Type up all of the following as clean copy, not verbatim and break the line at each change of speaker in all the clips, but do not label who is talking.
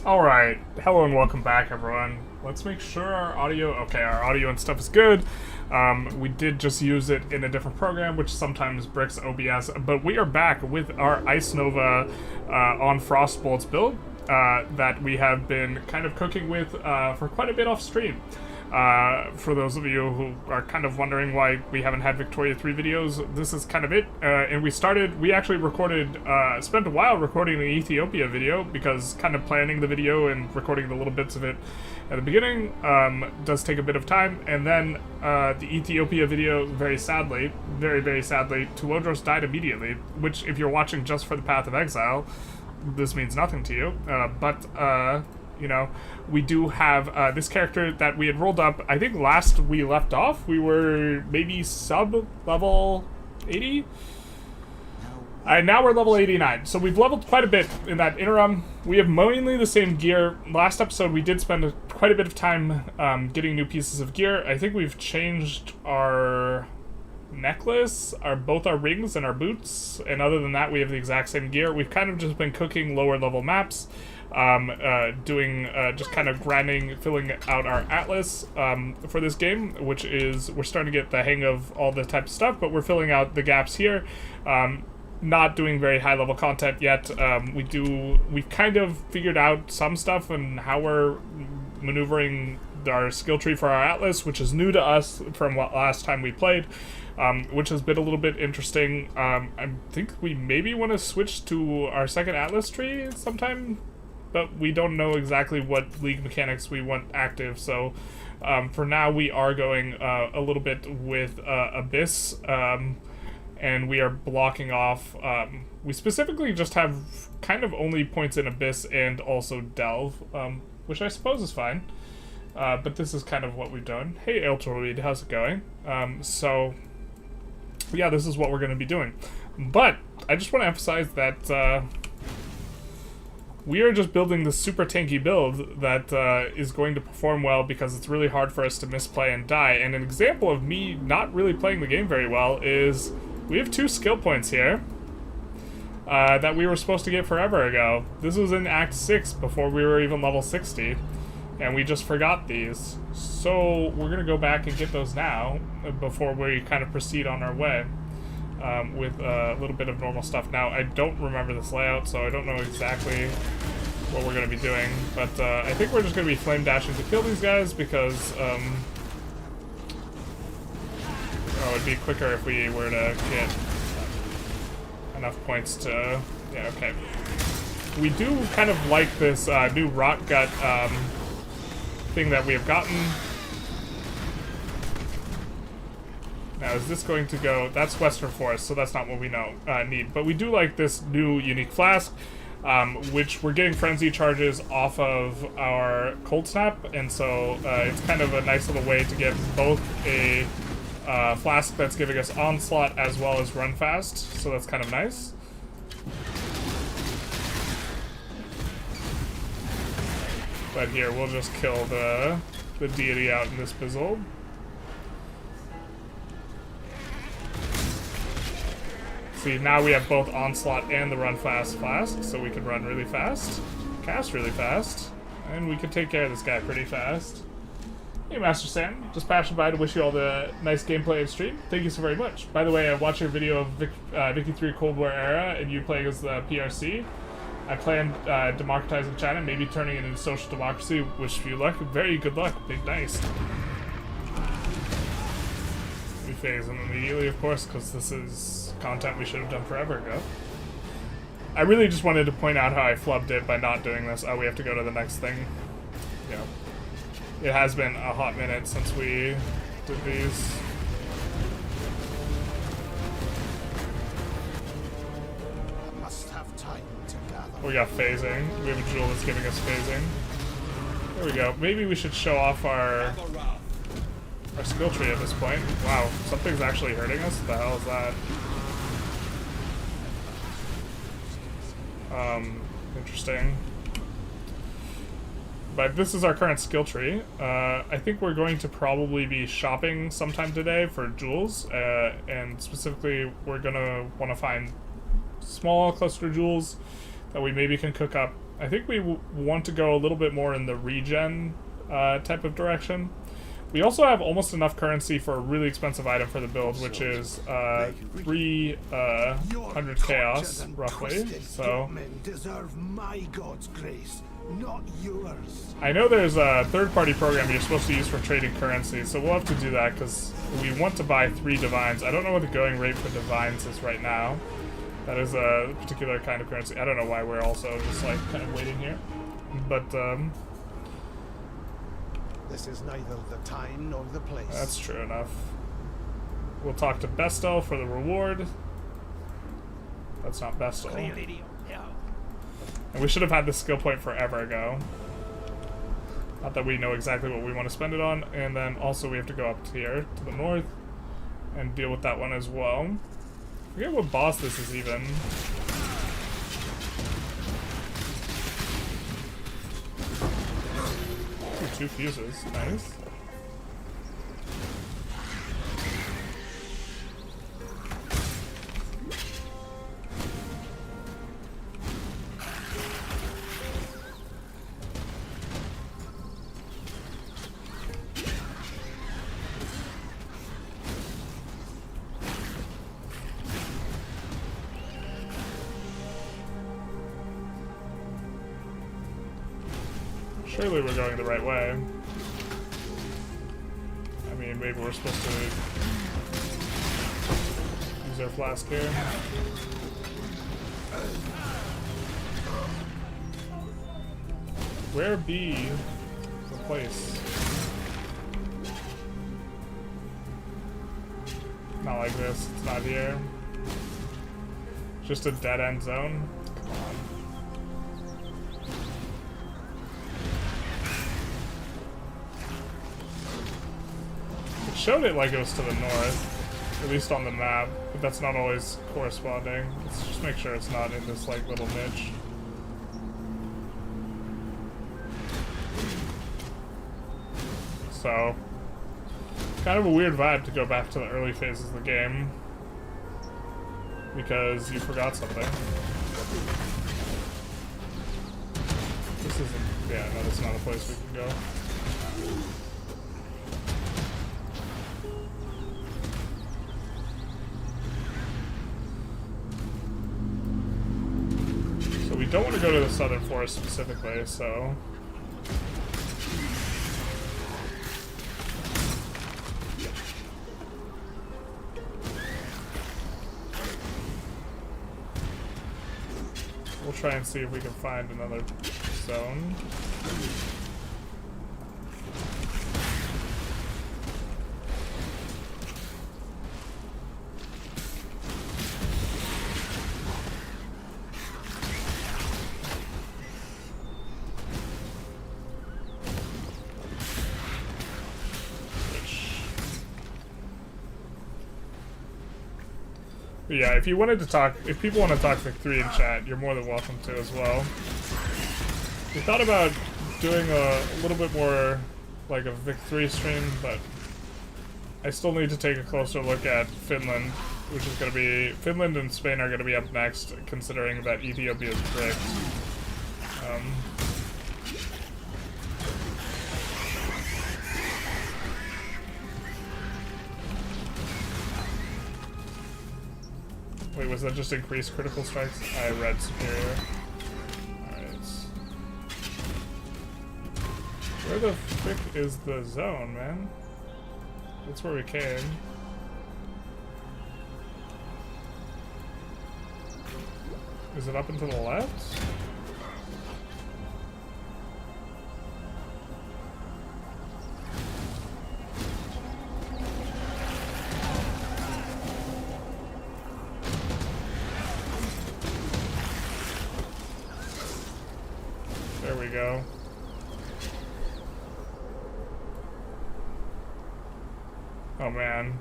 Alright, hello and welcome back everyone. Let's make sure our audio and stuff is good. We did just use it in a different program, which sometimes bricks OBS, but we are back with our Ice Nova on Frostbolts build that we have been kind of cooking with for quite a bit off stream. For those of you who are kind of wondering why we haven't had Victoria 3 videos, this is kind of it. And we actually recorded, spent a while recording the Ethiopia video, because kind of planning the video and recording the little bits of it at the beginning does take a bit of time. And then the Ethiopia video, very sadly, very sadly, Tuodros died immediately, which if you're watching just for the Path of Exile, this means nothing to you. You know, we do have this character that we had rolled up. I think last we left off, we were maybe sub-level 80? Now we're level 89, so we've leveled quite a bit in that interim. We have mainly the same gear. Last episode, we did spend quite a bit of time getting new pieces of gear. I think we've changed our necklace, both our rings and our boots, and other than that, we have the exact same gear. We've kind of just been cooking lower level maps. Just kind of grinding, filling out our atlas for this game, which is, we're starting to get the hang of all the type of stuff, but we're filling out the gaps here. Not doing very high level content yet. We've kind of figured out some stuff and how we're maneuvering our skill tree for our atlas, which is new to us from what last time we played, which has been a little bit interesting. I think we maybe want to switch to our second atlas tree sometime, but we don't know exactly what league mechanics we want active, so for now we are going a little bit with Abyss, and we are blocking off, we specifically just have kind of only points in Abyss and also Delve, which I suppose is fine, but this is kind of what we've done. Hey Eltroid, how's it going? So yeah, this is what we're going to be doing, but I just want to emphasize that we are just building this super tanky build that is going to perform well because it's really hard for us to misplay and die. And an example of me not really playing the game very well is we have 2 skill points here that we were supposed to get forever ago. This was in Act 6 before we were even level 60, and we just forgot these. So we're going to go back and get those now before we kind of proceed on our way. With a little bit of normal stuff. Now, I don't remember this layout, so I don't know exactly what we're going to be doing, but I think we're just going to be flame dashing to kill these guys because it'd be quicker if we were to get enough points to... Yeah, okay. We do kind of like this new Rot Gut thing that we have gotten. Now, is this going to go... That's Western Forest, so that's not what we need. But we do like this new unique flask, which we're getting frenzy charges off of our Cold Snap, and so it's kind of a nice little way to get both a flask that's giving us onslaught as well as run fast, so that's kind of nice. But here, we'll just kill the deity out in this bizzle. See, now we have both Onslaught and the Run Fast Flask, so we can run really fast, cast really fast, and we can take care of this guy pretty fast. Hey Master Sam, just passing by to wish you all the nice gameplay and stream. Thank you so very much. By the way, I watched your video of Vicky 3 Cold War Era, and you playing as the PRC. I plan democratizing China, maybe turning it into social democracy. Wish you luck. Very good luck. Big nice. We phase him immediately, of course, because this is content we should have done forever ago. I really just wanted to point out how I flubbed it by not doing this. Oh, we have to go to the next thing. Yeah. It has been a hot minute since we did these.
I must have time to gather.
We got phasing. We have a jewel that's giving us phasing. There we go. Maybe we should show off our skill tree at this point. Wow, something's actually hurting us? What the hell is that? Interesting. But this is our current skill tree. I think we're going to probably be shopping sometime today for jewels, and specifically we're gonna want to find small cluster jewels that we maybe can cook up I think we want to go a little bit more in the regen type of direction. We also have almost enough currency for a really expensive item for the build, which is 300 chaos, roughly. So
deserve my god's grace, not yours.
I know there's a third-party program you're supposed to use for trading currency, so we'll have to do that because we want to buy 3 divines. I don't know what the going rate for divines is right now. That is a particular kind of currency. I don't know why we're also just like kind of waiting here, but
this is neither the time nor the place.
that's true enough. We'll talk to Bestel for the reward. That's not Bestel. And we should have had this skill point forever ago. Not that we know exactly what we want to spend it on. And then also we have to go up here to the north and deal with that one as well. I forget what boss this is even. Ooh, 2 fuses. Nice. Surely we're going the right way. I mean, maybe we're supposed to use our flask here. Where be the place? Not like this. It's not here. Just a dead end zone. Come on. It showed it like it was to the north, at least on the map, but that's not always corresponding. Let's just make sure it's not in this like little niche. So, kind of a weird vibe to go back to the early phases of the game because you forgot something. This isn't, yeah, no, that's not a place we can go. So we don't want to go to the southern forest specifically, so we'll try and see if we can find another zone. But yeah, if you wanted to talk, if people want to talk Vic 3 in chat, you're more than welcome to as well. We thought about doing a little bit more like a Vic 3 stream, but I still need to take a closer look at Finland, which is going to be, Finland and Spain are going to be up next, considering that Ethiopia is bricked. Wait, was that just increased critical strikes? I read superior. Alright. Where the frick is the zone, man? That's where we came. Is it up and to the left? There we go. Oh man.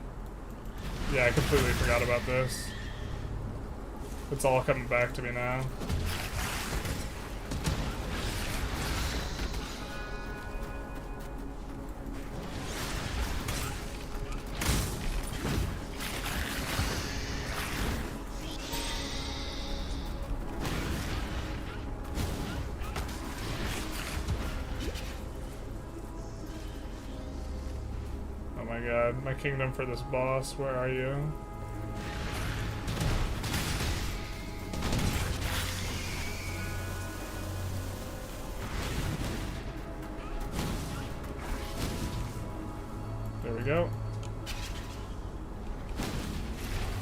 Yeah, I completely forgot about this. It's all coming back to me now. god, my kingdom for this boss, where are you? There we go.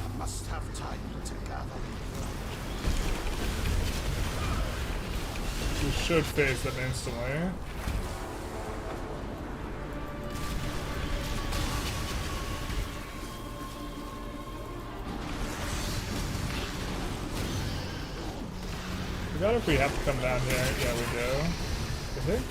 I must have time to gather.
We should phase them instantly. I forgot if we have to come down here. Yeah, we do. Is it?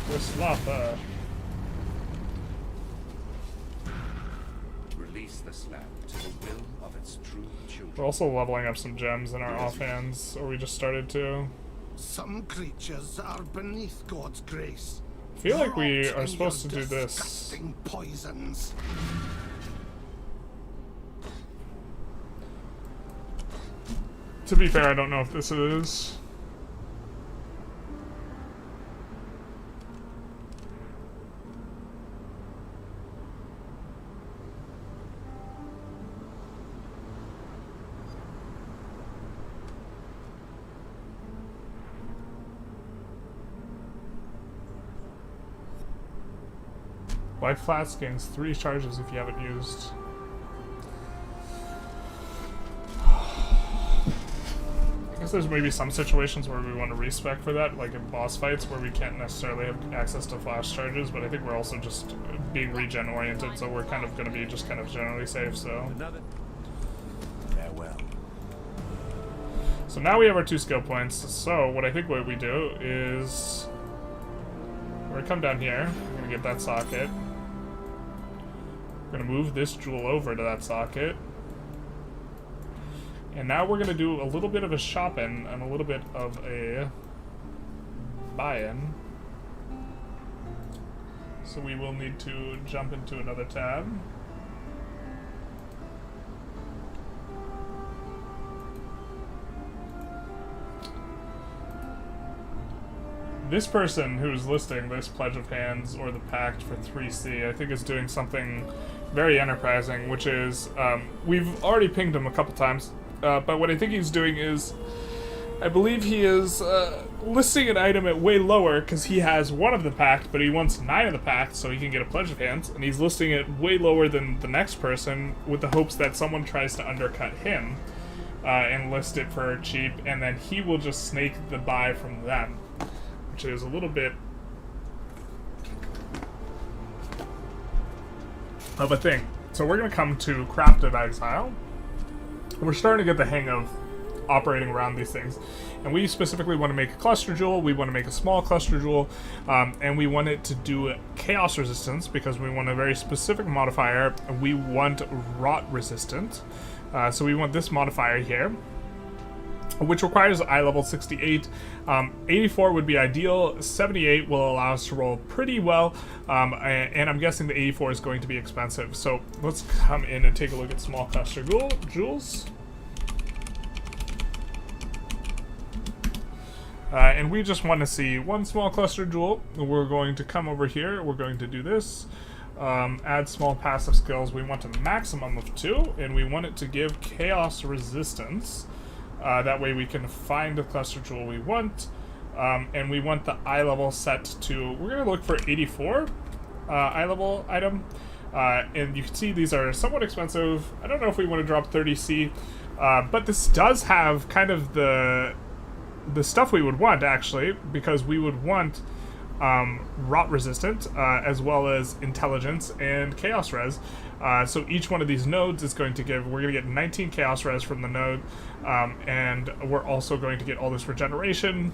Rislava.
Release this land to the will of its true children.
We're also leveling up some gems in our offhands, or we just started to.
Some creatures are beneath God's grace.
I feel like we
Rot
are
in
supposed to
your
do this.
disgusting poisons.
To be fair, I don't know if this is. Life Flask gains 3 charges if you haven't used. I guess there's maybe some situations where we want to respec for that, like in boss fights where we can't necessarily have access to flash charges, but I think we're also just being regen oriented, so we're kind of going to be just kind of generally safe, so.
Another. Farewell.
So now we have our 2 skill points, so what I think what we do is we're going to come down here, we're going to get that socket. We're going to move this jewel over to that socket. And now we're going to do a little bit of a shopping and a little bit of a buy-in. So we will need to jump into another tab. This person who's listing this Pledge of Hands or the Pact for 3C, I think is doing something very enterprising, which is, we've already pinged him a couple times, but what I think he's doing is, I believe he is listing an item at way lower, because he has 1 of the Pact, but he wants 9 of the Pact, so he can get a Pledge of Hands, and he's listing it way lower than the next person, with the hopes that someone tries to undercut him, and list it for cheap, and then he will just snake the buy from them. Which is a little bit of a thing. So we're going to come to Craft of Exile. We're starting to get the hang of operating around these things. And we specifically want to make a cluster jewel, we want to make a small cluster jewel, and we want it to do chaos resistance because we want a very specific modifier. We want rot resistant. So we want this modifier here, which requires eye level 68. 84 would be ideal. 78 will allow us to roll pretty well, and I'm guessing the 84 is going to be expensive. So let's come in and take a look at small cluster jewels. And we just want to see 1 small cluster jewel. We're going to come over here. We're going to do this. Add small passive skills. We want a maximum of 2, and we want it to give chaos resistance. That way we can find the cluster jewel we want, and we want the eye level set to, we're going to look for 84 eye level item, and you can see these are somewhat expensive. I don't know if we want to drop 30C, but this does have kind of the stuff we would want, actually, because we would want rot resistant, as well as intelligence and chaos res. So each one of these nodes is going to give, we're going to get 19 chaos res from the node, and we're also going to get all this regeneration.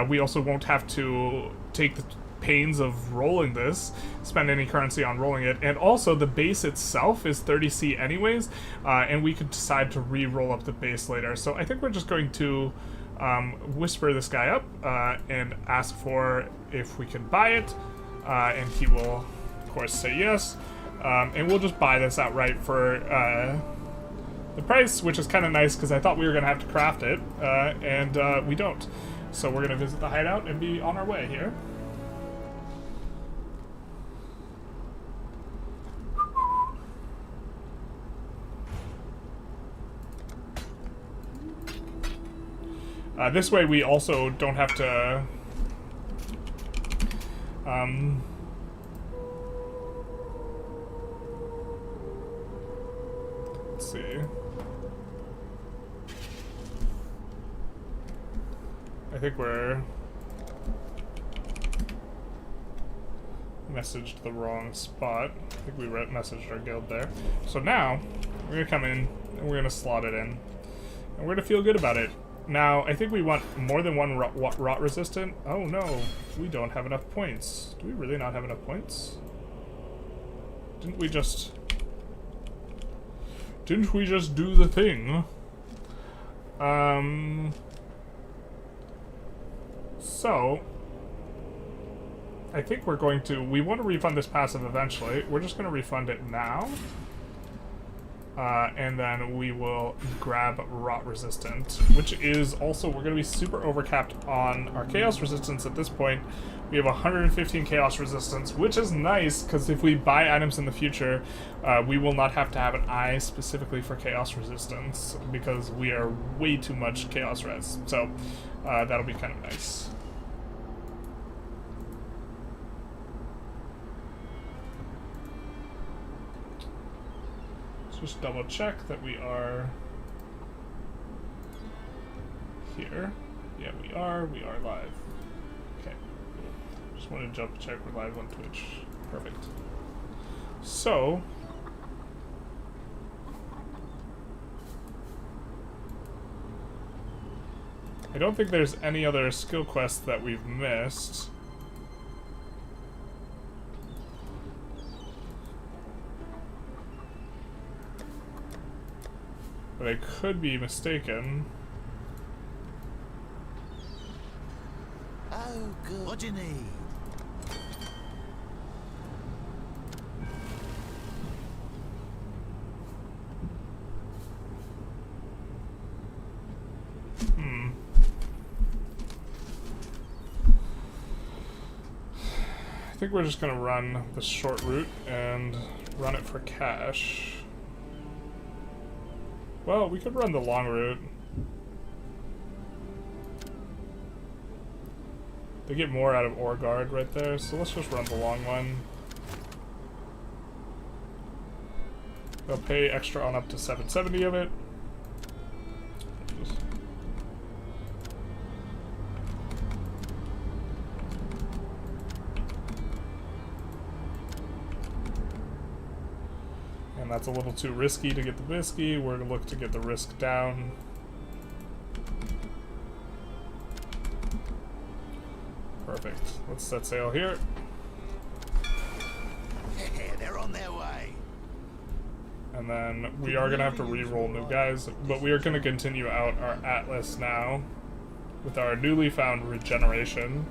We also won't have to take the pains of rolling this, spend any currency on rolling it, and also the base itself is 30C anyways, and we could decide to re-roll up the base later. So I think we're just going to whisper this guy up and ask for if we can buy it, and he will of course say yes, and we'll just buy this outright for the price, which is kind of nice because I thought we were going to have to craft it, and we don't. So we're going to visit the hideout and be on our way here. This way we also don't have to let's see. I think we're messaged the wrong spot. I think we messaged our guild there. So now we're gonna come in and we're gonna slot it in, and we're gonna feel good about it. Now, I think we want more than one rot resistant. Oh no, we don't have enough points. Do we really not have enough points? Didn't we just do the thing? So, I think we're going to, we want to refund this passive eventually. We're just going to refund it now. And then we will grab Rot Resistant, which is also, we're going to be super overcapped on our Chaos Resistance at this point. We have 115 Chaos Resistance, which is nice, because if we buy items in the future, we will not have to have an eye specifically for Chaos Resistance, because we are way too much Chaos Res. So, that'll be kind of nice. Just double check that we are here. Yeah, we are live. Okay. Just want to jump check we're live on Twitch. Perfect. So, I don't think there's any other skill quests that we've missed. But I could be mistaken.
Oh, good. What do you need?
I think we're just gonna run the short route and run it for cash. Well, we could run the long route. They get more out of Orgard right there, so let's just run the long one. They'll pay extra on up to 770 of it. And that's a little too risky to get the whiskey. We're going to look to get the risk down. Perfect. Let's set sail here.
They're on their way.
And then we are going to have to re-roll new guys, but we are going to continue out our Atlas now with our newly found regeneration.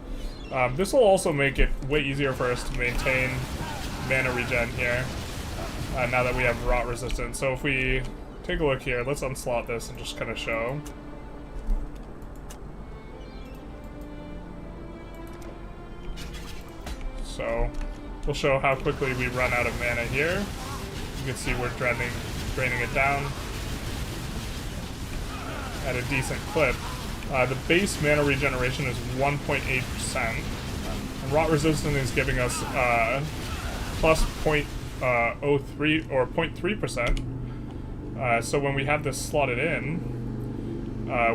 This will also make it way easier for us to maintain mana regen here. Now that we have rot resistance. So if we take a look here, let's unslot this and just kind of show. So we'll show how quickly we run out of mana here. You can see we're draining it down at a decent clip. The base mana regeneration is 1.8%, and rot resistance is giving us plus 0.03 or 0.3%. So when we have this slotted in,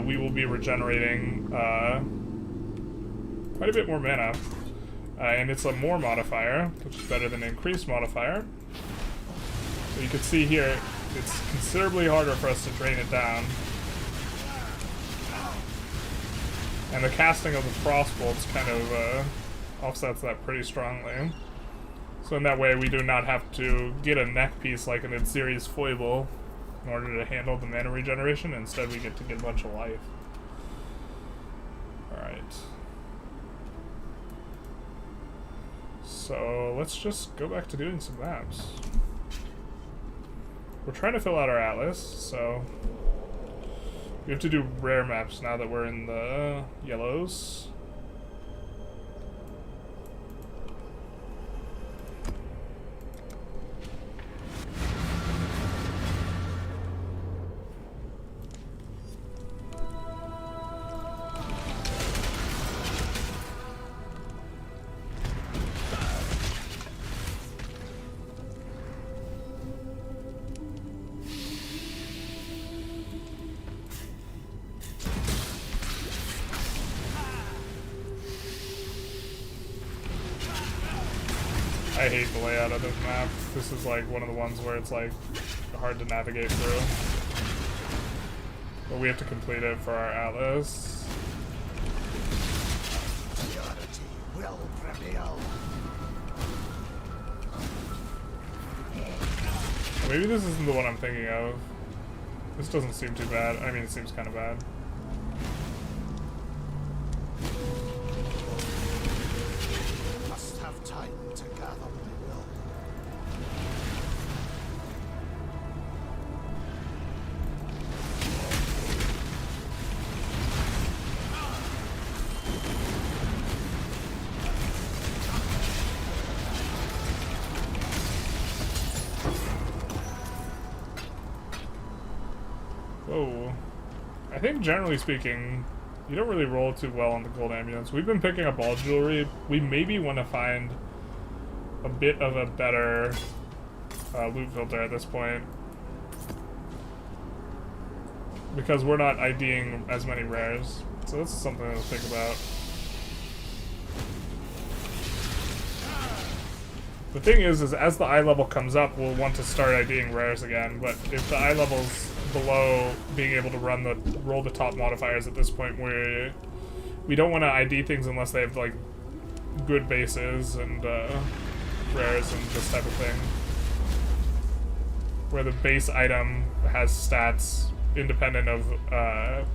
we will be regenerating quite a bit more mana. And it's a more modifier, which is better than an increase modifier. So you can see here, it's considerably harder for us to drain it down. And the casting of the frostbolts kind of offsets that pretty strongly. So in that way, we do not have to get a neck piece like an Edziri's Foible in order to handle the mana regeneration. Instead, we get to get a bunch of life. Alright. So let's just go back to doing some maps. We're trying to fill out our atlas, so we have to do rare maps now that we're in the yellows. I hate the layout of this map. This is like one of the ones where it's like hard to navigate through. But we have to complete it for our atlas.
Purity will prevail.
Maybe this isn't the one I'm thinking of. This doesn't seem too bad. I mean, it seems kind of bad.
Must have time to gather my will.
Whoa. I think generally speaking, you don't really roll too well on the gold ambulance. We've been picking up all jewelry. We maybe want to find a bit of a better loot filter at this point. Because we're not IDing as many rares. So that's something to think about. The thing is as the eye level comes up, we'll want to start IDing rares again. But if the eye level's below being able to roll the top modifiers at this point, we don't want to ID things unless they have like good bases and rares and this type of thing. Where the base item has stats independent of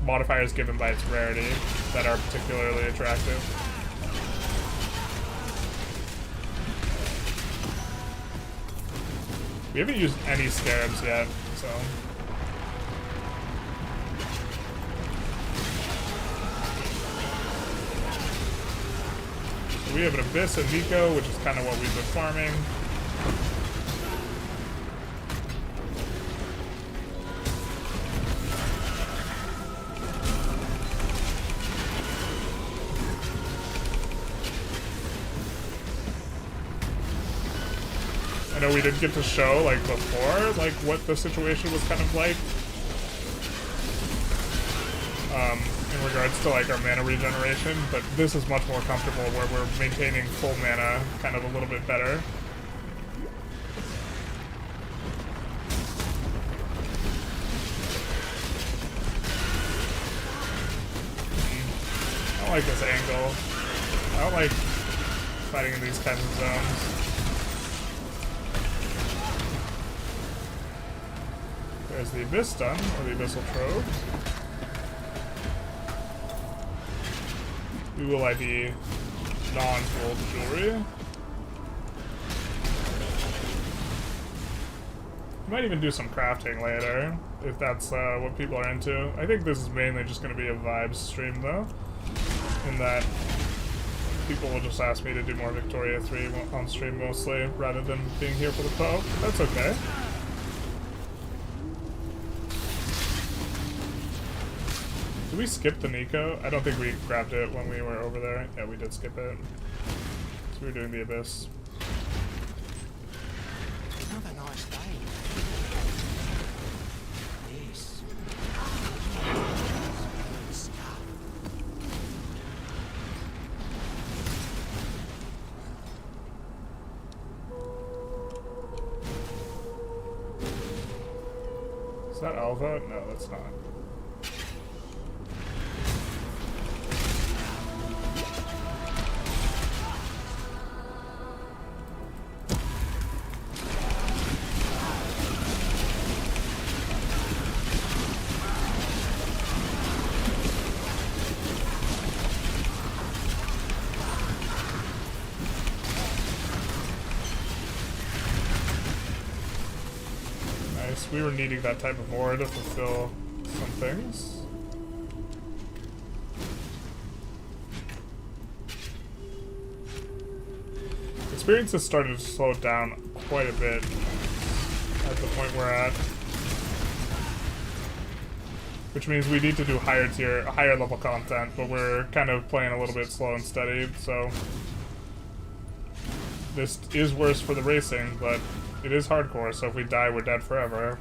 modifiers given by its rarity that are particularly attractive. We haven't used any scarabs yet, so. We have an Abyss and Nico, which is kind of what we've been farming. I know we didn't get to show, like, before, like, what the situation was kind of like. In regards to, like, our mana regeneration, but this is much more comfortable where we're maintaining full mana kind of a little bit better. I don't like this angle. I don't like fighting in these kinds of zones. There's the Abyss Stun, or the Abyssal Trove. We will ID non-gold jewelry. We might even do some crafting later, if that's what people are into. I think this is mainly just going to be a vibes stream, though. In that people will just ask me to do more Victoria 3 on stream mostly, rather than being here for the PoE. That's okay. Did we skip the Nico? I don't think we grabbed it when we were over there. Yeah, we did skip it. So we were doing the Abyss.
Another nice day. Yes.
Is that Alva? No, that's not. because we were needing that type of ore to fulfill some things. Experience has started to slow down quite a bit at the point we're at. Which means we need to do higher tier, higher level content, but we're kind of playing a little bit slow and steady, so this is worse for the racing, but it is hardcore, so if we die, we're dead forever.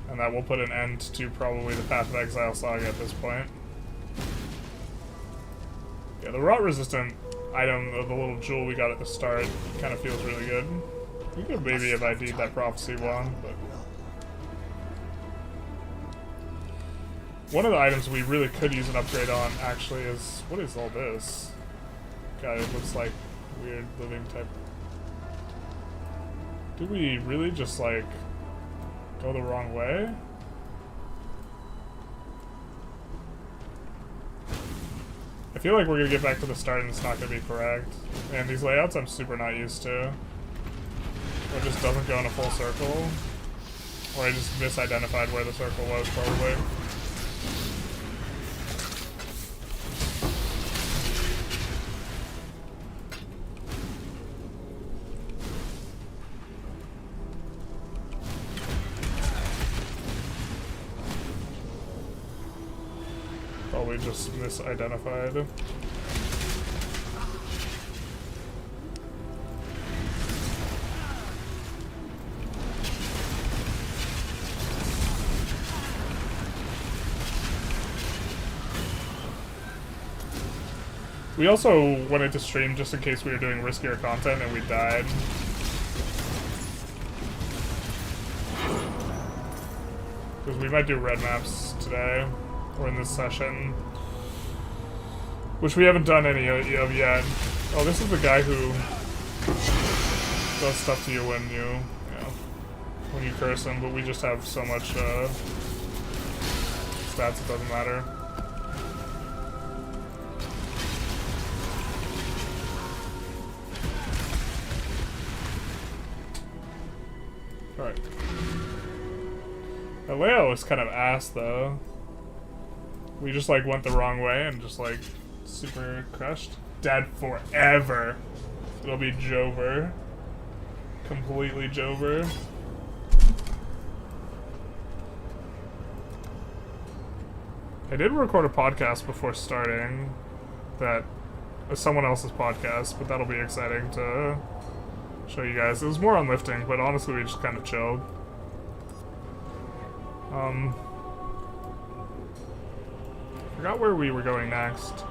And that will put an end to probably the Path of Exile saga at this point. Yeah, the rot resistant item, the little jewel we got at the start, kind of feels really good. We could maybe have ID'd that prophecy one, but one of the items we really could use an upgrade on, actually, is... What is all this? God, it looks like weird living type. Did we really just, like, go the wrong way? I feel like we're gonna get back to the start and it's not gonna be correct. Man, these layouts I'm super not used to. Or it just doesn't go in a full circle. Or I just misidentified where the circle was, probably. Probably just misidentified. We also wanted to stream just in case we were doing riskier content and we died. Because we might do red maps today, or in this session. Which we haven't done any of yet. Oh, this is the guy who does stuff to you when you curse him, but we just have so much stats it doesn't matter. Alright. The layout was kind of ass though. We just like went the wrong way and just like super crushed. Dead forever. It'll be Jover. Completely Jover. I did record a podcast before starting that someone else's podcast, but that'll be exciting to show you guys. It was more on lifting, but honestly we just kind of chilled. Forgot where we were going next.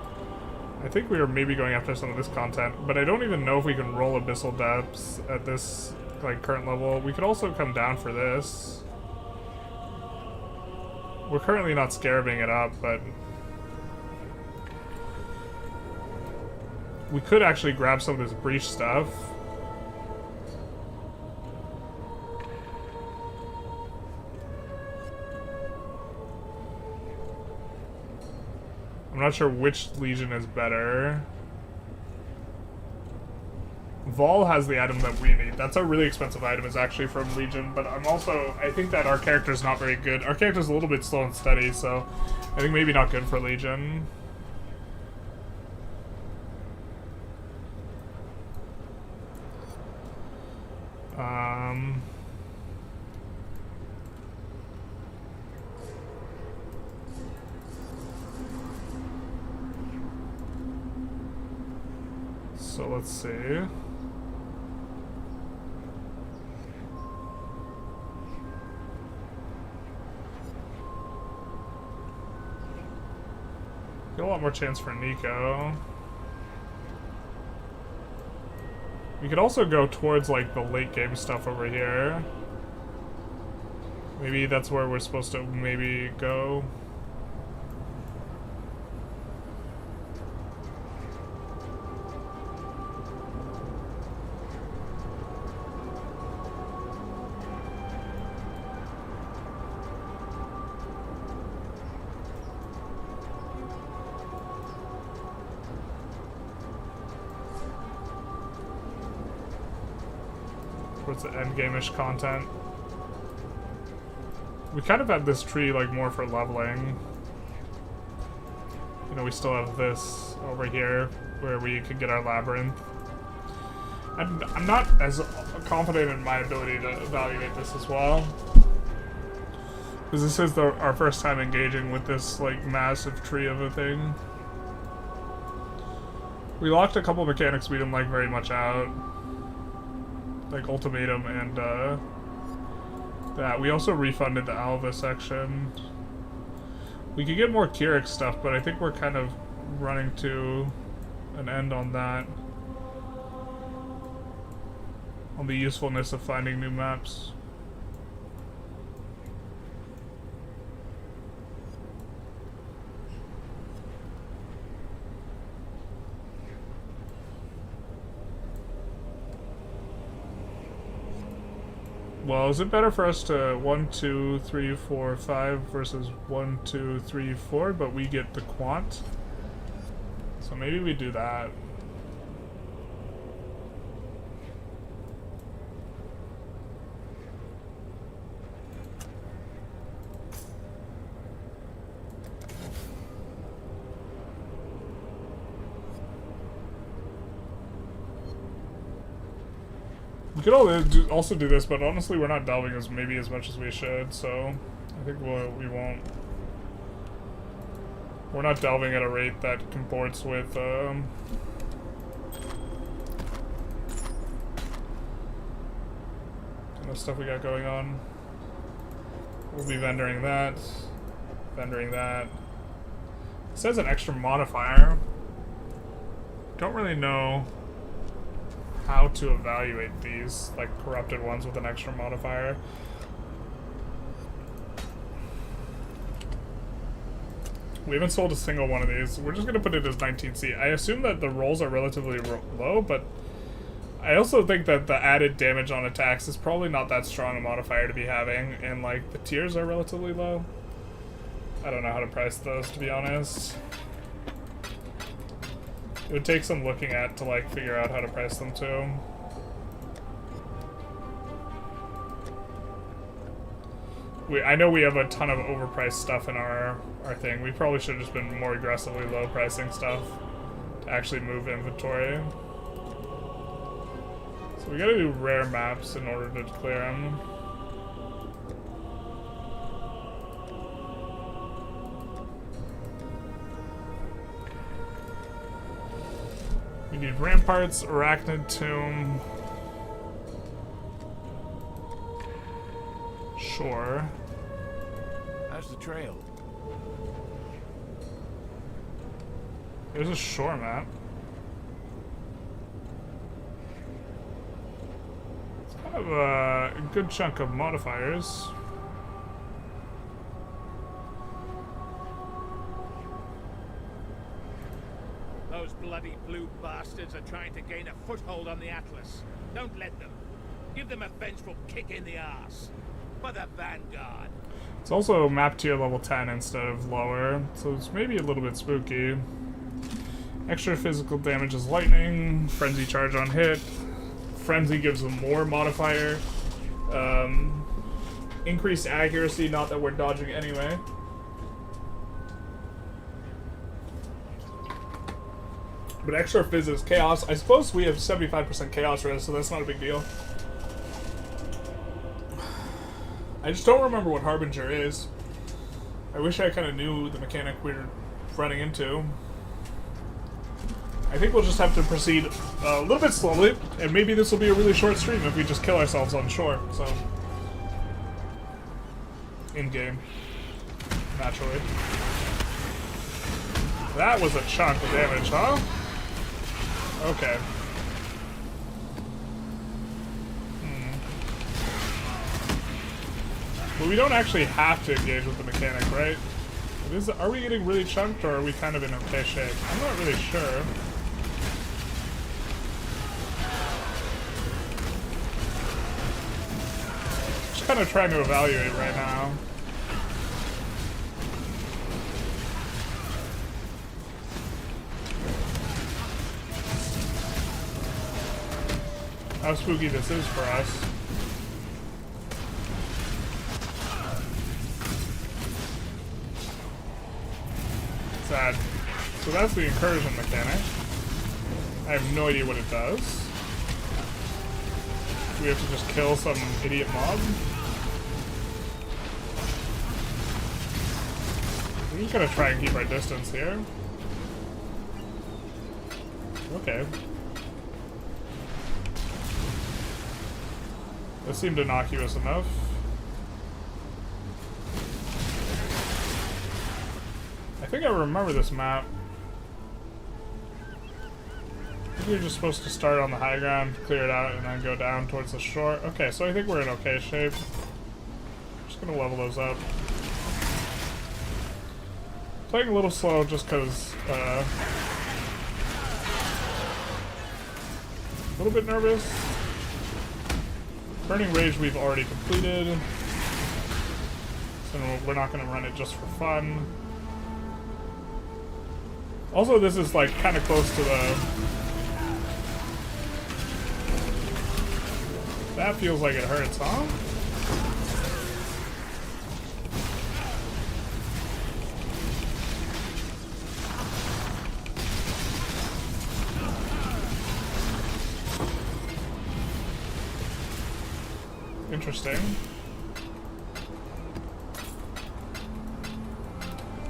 I think we were maybe going after some of this content, but I don't even know if we can roll Abyssal Depths at this like current level. We could also come down for this. We're currently not scarabing it up, but we could actually grab some of this breach stuff. I'm not sure which Legion is better. Vol has the item that we need. That's a really expensive item, is actually from Legion, but I think that our character's not very good. Our character's a little bit slow and steady, so I think maybe not good for Legion. So let's see. Get a lot more chance for Nico. We could also go towards like the late game stuff over here. Maybe that's where we're supposed to maybe go. Towards the endgame-ish content. We kind of have this tree like more for leveling. You know, we still have this over here where we could get our labyrinth. I'm not as confident in my ability to evaluate this as well. Because this is our first time engaging with this like massive tree of a thing. We locked a couple mechanics we didn't like very much out. Like Ultimatum and that. We also refunded the Alva section. We could get more Keurig stuff, but I think we're kind of running to an end on that. On the usefulness of finding new maps. Well, is it better for us to 1, 2, 3, 4, 5 versus 1, 2, 3, 4, but we get the quant? So maybe we do that. We could also do this, but honestly we're not delving as much as we should, so I think we won't. We're not delving at a rate that comports with kind of stuff we got going on. We'll be vendoring that. Vendoring that. It says an extra modifier. Don't really know how to evaluate these, like, corrupted ones with an extra modifier. We haven't sold a single one of these. We're just going to put it as 19C. I assume that the rolls are relatively low, but I also think that the added damage on attacks is probably not that strong a modifier to be having, and, like, the tiers are relatively low. I don't know how to price those, to be honest. It would take some looking at to like figure out how to price them too. I know we have a ton of overpriced stuff in our thing. We probably should have just been more aggressively low pricing stuff to actually move inventory. So we gotta do rare maps in order to clear them. We need Ramparts, Arachnid Tomb. Sure.
How's the trail?
There's a shore map. It's kind of a good chunk of modifiers.
Those bloody blue bastards are trying to gain a foothold on the Atlas. Don't let them. Give them a vengeful kick in the arse. For the Vanguard.
It's also map tier level 10 instead of lower, so it's maybe a little bit spooky. Extra physical damage is lightning, frenzy charge on hit. Frenzy gives them more modifier. Increased accuracy, not that we're dodging anyway. But extra fizz is chaos. I suppose we have 75% chaos res, so that's not a big deal. I just don't remember what Harbinger is. I wish I kind of knew the mechanic we were running into. I think we'll just have to proceed a little bit slowly, and maybe this will be a really short stream if we just kill ourselves on shore, so... in-game. Naturally. That was a chunk of damage, huh? Okay. But we don't actually have to engage with the mechanic, right? Are we getting really chunked, or are we kind of in okay shape? I'm not really sure. Just kind of trying to evaluate right now. How spooky this is for us. So that's the incursion mechanic. I have no idea what it does. Do we have to just kill some idiot mob? We're just gonna try and keep our distance here. Okay. That seemed innocuous enough. I think I remember this map. I think you're just supposed to start on the high ground, clear it out, and then go down towards the shore. Okay, so I think we're in okay shape. Just gonna level those up. Playing a little slow just because, a little bit nervous. Burning Rage we've already completed. So we're not gonna run it just for fun. Also, this is like kind of close to the... That feels like it hurts, huh? Interesting.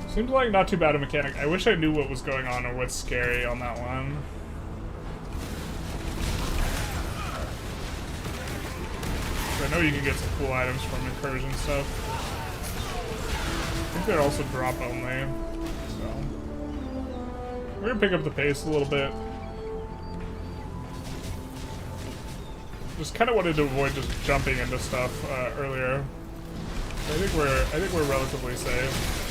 Seems like not too bad a mechanic. I wish I knew what was going on or what's scary on that one. I know you can get some cool items from incursion stuff. I think they're also drop only. So we're gonna pick up the pace a little bit. Just kind of wanted to avoid just jumping into stuff earlier. I think we're relatively safe.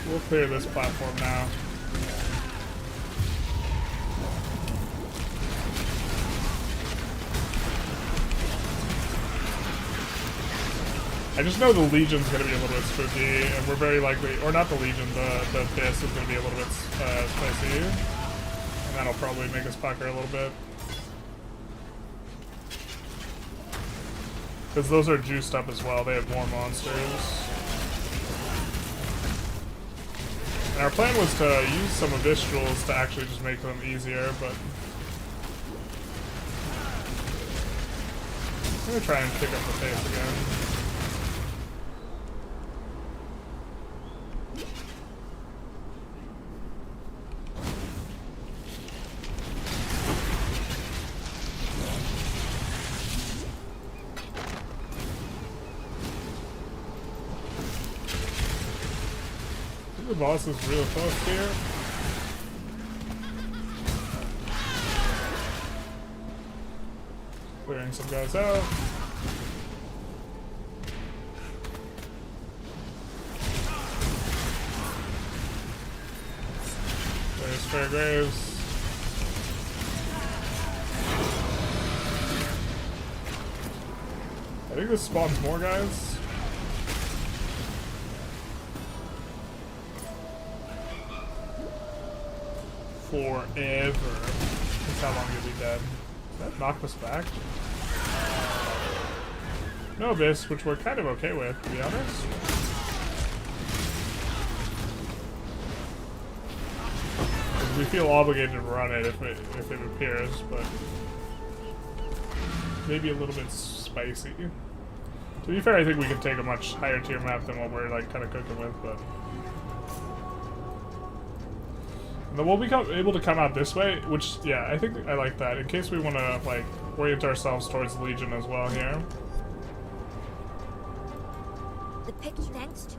We'll clear this platform now. I just know the Legion's gonna be a little bit spooky, and we're very likely, or not the Legion, the Abyss is gonna be a little bit spicy. And that'll probably make us pucker a little bit. Because those are juiced up as well, they have more monsters. And our plan was to use some Abyss Jewels to actually just make them easier, but... I'm gonna try and pick up the pace again. The boss is real close here. Clearing some guys out. There's Fairgraves. I think this spawns more guys. Forever. That's how long you'll be dead. That knocked us back. No Abyss, which we're kind of okay with, to be honest. We feel obligated to run it if it appears, but maybe a little bit spicy. To be fair, I think we can take a much higher tier map than what we're like kind of cooking with, but. And then we'll be able to come out this way, which, yeah, I think I like that, in case we want to, like, orient ourselves towards Legion as well here.
The picture next.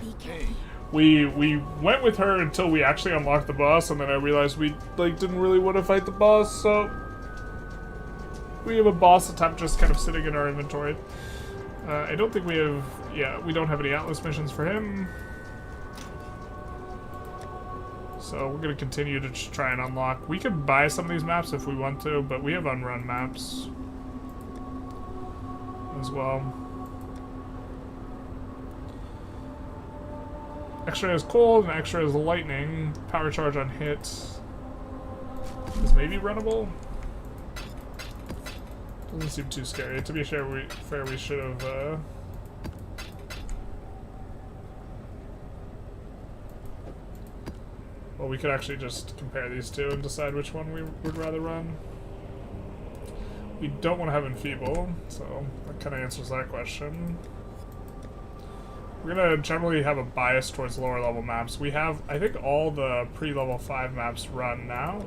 Be careful.
We went with her until we actually unlocked the boss, and then I realized we, like, didn't really want to fight the boss, so... We have a boss attempt just kind of sitting in our inventory. I don't think we have... Yeah, we don't have any Atlas missions for him. So we're going to continue to just try and unlock. We could buy some of these maps if we want to, but we have unrun maps as well. Extra is cold and extra is lightning. Power charge on hit is maybe runnable. Doesn't seem too scary. To be fair, we should have. Well, we could actually just compare these two and decide which one we would rather run. We don't want to have Enfeeble, so that kind of answers that question. We're gonna generally have a bias towards lower level maps. We have, I think, all the pre-level 5 maps run now.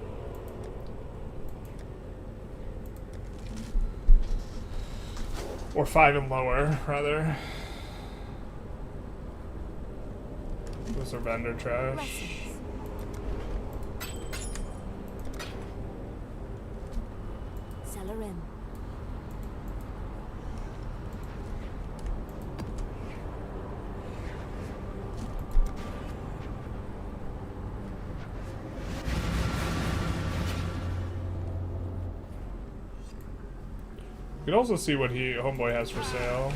Or 5 and lower, rather. Those are vendor trash.
Cellar in.
You can also see what Homeboy has for sale.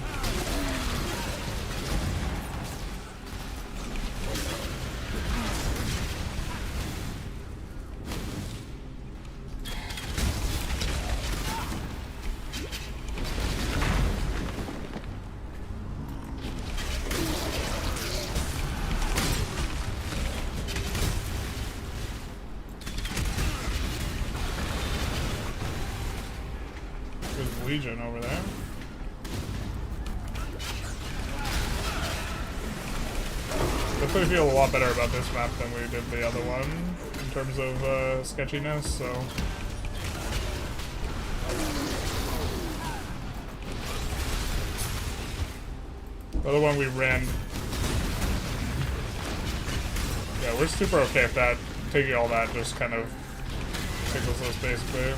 Legion over there. Definitely feel a lot better about this map than we did the other one in terms of sketchiness, so. The other one we ran. Yeah, we're super okay with that. Taking all that just kind of tickles us basically.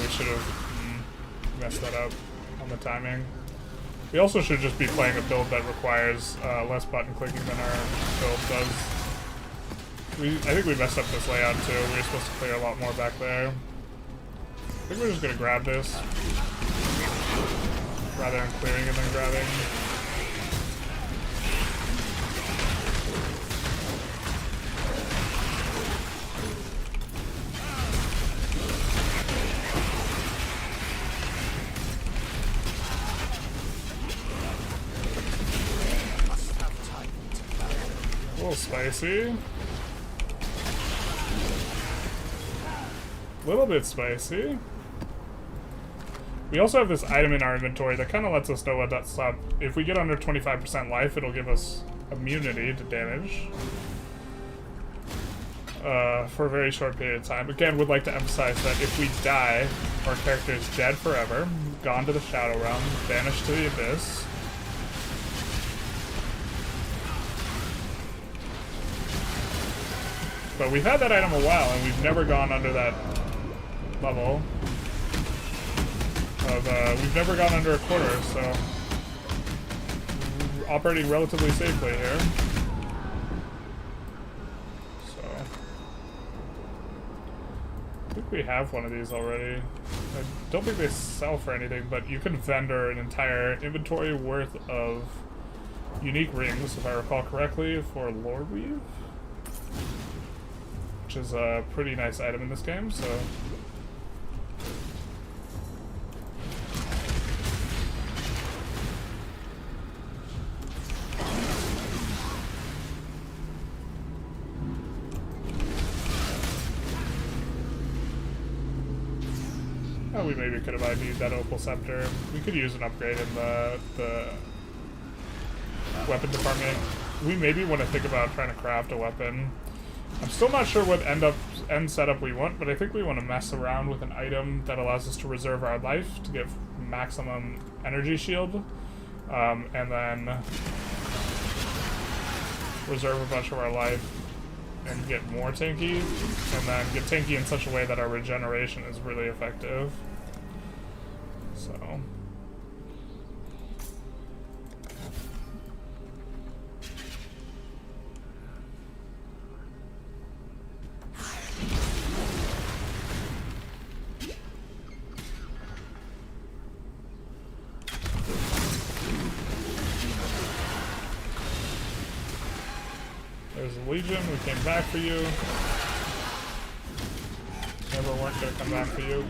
We should have messed that up on the timing. We also should just be playing a build that requires less button clicking than our build does. I think we messed up this layout too. We were supposed to clear a lot more back there. I think we're just gonna grab this rather than clearing and then grabbing. A little spicy. A little bit spicy. We also have this item in our inventory that kind of lets us know what that's up. If we get under 25% life, it'll give us immunity to damage. For a very short period of time. Again, would like to emphasize that if we die, our character is dead forever, gone to the Shadow Realm, banished to the Abyss. But we've had that item a while, and we've never gone under that level. We've never gone under a quarter, so we're operating relatively safely here. So I think we have one of these already. I don't think they sell for anything, but you can vendor an entire inventory worth of unique rings, if I recall correctly, for Lord Weave. Which is a pretty nice item in this game, so. Oh, we maybe could have ID'd that Opal Scepter. We could use an upgrade in the weapon department. We maybe want to think about trying to craft a weapon. I'm still not sure what end setup we want, but I think we want to mess around with an item that allows us to reserve our life to get maximum energy shield, and then reserve a bunch of our life and get more tanky, and then get tanky in such a way that our regeneration is really effective. So. There's of Legion, we came back for you. Never weren't gonna come back for you.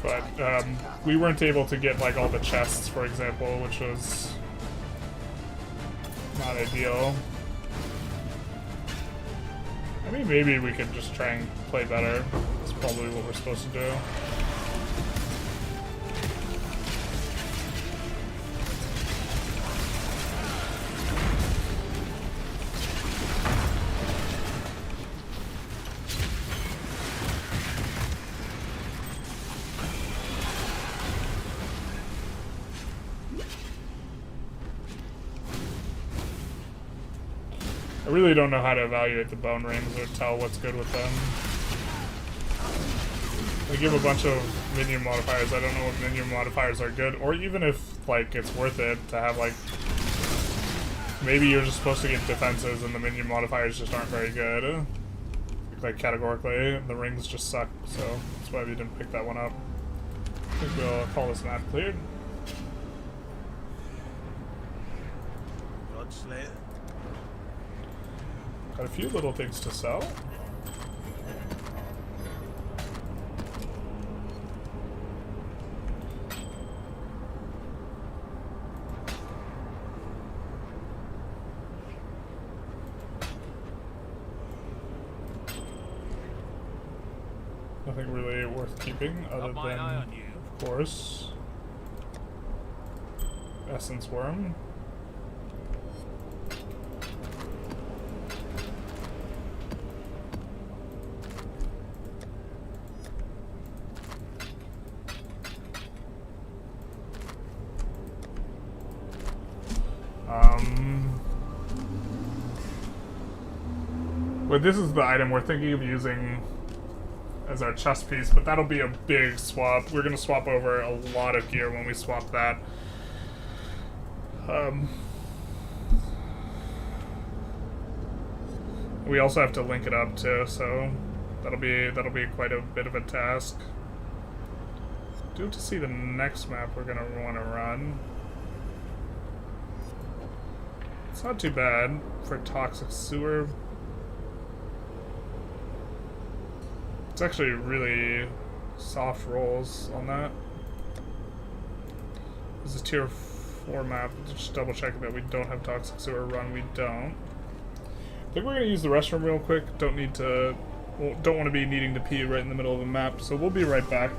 But we weren't able to get like all the chests, for example, which was not ideal. I mean, maybe we could just try and play better. That's probably what we're supposed to do. I really don't know how to evaluate the bone rings or tell what's good with them. They give a bunch of minion modifiers. I don't know if minion modifiers are good, or even if like it's worth it to have like, maybe you're just supposed to get defenses and the minion modifiers just aren't very good. Like categorically, the rings just suck, so that's why we didn't pick that one up. I think we'll call this map cleared.
Godslayer.
Got a few little things to sell. Nothing really worth keeping other than, of course, Essence Worm. But this is the item we're thinking of using as our chest piece, but that'll be a big swap. We're gonna swap over a lot of gear when we swap that. We also have to link it up too, so that'll be quite a bit of a task. Do have to see the next map we're gonna want to run. It's not too bad for Toxic Sewer. It's actually really soft rolls on that. This is a tier 4 map. Just double check that we don't have Toxic Sewer run. We don't. I think we're gonna use the restroom real quick. Don't want to be needing to pee right in the middle of the map, so we'll be right back.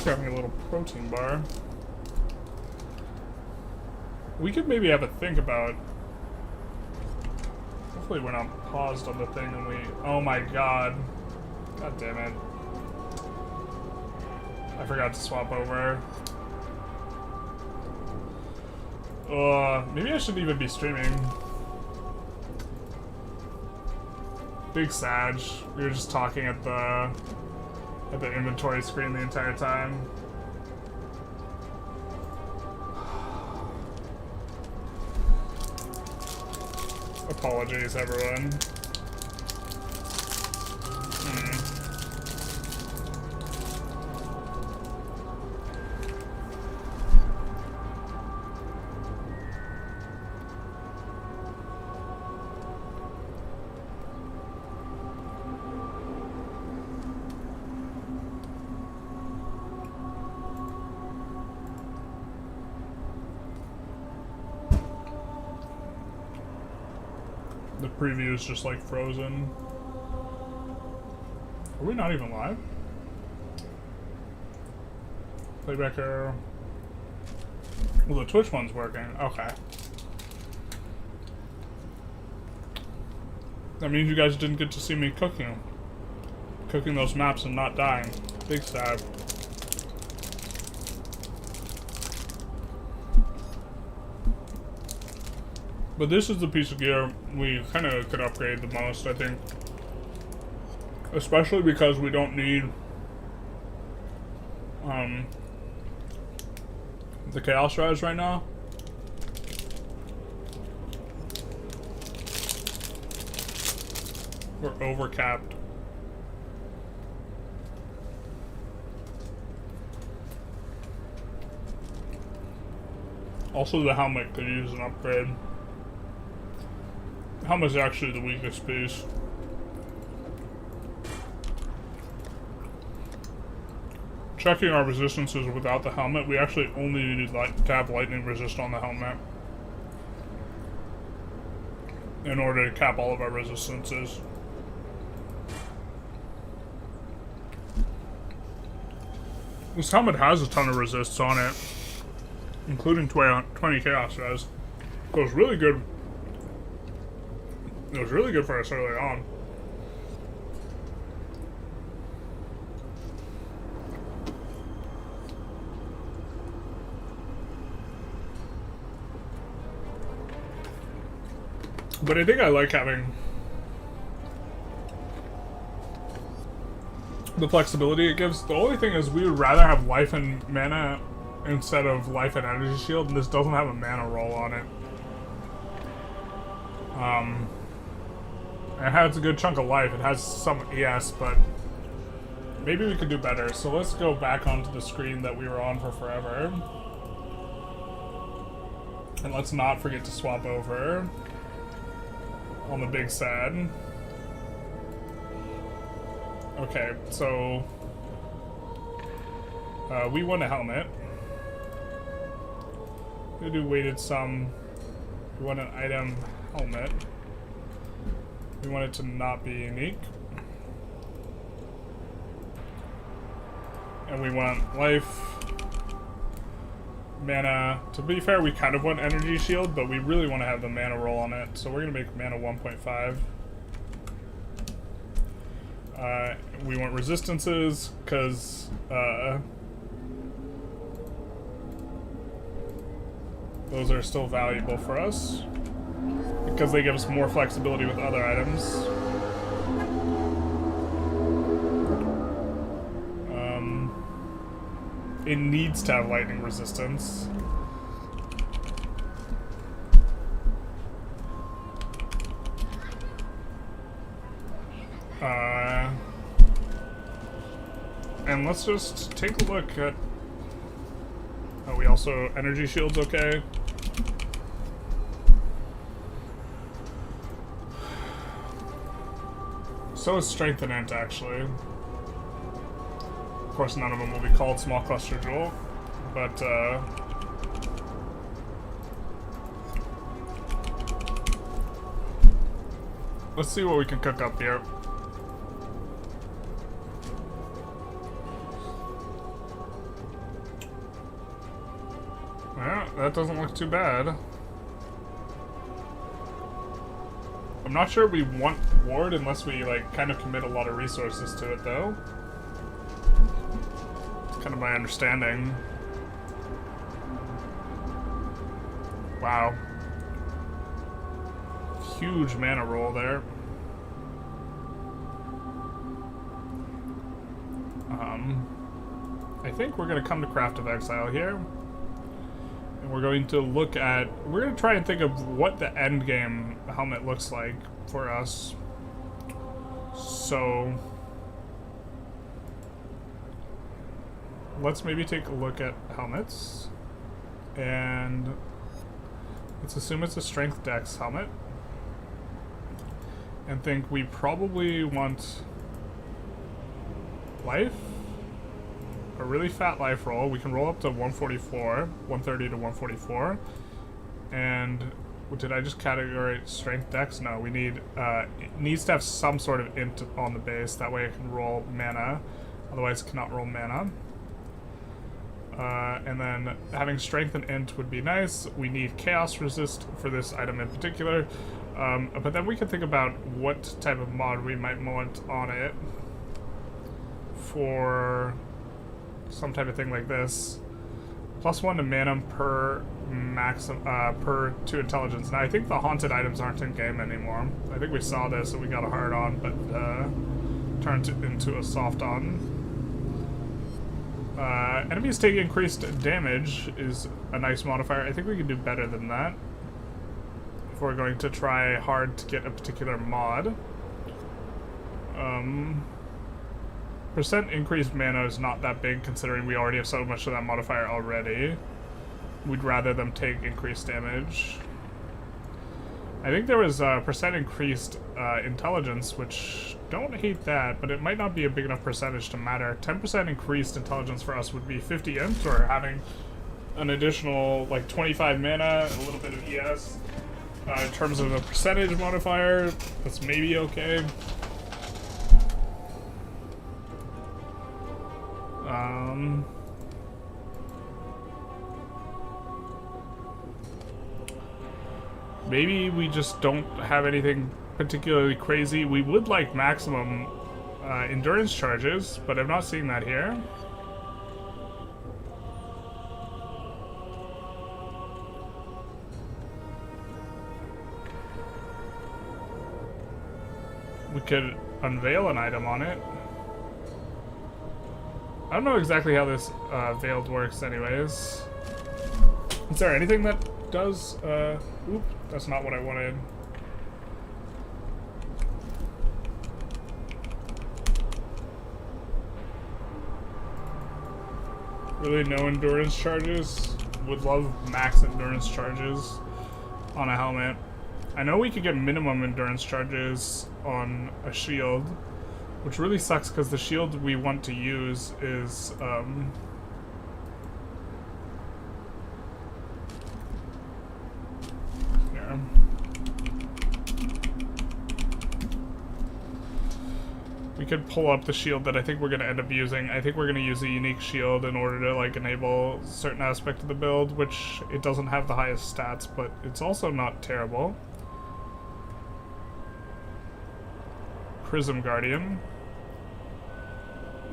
Grabbing a little protein bar. We could maybe have a think about. Hopefully we're not paused on the thing and we. Oh my god. God damn it. I forgot to swap over. Maybe I shouldn't even be streaming. Big Sag. We were just talking at the inventory screen the entire time. Apologies, everyone. The preview is just like frozen. Are we not even live? Playback error. Well, the Twitch one's working. Okay. That means you guys didn't get to see me cooking those maps and not dying. Big sad. But this is the piece of gear we kind of could upgrade the most, I think. Especially because we don't need the Chaos Rise right now. We're overcapped. Also, the helmet could use an upgrade. Helmet's actually the weakest piece. Checking our resistances without the helmet, we actually only need to have lightning resist on the helmet in order to cap all of our resistances. This helmet has a ton of resists on it, including 20 Chaos Res. So it was really good. It was really good for us early on. But I think I like having the flexibility it gives. The only thing is we would rather have life and mana instead of life and energy shield, and this doesn't have a mana roll on it. It has a good chunk of life. It has some ES, but maybe we could do better. So let's go back onto the screen that we were on for forever. And let's not forget to swap over on the big sad. Okay, so we want a helmet. We do weighted sum. We want an item helmet. We want it to not be unique. And we want life, mana. To be fair, we kind of want energy shield, but we really want to have the mana roll on it. So we're going to make mana 1.5. We want resistances, because those are still valuable for us, because they give us more flexibility with other items. It needs to have lightning resistance. And let's just take a look at... Oh, we also... Energy shield's okay. So is Strength and Int, actually. Of course, none of them will be called Small Cluster Jewel, but, let's see what we can cook up here. Yeah, that doesn't look too bad. I'm not sure we want ward unless we like kind of commit a lot of resources to it though. It's kind of my understanding. Wow. Huge mana roll there. I think we're going to come to Craft of Exile here. And we're going to look at... We're going to try and think of what the end game helmet looks like for us. So... let's maybe take a look at helmets. And... let's assume it's a Strength Dex helmet. And think we probably want... life? A really fat life roll. We can roll up to 144, 130 to 144. And did I just categorize Strength Dex? No, we need, it needs to have some sort of int on the base. That way it can roll mana. Otherwise it cannot roll mana. And then having Strength and int would be nice. We need Chaos Resist for this item in particular. But then we can think about what type of mod we might want on it for some type of thing like this. +1 to mana per per 2 intelligence. Now I think the haunted items aren't in game anymore. I think we saw this and we got a hard on, but turned it into a soft on. Enemies take increased damage is a nice modifier. I think we can do better than that if we're going to try hard to get a particular mod. Percent increased mana is not that big considering we already have so much of that modifier already. We'd rather them take increased damage. I think there was percent increased intelligence, which don't hate that, but it might not be a big enough percentage to matter. 10% increased intelligence for us would be 50 int, or having an additional like 25 mana, a little bit of ES. In terms of a percentage modifier, that's maybe okay. Maybe we just don't have anything particularly crazy. We would like maximum endurance charges, but I'm not seeing that here. We could unveil an item on it. I don't know exactly how this veiled works anyways. Is there anything that does, oop, that's not what I wanted. Really no endurance charges? Would love max endurance charges on a helmet. I know we could get minimum endurance charges on a shield, which really sucks because the shield we want to use is, here. We could pull up the shield that I think we're going to end up using. I think we're going to use a unique shield in order to like enable a certain aspect of the build, which it doesn't have the highest stats, but it's also not terrible. Prism Guardian.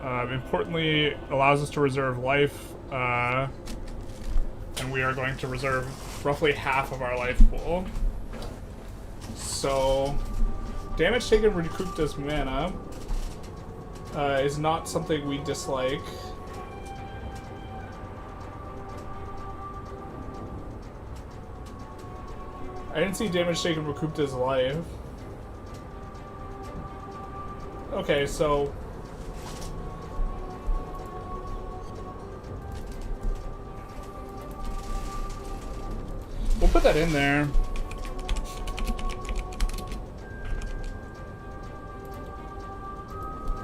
Importantly, allows us to reserve life, and we are going to reserve roughly half of our life pool. So, damage taken recouped as mana is not something we dislike. I didn't see damage taken recouped as life. Okay, so we'll put that in there.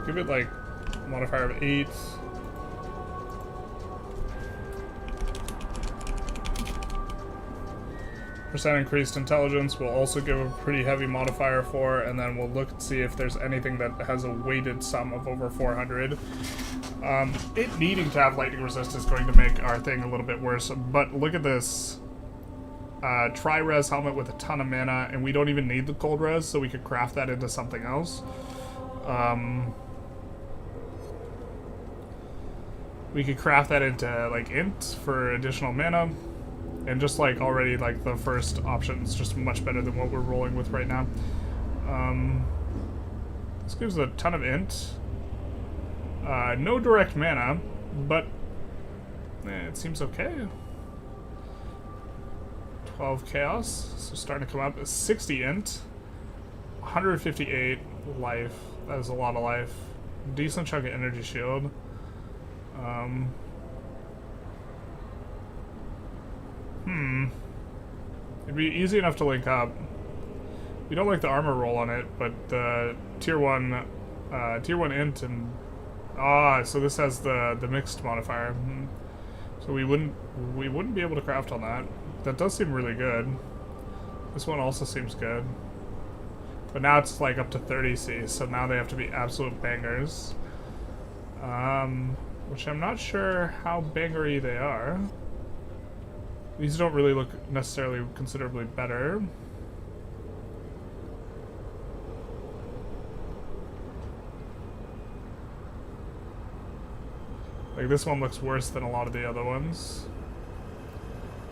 Give it like a modifier of 8. Percent increased intelligence we'll also give a pretty heavy modifier for, and then we'll look to see if there's anything that has a weighted sum of over 400. It needing to have lightning resist is going to make our thing a little bit worse, but look at this. Tri-res helmet with a ton of mana, and we don't even need the cold res, so we could craft that into something else. We could craft that into, like, int for additional mana, and just, like, already, like, the first option is just much better than what we're rolling with right now. This gives a ton of int. No direct mana, but it seems okay. 12 chaos, so starting to come up. 60 int, 158 life. That is a lot of life. Decent chunk of energy shield. It'd be easy enough to link up. We don't like the armor roll on it, but the tier 1 int and so this has the mixed modifier. So we wouldn't be able to craft on that. That does seem really good. This one also seems good. But now it's like up to 30C, so now they have to be absolute bangers. Which I'm not sure how bangery they are. These don't really look necessarily considerably better. Like, this one looks worse than a lot of the other ones.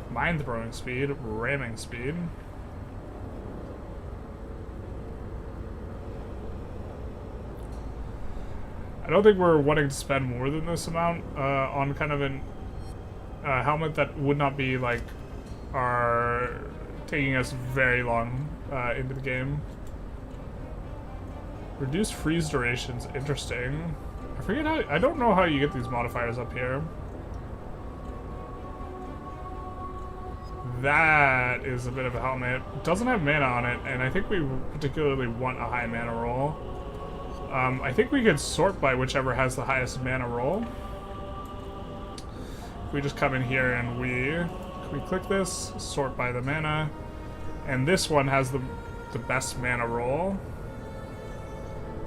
Mind throwing speed, ramming speed. I don't think we're wanting to spend more than this amount on kind of an helmet that would not be like taking us very long into the game. Reduced freeze durations, interesting. I don't know how you get these modifiers up here. That is a bit of a helmet. It doesn't have mana on it, and I think we particularly want a high mana roll. I think we could sort by whichever has the highest mana roll. We just come in here and we click this, sort by the mana, and this one has the best mana roll.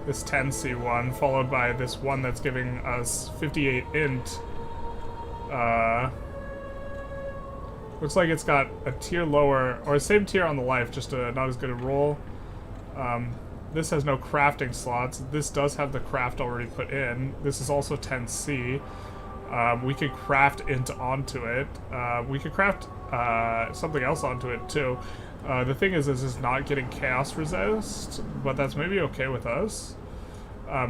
This 10C one, followed by this one that's giving us 58 int. Looks like it's got a tier lower, or same tier on the life, just not as good a roll. This has no crafting slots. This does have the craft already put in. This is also 10C. We could craft int onto it. We could craft something else onto it too. The thing is not getting chaos resist, but that's maybe okay with us.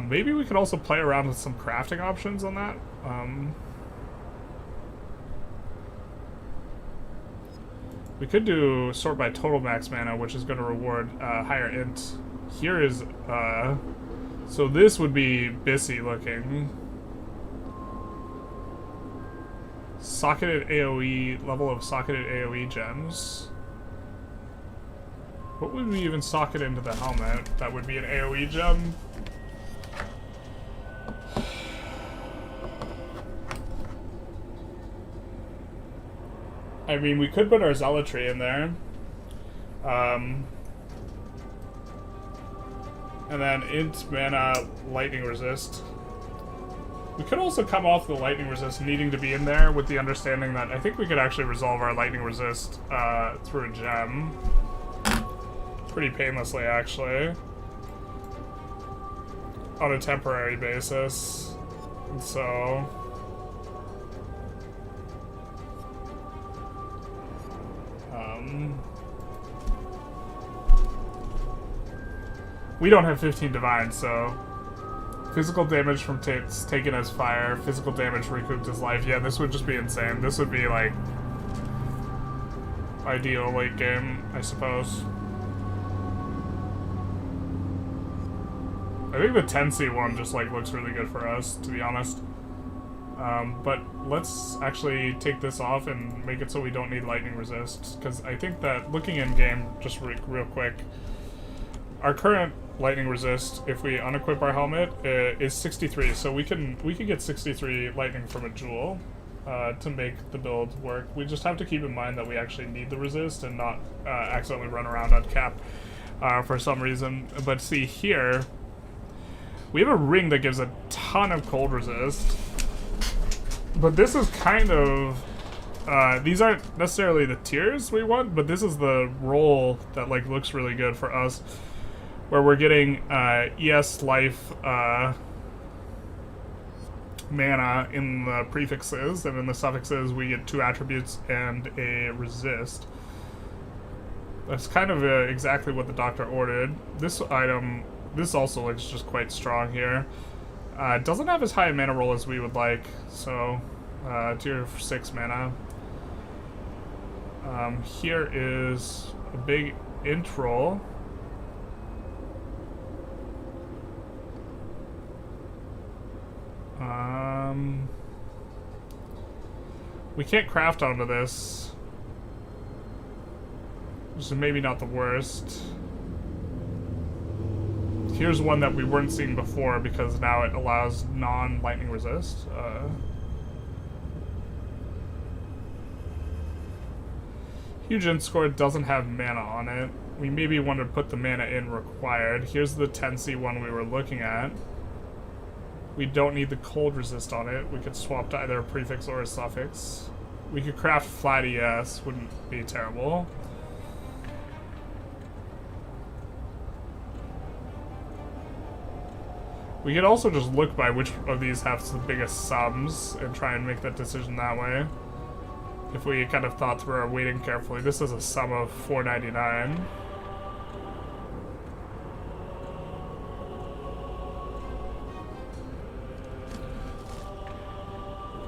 Maybe we could also play around with some crafting options on that. We could do sort by total max mana, which is going to reward higher int. Here is, so this would be Bissy looking. Socketed AoE, level of socketed AoE gems. What would we even socket into the helmet? That would be an AoE gem. I mean, we could put our Zealotry in there. And then int mana lightning resist. We could also come off the lightning resist needing to be in there with the understanding that I think we could actually resolve our lightning resist through a gem. Pretty painlessly, actually. On a temporary basis. And so... we don't have 15 divine, so physical damage from taken as fire, physical damage recouped as life. Yeah, this would just be insane. This would be like ideal late game, I suppose. I think the 10C one just like looks really good for us, to be honest. But let's actually take this off and make it so we don't need lightning resist, because I think that looking in game, just real quick, our current lightning resist, if we unequip our helmet, is 63. So we can get 63 lightning from a jewel to make the build work. We just have to keep in mind that we actually need the resist and not accidentally run around on cap for some reason. But see here, we have a ring that gives a ton of cold resist. But this is kind of... these aren't necessarily the tiers we want, but this is the role that like looks really good for us. Where we're getting ES life mana in the prefixes, and in the suffixes we get 2 attributes and a resist. That's kind of exactly what the doctor ordered. This item, this also looks just quite strong here. It doesn't have as high a mana roll as we would like, so tier 6 mana. Here is a big int roll. We can't craft onto this, which is maybe not the worst. Here's one that we weren't seeing before because now it allows non-lightning resist. Huge int score doesn't have mana on it. We maybe want to put the mana in required. Here's the 10C one we were looking at. We don't need the cold resist on it. We could swap to either a prefix or a suffix. We could craft flat ES, wouldn't be terrible. We could also just look by which of these has the biggest sums and try and make that decision that way. If we kind of thought through our weighting carefully. This is a sum of 499.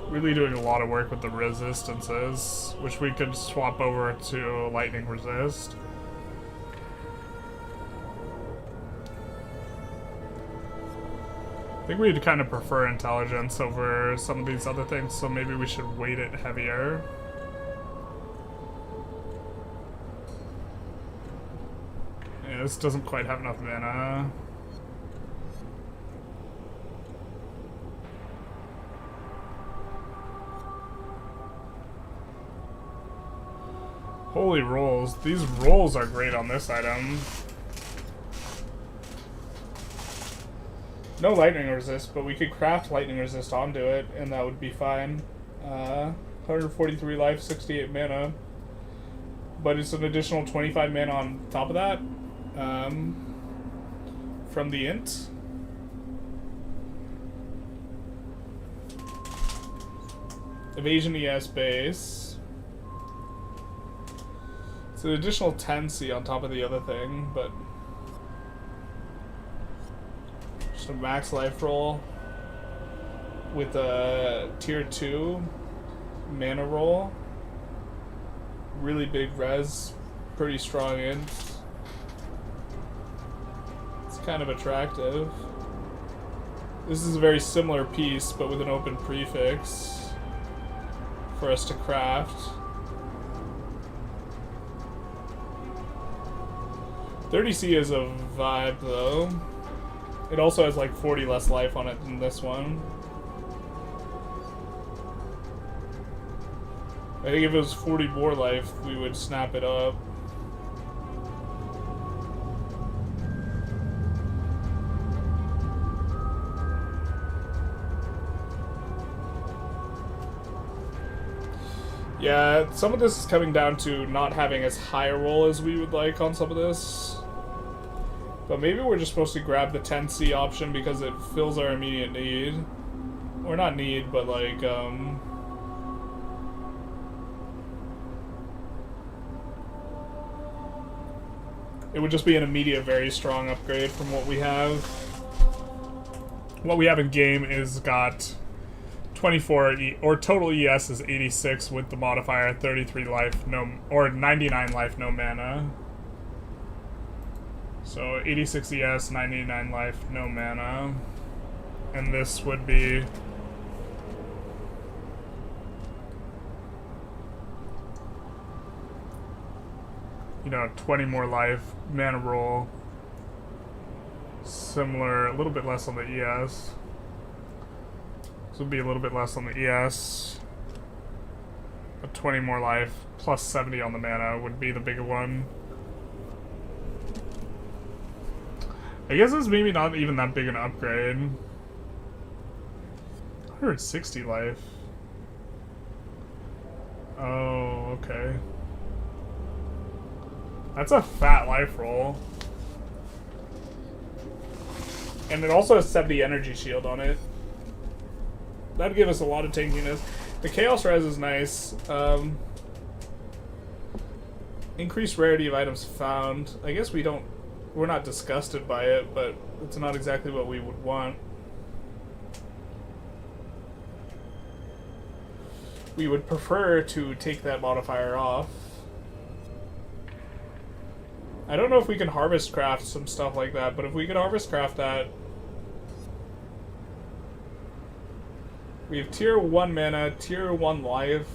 Really doing a lot of work with the resistances, which we could swap over to lightning resist. I think we'd kind of prefer intelligence over some of these other things, so maybe we should weight it heavier. Yeah, this doesn't quite have enough mana. Holy rolls. These rolls are great on this item. No lightning resist, but we could craft lightning resist onto it, and that would be fine. 143 life, 68 mana. But it's an additional 25 mana on top of that. From the int. Evasion ES base. It's an additional 10C on top of the other thing, but just a max life roll with a tier 2 mana roll. Really big res, pretty strong int. It's kind of attractive. This is a very similar piece, but with an open prefix for us to craft. 30C is a vibe, though. It also has like 40 less life on it than this one. I think if it was 40 more life, we would snap it up. Yeah, some of this is coming down to not having as high a roll as we would like on some of this. But maybe we're just supposed to grab the 10C option because it fills our immediate need. Or not need, but like, it would just be an immediate, very strong upgrade from what we have. What we have in game is got 24 or total ES is 86 with the modifier 33 life no or 99 life no mana. So 86 ES, 99 life no mana, and this would be you know 20 more life mana roll. Similar, a little bit less on the ES. This would be a little bit less on the ES. But 20 more life, plus 70 on the mana would be the bigger one. I guess it's maybe not even that big an upgrade. 160 life. Oh, okay. That's a fat life roll. And it also has 70 energy shield on it. That'd give us a lot of tankiness. The Chaos Res is nice. Increased rarity of items found. I guess we're not disgusted by it, but it's not exactly what we would want. We would prefer to take that modifier off. I don't know if we can harvest craft some stuff like that, but if we could harvest craft that. We have tier 1 mana, tier 1 life,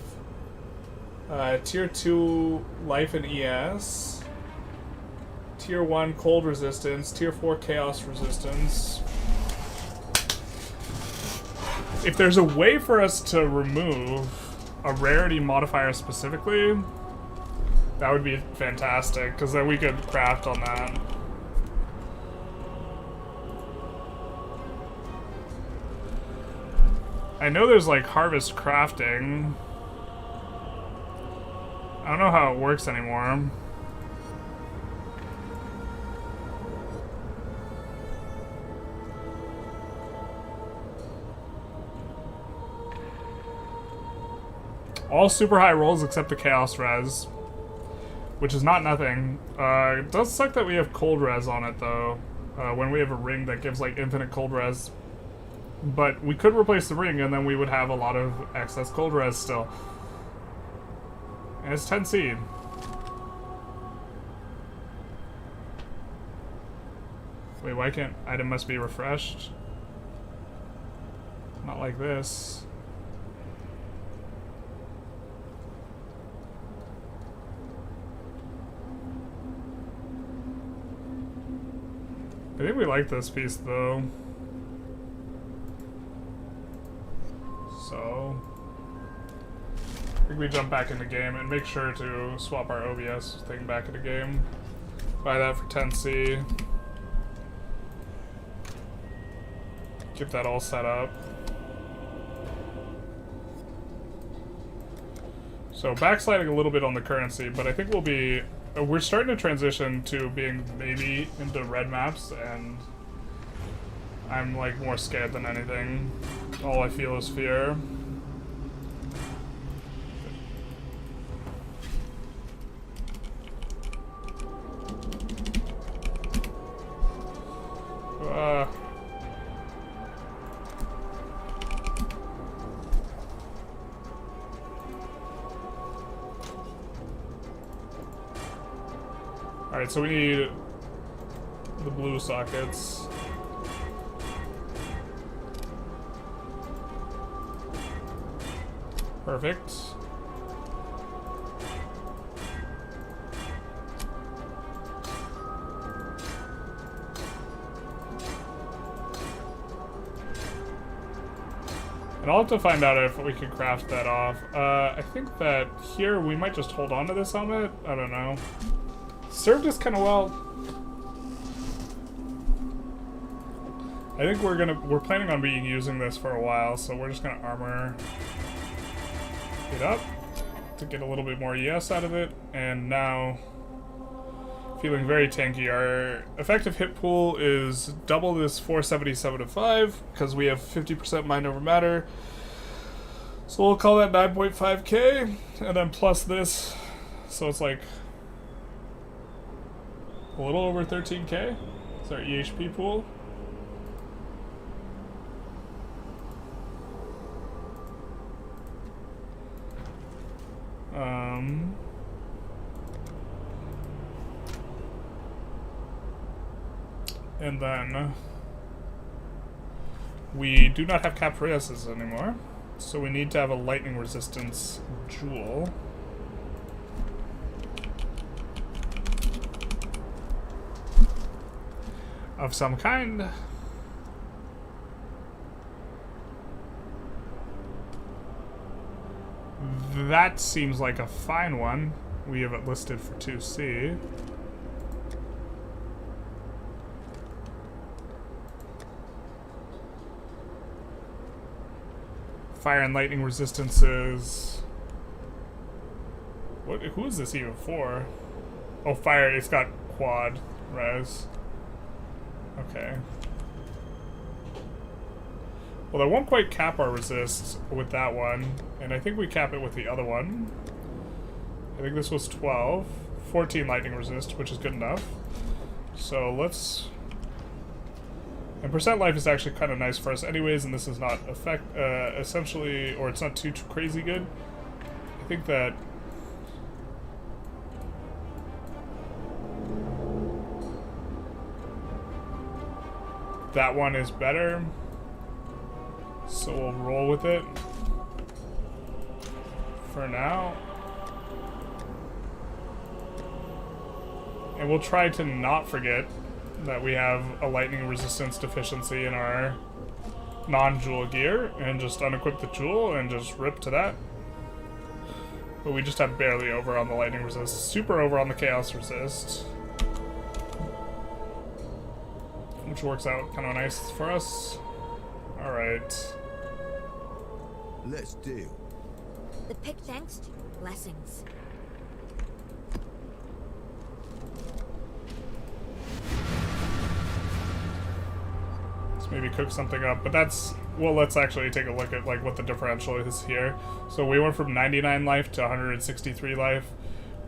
tier 2 life and ES, tier 1 cold resistance, tier 4 chaos resistance. If there's a way for us to remove a rarity modifier specifically, that would be fantastic, because then we could craft on that. I know there's like harvest crafting. I don't know how it works anymore. All super high rolls except the Chaos Res, which is not nothing. It does suck that we have cold res on it though. When we have a ring that gives like infinite cold res. But we could replace the ring and then we would have a lot of excess cold res still. And it's 10 seed. Wait, why can't item must be refreshed? Not like this. I think we like this piece though. So I think we jump back in the game and make sure to swap our OBS thing back in the game. Buy that for 10C. Get that all set up. So backsliding a little bit on the currency, but I think we'll be... We're starting to transition to being maybe into red maps, and I'm like more scared than anything. All I feel is fear. Alright, so we need the blue sockets. Perfect. And I'll have to find out if we can craft that off. I think that here we might just hold on to this helmet. I don't know. Served us kind of well. I think we're planning on using this for a while, so we're just gonna armor it up to get a little bit more ES out of it. And now, feeling very tanky. Our effective hit pool is double this 477 to 5 because we have 50% mind over matter. So we'll call that 9.5k, and then plus this, so it's like a little over 13k. It's our EHP pool. And then we do not have Caprices anymore, so we need to have a lightning resistance jewel. Of some kind. That seems like a fine one. We have it listed for 2C. Fire and lightning resistances What? Who is this even for? Oh, fire. It's got quad res. Okay. Well, that won't quite cap our resist with that one, and I think we cap it with the other one. I think this was 12. 14 lightning resist, which is good enough. So let's... And percent life is actually kind of nice for us anyways, and this is not essentially, or it's not too crazy good. I think that... that one is better. So we'll roll with it for now. And we'll try to not forget that we have a lightning resistance deficiency in our non-jewel gear and just unequip the jewel and just rip to that. But we just have barely over on the lightning resist, super over on the chaos resist, which works out kind of nice for us. Alright.
Let's deal.
The pick next. Blessings.
Let's maybe cook something up, but that's... well, let's actually take a look at like what the differential is here. So we went from 99 life to 163 life.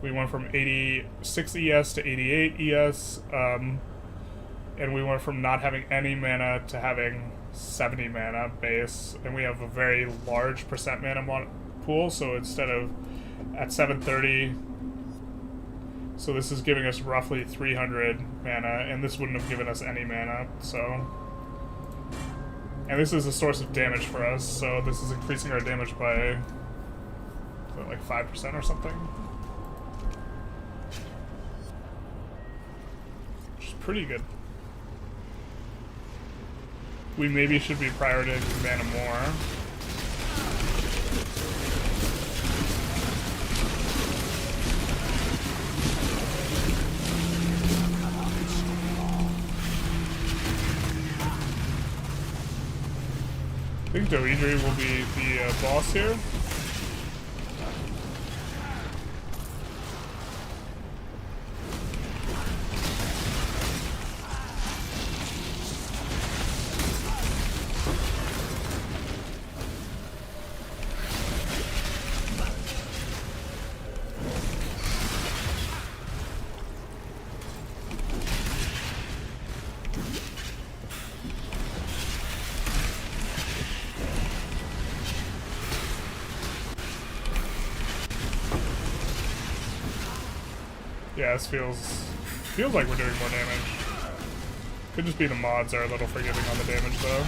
We went from 86 ES to 88 ES. And we went from not having any mana to having 70 mana base, and we have a very large percent mana pool, so instead of at 730, so this is giving us roughly 300 mana, and this wouldn't have given us any mana, so... And this is a source of damage for us, so this is increasing our damage by, what, like 5% or something? Which is pretty good. We maybe should be prioritizing mana more. I think Doidri will be the boss here. Yeah, this feels like we're doing more damage. Could just be the mods are a little forgiving on the damage though.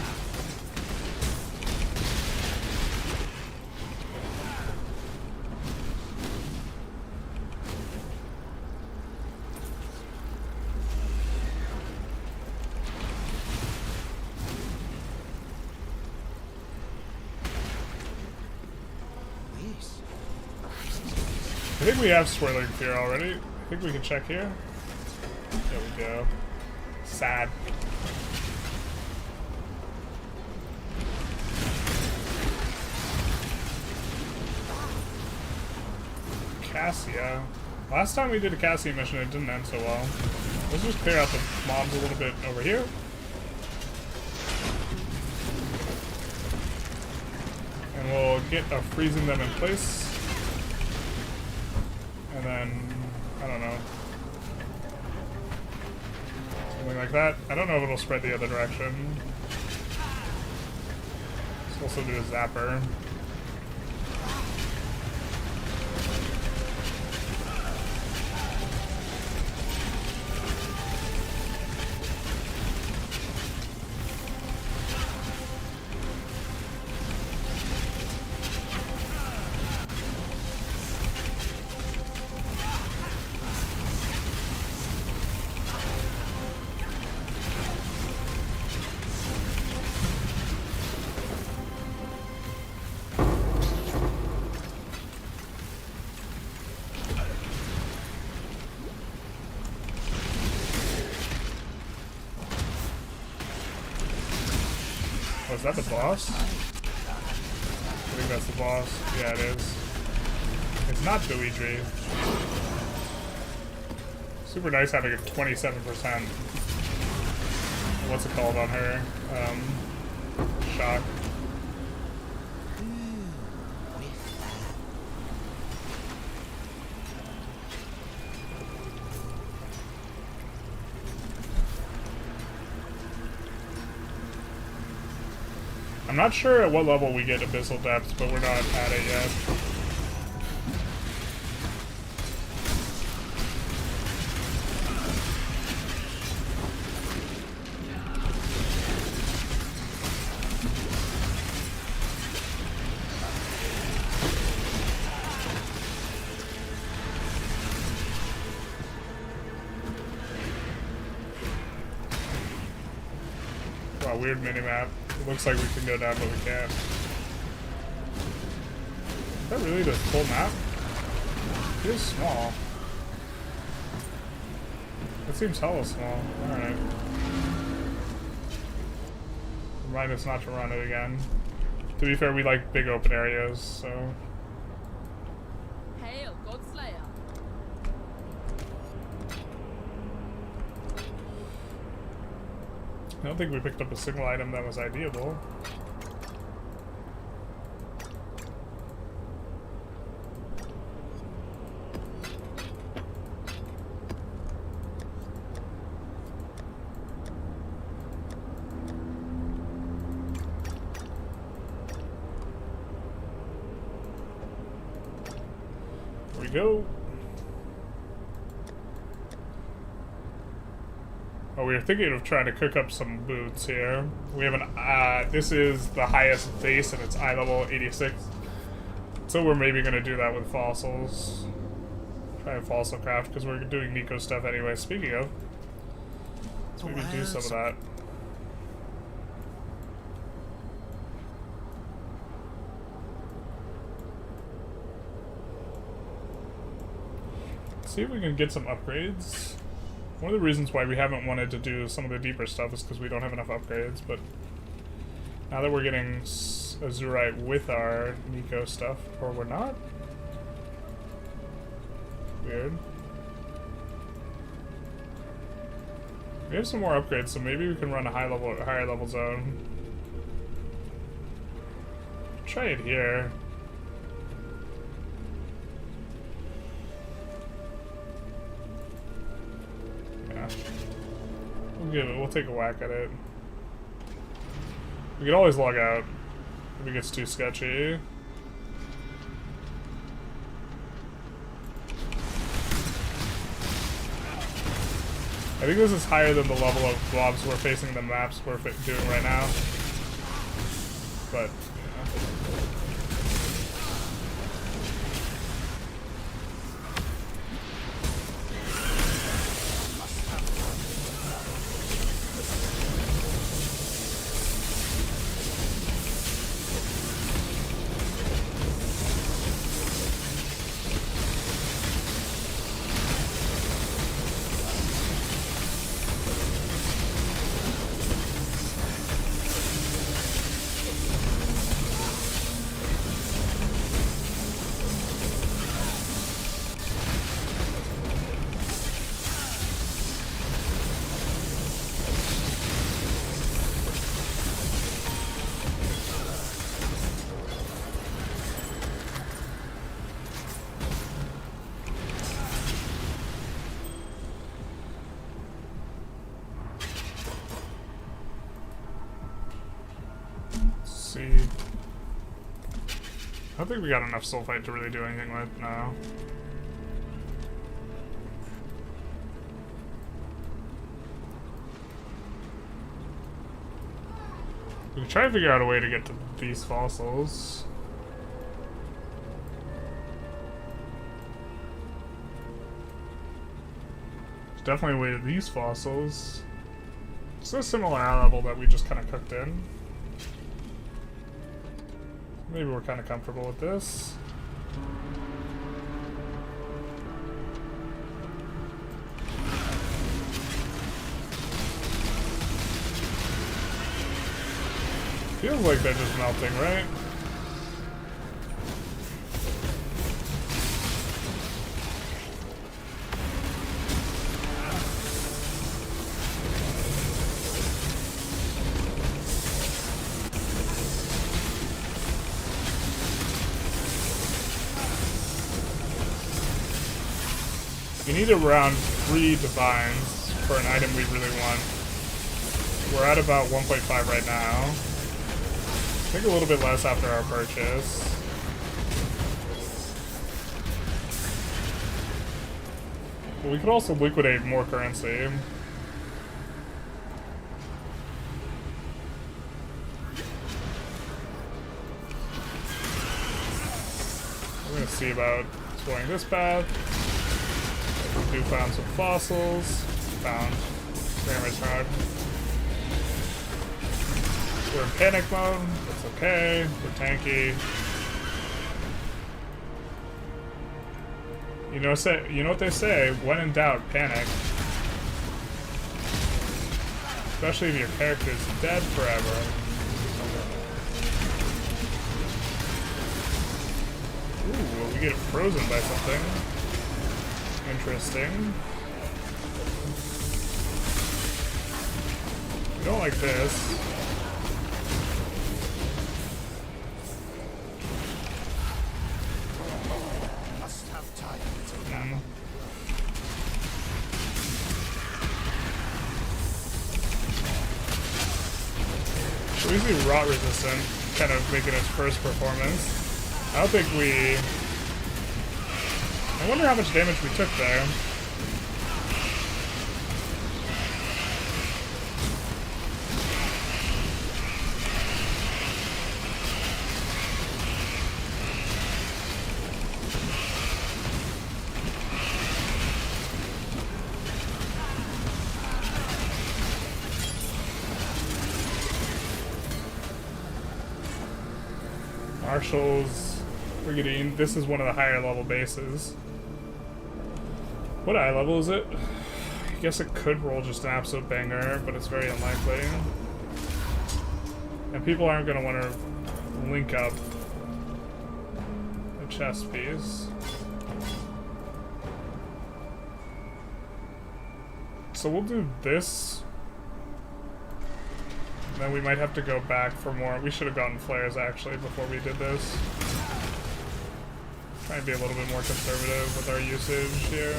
I think we have Swirling Fear already. I think we can check here. There we go. Sad. Cassia. Last time we did a Cassia mission, it didn't end so well. Let's just clear out the mobs a little bit over here. And we'll get a freezing them in place. And then, I don't know. Something like that. I don't know if it'll spread the other direction. Let's also do a zapper. Oh, is that the boss? I think that's the boss. Yeah, it is. It's not Luigi. Super nice having a 27%. What's it called on her? Shock. I'm not sure at what level we get Abyssal Depths, but we're not at it yet. Wow, weird minimap. It looks like we can go down, but we can't. Is that really the full map? It feels small. It seems hella small. Alright. Remind us not to run it again. To be fair, we like big open areas, so...
Hail, Godslayer.
I don't think we picked up a single item that was ideable. Here we go. Oh, we were thinking of trying to cook up some boots here. We have an, this is the highest base and it's eye level 86. So we're maybe going to do that with fossils. Try and fossil craft because we're doing Nico stuff anyway. Speaking of, let's maybe do some of that. See if we can get some upgrades. One of the reasons why we haven't wanted to do some of the deeper stuff is because we don't have enough upgrades, but now that we're getting Azurite with our Nico stuff, or we're not? Weird. We have some more upgrades, so maybe we can run a higher level zone. Try it here. We'll take a whack at it. We can always log out if it gets too sketchy. I think this is higher than the level of blobs we're facing in the maps we're doing right now. But, see. I don't think we got enough sulfite to really do anything with now. We can try to figure out a way to get to these fossils. There's definitely a way to these fossils. It's a similar level that we just kind of cooked in. Maybe we're kind of comfortable with this. Feels like they're just melting, right? We need around 3 divines for an item we really want. We're at about 1.5 right now. I think a little bit less after our purchase. But we could also liquidate more currency. We're gonna see about exploring this path. We do found some fossils. Found Grammar's Hard. We're in panic mode. That's okay. We're tanky. You know what they say? When in doubt, panic. Especially if your character's dead forever. Ooh, we get frozen by something. Interesting. We don't like this.
Must have time to gather.
So we see rot resistant kind of making its first performance. I don't think we... I wonder how much damage we took there. Marshall's Brigandine. This is one of the higher level bases. What eye level is it? I guess it could roll just an absolute banger, but it's very unlikely. And people aren't going to want to link up a chest piece. So we'll do this. And then we might have to go back for more. We should have gotten flares actually before we did this. Try and be a little bit more conservative with our usage here.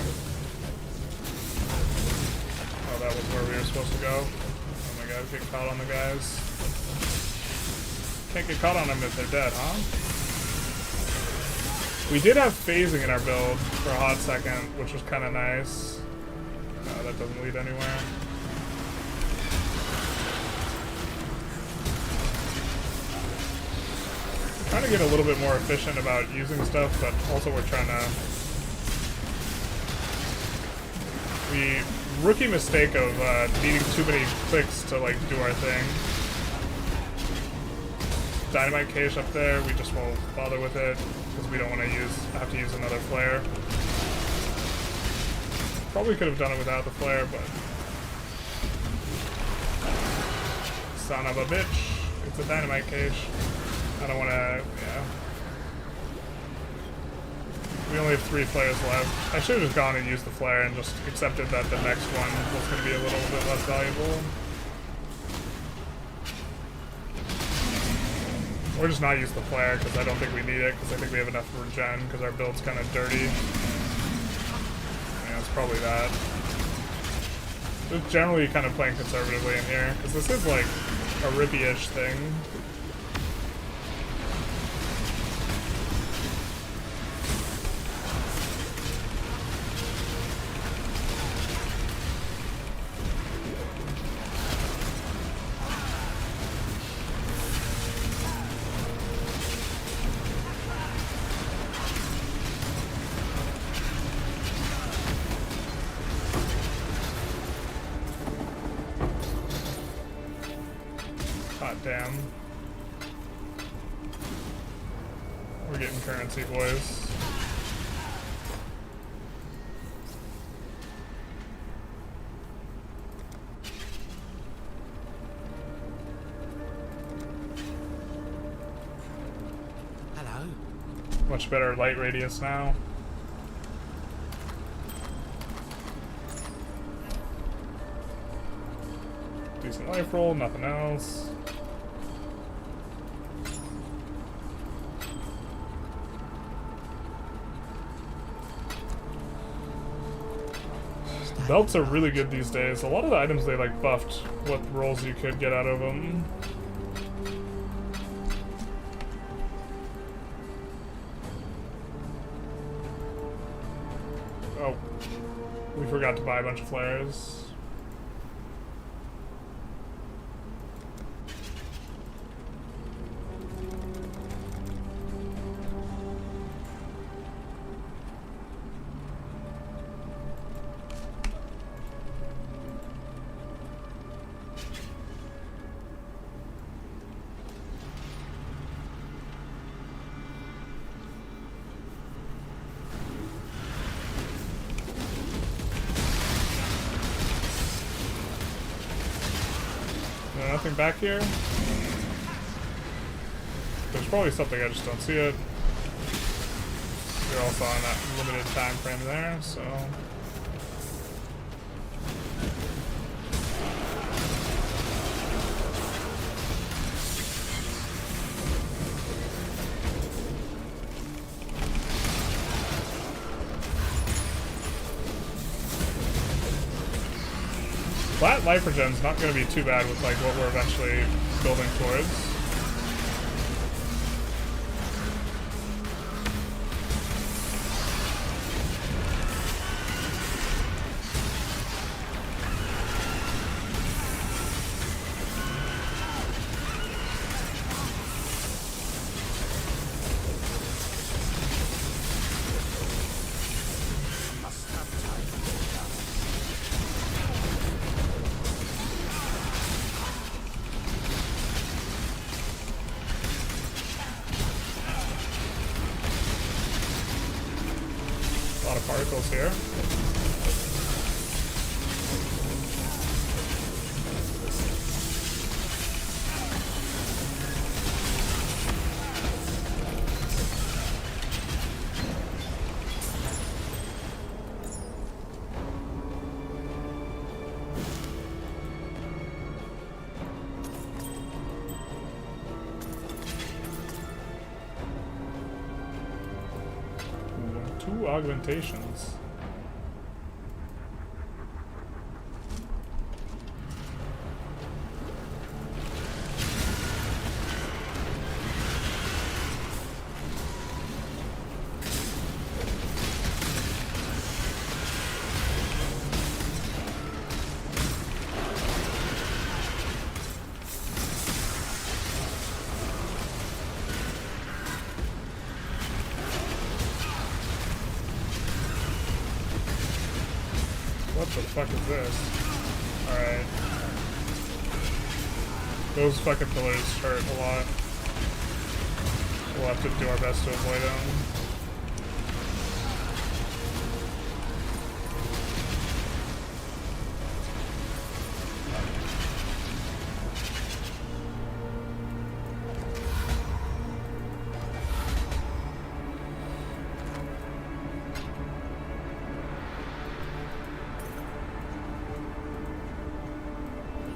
Oh, that was where we were supposed to go. Oh my god, get caught on the guys. Can't get caught on them if they're dead, huh? We did have phasing in our build for a hot second, which was kind of nice. No, that doesn't lead anywhere. Trying to get a little bit more efficient about using stuff, but also we're trying to... Rookie mistake of needing too many clicks to like do our thing. Dynamite cache up there, we just won't bother with it because we don't want to have to use another flare. Probably could have done it without the flare, but son of a bitch, it's a dynamite cache. I don't want to, yeah. We only have 3 flares left. I should have just gone and used the flare and just accepted that the next one was going to be a little bit less valuable. Or just not use the flare because I don't think we need it because I think we have enough regen because our build's kind of dirty. Yeah, it's probably that. Just generally kind of playing conservatively in here because this is like a rippy-ish thing. Damn. We're getting currency, boys.
Hello.
Much better light radius now. Decent life roll, nothing else. Belts are really good these days. A lot of the items they like buffed what rolls you could get out of them. Oh, we forgot to buy a bunch of flares. Nothing back here? There's probably something, I just don't see it. You're also on that limited time frame there, so... Flat life regen's not going to be too bad with like what we're eventually building towards. Particles here. Two augmentations. What the fuck is this? Alright. Those fucking pillars hurt a lot. We'll have to do our best to avoid them.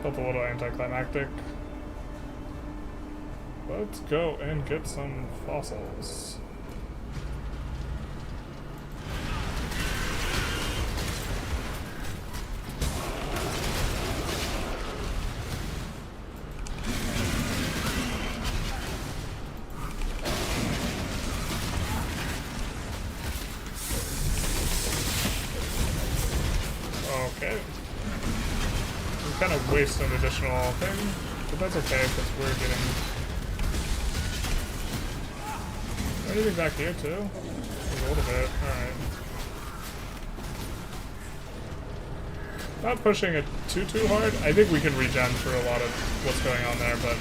Felt a little anticlimactic. Let's go and get some fossils. Okay. Kind of waste an additional thing, but that's okay because we're getting... Anything back here too? There's a little bit, alright. Not pushing it too hard. I think we can regen for a lot of what's going on there, but...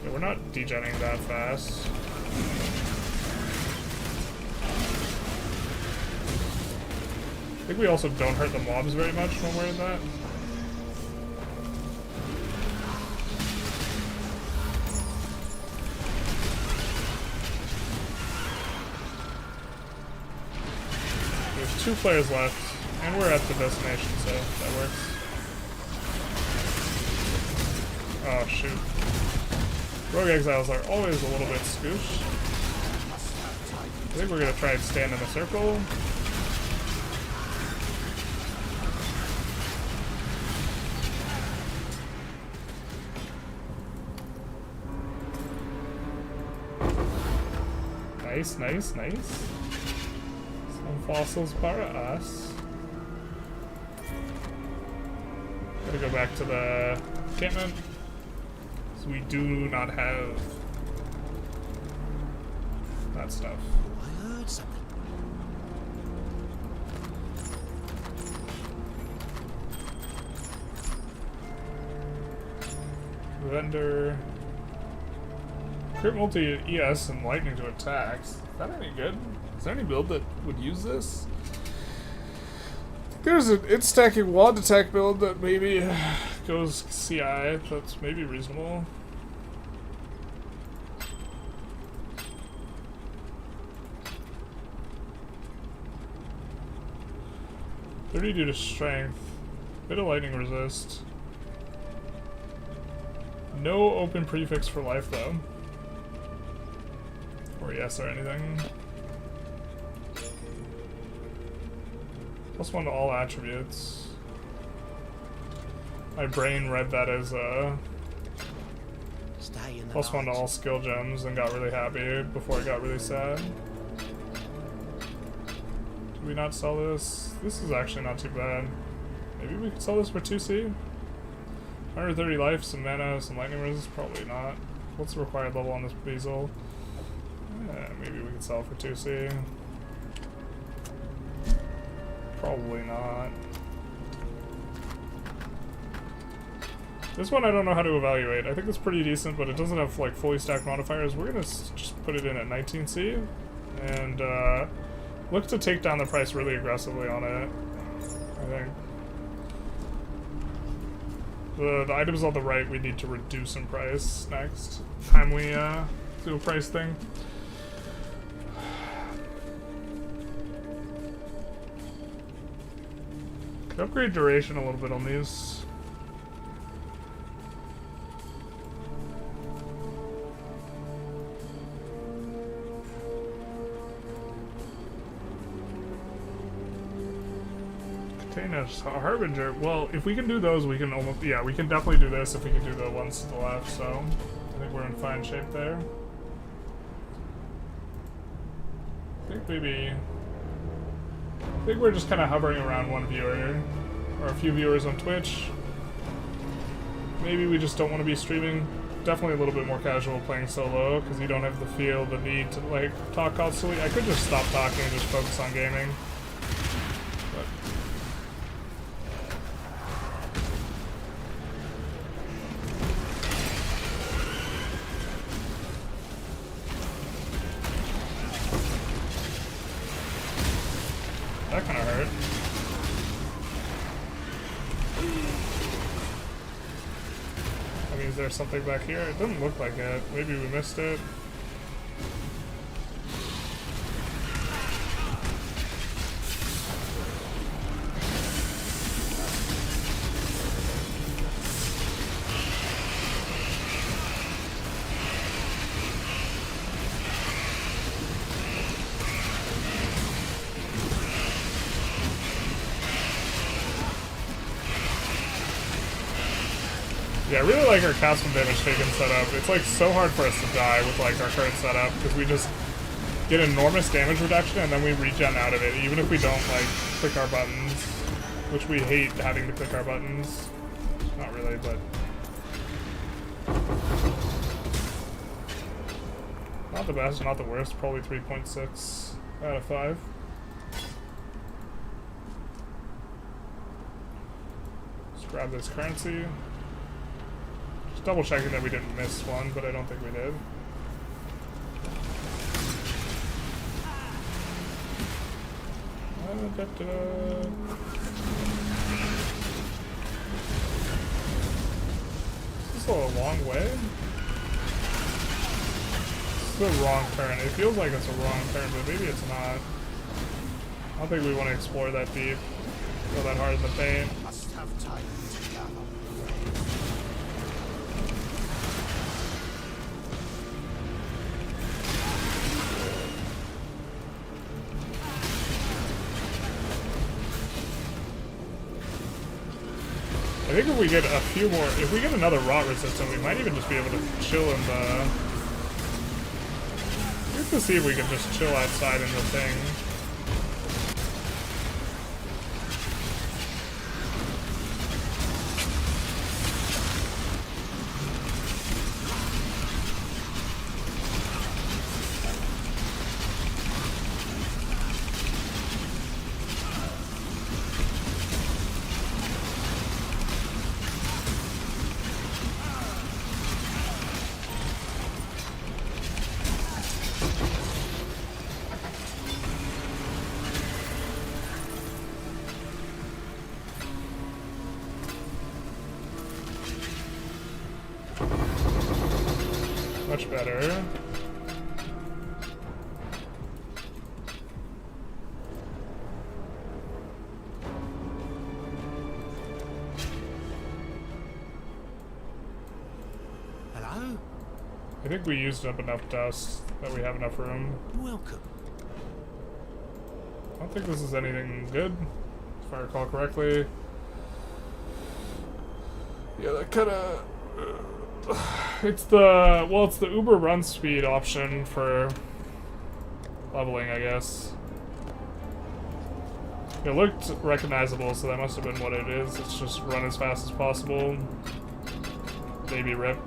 Yeah, we're not degenning that fast. I think we also don't hurt the mobs very much when we're in that. There's 2 players left, and we're at the destination, so that works. Oh shoot. Rogue Exiles are always a little bit scoosh. I think we're gonna try and stand in a circle. Nice, nice, nice. Some fossils para us. Gotta go back to the encampment. So we do not have that stuff.
I heard something.
Vendor. Crit multi ES and lightning to attacks. Is that any good? Is there any build that would use this? There's an it stacking wand attack build that maybe goes CI. That's maybe reasonable. $30 due to strength. Bit of lightning resist. No open prefix for life though. Or yes or anything. +1 to all attributes. My brain read that as
Stay in the
+1 to
lines.
all skill gems and got really happy before I got really sad. Do we not sell this? This is actually not too bad. Maybe we could sell this for 2C? 130 life, some mana, some lightning resist? Probably not. What's the required level on this Bezel? Maybe we could sell for 2C. Probably not. This one I don't know how to evaluate. I think it's pretty decent, but it doesn't have like fully stacked modifiers. We're gonna just put it in at 19C and look to take down the price really aggressively on it. I think. The items on the right we need to reduce in price next time we do a price thing. Could upgrade duration a little bit on these. Containers, Harbinger. Well, if we can do those, we can almost, yeah, we can definitely do this if we can do the ones to the left, so I think we're in fine shape there. I think we're just kind of hovering around one viewer, or a few viewers on Twitch. Maybe we just don't want to be streaming. Definitely a little bit more casual playing solo, because you don't have the need to like talk constantly. I could just stop talking and just focus on gaming. But that kind of hurt. I mean, is there something back here? It doesn't look like it. Maybe we missed it. Yeah, I really like our cast from damage taken setup. It's like so hard for us to die with like our current setup because we just get enormous damage reduction and then we regen out of it, even if we don't like click our buttons, which we hate having to click our buttons. Not really, but not the best, not the worst. Probably 3.6 out of 5. Let's grab this currency. Double checking that we didn't miss one, but I don't think we did. Is this a long way? This is a wrong turn. It feels like it's a wrong turn, but maybe it's not. I don't think we want to explore that deep. Go that hard in the paint.
Must have time to gather.
think if we get a few more, if we get another rot resistant, we might even just be able to chill in the... We have to see if we can just chill outside in the thing. Much better.
Hello?
I think we used up enough dust that we have enough room.
Welcome.
I don't think this is anything good, if I recall correctly. Yeah, that kinda... it's the... well, it's the Uber run speed option for leveling, I guess. It looked recognizable, so that must have been what it is. It's just run as fast as possible. Baby rip.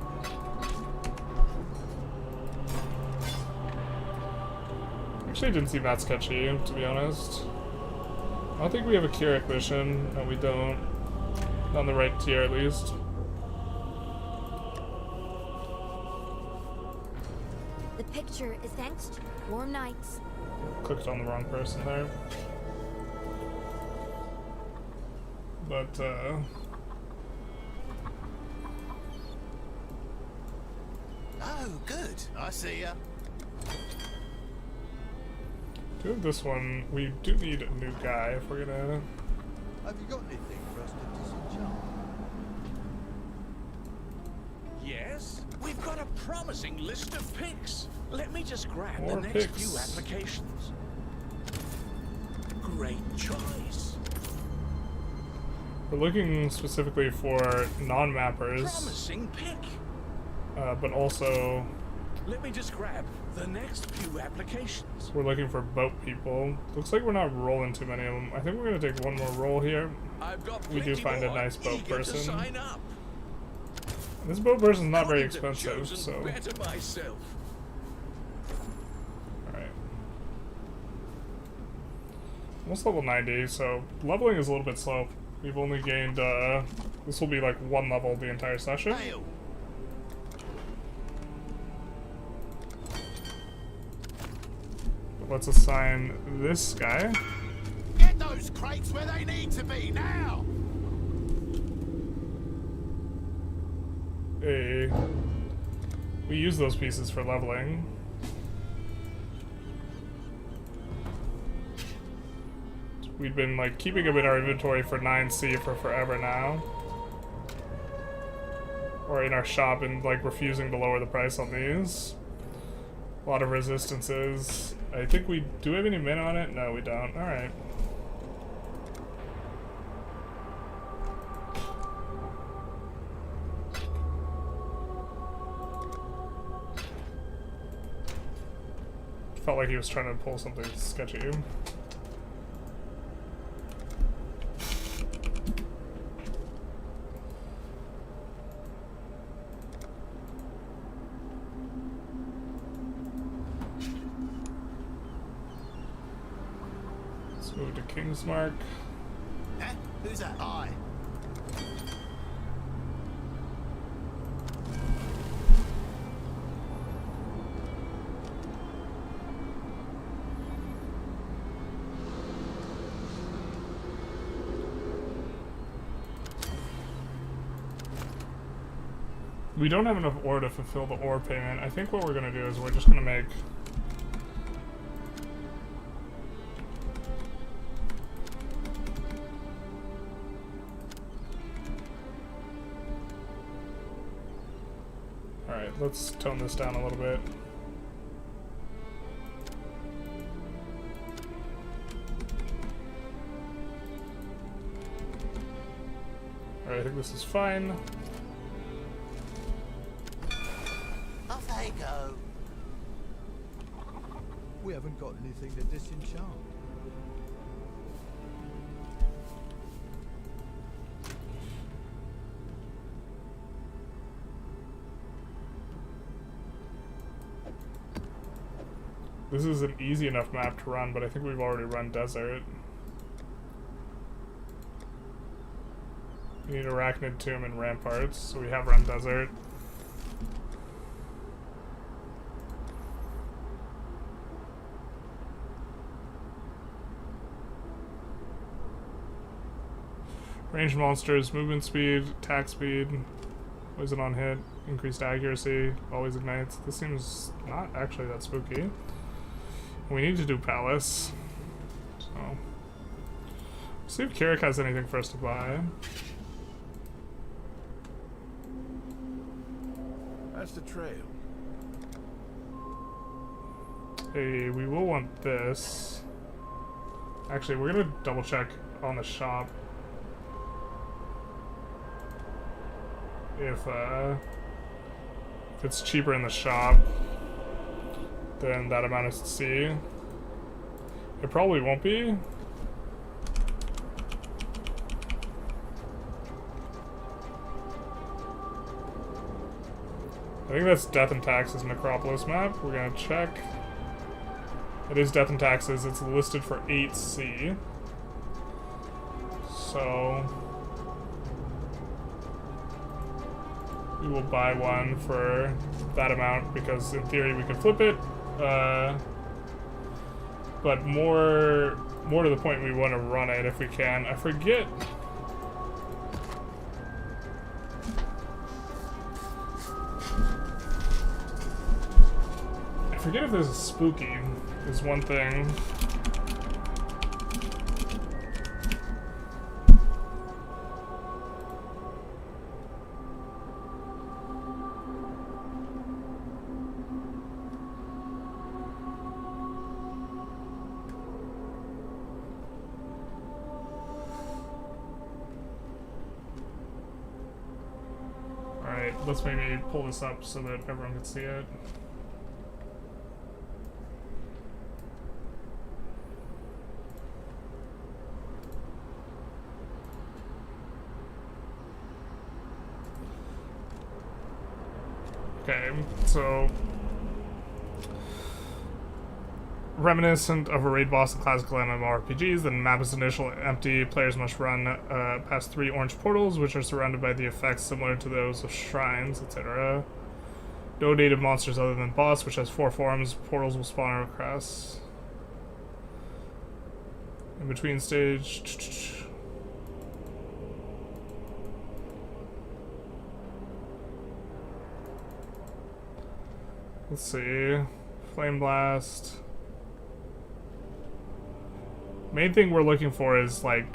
Actually, it didn't seem that sketchy, to be honest. I don't think we have a Keurig mission. No, we don't. Not on the right tier, at least.
The picture is next. Warm nights.
Clicked on the wrong person there. But,
Oh, good. I see ya.
doing this one, we do need a new guy if we're gonna...
Have you got anything for us to disenchant?
Yes, we've got a promising list of picks. Let me just grab
More
the next
picks.
few applications. Great choice.
We're looking specifically for non-mappers,
Promising pick.
but also
Let me just grab the next few applications.
we're looking for boat people. Looks like we're not rolling too many of them. I think we're gonna take one more roll here.
I've got
We do
plenty
find a
more
nice boat
eager
person.
To sign up.
This boat person's not very
Couldn't have
expensive,
chosen
so...
better myself.
Alright. Almost level 90, so leveling is a little bit slow. We've only gained, this will be like one level the entire session.
Hail!
Let's assign this guy.
Get those crates where they need to be now!
We use those pieces for leveling. We've been like keeping them in our inventory for 9C for forever now. Or in our shop and like refusing to lower the price on these. A lot of resistances. I think we do we have any min on it? No, we don't. Alright. Felt like he was trying to pull something sketchy. Let's move to Kingsmark.
Eh? Who's that? I.
We don't have enough ore to fulfill the ore payment. I think what we're gonna do is we're just gonna make... Alright, let's tone this down a little bit. Alright, I think this is fine.
Off they go.
We haven't got anything to disenchant.
This is an easy enough map to run, but I think we've already run Desert. We need Arachnid Tomb and Ramparts, so we have run Desert. Ranged monsters, movement speed, attack speed, poison on hit, increased accuracy, always ignites. This seems not actually that spooky. We need to do Palace. So, see if Kirik has anything for us to buy.
That's the trail.
Hey, we will want this. Actually, we're gonna double check on the shop. If it's cheaper in the shop than that amount of C. It probably won't be. I think that's Death and Taxes Necropolis map. We're gonna check. It is Death and Taxes. It's listed for 8C. So we will buy one for that amount because in theory we can flip it. But more to the point, we want to run it if we can. I forget. I forget if there's a spooky. Is one thing. Let's maybe pull this up so that everyone can see it. Okay, so reminiscent of a raid boss in classical MMORPGs, the map is initially empty. Players must run past 3 orange portals, which are surrounded by the effects similar to those of shrines, etc. No native monsters other than boss, which has 4 forms. Portals will spawn across. In between stage. Let's see. Flame Blast. Main thing we're looking for is like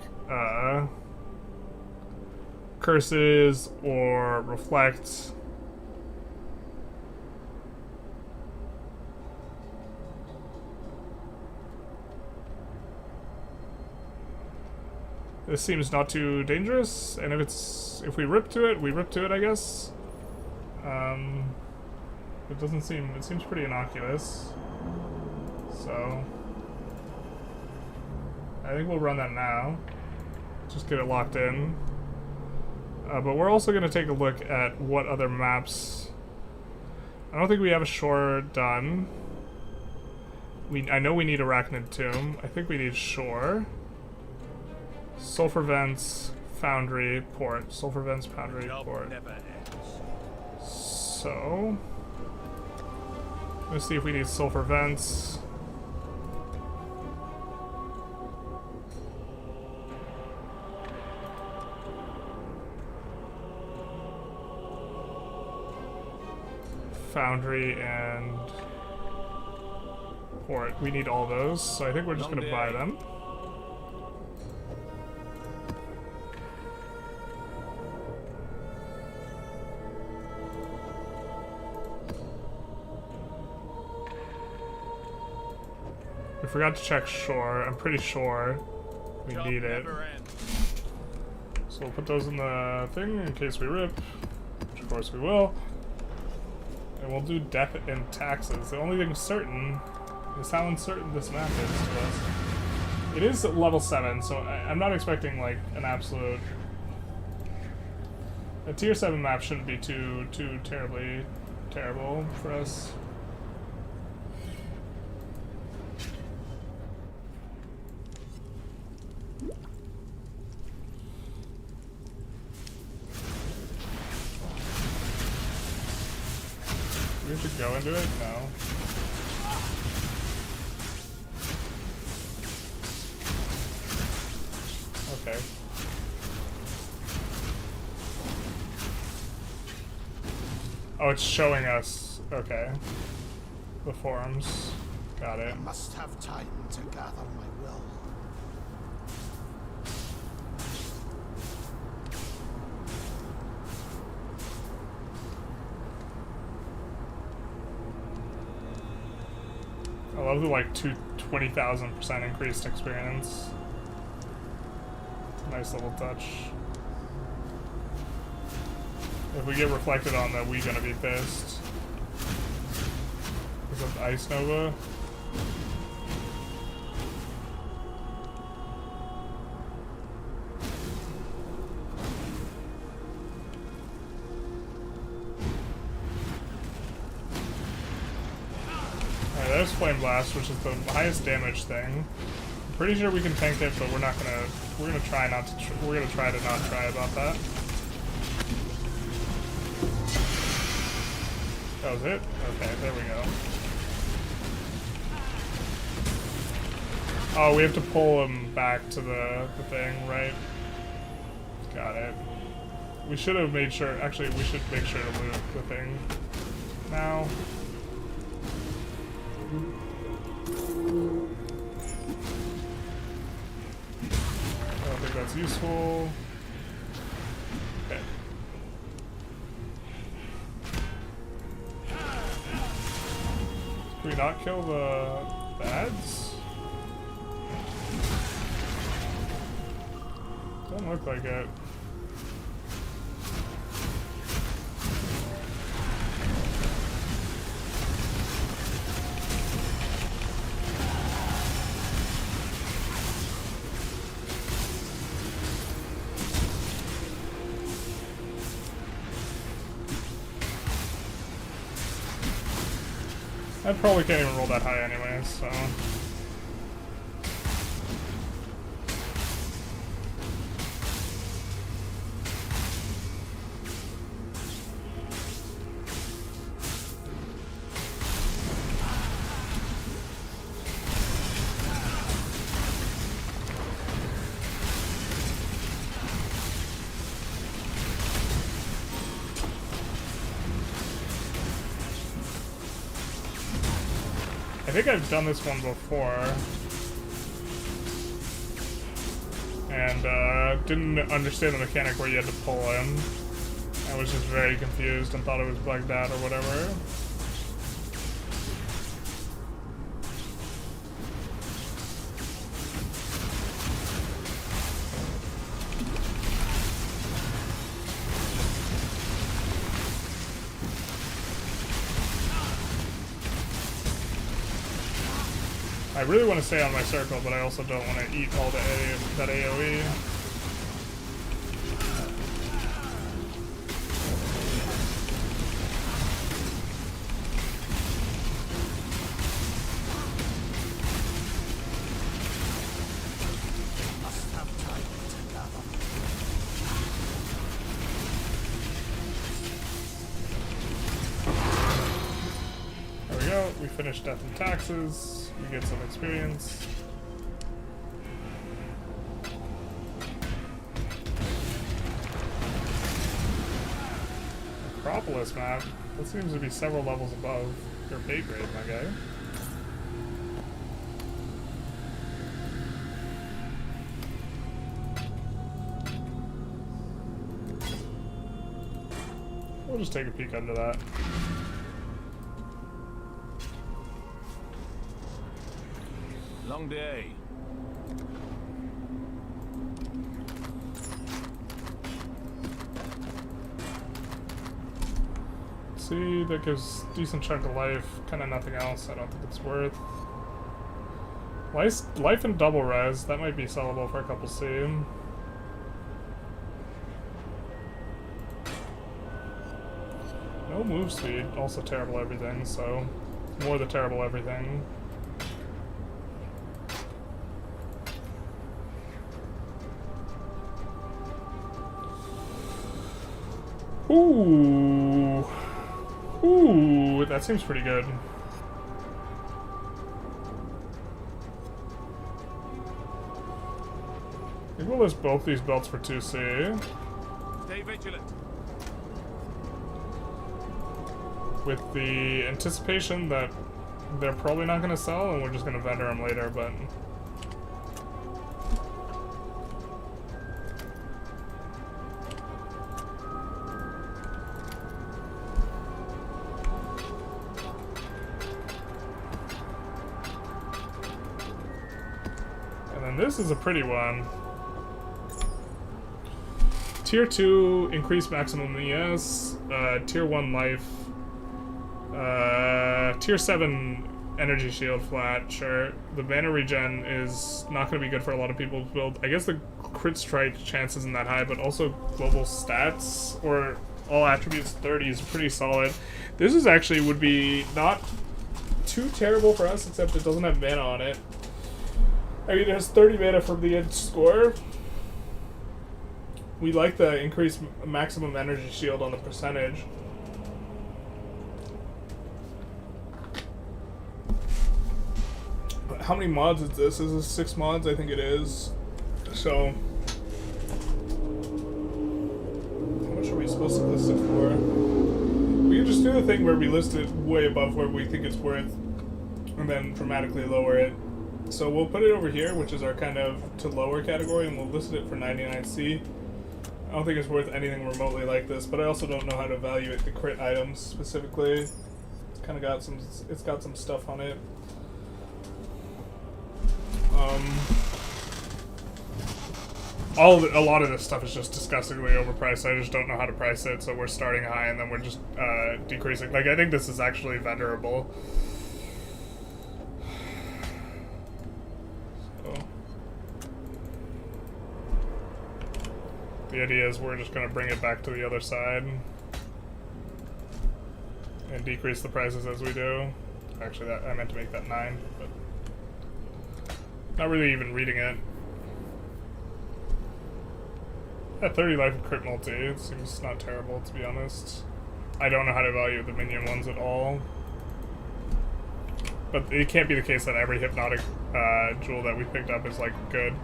curses or reflect. This seems not too dangerous, and if we rip to it, we rip to it, I guess. It doesn't seem, it seems pretty innocuous. So I think we'll run that now. Just get it locked in. But we're also going to take a look at what other maps. I don't think we have a shore done. I know we need Arachnid Tomb. I think we need shore. Sulfur Vents, Foundry, Port. Sulfur Vents, Foundry, Port. So let's see if we need Sulfur Vents. Foundry and Port. We need all those, so I think we're just going to buy them. We forgot to check shore. I'm pretty sure we need it. So we'll put those in the thing in case we rip, which of course we will. And we'll do death and taxes. The only thing certain is how uncertain this map is to us. It is level 7, so I'm not expecting like an absolute... A tier 7 map shouldn't be too terribly terrible for us. Do we have to go into it? No. Okay. Oh, it's showing us. Okay. The forums. Got it.
I must have time to gather my will.
I love the like 20,000% increased experience. Nice little touch. If we get reflected on that, we gonna be pissed. Is that the Ice Nova? Alright, there's Flame Blast, which is the highest damage thing. I'm pretty sure we can tank it, but we're gonna try not to. We're gonna try to not try about that. That was it? Okay, there we go. Oh, we have to pull him back to the thing, right? Got it. We should have made sure, actually we should make sure to loot the thing now. I don't think that's useful. Okay. Can we not kill the ads? Doesn't look like it. I probably can't even roll that high anyway, so... I think I've done this one before, and didn't understand the mechanic where you had to pull him. I was just very confused and thought it was bugged out or whatever. I really want to stay on my circle, but I also don't want to eat all that AoE.
Must have time to gather.
There we go. We finished Death and Taxes. We get some experience. Acropolis map. That seems to be several levels above your pay grade, my guy. We'll just take a peek under that.
Long day.
See, that gives decent chunk of life. Kind of nothing else. I don't think it's worth. Life and double res. That might be sellable for a couple C. No move speed. Also terrible everything. So more the terrible everything. Ooh. Ooh, that seems pretty good. Maybe we'll list both these belts for 2C.
Stay vigilant.
With the anticipation that they're probably not going to sell and we're just going to vendor them later, but... This is a pretty one. Tier 2, increased maximum ES. Tier 1 life. Tier 7 energy shield flat, sure. The mana regen is not going to be good for a lot of people's build. I guess the crit strike chance isn't that high, but also global stats, or all attributes 30 is pretty solid. This is actually would be not too terrible for us, except it doesn't have mana on it. I mean, it has 30 mana from the end score. We like the increased maximum energy shield on the percentage. But how many mods is this? Is this 6 mods? I think it is. So, how much are we supposed to list it for? We can just do the thing where we list it way above where we think it's worth, and then dramatically lower it. So we'll put it over here, which is our kind of to lower category, and we'll list it for 99C. I don't think it's worth anything remotely like this, but I also don't know how to evaluate the crit items specifically. It's kind of got some, it's got some stuff on it. A lot of this stuff is just disgustingly overpriced. I just don't know how to price it, so we're starting high and then we're just decreasing. Like, I think this is actually vendorable. The idea is we're just going to bring it back to the other side and decrease the prices as we do. Actually, that I meant to make that 9, but not really even reading it. Yeah, 30 life and crit multi, it seems not terrible, to be honest. I don't know how to value the minion ones at all. But it can't be the case that every hypnotic jewel that we picked up is, like, good.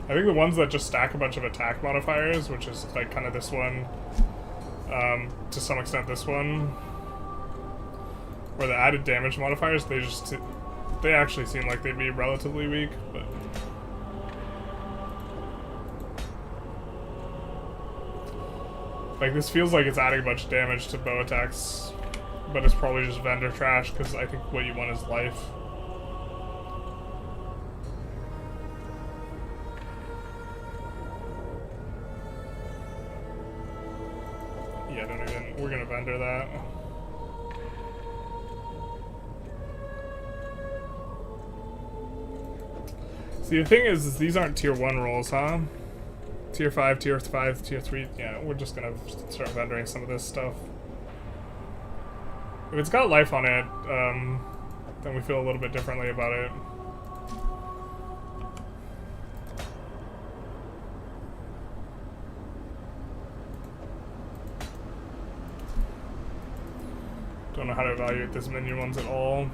I think the ones that just stack a bunch of attack modifiers, which is like kind of this one, to some extent this one, or the added damage modifiers, they actually seem like they'd be relatively weak, but like this feels like it's adding a bunch of damage to bow attacks, but it's probably just vendor trash because I think what you want is life. We're gonna vendor that. See, the thing is these aren't tier 1 rolls, huh? Tier 5, tier 5, tier 3. Yeah, we're just gonna start vendoring some of this stuff. If it's got life on it, then we feel a little bit differently about it. Don't know how to evaluate this minion ones at all.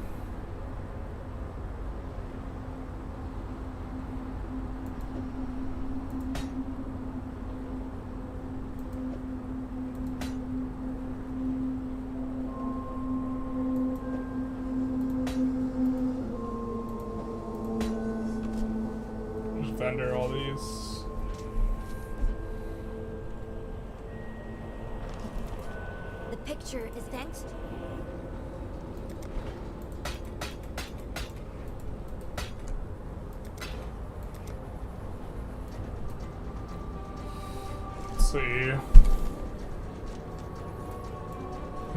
Just vendor all these.
The picture is next.
See.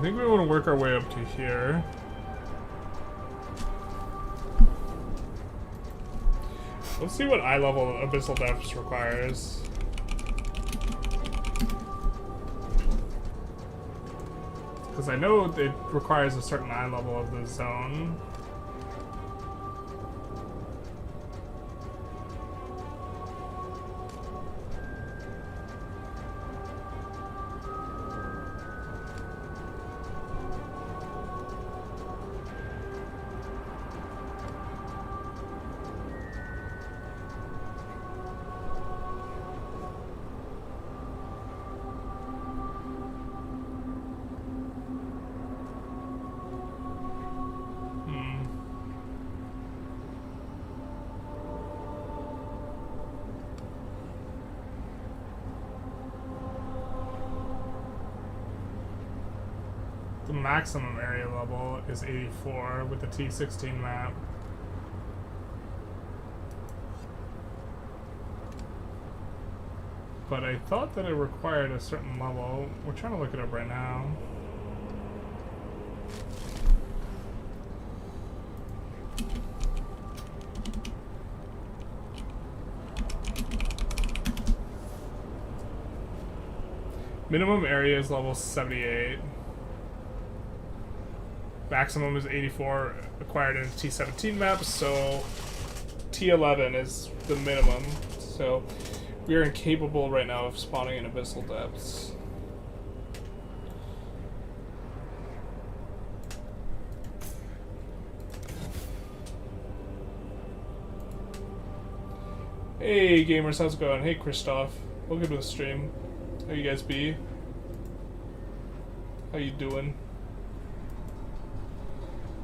I think we want to work our way up to here. Let's see what eye level Abyssal Depths requires. Because I know it requires a certain eye level of the zone. The maximum area level is 84 with the T16 map. But I thought that it required a certain level. We're trying to look it up right now. Minimum area is level 78. Maximum is 84, acquired in a T17 map, so T11 is the minimum. So we are incapable right now of spawning in Abyssal Depths. Hey gamers, how's it going? Hey Christoph, welcome to the stream. How you guys be? How you doing?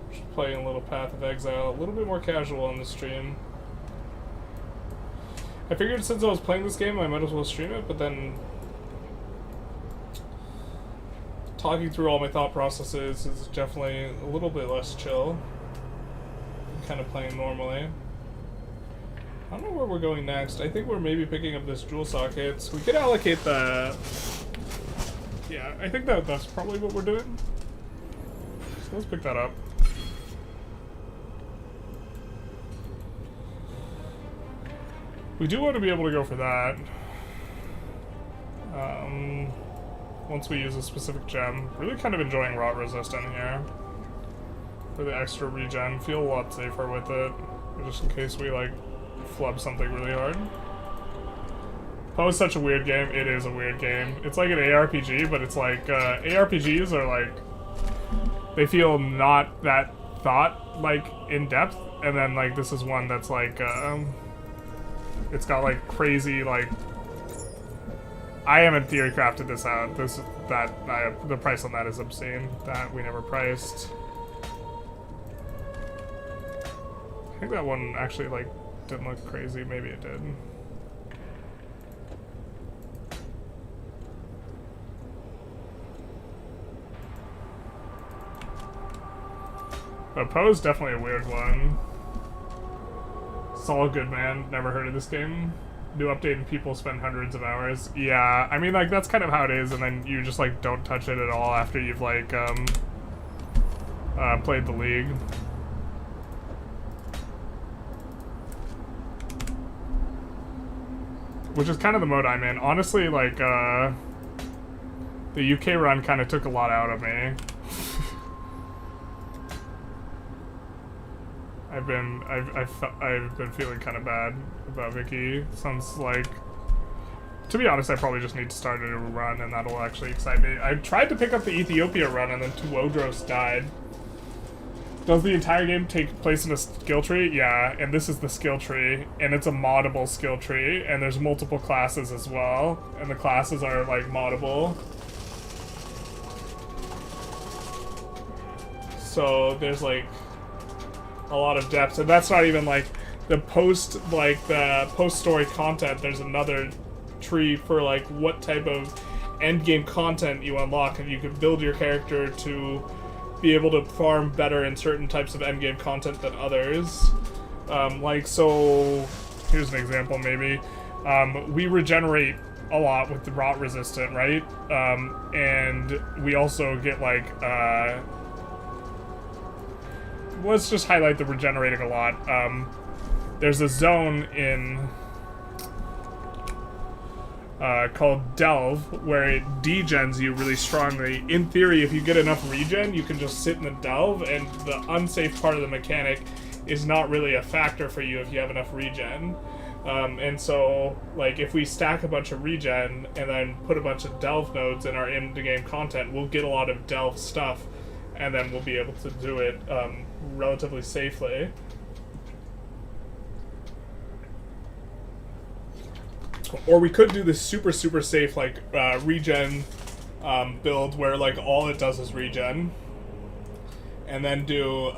Just playing a little Path of Exile, a little bit more casual on the stream. I figured since I was playing this game, I might as well stream it, but then talking through all my thought processes is definitely a little bit less chill. I'm kind of playing normally. I don't know where we're going next. I think we're maybe picking up this jewel sockets. We could allocate the... Yeah, I think that's probably what we're doing. So let's pick that up. We do want to be able to go for that. Once we use a specific gem. Really kind of enjoying rot resistant here. For the extra regen. Feel a lot safer with it. Just in case we like flub something really hard. PoE is such a weird game. It is a weird game. It's like an ARPG, but it's like ARPGs are like they feel not that thought like in depth, and then like this is one that's like it's got like crazy like I haven't theory crafted this out. The price on that is obscene. That we never priced. I think that one actually like didn't look crazy. Maybe it did. But PoE is definitely a weird one. It's all good, man. Never heard of this game. New update and people spend hundreds of hours. Yeah, I mean, like, that's kind of how it is, and then you just, like, don't touch it at all after you've, like, played the league. Which is kind of the mode I'm in. Honestly, like, the UK run kind of took a lot out of me. I've been feeling kind of bad about Vicky. Sounds like, to be honest, I probably just need to start a new run, and that'll actually excite me. I tried to pick up the Ethiopia run, and then Tuodros died. Does the entire game take place in a skill tree? Yeah, and this is the skill tree, and it's a moddable skill tree, and there's multiple classes as well, and the classes are like moddable. So there's like a lot of depth, and that's not even like the post-story content. There's another tree for like what type of end game content you unlock, and you can build your character to be able to farm better in certain types of end game content than others. Like, so here's an example maybe. We regenerate a lot with the rot resistant, right? And we also get like let's just highlight the regenerating a lot. There's a zone in called Delve where it degens you really strongly. In theory, if you get enough regen, you can just sit in the Delve, and the unsafe part of the mechanic is not really a factor for you if you have enough regen. And so, like, if we stack a bunch of regen and then put a bunch of Delve nodes in our in-game content, we'll get a lot of Delve stuff, and then we'll be able to do it relatively safely. Or we could do this super safe, like, regen build where, like, all it does is regen. And then do,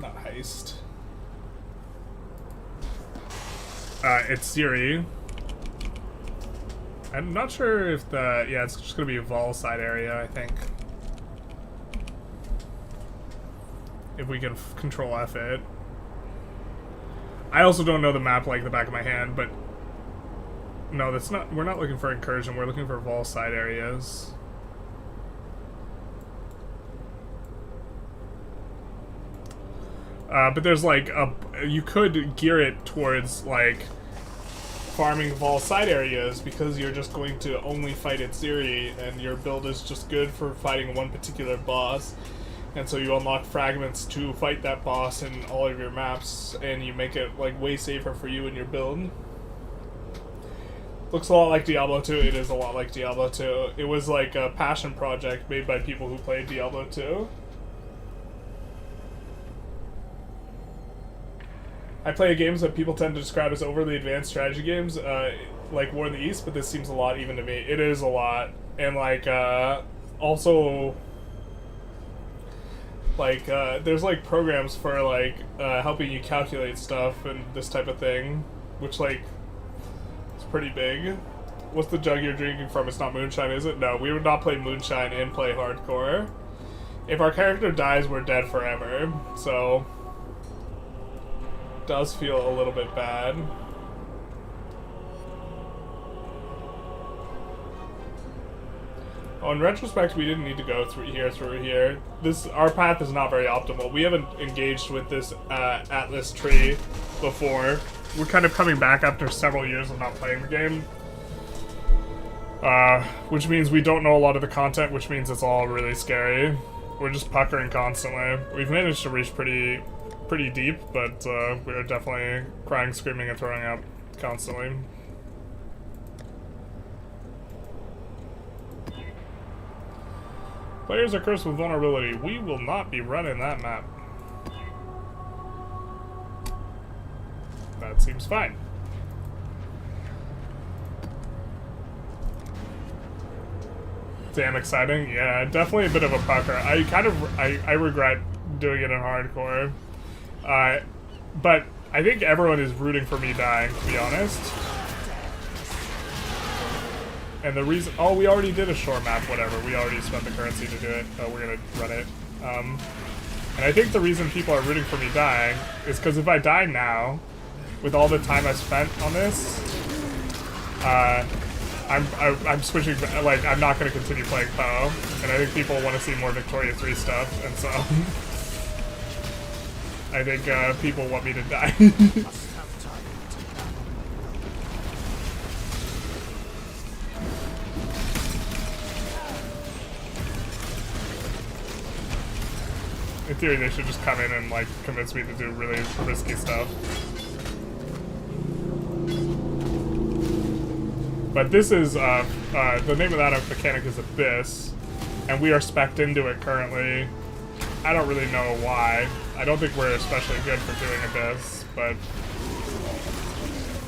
not heist. It's Siri. I'm not sure if the... Yeah, it's just gonna be a Vol side area, I think. If we can control F it. I also don't know the map like the back of my hand, but... No, that's not... We're not looking for incursion, we're looking for Vol side areas. But there's like a... You could gear it towards like farming Vol side areas because you're just going to only fight at Siri and your build is just good for fighting one particular boss. And so you unlock fragments to fight that boss in all of your maps and you make it like way safer for you in your build. Looks a lot like Diablo 2. It is a lot like Diablo 2. It was like a passion project made by people who played Diablo 2. I play games that people tend to describe as overly advanced strategy games, like War in the East, but this seems a lot even to me. It is a lot. And, like, also, like, there's, like, programs for, like, helping you calculate stuff and this type of thing, which, like, is pretty big. What's the jug you're drinking from? It's not moonshine, is it? No, we would not play moonshine and play hardcore. If our character dies, we're dead forever, so... does feel a little bit bad. Oh, in retrospect, we didn't need to go through here. Our path is not very optimal. We haven't engaged with this Atlas tree before. We're kind of coming back after several years of not playing the game. Which means we don't know a lot of the content, which means it's all really scary. We're just puckering constantly. We've managed to reach pretty deep, but we're definitely crying, screaming, and throwing up constantly. Players are cursed with vulnerability. We will not be running that map. That seems fine. Damn exciting. Yeah, definitely a bit of a pucker. I regret doing it in hardcore. But I think everyone is rooting for me dying, to be honest. And the reason... Oh, we already did a shore map, whatever. We already spent the currency to do it. We're gonna run it. And I think the reason people are rooting for me dying is because if I die now, with all the time I spent on this, I'm switching... Like, I'm not gonna continue playing PoE. And I think people want to see more Victoria 3 stuff, and so... I think people want me to die. In theory, they should just come in and like convince me to do really risky stuff. But this is the name of that mechanic is Abyss, and we are spec'd into it currently. I don't really know why. I don't think we're especially good for doing Abyss, but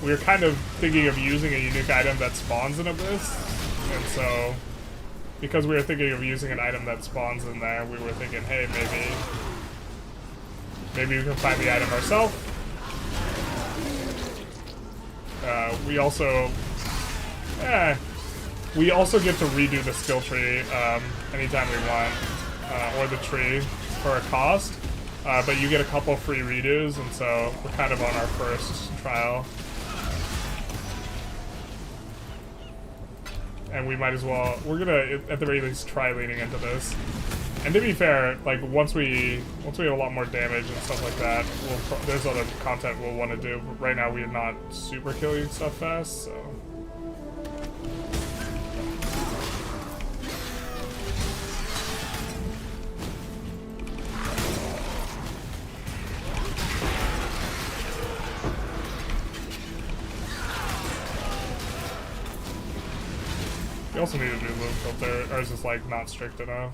we're kind of thinking of using a unique item that spawns in Abyss, and so because we were thinking of using an item that spawns in there, we were thinking, hey, maybe we can find the item ourselves. We also get to redo the skill tree anytime we want, or the tree for a cost. But you get a couple free redos, and so we're kind of on our first trial. and we might as well. We're gonna, at the very least, try leaning into this. And to be fair, like once we have a lot more damage and stuff like that, there's other content we'll want to do. But right now, we are not super killing stuff fast, so. We also need a new loom filter, or is this like not strict enough?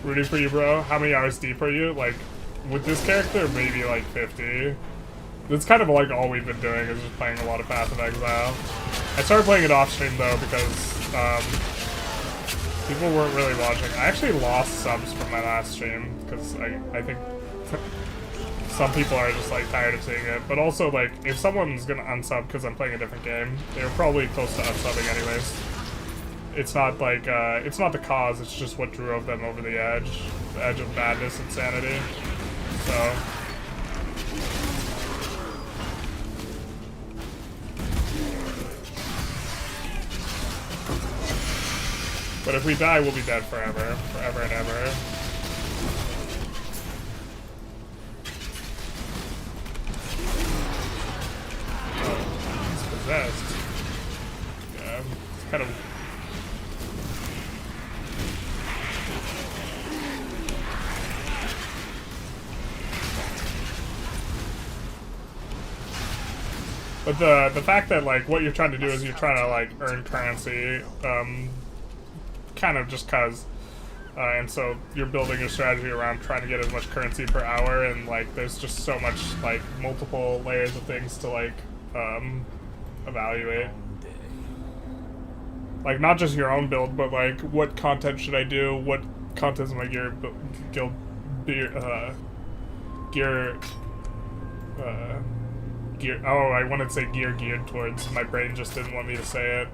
Rooting for you, bro. How many hours deep are you? Like, with this character, maybe like 50. That's kind of like all we've been doing is just playing a lot of Path of Exile. I started playing it off stream though because people weren't really watching. I actually lost subs from my last stream because I think some people are just like tired of seeing it. But also like if someone's gonna unsub because I'm playing a different game, they were probably close to unsubbing anyways. It's not like it's not the cause. It's just what drove them over the edge of madness and sanity. So. But if we die, we'll be dead forever. Forever and ever. Oh, he's possessed. Yeah, it's kind of... But the fact that, like, what you're trying to do is you're trying to, like, earn currency, kind of just cause, and so you're building your strategy around trying to get as much currency per hour, and like there's just so much like multiple layers of things to like evaluate, like not just your own build, but like what content should I do, what content is my gear oh, I wanted to say geared towards, my brain just didn't want me to say it.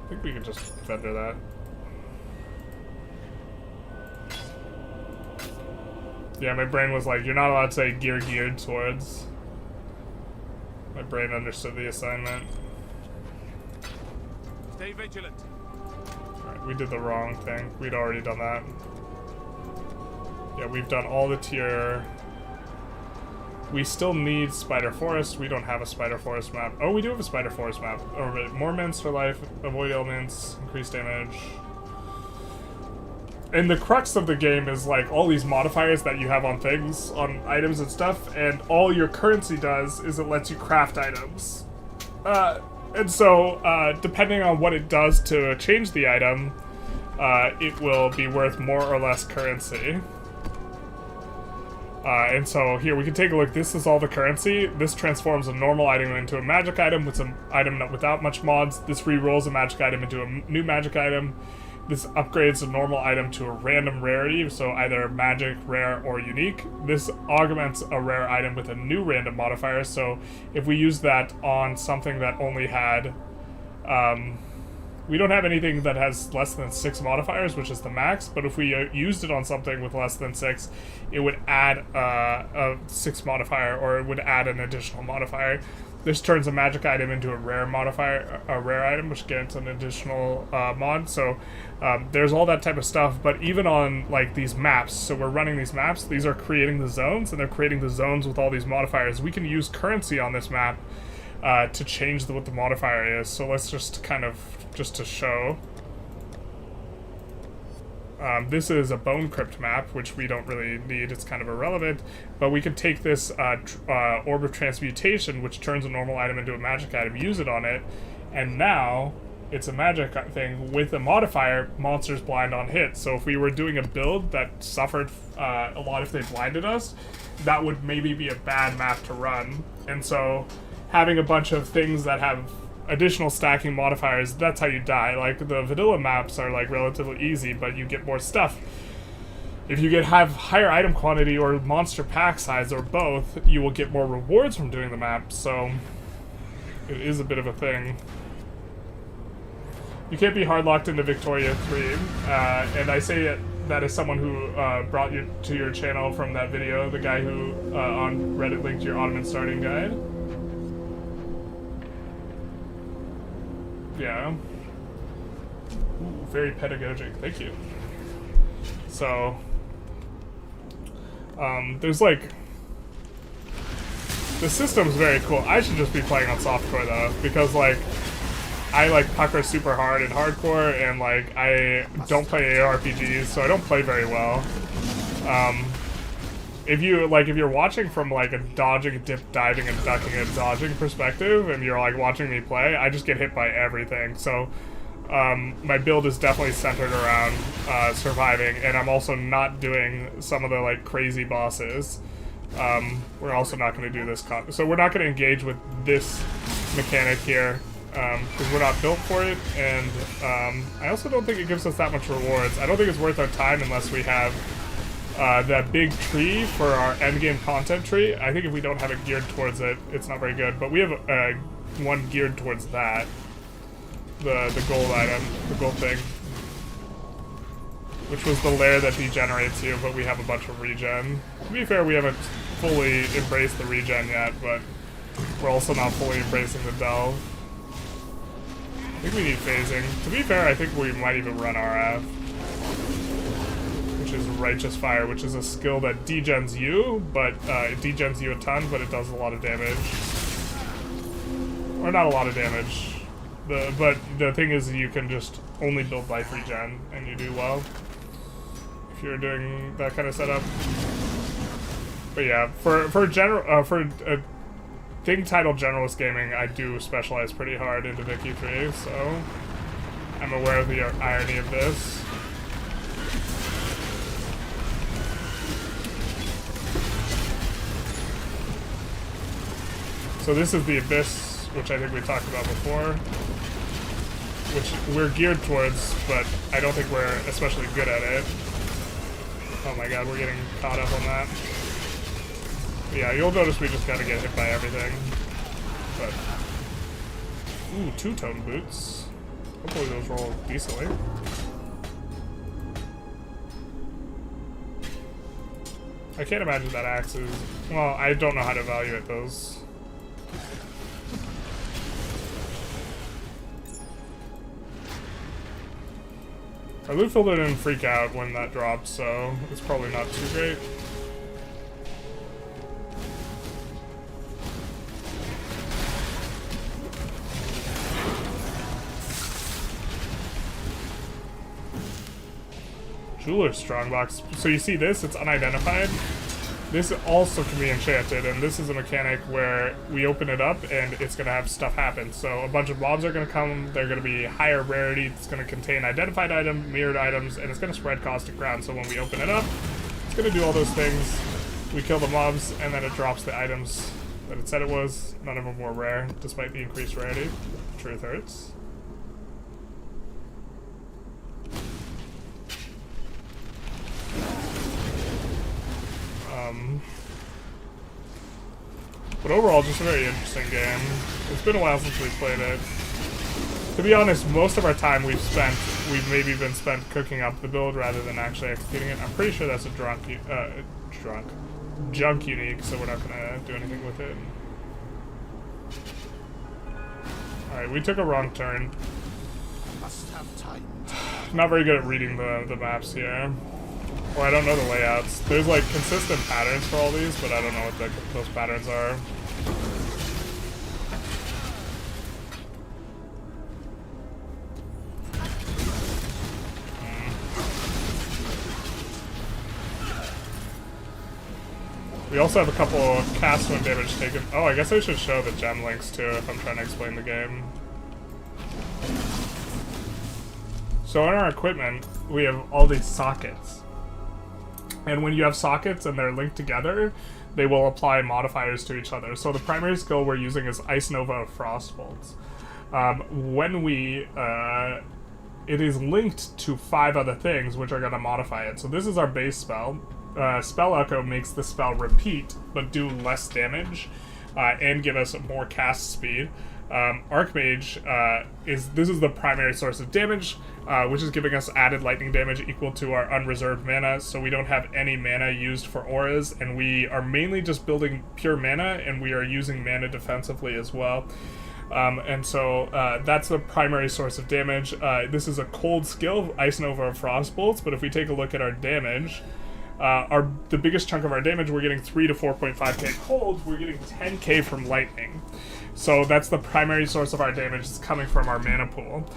I think we can just vendor that. Yeah, my brain was like, you're not allowed to say geared towards. My brain understood the assignment.
Stay vigilant.
Alright, we did the wrong thing. We'd already done that. Yeah, we've done all the tier. We still need Spider Forest. We don't have a Spider Forest map. Oh, we do have a Spider Forest map. Oh, right. More ments for life, avoid elements, increase damage. And the crux of the game is like all these modifiers that you have on things, on items and stuff, and all your currency does is it lets you craft items. And so, depending on what it does to change the item, it will be worth more or less currency. And so here we can take a look. This is all the currency. This transforms a normal item into a magic item with an item without much mods. This re-rolls a magic item into a new magic item. This upgrades a normal item to a random rarity, so either magic, rare, or unique. This augments a rare item with a new random modifier, so if we use that on something that only had... we don't have anything that has less than 6 modifiers, which is the max, but if we used it on something with less than 6, it would add a 6 modifier, or it would add an additional modifier. This turns a magic item into a rare modifier, a rare item, which gets an additional mod. So there's all that type of stuff, but even on like these maps, so we're running these maps, these are creating the zones, and they're creating the zones with all these modifiers. We can use currency on this map to change what the modifier is. So let's just kind of, just to show. This is a Bone Crypt map, which we don't really need, it's kind of irrelevant, but we can take this Orb of Transmutation, which turns a normal item into a magic item, use it on it, and now it's a magic thing with a modifier, monsters blind on hit. So if we were doing a build that suffered a lot if they blinded us, that would maybe be a bad map to run. And so having a bunch of things that have additional stacking modifiers, that's how you die. Like the vanilla maps are like relatively easy, but you get more stuff. if you have higher item quantity or monster pack size or both, you will get more rewards from doing the map, so it is a bit of a thing. You can't be hard locked into Victoria 3, and I say that as someone who brought you to your channel from that video, the guy who on Reddit linked your Ottoman starting guide. Yeah. Ooh, very pedagogic, thank you. So, there's like, the system's very cool. I should just be playing on softcore though, because like, I like pucker super hard in hardcore, and like I don't play ARPGs, so I don't play very well. If you're watching from like a dodging, dip, diving, and ducking and dodging perspective, and you're like watching me play, I just get hit by everything. So my build is definitely centered around surviving, and I'm also not doing some of the like crazy bosses. We're also not going to do this, so we're not going to engage with this mechanic here. Because we're not built for it, and I also don't think it gives us that much rewards. I don't think it's worth our time unless we have that big tree for our endgame content tree. I think if we don't have it geared towards it, it's not very good. But we have one geared towards that. The gold item, the gold thing. Which was the lair that degenerates you, but we have a bunch of regen. To be fair, we haven't fully embraced the regen yet, but we're also not fully embracing the delve. I think we need phasing. To be fair, I think we might even run RF. Which is Righteous Fire, which is a skill that degens you, but it degens you a ton, but it does a lot of damage. Or not a lot of damage. But the thing is, you can just only build life regen, and you do well. If you're doing that kind of setup. But yeah, for thing titled Generalist Gaming, I do specialize pretty hard into Vicky 3, so I'm aware of the irony of this. So this is the Abyss, which I think we talked about before, which we're geared towards, but I don't think we're especially good at it. Oh my god, we're getting caught up on that. Yeah, you'll notice we just gotta get hit by everything. But ooh, two-tone boots. Hopefully those roll decently. I can't imagine that axe is... Well, I don't know how to evaluate those. Our loot filter didn't freak out when that dropped, so it's probably not too great. Jeweler's Strongbox. So you see this? It's unidentified. This also can be enchanted, and this is a mechanic where we open it up and it's going to have stuff happen. So a bunch of mobs are going to come, they're going to be higher rarity, it's going to contain identified items, mirrored items, and it's going to spread caustic ground. So when we open it up, it's going to do all those things. We kill the mobs, and then it drops the items that it said it was. None of them were rare, despite the increased rarity. Truth hurts. But overall, just a very interesting game. It's been a while since we've played it. To be honest, most of our time we've maybe been spent cooking up the build rather than actually executing it. I'm pretty sure that's a junk unique, so we're not gonna do anything with it. Alright, we took a wrong turn.
Must have time.
Not very good at reading the maps here. Or I don't know the layouts. There's like consistent patterns for all these, but I don't know what those patterns are. We also have a couple of cast when damage taken. Oh, I guess I should show the gem links too if I'm trying to explain the game. So in our equipment, we have all these sockets. And when you have sockets and they're linked together, they will apply modifiers to each other. So the primary skill we're using is Ice Nova of Frost Bolts. When we it is linked to 5 other things which are going to modify it. So this is our base spell. Spell Echo makes the spell repeat, but do less damage, and give us more cast speed. Archmage this is the primary source of damage, which is giving us added lightning damage equal to our unreserved mana, so we don't have any mana used for auras, and we are mainly just building pure mana, and we are using mana defensively as well. And so that's the primary source of damage. This is a cold skill, Ice Nova Frost Bolts, but if we take a look at our damage, the biggest chunk of our damage, we're getting 3 to 4.5k cold, we're getting 10k from lightning. So that's the primary source of our damage, is coming from our mana pool.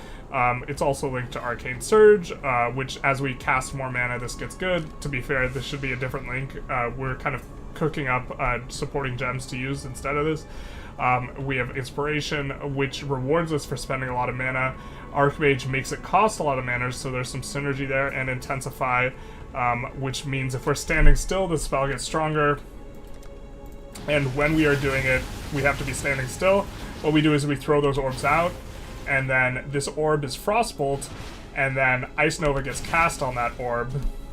It's also linked to Arcane Surge, which as we cast more mana, this gets good. To be fair, this should be a different link. We're kind of cooking up supporting gems to use instead of this. We have Inspiration, which rewards us for spending a lot of mana. Archmage makes it cost a lot of mana, so there's some synergy there, and Intensify, which means if we're standing still, the spell gets stronger. And when we are doing it, we have to be standing still. What we do is we throw those orbs out, and then this orb is Frostbolt, and then Ice Nova gets cast on that orb,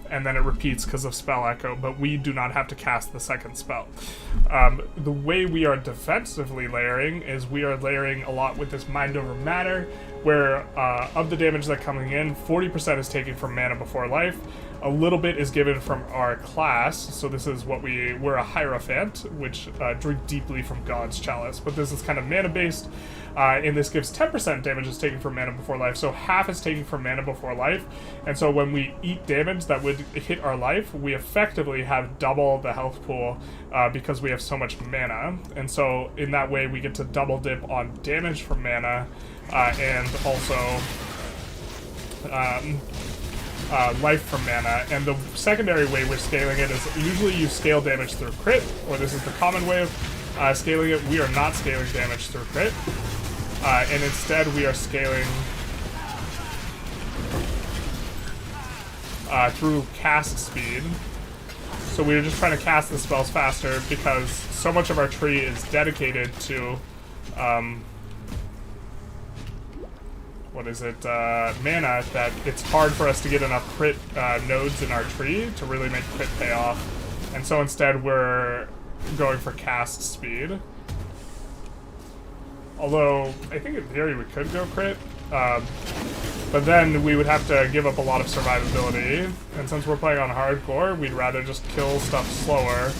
and then it repeats because of Spell Echo, but we do not have to cast the second spell. The way we are defensively layering is we are layering a lot with this Mind Over Matter, where of the damage that's coming in, 40% is taken from Mana Before Life, a little bit is given from our class, so this is what we're a Hierophant, which drink deeply from God's Chalice, but this is kind of mana-based, and this gives 10% damage is taken from Mana Before Life, so half is taken from Mana Before Life, and so when we eat damage that would hit our life, we effectively have double the health pool because we have so much mana, and so in that way we get to double dip on damage from mana, and also life from mana. And the secondary way we're scaling it is usually you scale damage through crit, or this is the common way of scaling it. We are not scaling damage through crit, and instead we are scaling through cast speed. So we are just trying to cast the spells faster because so much of our tree is dedicated to mana, that it's hard for us to get enough crit nodes in our tree to really make crit pay off. And so instead we're going for cast speed. Although, I think in theory we could go crit, but then we would have to give up a lot of survivability. And since we're playing on hardcore, we'd rather just kill stuff slower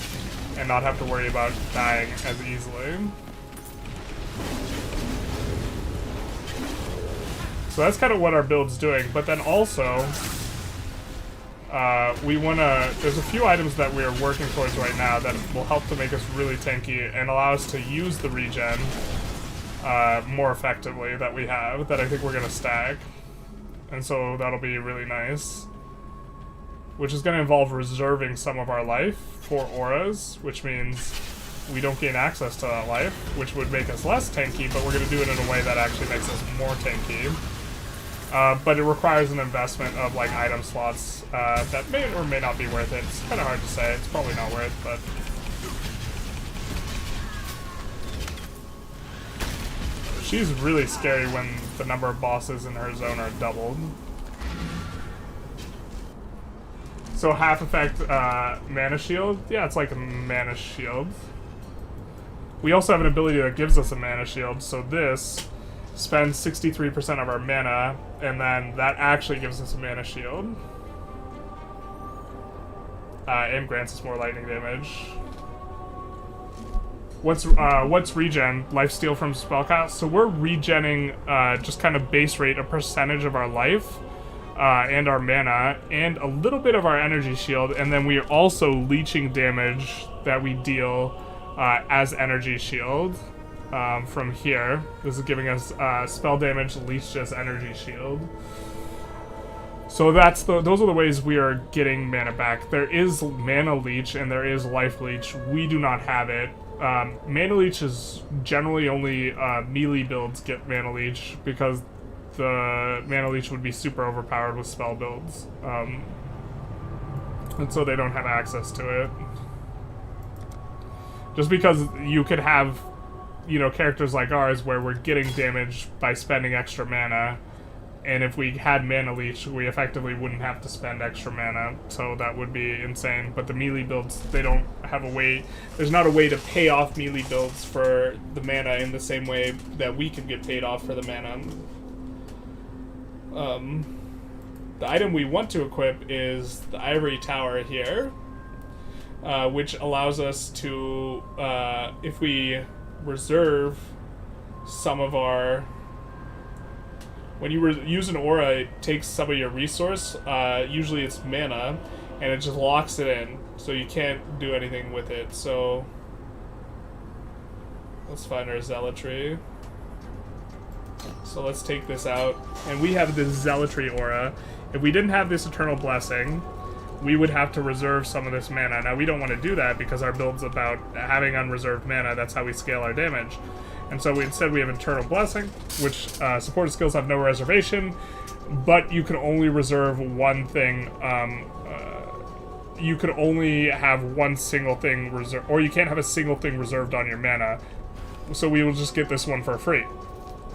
and not have to worry about dying as easily. So that's kind of what our build's doing, but then also, there's a few items that we're working towards right now that will help to make us really tanky and allow us to use the regen more effectively that we have, that I think we're going to stack. And so that'll be really nice. Which is going to involve reserving some of our life for auras, which means we don't gain access to that life, which would make us less tanky, but we're going to do it in a way that actually makes us more tanky. But it requires an investment of like item slots that may or may not be worth it. It's kind of hard to say. It's probably not worth, but she's really scary when the number of bosses in her zone are doubled. So half effect mana shield. Yeah, it's like a mana shield. We also have an ability that gives us a mana shield. So this spends 63% of our mana, and then that actually gives us a mana shield. And grants us more lightning damage. What's regen? Lifesteal from spellcast. So we're regenning just kind of base rate, a percentage of our life and our mana, and a little bit of our energy shield, and then we are also leeching damage that we deal as energy shield. From here. This is giving us spell damage, leech as energy shield. So those are the ways we are getting mana back. There is mana leech and there is life leech. We do not have it. Mana leech is generally only melee builds get mana leech because the mana leech would be super overpowered with spell builds. And so they don't have access to it. Just because you could have, you know, characters like ours where we're getting damage by spending extra mana, And if we had Mana Leech, we effectively wouldn't have to spend extra mana, so that would be insane. But the melee builds, they don't have a way... There's not a way to pay off melee builds for the mana in the same way that we can get paid off for the mana. The item we want to equip is the Ivory Tower here, which allows us to, if we reserve some of our... When you use an aura, it takes some of your resource, usually it's mana, and it just locks it in, so you can't do anything with it. So let's find our Zealotry. So let's take this out, and we have this Zealotry aura. If we didn't have this Eternal Blessing, we would have to reserve some of this mana. Now we don't want to do that because our build's about having unreserved mana. That's how we scale our damage. And so instead we have Eternal Blessing, which supported skills have no reservation, but you can only reserve one thing. You can only have one single thing reserved, or you can't have a single thing reserved on your mana. So we will just get this one for free.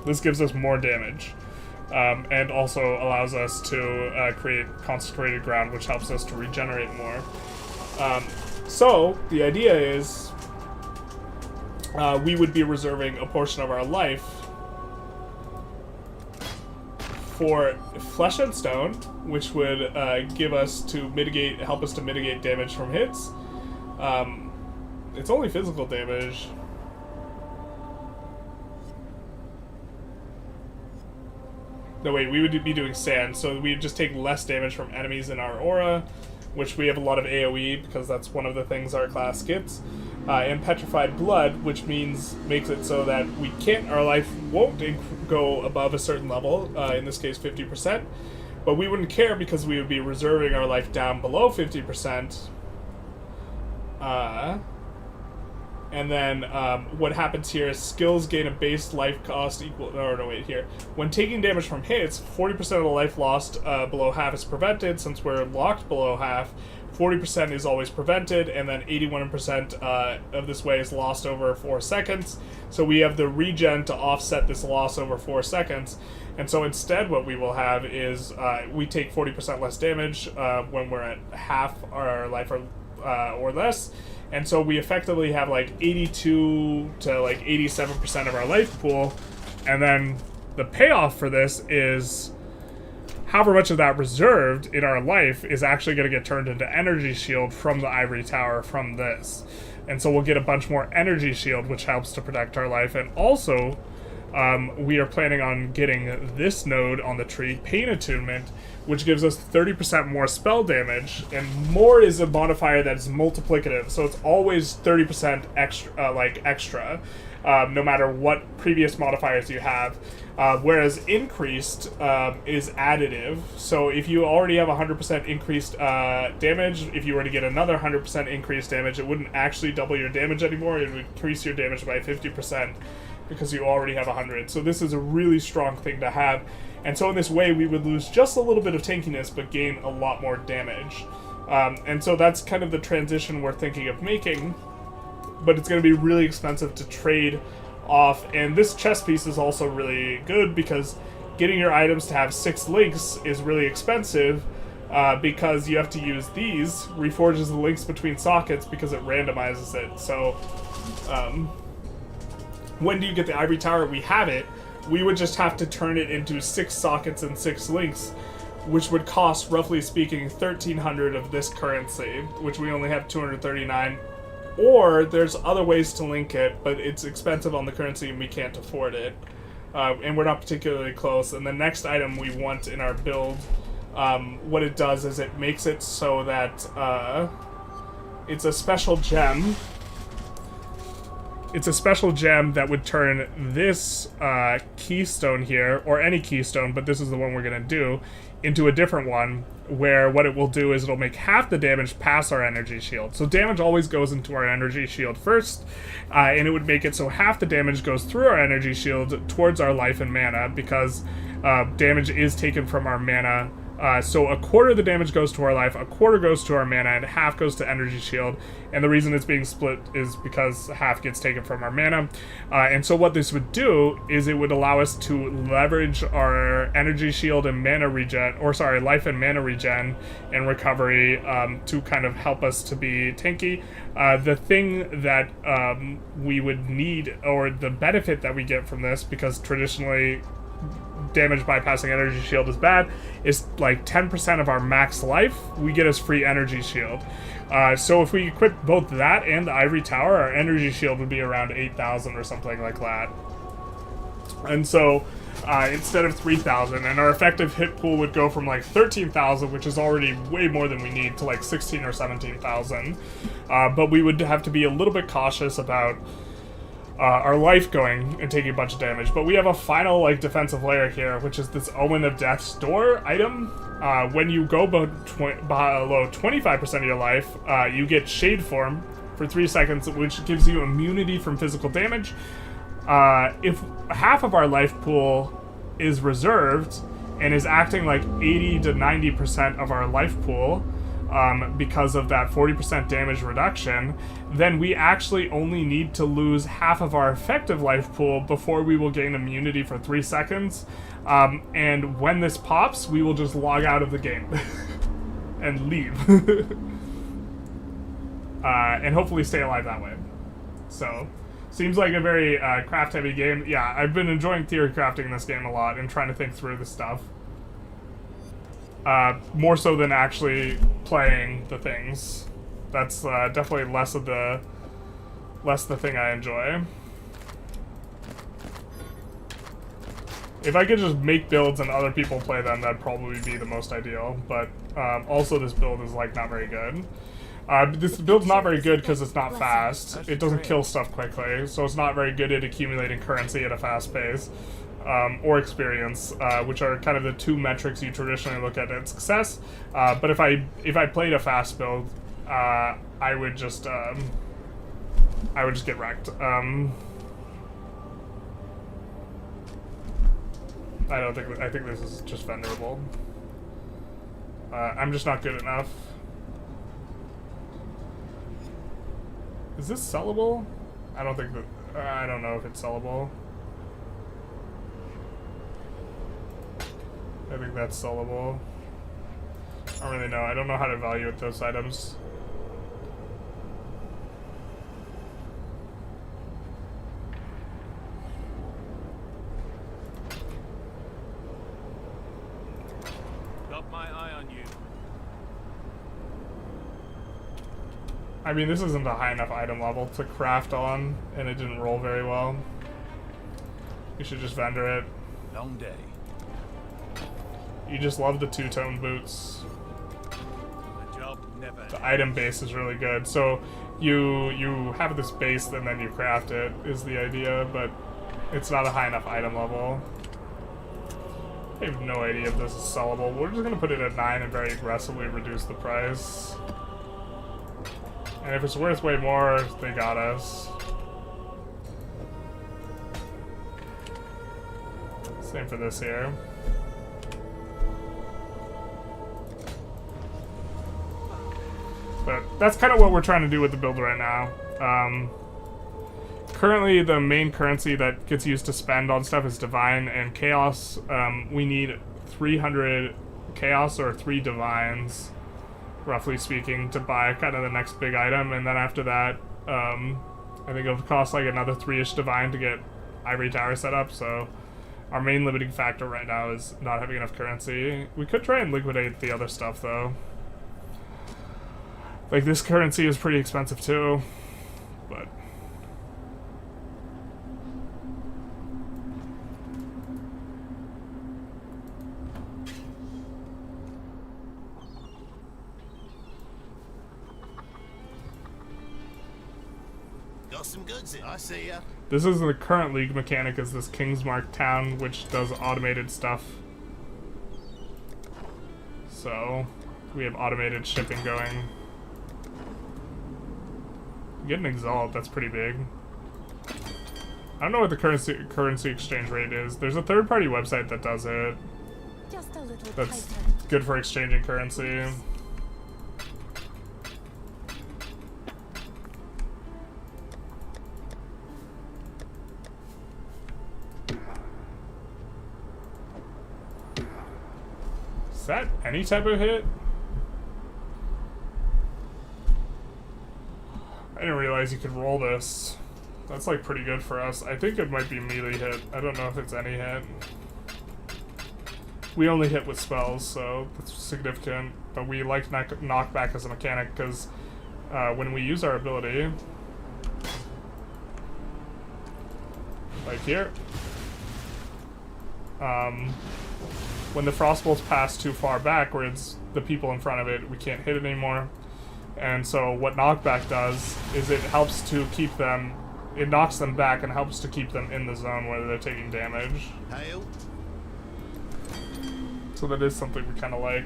This gives us more damage, and also allows us to create Consecrated Ground, which helps us to regenerate more. So the idea is... we would be reserving a portion of our life for Flesh and Stone, which would help us to mitigate damage from hits. It's only physical damage. No, wait, we would be doing sand, so we'd just take less damage from enemies in our aura, which we have a lot of AoE, because that's one of the things our class gets. And Petrified Blood, which makes it so that our life won't go above a certain level, in this case 50%, but we wouldn't care because we would be reserving our life down below 50%. And then what happens here is skills gain a base life cost equal... When taking damage from hits, 40% of the life lost below half is prevented. Since we're locked below half, 40% is always prevented, and then 81% of this way is lost over 4 seconds. So we have the regen to offset this loss over 4 seconds. And so instead what we will have is we take 40% less damage when we're at half our life or less. And so we effectively have like 82 to like 87% of our life pool. And then the payoff for this is however much of that reserved in our life is actually going to get turned into energy shield from the Ivory Tower from this. And so we'll get a bunch more energy shield, which helps to protect our life. And also, we are planning on getting this node on the tree, Pain Attunement, which gives us 30% more spell damage, and more is a modifier that is multiplicative, so it's always 30% extra, no matter what previous modifiers you have. Whereas increased is additive, so if you already have 100% increased damage, if you were to get another 100% increased damage, it wouldn't actually double your damage anymore, it would increase your damage by 50%. Because you already have 100. So this is a really strong thing to have. And so in this way, we would lose just a little bit of tankiness, but gain a lot more damage. And so that's kind of the transition we're thinking of making. But it's going to be really expensive to trade off. And this chest piece is also really good because getting your items to have 6 links is really expensive. Because you have to use these, reforges the links between sockets because it randomizes it. So... when do you get the Ivory Tower? We have it. We would just have to turn it into 6 sockets and 6 links, which would cost, roughly speaking, 1,300 of this currency, which we only have 239. Or there's other ways to link it, but it's expensive on the currency and we can't afford it. And we're not particularly close. And the next item we want in our build, what it does is it makes it so that it's a special gem. It's a special gem that would turn this keystone here, or any keystone, but this is the one we're going to do, into a different one, where what it will do is it'll make half the damage pass our energy shield. So damage always goes into our energy shield first, and it would make it so half the damage goes through our energy shield towards our life and mana, because damage is taken from our mana So a quarter of the damage goes to our life, a quarter goes to our mana, and half goes to energy shield. And the reason it's being split is because half gets taken from our mana. And so what this would do is it would allow us to leverage our energy shield and mana regen, or sorry, life and mana regen and recovery to kind of help us to be tanky. The thing that we would need, or the benefit that we get from this, because traditionally damage bypassing energy shield is bad, is like 10% of our max life we get as free energy shield. So if we equip both that and the ivory tower, our energy shield would be around 8,000 or something like that. And so instead of 3,000, and our effective hit pool would go from like 13,000, which is already way more than we need, to like 16 or 17,000. But we would have to be a little bit cautious about our life going and taking a bunch of damage. But we have a final like defensive layer here, which is this Omen of Death's Door item. When you go below 25% of your life, you get Shade Form for 3 seconds, which gives you immunity from physical damage. If half of our life pool is reserved and is acting like 80 to 90% of our life pool, because of that 40% damage reduction, then we actually only need to lose half of our effective life pool before we will gain immunity for 3 seconds. And when this pops, we will just log out of the game and leave. And hopefully stay alive that way. So, seems like a very craft-heavy game. Yeah, I've been enjoying theory crafting this game a lot and trying to think through the stuff. More so than actually playing the things. That's definitely less the thing I enjoy. If I could just make builds and other people play them, that'd probably be the most ideal. But also this build is like not very good. This build's not very good because it's not fast. It doesn't kill stuff quickly, so it's not very good at accumulating currency at a fast pace. Or experience, which are kind of the two metrics you traditionally look at success. But if I played a fast build, I would just get wrecked. I think this is just venerable. I'm just not good enough. Is this sellable? I don't think that. I don't know if it's sellable. I think that's sellable. I don't really know. I don't know how to evaluate those items.
Got my eye on you.
I mean, this isn't a high enough item level to craft on, and it didn't roll very well. You should just vendor it.
Long day.
You just love the two-tone boots.
The job never.
The item base is really good. So you have this base and then you craft it is the idea, but it's not a high enough item level. I have no idea if this is sellable. We're just gonna put it at 9 and very aggressively reduce the price. And if it's worth way more, they got us. Same for this here. But that's kind of what we're trying to do with the build right now. Currently, the main currency that gets used to spend on stuff is Divine and Chaos. We need 300 Chaos or 3 Divines, roughly speaking, to buy kind of the next big item. And then after that, I think it'll cost like another 3-ish Divine to get Ivory Tower set up. So our main limiting factor right now is not having enough currency. We could try and liquidate the other stuff, though. Like, this currency is pretty expensive, too. But
Got some goods in. I see ya.
this is the current League mechanic, is this Kingsmark town, which does automated stuff. So, we have automated shipping going. Get an Exalt, that's pretty big. I don't know what the currency exchange rate is. There's a third-party website that does it.
Just a little
That's
tighter.
good for exchanging currency. Is that any type of hit? I didn't realize you could roll this. That's like pretty good for us. I think it might be melee hit. I don't know if it's any hit. We only hit with spells, so that's significant. But we like knockback as a mechanic because when we use our ability, like here, when the frostbolts pass too far backwards, the people in front of it, we can't hit it anymore. And so what knockback does is it helps to keep them, it knocks them back and helps to keep them in the zone where they're taking damage.
Hail.
So that is something we kind of like.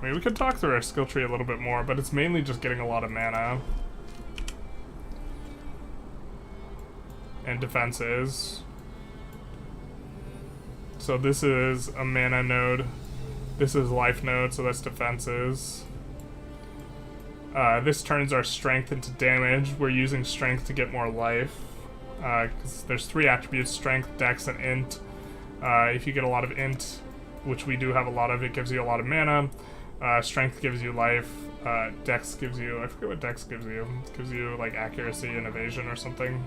I mean, we could talk through our skill tree a little bit more, but it's mainly just getting a lot of mana. And defenses. So this is a mana node. This is life node, so that's defenses. This turns our strength into damage. We're using strength to get more life. Because there's 3 attributes, strength, dex, and int. If you get a lot of int, which we do have a lot of, it gives you a lot of mana. Strength gives you life. Dex gives you, I forget what dex gives you. It gives you like accuracy and evasion or something.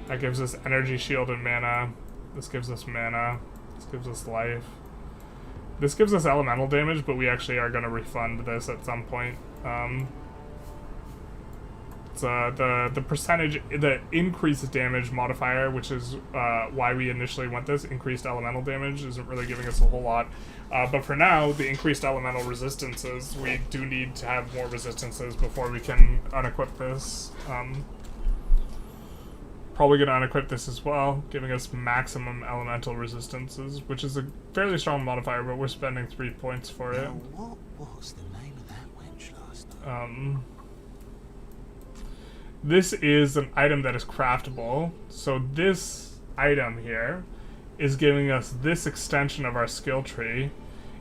That gives us energy shield and mana. This gives us mana. This gives us life. This gives us elemental damage, but we actually are going to refund this at some point. It's the percentage, the increased damage modifier, which is why we initially want this. Increased elemental damage isn't really giving us a whole lot. But for now, the increased elemental resistances, we do need to have more resistances before we can unequip this. Probably going to unequip this as well, giving us maximum elemental resistances, which is a fairly strong modifier, but we're spending 3 points for it.
Now, what was the name of that wench last night?
This is an item that is craftable. So this item here is giving us this extension of our skill tree,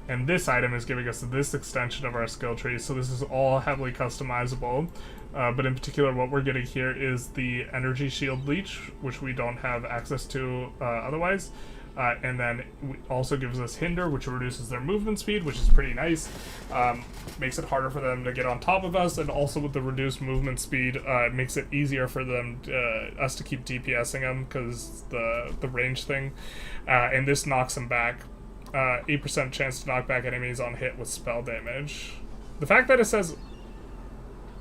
and this item is giving us this extension of our skill tree. So this is all heavily customizable. But in particular, what we're getting here is the energy shield leech, which we don't have access to otherwise. And then it also gives us hinder, which reduces their movement speed, which is pretty nice. Makes it harder for them to get on top of us, and also with the reduced movement speed, it makes it easier for them, us to keep DPSing them, because the range thing. And this knocks them back. 8% chance to knock back enemies on hit with spell damage. The fact that it says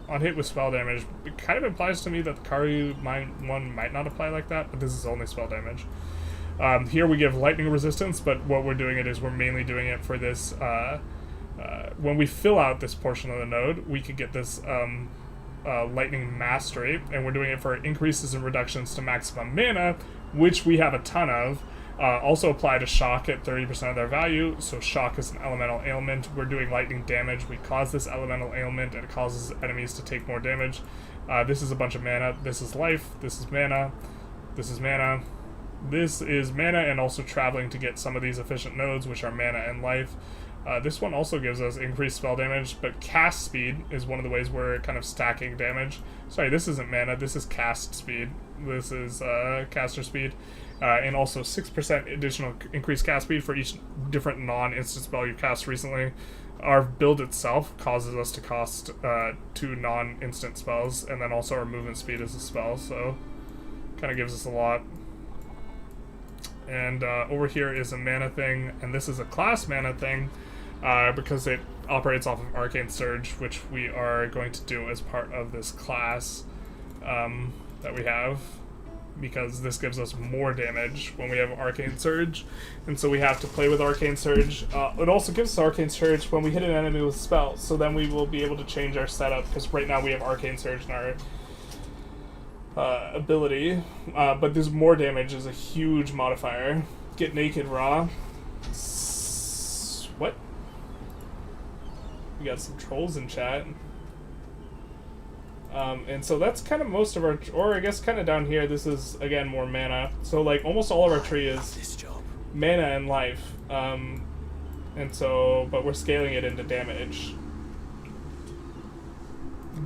on hit with spell damage, it kind of implies to me that the Kari one might not apply like that, but this is only spell damage. Here we give lightning resistance, but what we're doing it is we're mainly doing it for this, when we fill out this portion of the node, we could get this lightning mastery, and we're doing it for increases and reductions to maximum mana, which we have a ton of. Also apply to shock at 30% of their value, so shock is an elemental ailment. We're doing lightning damage, we cause this elemental ailment, and it causes enemies to take more damage. This is a bunch of mana, this is life, this is mana, this is mana, this is mana, and also traveling to get some of these efficient nodes, which are mana and life. This one also gives us increased spell damage, but cast speed is one of the ways we're kind of stacking damage. Sorry, this isn't mana, this is cast speed. This is caster speed. And also 6% additional increased cast speed for each different non-instant spell you've cast recently. Our build itself causes us to cost 2 non-instant spells, and then also our movement speed is a spell, so kind of gives us a lot. And over here is a mana thing, and this is a class mana thing, because it operates off of Arcane Surge, which we are going to do as part of this class that we have, because this gives us more damage when we have Arcane Surge, and so we have to play with Arcane Surge. It also gives us Arcane Surge when we hit an enemy with spells, so then we will be able to change our setup, because right now we have Arcane Surge in our ability, but this more damage is a huge modifier. Get naked raw. What? We got some trolls in chat. And so that's kind of most of our, or I guess kind of down here, this is, again, more mana. So, like, almost all of our tree is mana and life. And so, but we're scaling it into damage.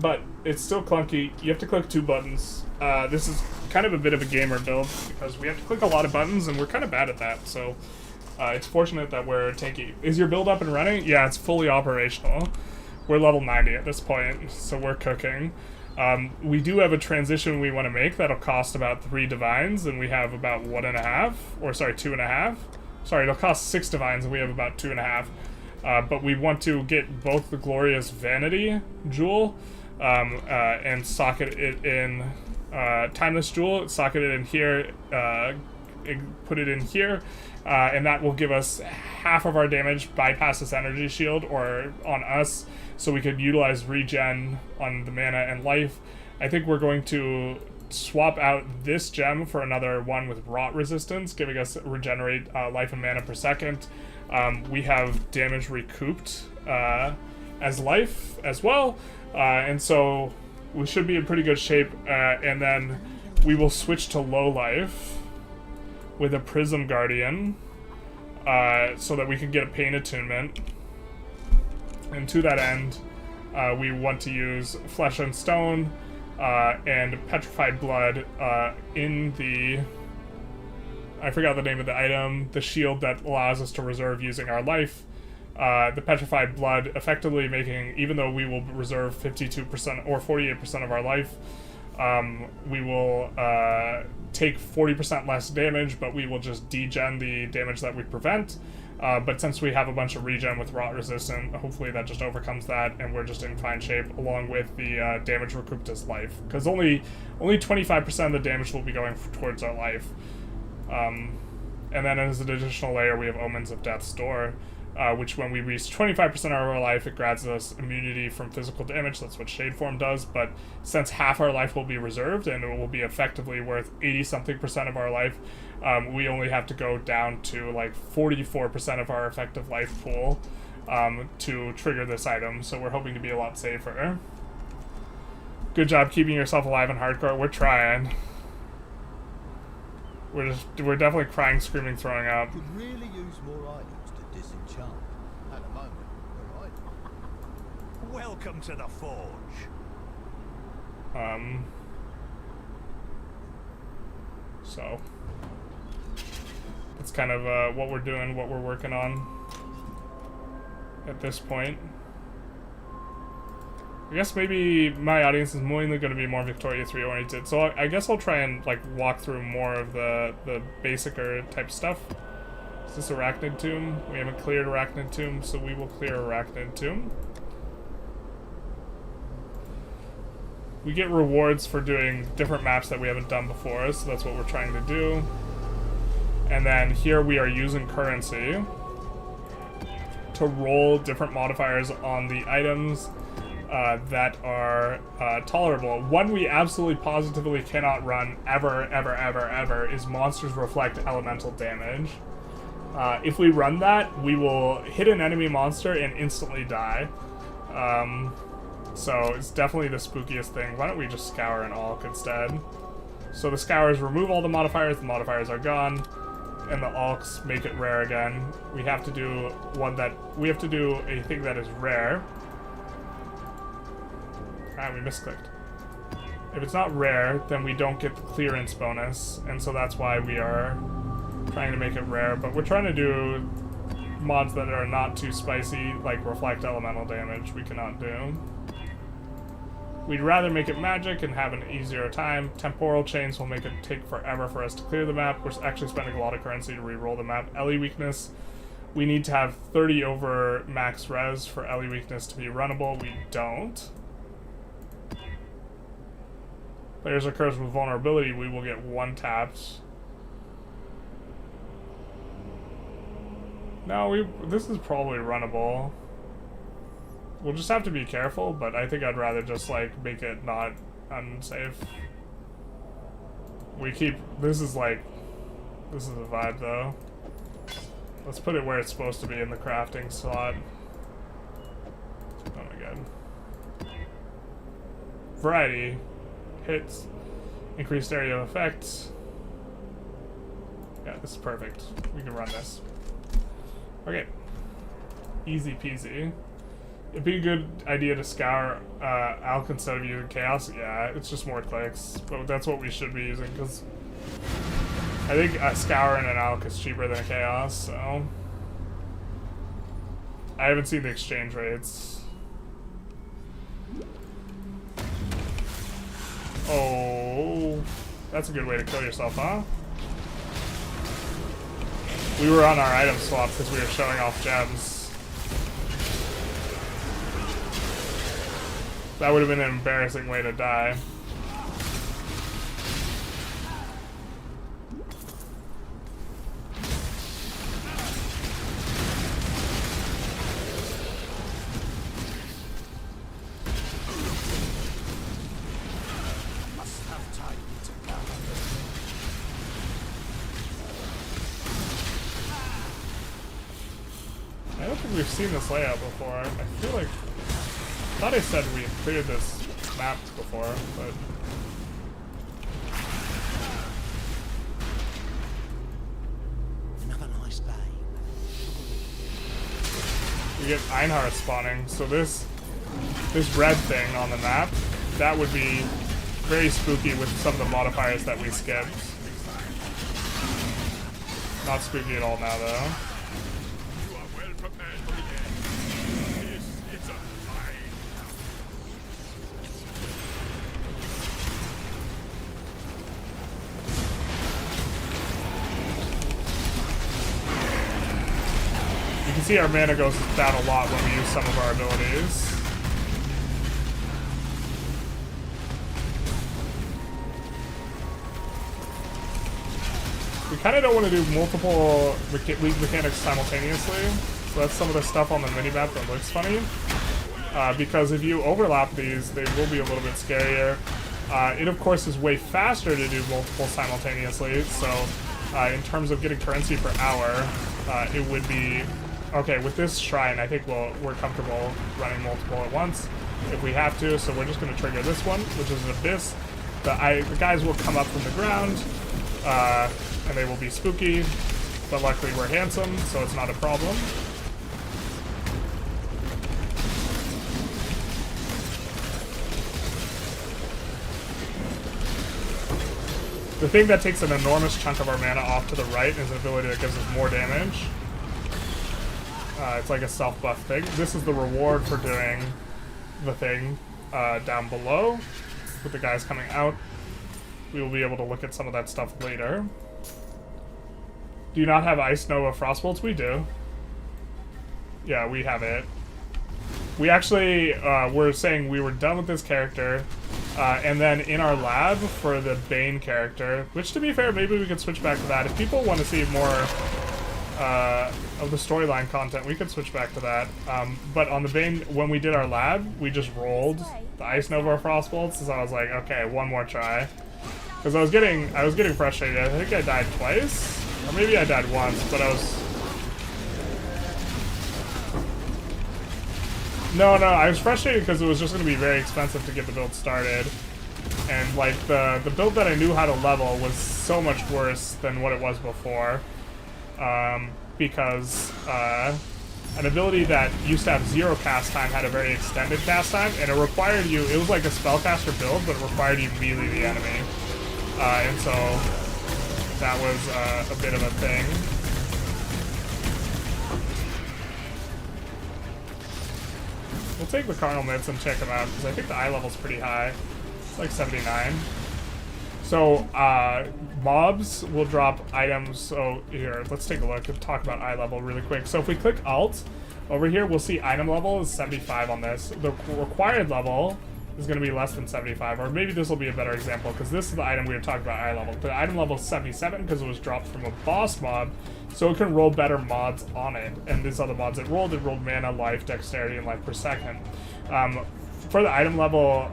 But it's still clunky. You have to click 2 buttons. This is kind of a bit of a gamer build, because we have to click a lot of buttons, and we're kind of bad at that, so it's fortunate that we're tanky. Is your build up and running? Yeah, it's fully operational. We're level 90 at this point, so we're cooking. We do have a transition we want to make that'll cost about 3 divines, and we have about 1.5, or sorry, 2.5. Sorry, it'll cost 6 divines, and we have about 2.5. But we want to get both the Glorious Vanity Jewel and socket it in Timeless Jewel, socket it in here, put it in here, and that will give us half of our damage bypass this energy shield or on us, so we could utilize regen on the mana and life. I think we're going to swap out this gem for another one with rot resistance, giving us regenerate life and mana per second. We have damage recouped as life as well, and so we should be in pretty good shape, and then we will switch to low life with a Prism Guardian, so that we can get a Pain Attunement. And to that end, we want to use Flesh and Stone and Petrified Blood in the... I forgot the name of the item, the shield that allows us to reserve using our life. The Petrified Blood effectively making, even though we will reserve 52% or 48% of our life, we will take 40% less damage, but we will just degen the damage that we prevent. But since we have a bunch of regen with rot resistant, hopefully that just overcomes that, and we're just in fine shape, along with the damage recouped as life. Because only 25% of the damage will be going towards our life. And then as an additional layer, we have Omens of Death Store, which when we reach 25% of our life, it grants us immunity from physical damage. That's what Shadeform does, but since half our life will be reserved, and it will be effectively worth 80-something% of our life, we only have to go down to like 44% of our effective life pool to trigger this item, so we're hoping to be a lot safer. Good job keeping yourself alive in hardcore. We're trying. We're definitely crying, screaming, throwing up.
Could really use more items to disenchant. At the moment, we're right.
Welcome to the Forge.
So that's kind of what we're doing, what we're working on at this point. I guess maybe my audience is mainly going to be more Victoria 3 oriented, so I guess I'll try and like walk through more of the basicer type stuff. Is this Arachnid Tomb? We haven't cleared Arachnid Tomb, so we will clear Arachnid Tomb. We get rewards for doing different maps that we haven't done before, so that's what we're trying to do. And then here we are using currency to roll different modifiers on the items that are tolerable. One we absolutely positively cannot run ever is Monsters Reflect Elemental Damage. If we run that, we will hit an enemy monster and instantly die. So it's definitely the spookiest thing. Why don't we just scour an Alk instead? So the scours remove all the modifiers are gone, and the Alks make it rare again. We have to do a thing that is rare. Ah, we misclicked. If it's not rare, then we don't get the clearance bonus, and so that's why we are trying to make it rare. But we're trying to do mods that are not too spicy, like reflect elemental damage, we cannot do. We'd rather make it magic and have an easier time. Temporal chains will make it take forever for us to clear the map. We're actually spending a lot of currency to re-roll the map. Ellie weakness, we need to have 30 over max res for Ellie weakness to be runnable. We don't. Players are cursed with vulnerability, we will get 1 tapped. No, this is probably runnable. We'll just have to be careful, but I think I'd rather just like make it not unsafe. This is a vibe though. Let's put it where it's supposed to be in the crafting slot. Oh my god. Variety. Hits. Increased area of effect. Yeah, this is perfect. We can run this. Okay. Easy peasy. It'd be a good idea to scour Alk instead of using Chaos. Yeah, it's just more clicks. But that's what we should be using, because I think scouring an Alk is cheaper than a Chaos, so... I haven't seen the exchange rates. Oh, that's a good way to kill yourself, huh? We were on our item swap because we were showing off gems. That would have been an embarrassing way to die.
Must have time to gather.
I don't think we've seen this layout before. I feel like... I thought I said we had cleared this map before, but...
Another nice day.
We get Einhar spawning, so this red thing on the map, that would be very spooky with some of the modifiers that we skipped. Not spooky at all now, though.
You are well prepared for the end. This is a fight.
You can see our mana goes down a lot when we use some of our abilities. We kind of don't want to do multiple league mechanics simultaneously, so that's some of the stuff on the minimap that looks funny. Because if you overlap these, they will be a little bit scarier. It of course is way faster to do multiple simultaneously, so in terms of getting currency per hour, it would be... Okay, with this shrine, I think we're comfortable running multiple at once if we have to, so we're just going to trigger this one, which is an abyss. The guys will come up from the ground, and they will be spooky, but luckily we're handsome, so it's not a problem. The thing that takes an enormous chunk of our mana off to the right is an ability that gives us more damage. It's like a self-buff thing. This is the reward for doing the thing down below with the guys coming out. We will be able to look at some of that stuff later. Do you not have Ice Nova Frostbolts? We do. Yeah, we have it. We actually were saying we were done with this character, and then in our lab for the Bane character, which to be fair, maybe we could switch back to that. If people want to see more of the storyline content, we could switch back to that. But on the Bane, when we did our lab, we just rolled the Ice Nova Frostbolts, so I was like, okay, one more try. Because I was getting frustrated. I think I died twice, or maybe I died once, but I was... No, I was frustrated because it was just going to be very expensive to get the build started. And, like, the build that I knew how to level was so much worse than what it was before. Because an ability that used to have 0 cast time had a very extended cast time, and it required you... It was like a spellcaster build, but it required you melee the enemy. And so that was a bit of a thing. We'll take the Carnal Mitts and check them out, because I think the eye level's pretty high. It's like 79. So, mobs will drop items. So, here, let's take a look and talk about eye level really quick. So, if we click Alt, over here, we'll see item level is 75 on this. The required level is going to be less than 75, or maybe this will be a better example, because this is the item we were talking about eye level. The item level is 77 because it was dropped from a boss mob, so it can roll better mods on it. And these other mods it rolled mana, life, dexterity, and life per second. for the item level,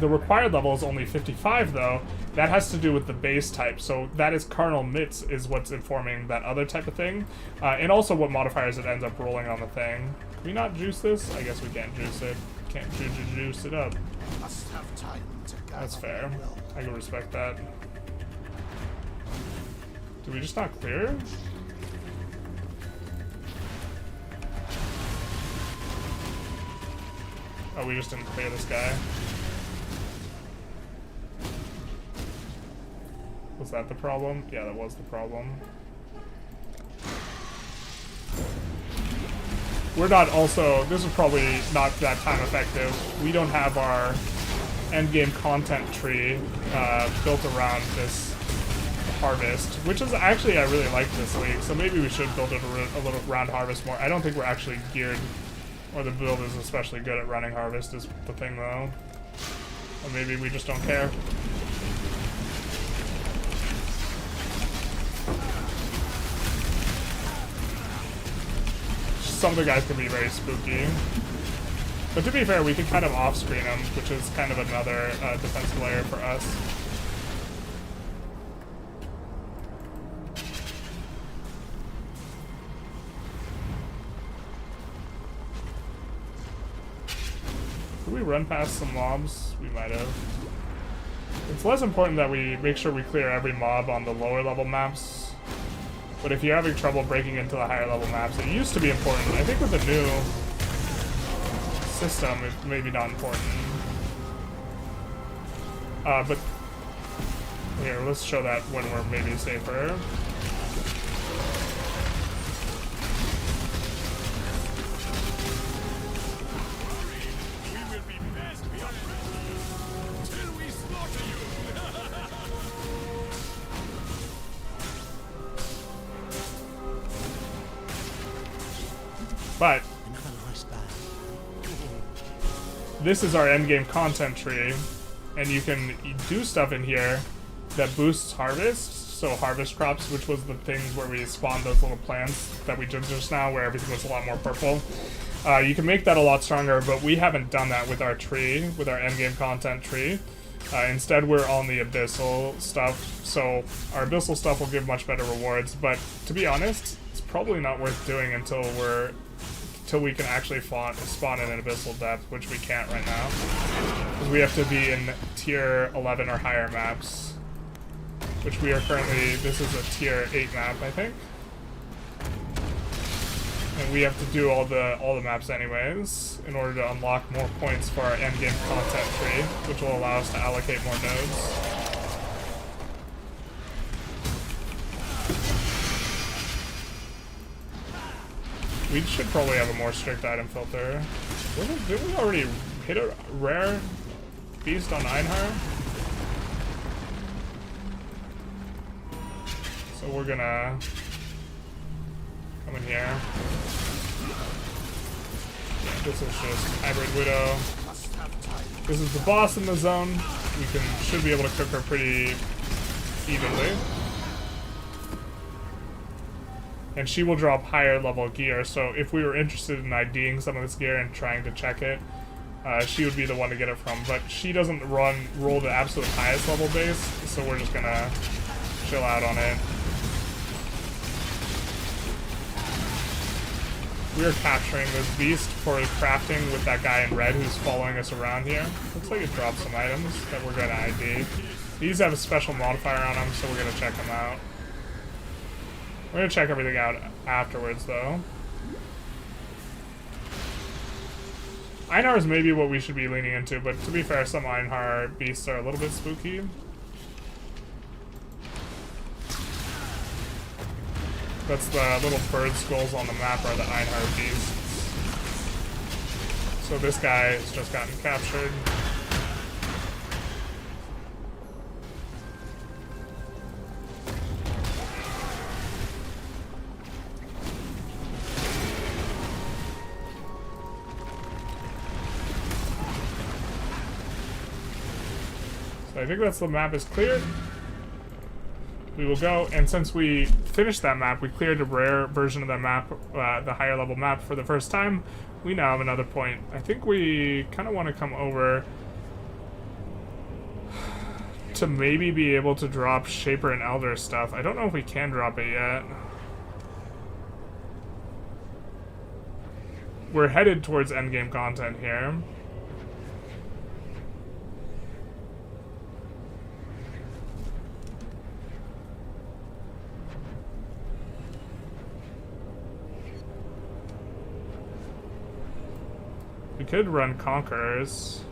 the required level is only 55 though. That has to do with the base type, so that is Cardinal Mitts is what's informing that other type of thing. And also what modifiers it ends up rolling on the thing. Can we not juice this? I guess we can't juice it. Can't juice it up.
Must have time to gather.
That's fair.
their will.
I can respect that. Did we just not clear? Oh, we just didn't clear this guy. Was that the problem? Yeah, that was the problem. We're not also, this is probably not that time effective. We don't have our endgame content tree built around this harvest, which is actually, I really like this league, so maybe we should build it a little around harvest more. I don't think we're actually geared, or the build is especially good at running harvest is the thing though. Or maybe we just don't care. Some of the guys can be very spooky. But to be fair, we can kind of off-screen them, which is kind of another defensive layer for us. Did we run past some mobs? We might have. It's less important that we make sure we clear every mob on the lower level maps. But if you're having trouble breaking into the higher level maps, it used to be important. I think with the new system, it's maybe not important. But here, let's show that when we're maybe safer. But this is our endgame content tree, and you can do stuff in here that boosts harvest. So harvest crops, which was the things where we spawned those little plants that we did just now, where everything was a lot more purple. You can make that a lot stronger, but we haven't done that with our tree, with our endgame content tree. Instead, we're on the abyssal stuff, so our abyssal stuff will give much better rewards. But to be honest, it's probably not worth doing until we can actually spawn in an abyssal depth, which we can't right now, because we have to be in tier 11 or higher maps, which we are currently. This is a tier 8 map, I think, and we have to do all the maps anyways in order to unlock more points for our endgame content tree, which will allow us to allocate more nodes. We should probably have a more strict item filter. Did we already hit a rare beast on Einhar? So we're gonna come in here. This is just Hybrid Widow. This is the boss in the zone. We should be able to cook her pretty evenly. And she will drop higher level gear, so if we were interested in IDing some of this gear and trying to check it, she would be the one to get it from. But she doesn't roll the absolute highest level base, so we're just gonna chill out on it. We are capturing this beast for crafting with that guy in red who's following us around here. Looks like it dropped some items that we're gonna ID. These have a special modifier on them, so we're gonna check them out. We're gonna check everything out afterwards, though. Einhar is maybe what we should be leaning into, but to be fair, some Einhar beasts are a little bit spooky. That's the little bird skulls on the map are the Einhar beasts. So this guy has just gotten captured. I think that's the map is cleared. we will go, and since we finished that map, we cleared a rare version of that map, the higher level map for the first time, we now have another point. I think we kind of want to come over to maybe be able to drop Shaper and Elder stuff. I don't know if we can drop it yet. We're headed towards endgame content here. We could run Conquerors.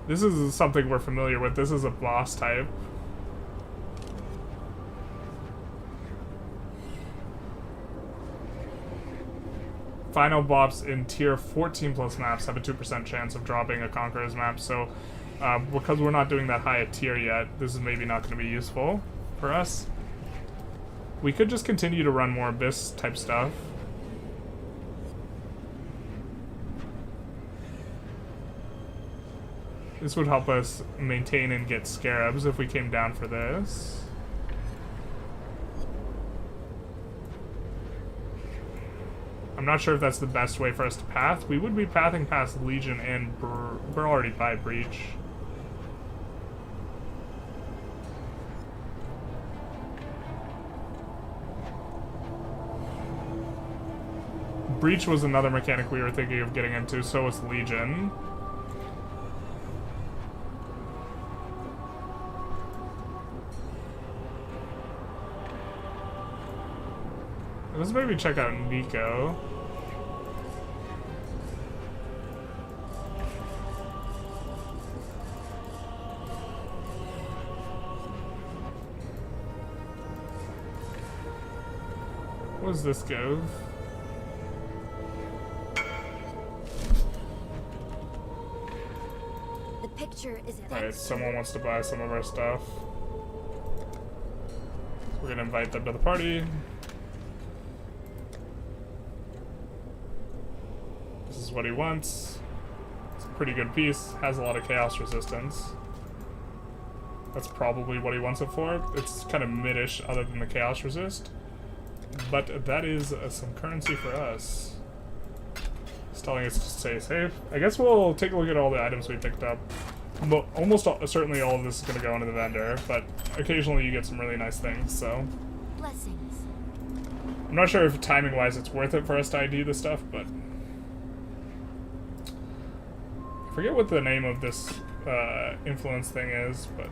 This is something we're familiar with. This is a boss type. Final boss in tier 14 plus maps have a 2% chance of dropping a Conquerors map, so because we're not doing that high a tier yet, this is maybe not going to be useful for us. We could just continue to run more Abyss type stuff. This would help us maintain and get Scarabs if we came down for this. I'm not sure if that's the best way for us to path. We would be pathing past Legion and we're already by Breach. Breach was another mechanic we were thinking of getting into, so was Legion. Let's maybe check out Nico. What does this give?
The picture is
Alright, someone wants to buy some of our stuff. We're gonna invite them to the party. This is what he wants. It's a pretty good piece. Has a lot of chaos resistance. That's probably what he wants it for. It's kind of mid-ish other than the chaos resist. But that is some currency for us. It's telling us to stay safe. I guess we'll take a look at all the items we picked up. Almost certainly all of this is going to go into the vendor, but occasionally you get some really nice things, so...
blessings.
I'm not sure if timing-wise it's worth it for us to ID this stuff, but... I forget what the name of this influence thing is, but...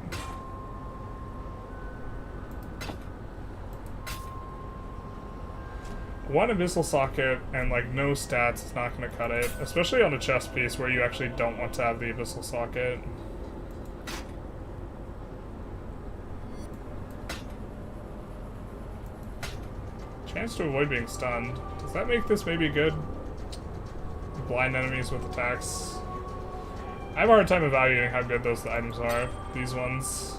One Abyssal Socket and like no stats is not going to cut it, especially on a chest piece where you actually don't want to have the Abyssal Socket. Chance to avoid being stunned. Does that make this maybe good? Blind enemies with attacks. I have a hard time evaluating how good those items are. These ones.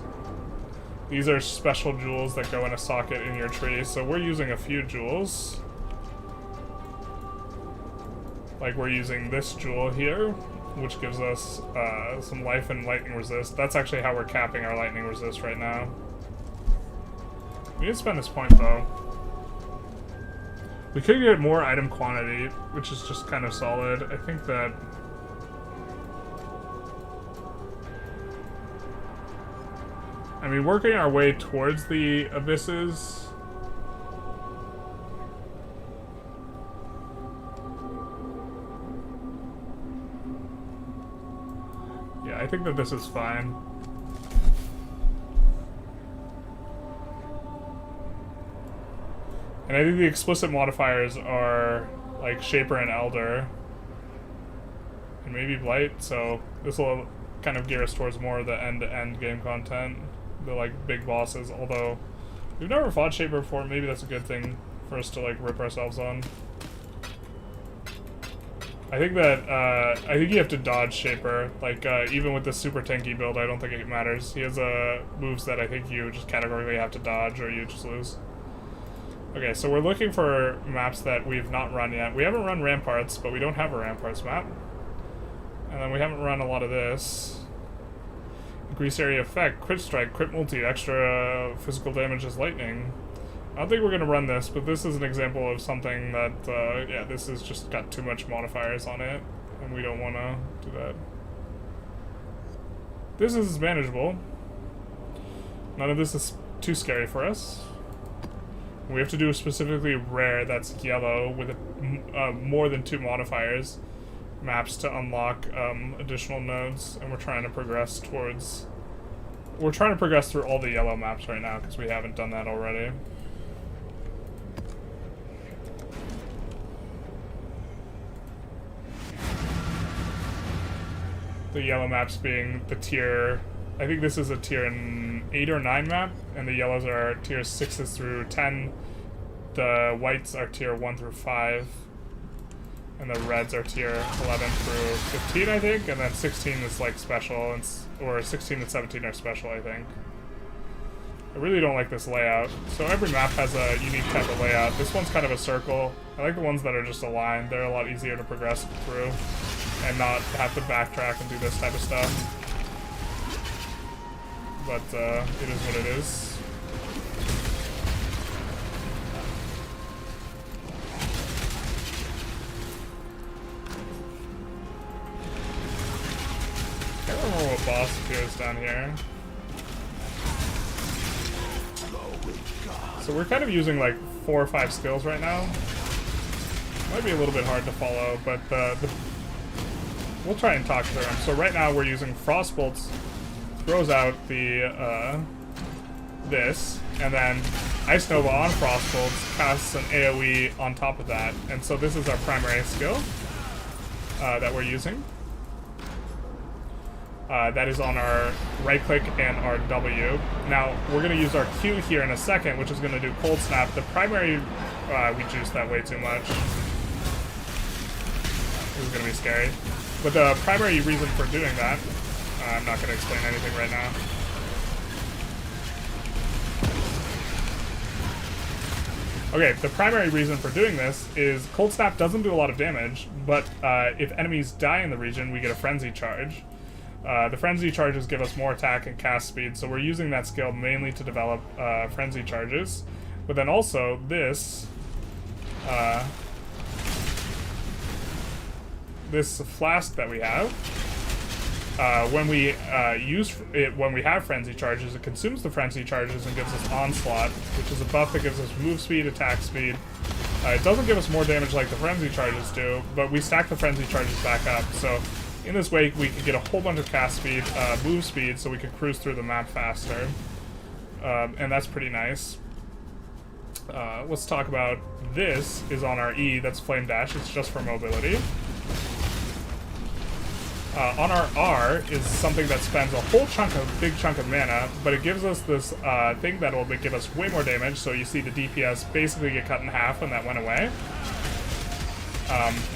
These are special jewels that go in a socket in your tree, so we're using a few jewels. Like we're using this jewel here, which gives us some life and lightning resist. That's actually how we're capping our lightning resist right now. We didn't spend this point though. We could get more item quantity, which is just kind of solid. I think that... I mean, working our way towards the abysses... Yeah, I think that this is fine. And I think the explicit modifiers are like Shaper and Elder. And maybe Blight, so this will kind of gear us towards more of the end-to-end game content. The like big bosses, although we've never fought Shaper before, maybe that's a good thing for us to like rip ourselves on. I think that, I think you have to dodge Shaper, like even with the super tanky build I don't think it matters. He has moves that I think you just categorically have to dodge or you just lose. Okay, so we're looking for maps that we've not run yet. We haven't run Ramparts, but we don't have a Ramparts map. And then we haven't run a lot of this. Grease area effect, crit strike, crit multi, extra physical damage as lightning. I don't think we're gonna run this, but this is an example of something that, yeah, this has just got too much modifiers on it, and we don't wanna do that. This is manageable. None of this is too scary for us. We have to do specifically rare, that's yellow, with more than 2 modifiers. Maps to unlock additional nodes, and we're trying to progress towards... We're trying to progress through all the yellow maps right now, because we haven't done that already. The yellow maps being the tier... I think this is a tier 8 or 9 map, and the yellows are tier 6s through 10. The whites are tier 1 through 5. And the reds are tier 11 through 15, I think, and then 16 is like special, and or 16 and 17 are special, I think. I really don't like this layout. So every map has a unique type of layout. This one's kind of a circle. I like the ones that are just aligned. They're a lot easier to progress through and not have to backtrack and do this type of stuff. But it is what it is. I can't remember what boss appears down here. So we're kind of using like 4 or 5 skills right now. Might be a little bit hard to follow, but we'll try and talk through them. So right now we're using Frostbolts, throws out the this, and then Ice Nova on Frostbolts casts an AoE on top of that. And so this is our primary skill that we're using. That is on our right click and our W. Now, we're going to use our Q here in a second, which is going to do Cold Snap. The primary, we juiced that way too much. This is going to be scary. But the primary reason for doing that, I'm not going to explain anything right now. Okay, the primary reason for doing this is Cold Snap doesn't do a lot of damage, but if enemies die in the region, we get a Frenzy Charge. The Frenzy Charges give us more attack and cast speed, so we're using that skill mainly to develop Frenzy Charges. But then also, this flask that we have, when we use it, when we have Frenzy Charges, it consumes the Frenzy Charges and gives us Onslaught, which is a buff that gives us move speed, attack speed. It doesn't give us more damage like the Frenzy Charges do, but we stack the Frenzy Charges back up, so in this way, we could get a whole bunch of cast speed, move speed, so we could cruise through the map faster. And that's pretty nice. Let's talk about this is on our E, that's Flame Dash, it's just for mobility. On our R is something that spends a whole big chunk of mana, but it gives us this thing that will give us way more damage, so you see the DPS basically get cut in half when that went away.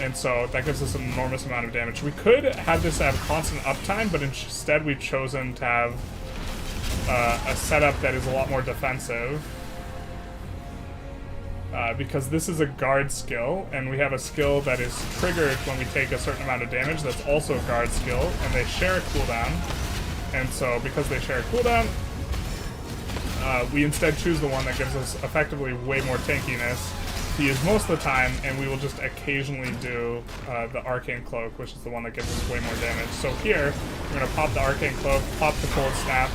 And so that gives us an enormous amount of damage. We could have this have constant uptime, but instead we've chosen to have a setup that is a lot more defensive. Because this is a guard skill, and we have a skill that is triggered when we take a certain amount of damage that's also a guard skill, and they share a cooldown. And so because they share a cooldown, we instead choose the one that gives us effectively way more tankiness to use most of the time, and we will just occasionally do the Arcane Cloak, which is the one that gives us way more damage. So here, we're going to pop the Arcane Cloak, pop the Cold Snap,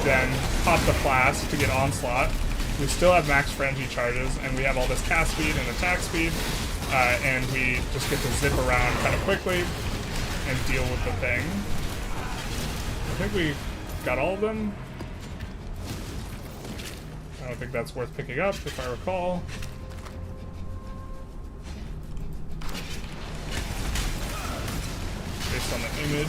then pop the Flask to get Onslaught. We still have max Frenzy Charges, and we have all this cast speed and attack speed, and we just get to zip around kind of quickly and deal with the thing. I think we got all of them. I don't think that's worth picking up, if I recall. Based on the image.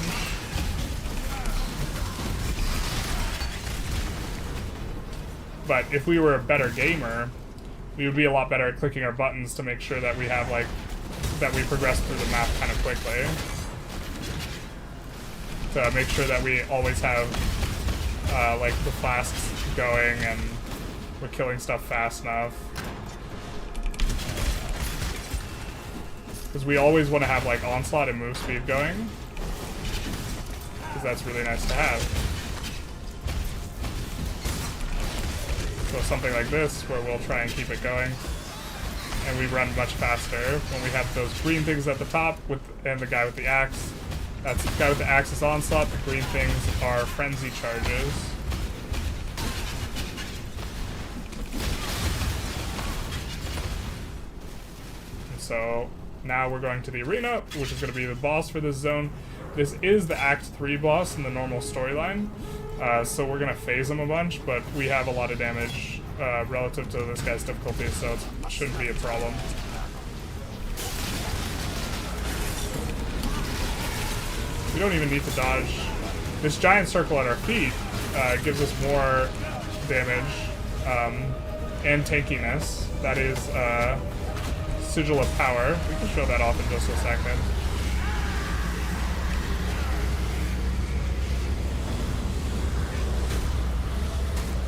But if we were a better gamer, we would be a lot better at clicking our buttons to make sure that we have, like, that we progress through the map kind of quickly. To make sure that we always have, like, the flasks going and we're killing stuff fast enough. Because we always want to have, like, Onslaught and move speed going. because that's really nice to have. So something like this, where we'll try and keep it going, and we run much faster when we have those green things at the top and the guy with the axe. That's the guy with the axe is onslaught. The green things are frenzy charges. And so now we're going to the arena, which is going to be the boss for this zone. This is the Act 3 boss in the normal storyline. So we're going to phase him a bunch, but we have a lot of damage relative to this guy's difficulty, so it shouldn't be a problem. We don't even need to dodge. This giant circle at our feet gives us more damage and tankiness. That is Sigil of Power. We can show that off in just a second.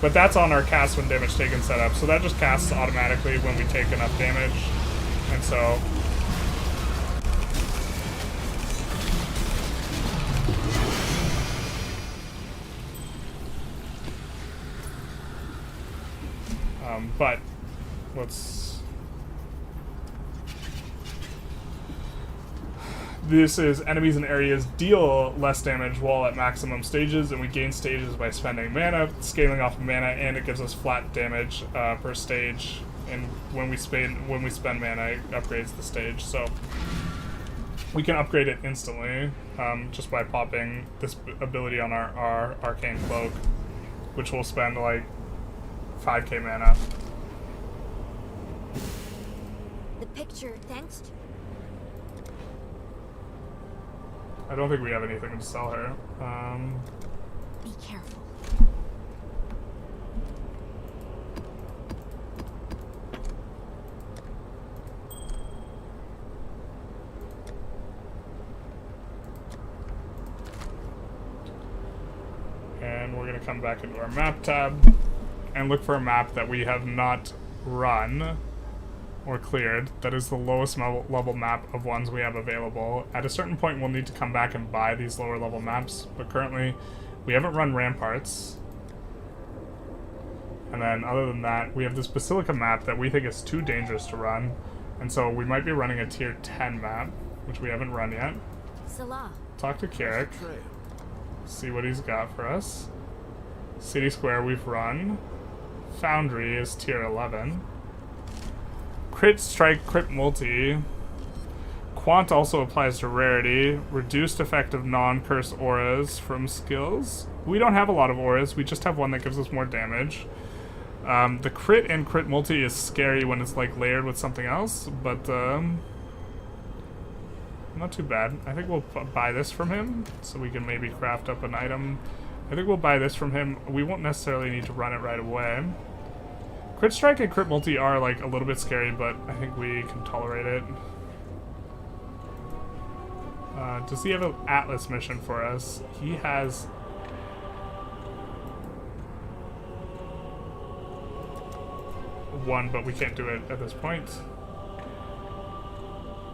But that's on our cast when damage taken setup, so that just casts automatically when we take enough damage. And so but let's... This is enemies in areas deal less damage while at maximum stages, and we gain stages by spending mana, scaling off of mana, and it gives us flat damage per stage. And when we spend mana, it upgrades the stage. So we can upgrade it instantly just by popping this ability on our arcane cloak, which will spend like 5k mana.
The picture, thanks.
I don't think we have anything to sell her.
Be careful.
And we're going to come back into our map tab and look for a map that we have not run or cleared. That is the lowest level map of ones we have available. At a certain point we'll need to come back and buy these lower level maps, but currently we haven't run Ramparts. And then other than that, we have this Basilica map that we think is too dangerous to run, and so we might be running a tier 10 map, which we haven't run yet.
Salah.
Talk to Carrick, see what he's got for us. City Square we've run. Foundry is tier 11. Crit Strike, Crit Multi. Quant also applies to rarity. Reduced effect of non-curse auras from skills. We don't have a lot of auras, we just have one that gives us more damage. The crit and crit multi is scary when it's like layered with something else, but not too bad. I think we'll buy this from him, so we can maybe craft up an item. I think we'll buy this from him. We won't necessarily need to run it right away. Crit Strike and Crit Multi are like a little bit scary, but I think we can tolerate it. Does he have an Atlas mission for us? He has... one, but we can't do it at this point.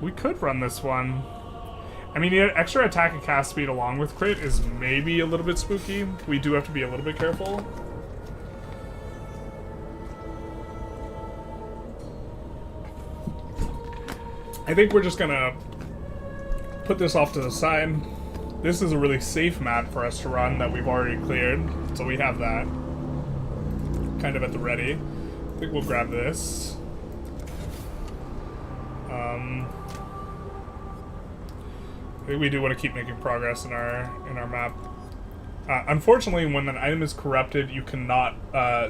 We could run this one. I mean, the extra attack and cast speed along with crit is maybe a little bit spooky. We do have to be a little bit careful. I think we're just gonna put this off to the side. This is a really safe map for us to run that we've already cleared, so we have that kind of at the ready. I think we'll grab this. I think we do want to keep making progress in our map. Unfortunately, when an item is corrupted, you cannot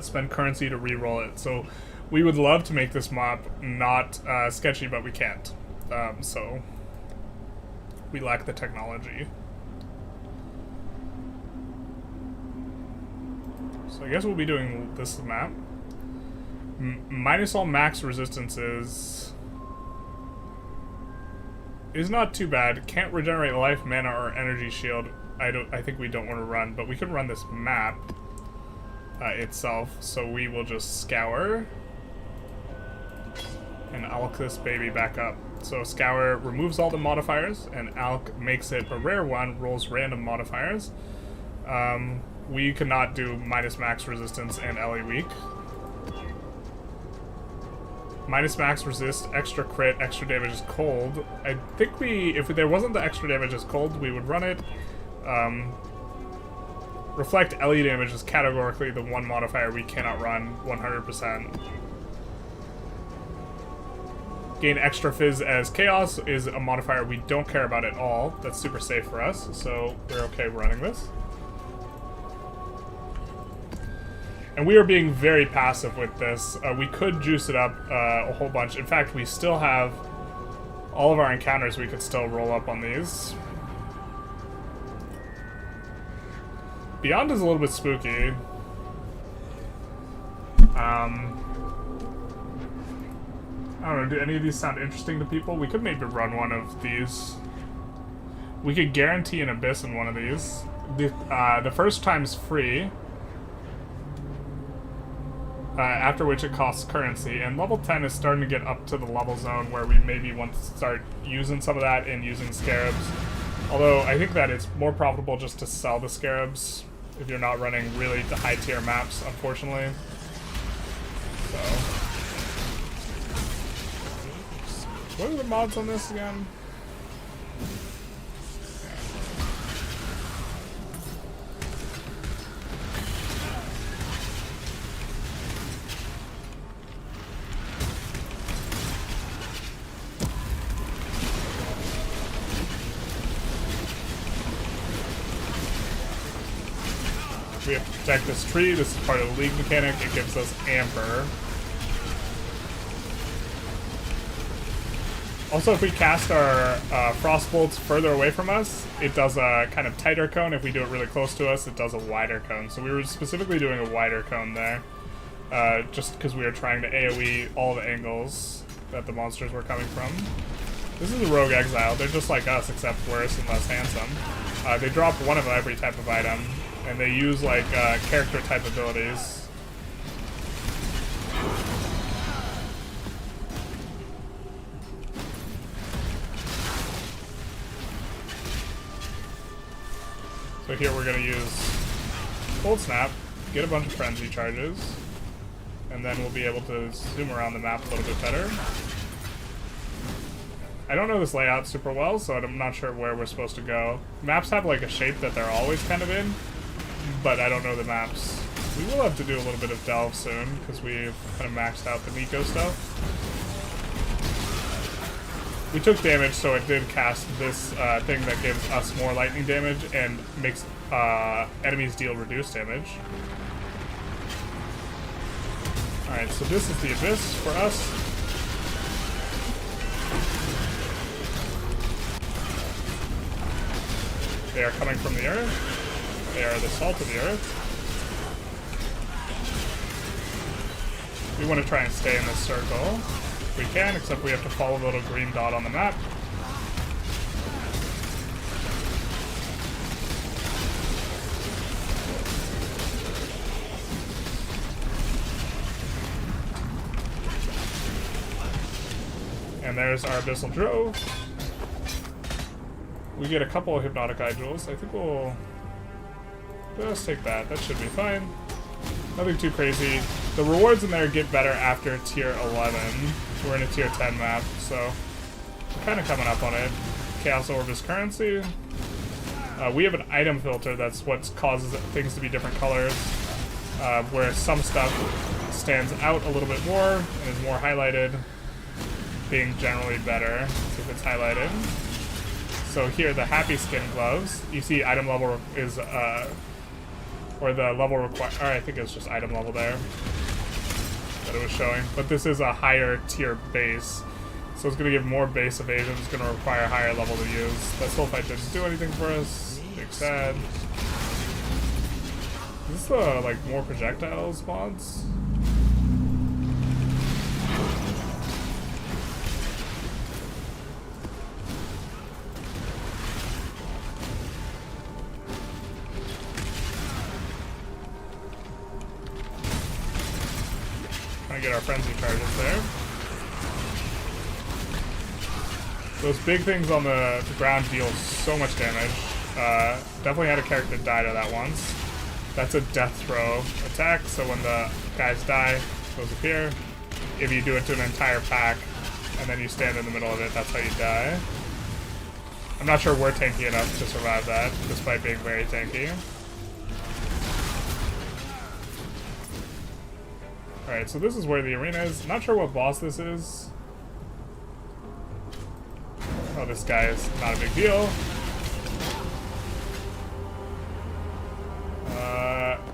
spend currency to re-roll it. So we would love to make this map not sketchy, but we can't. So we lack the technology. So I guess we'll be doing this map. Minus all max resistances is not too bad. Can't regenerate life, mana, or energy shield. I think we don't want to run, but we can run this map itself. So we will just scour and alk this baby back up. So Scour removes all the modifiers, and Alk makes it a rare one, rolls random modifiers. We cannot do minus max resistance and LA weak. Minus max resist, extra crit, extra damage is cold. I think if there wasn't the extra damage is cold, we would run it. Reflect LE damage is categorically the one modifier we cannot run 100%. Gain extra fizz as chaos is a modifier we don't care about at all. That's super safe for us, so we're okay running this. And we are being very passive with this. We could juice it up a whole bunch. In fact, we still have all of our encounters we could still roll up on these. Beyond is a little bit spooky. I don't know, do any of these sound interesting to people? We could maybe run one of these. We could guarantee an Abyss in one of these. The first time's free. After which it costs currency, and level 10 is starting to get up to the level zone where we maybe want to start using some of that and using scarabs. Although I think that it's more profitable just to sell the scarabs if you're not running really the high tier maps, unfortunately. So, what are the mods on this again? We have to protect this tree. This is part of the league mechanic. It gives us amber. Also, if we cast our frost bolts further away from us, it does a kind of tighter cone. If we do it really close to us, it does a wider cone. So we were specifically doing a wider cone there, just because we were trying to AoE all the angles that the monsters were coming from. This is a rogue exile. They're just like us, except worse and less handsome. They drop one of every type of item, and they use like character type abilities. So here we're gonna use Cold Snap, get a bunch of frenzy charges, and then we'll be able to zoom around the map a little bit better. I don't know this layout super well, so I'm not sure where we're supposed to go. Maps have like a shape that they're always kind of in, but I don't know the maps. We will have to do a little bit of delve soon, because we've kind of maxed out the Nico stuff. We took damage, so it did cast this thing that gives us more lightning damage and makes enemies deal reduced damage. Alright, so this is the Abyss for us. They are coming from the earth. They are the salt of the earth. We want to try and stay in this circle if we can, except we have to follow the little green dot on the map. And there's our Abyssal Drove. We get a couple of Hypnotic Eye Jewels. I think we'll just take that. That should be fine. Nothing too crazy. The rewards in there get better after tier 11. We're in a tier 10 map, so we're kind of coming up on it. Chaos Orb is currency. We have an item filter. That's what causes things to be different colors, where some stuff stands out a little bit more and is more highlighted, being generally better if it's highlighted. So here, the Happy Skin Gloves, you see item level is, or the level required, or I think it's just item level there that it was showing. But this is a higher tier base, so it's going to give more base evasion. It's going to require a higher level to use. That Soul Fight didn't do anything for us. Big sad. Is this like more projectile spawns? Get our frenzy charges there. Those big things on the ground deal so much damage. Definitely had a character die to that once. That's a death throw attack, so when the guys die, those appear. If you do it to an entire pack, and then you stand in the middle of it, that's how you die. I'm not sure we're tanky enough to survive that, despite being very tanky. Alright, so this is where the arena is. Not sure what boss this is. Oh, this guy is not a big deal.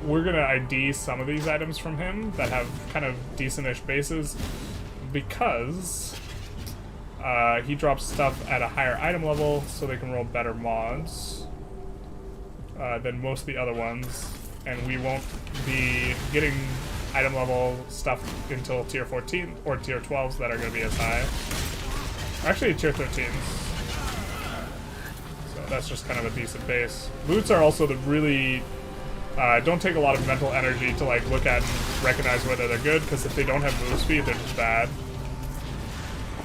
We're gonna ID some of these items from him that have kind of decent-ish bases because he drops stuff at a higher item level so they can roll better mods than most of the other ones, and we won't be getting item level stuff until tier 14 or tier 12s that are going to be as high. Actually, tier 13s. So that's just kind of a decent base. Boots are also the really don't take a lot of mental energy to like look at and recognize whether they're good, because if they don't have move speed, they're just bad.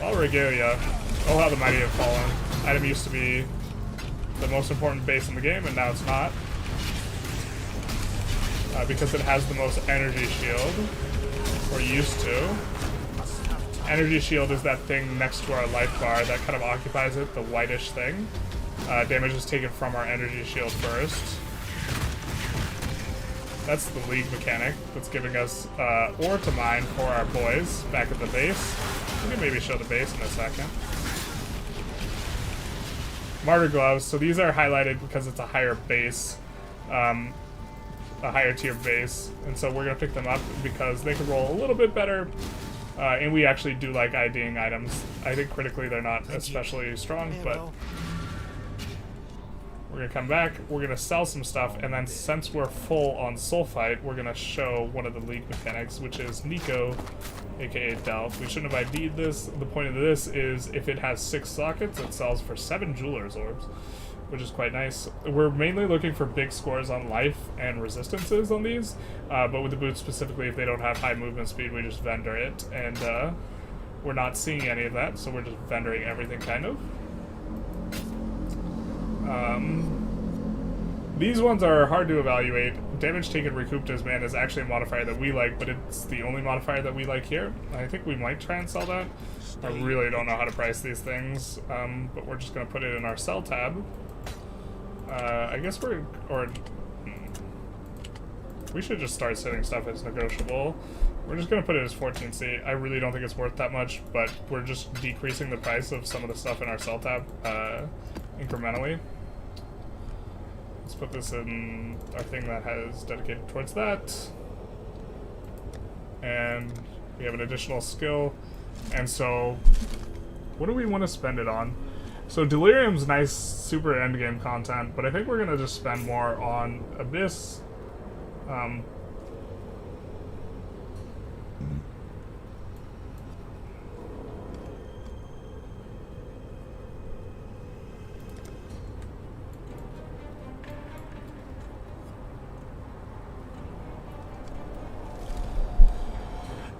Well, Regalia. Oh, how the mighty have fallen. Item used to be the most important base in the game, and now it's not. Because it has the most energy shield, or used to. Energy shield is that thing next to our life bar that kind of occupies it, the whitish thing. Damage is taken from our energy shield first. That's the league mechanic that's giving us ore to mine for our boys back at the base. We can maybe show the base in a second. Martyr gloves, so these are highlighted because it's a higher base. A higher tier base, and so we're gonna pick them up because they can roll a little bit better, and we actually do like IDing items. I think critically they're not especially strong, but we're gonna come back, we're gonna sell some stuff, and then since we're full on Sulfite, we're gonna show one of the league mechanics, which is Nico, aka Delph. We shouldn't have ID'd this. The point of this is if it has 6 sockets, it sells for 7 Jeweler's Orbs, which is quite nice. We're mainly looking for big scores on life and resistances on these, but with the boots specifically, if they don't have high movement speed, we just vendor it, and we're not seeing any of that, so we're just vendoring everything, kind of. These ones are hard to evaluate. Damage taken recouped as man is actually a modifier that we like, but it's the only modifier that we like here. I think we might try and sell that. I really don't know how to price these things, but we're just going to put it in our sell tab. I guess we should just start setting stuff as negotiable. We're just going to put it as 14C. I really don't think it's worth that much, but we're just decreasing the price of some of the stuff in our sell tab incrementally. Let's put this in our thing that has dedicated towards that. And we have an additional skill. And so, what do we want to spend it on? So Delirium's nice, super endgame content, but I think we're gonna just spend more on Abyss.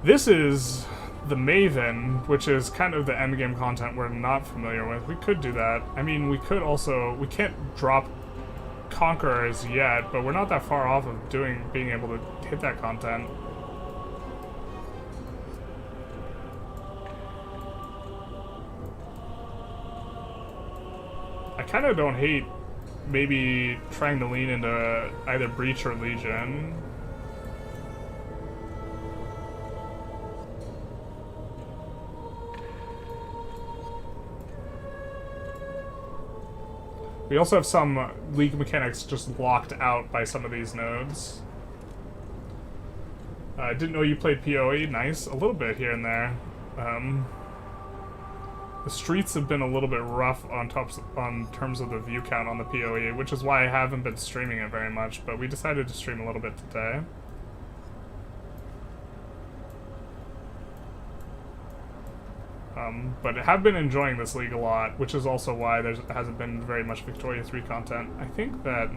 This is the Maven, which is kind of the endgame content we're not familiar with. We could do that. I mean, we could also... We can't drop Conquerors yet, but we're not that far off of being able to hit that content. I kind of don't hate maybe trying to lean into either Breach or Legion. We also have some League mechanics just locked out by some of these nodes. I didn't know you played PoE. Nice. A little bit here and there. The streets have been a little bit rough on terms of the view count on the PoE, which is why I haven't been streaming it very much, but we decided to stream a little bit today. But I have been enjoying this league a lot, which is also why there hasn't been very much Victoria 3 content. I think that...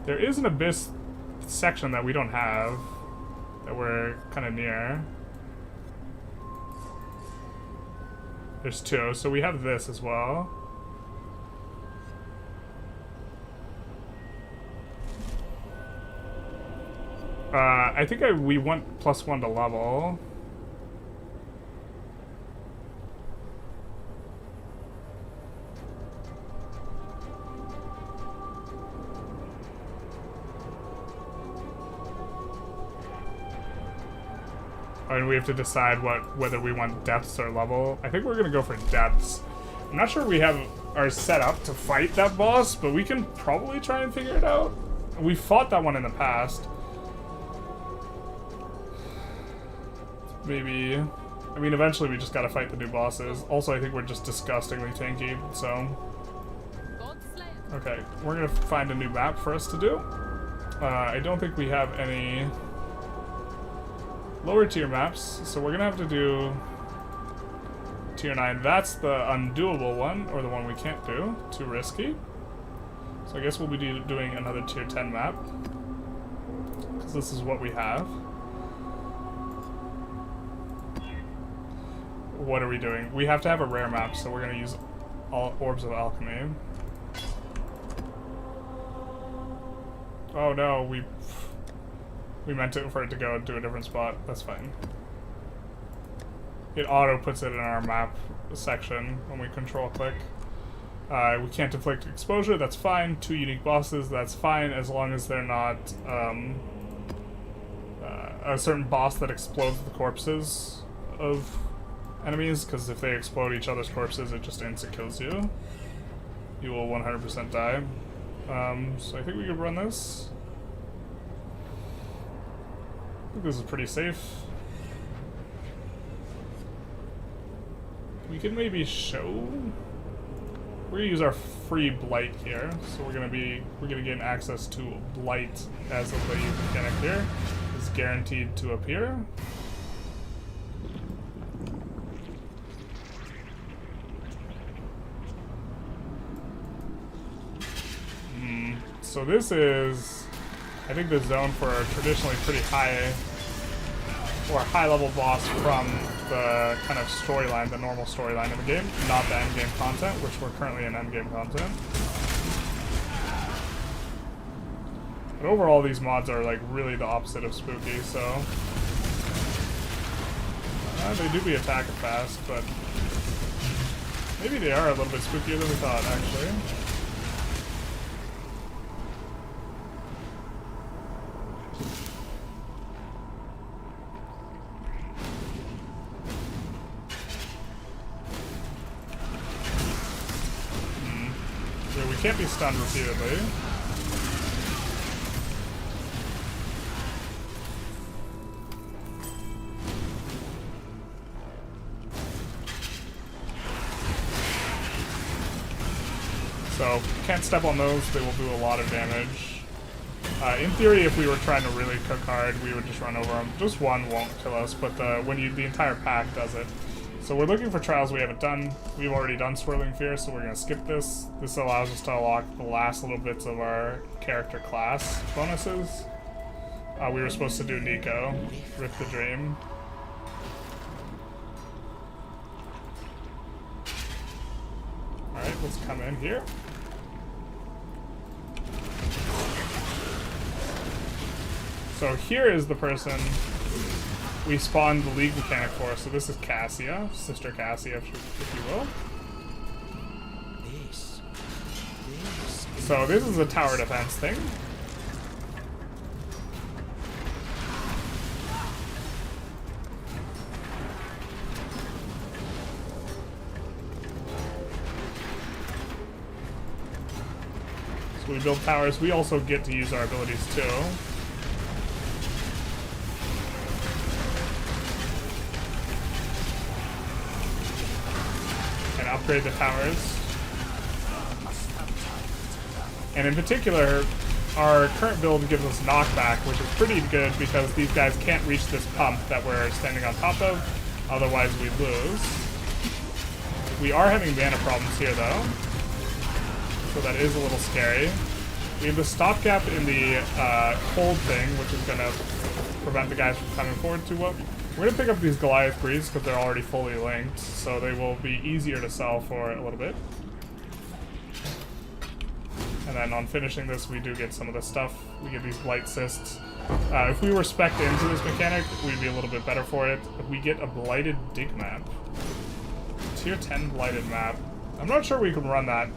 there is an Abyss section that we don't have, that we're kind of near. There's 2, so we have this as well. I think we want +1 to level. And we have to decide whether we want depths or level. I think we're gonna go for depths. I'm not sure we are set up to fight that boss, but we can probably try and figure it out. We fought that one in the past. Maybe. I mean, eventually we just gotta fight the new bosses. Also, I think we're just disgustingly tanky, so. Okay, we're gonna find a new map for us to do. I don't think we have any lower tier maps, so we're gonna have to do tier 9. That's the undoable one, or the one we can't do. Too risky. So I guess we'll be doing another tier 10 map, because this is what we have. What are we doing? We have to have a rare map, so we're gonna use all Orbs of Alchemy. Oh no, we meant it for it to go to a different spot. That's fine. It auto puts it in our map section when we control click. We can't inflict exposure, that's fine. 2 unique bosses, that's fine, as long as they're not a certain boss that explodes the corpses of enemies, because if they explode each other's corpses, it just insta kills you. You will 100% die. So I think we could run this. I think this is pretty safe. We can maybe show. We're gonna use our free blight here, so we're gonna gain access to blight as a blade mechanic here. It's guaranteed to appear. So this is, I think, the zone for a traditionally pretty high or high-level boss from the kind of storyline, the normal storyline of the game, not the endgame content, which we're currently in endgame content. But overall, these mods are like really the opposite of spooky, so they do be attacking fast, but maybe they are a little bit spookier than we thought, actually. Can't be stunned repeatedly. So, can't step on those, they will do a lot of damage. In theory, if we were trying to really cook hard, we would just run over them. Just one won't kill us, but the entire pack does it. So we're looking for trials we haven't done. We've already done Swirling Fear, so we're going to skip this. This allows us to unlock the last little bits of our character class bonuses. We were supposed to do Nico, Rip the Dream. Alright, let's come in here. So here is the person we spawned the League mechanic for. So this is Cassia, Sister Cassia, if you will. So this is a tower defense thing. So we build towers. We also get to use our abilities too. And upgrade the towers. And in particular, our current build gives us knockback, which is pretty good because these guys can't reach this pump that we're standing on top of, otherwise we lose. We are having mana problems here though, so that is a little scary. We have the stopgap in the cold thing, which is going to prevent the guys from coming forward too We're gonna pick up these Goliath breeds because they're already fully linked, so they will be easier to sell for a little bit. And then on finishing this, we do get some of the stuff. We get these blight cysts. If we were spec'd into this mechanic, we'd be a little bit better for it. We get a blighted dig map. Tier 10 blighted map. I'm not sure we can run that,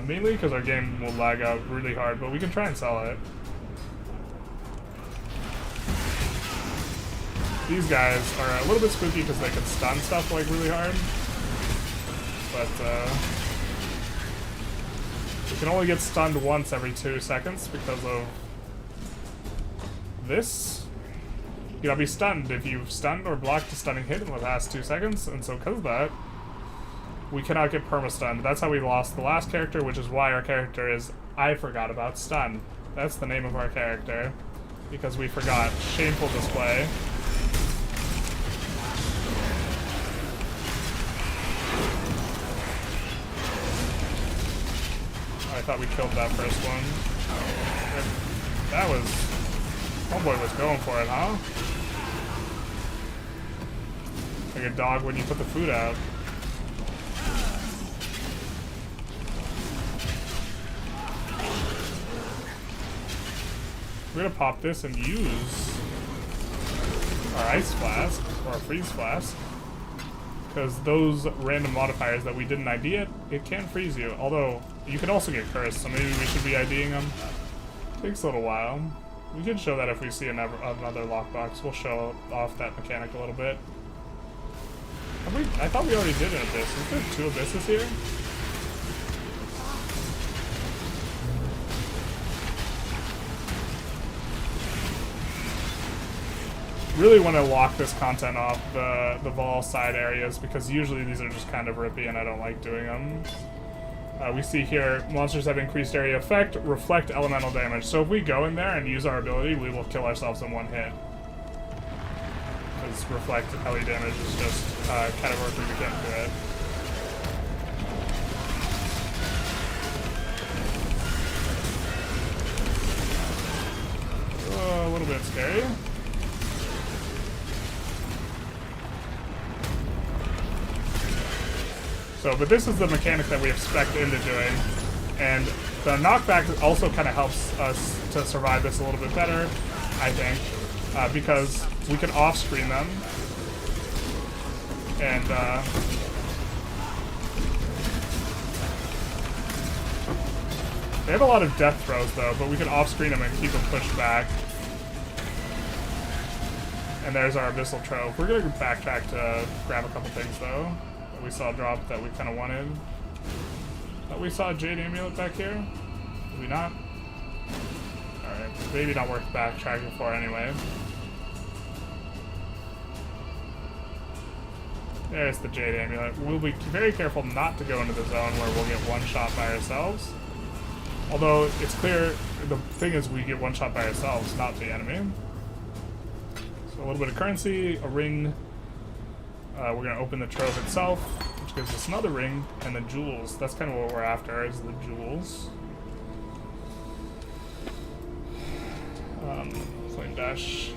mainly because our game will lag out really hard, but we can try and sell it. These guys are a little bit spooky because they can stun stuff like really hard. But we can only get stunned once every 2 seconds because of this. You gotta be stunned if you've stunned or blocked a stunning hit in the past 2 seconds, and so because of that, we cannot get perma-stunned. That's how we lost the last character, which is why our character is I forgot about stun. That's the name of our character, because we forgot. Shameful display. I thought we killed that first one. That was... Homeboy was going for it, huh? Like a dog when you put the food out. We're gonna pop this and use our ice flask, or our freeze flask. Because those random modifiers that we didn't ID it can freeze you. Although, you can also get cursed, so maybe we should be IDing them. Takes a little while. We can show that if we see another lockbox. We'll show off that mechanic a little bit. I thought we already did an abyss. Is there 2 abysses here? Really want to lock this content off the Vol side areas because usually these are just kind of rippy and I don't like doing them. We see here, monsters have increased area effect, reflect elemental damage. So if we go in there and use our ability, we will kill ourselves in 1 hit. Because reflect LE damage is just kind of working to get into it. A little bit scary. So, but this is the mechanic that we have spec'd into doing, and the knockback also kind of helps us to survive this a little bit better, I think, because we can off-screen them, and they have a lot of death throws though, but we can off-screen them and keep them pushed back. And there's our Abyssal Trove. We're gonna backtrack to grab a couple things though. We saw a drop that we kind of wanted. Thought we saw a Jade Amulet back here. Did we not? Alright, maybe not worth backtracking for anyway. There's the Jade Amulet. We'll be very careful not to go into the zone where we'll get 1 shot by ourselves. Although, it's clear, the thing is we get 1 shot by ourselves, not the enemy. So a little bit of currency, a ring. We're going to open the trove itself, which gives us another ring, and the jewels. That's kind of what we're after, is the jewels. Flame Dash.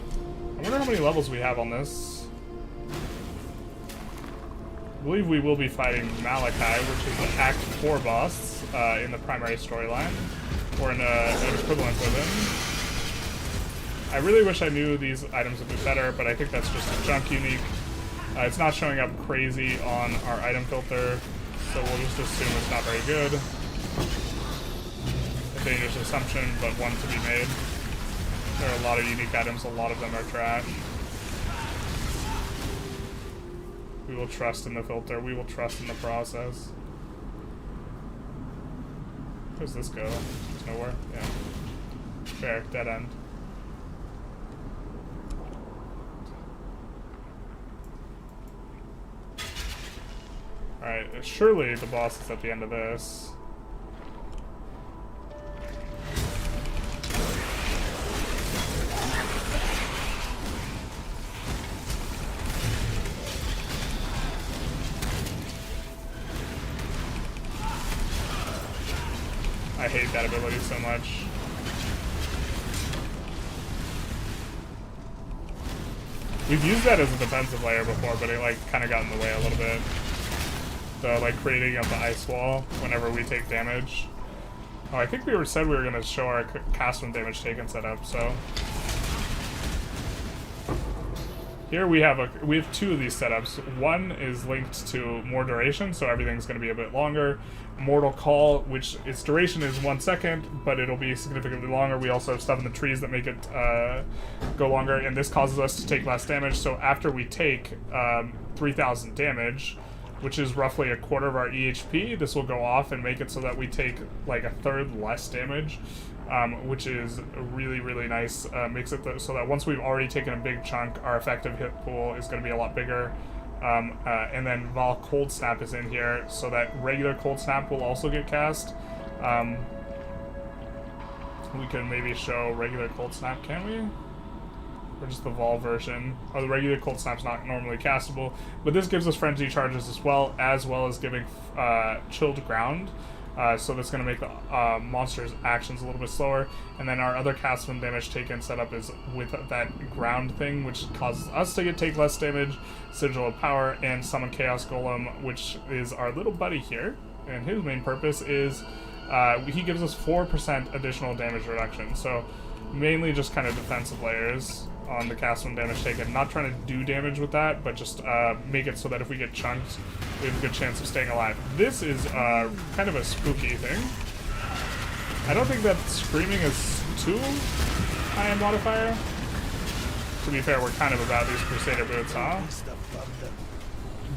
I wonder how many levels we have on this. I believe we will be fighting Malachi, which is the Act 4 boss in the primary storyline, or in an equivalent with him. I really wish I knew these items a bit better, but I think that's just a junk unique. It's not showing up crazy on our item filter, so we'll just assume it's not very good. A dangerous assumption, but one to be made. There are a lot of unique items, a lot of them are trash. We will trust in the filter, we will trust in the process. Where does this go? There's nowhere? Yeah. Fair, dead end. Alright, surely the boss is at the end of this. I hate that ability so much. We've used that as a defensive layer before, but it like kind of got in the way a little bit. The like creating of the ice wall whenever we take damage. Oh, I think we said we were gonna show our cast when damage taken setup. So here we have two of these setups. One is linked to more duration, so everything's gonna be a bit longer. Mortal Call, which its duration is 1 second, but it'll be significantly longer. We also have stuff in the trees that make it go longer, and this causes us to take less damage. So after we take 3,000 damage, which is roughly a quarter of our EHP, this will go off and make it so that we take like a third less damage, which is really, really nice. Makes it so that once we've already taken a big chunk, our effective hit pool is going to be a lot bigger. And then while Cold Snap is in here, so that regular Cold Snap will also get cast. We can maybe show regular Cold Snap, can we? Or just the Vol version. Oh, the regular Cold Snap's not normally castable, but this gives us Frenzy charges as well as giving Chilled Ground. So that's going to make the monster's actions a little bit slower. And then our other cast when damage taken setup is with that ground thing, which causes us to take less damage, Sigil of Power, and Summon Chaos Golem, which is our little buddy here. And his main purpose is he gives us 4% additional damage reduction. So mainly just kind of defensive layers on the cast when damage taken. Not trying to do damage with that, but just make it so that if we get chunked, we have a good chance of staying alive. This is kind of a spooky thing. I don't think that screaming is too high a modifier. To be fair, we're kind of about these Crusader boots, huh?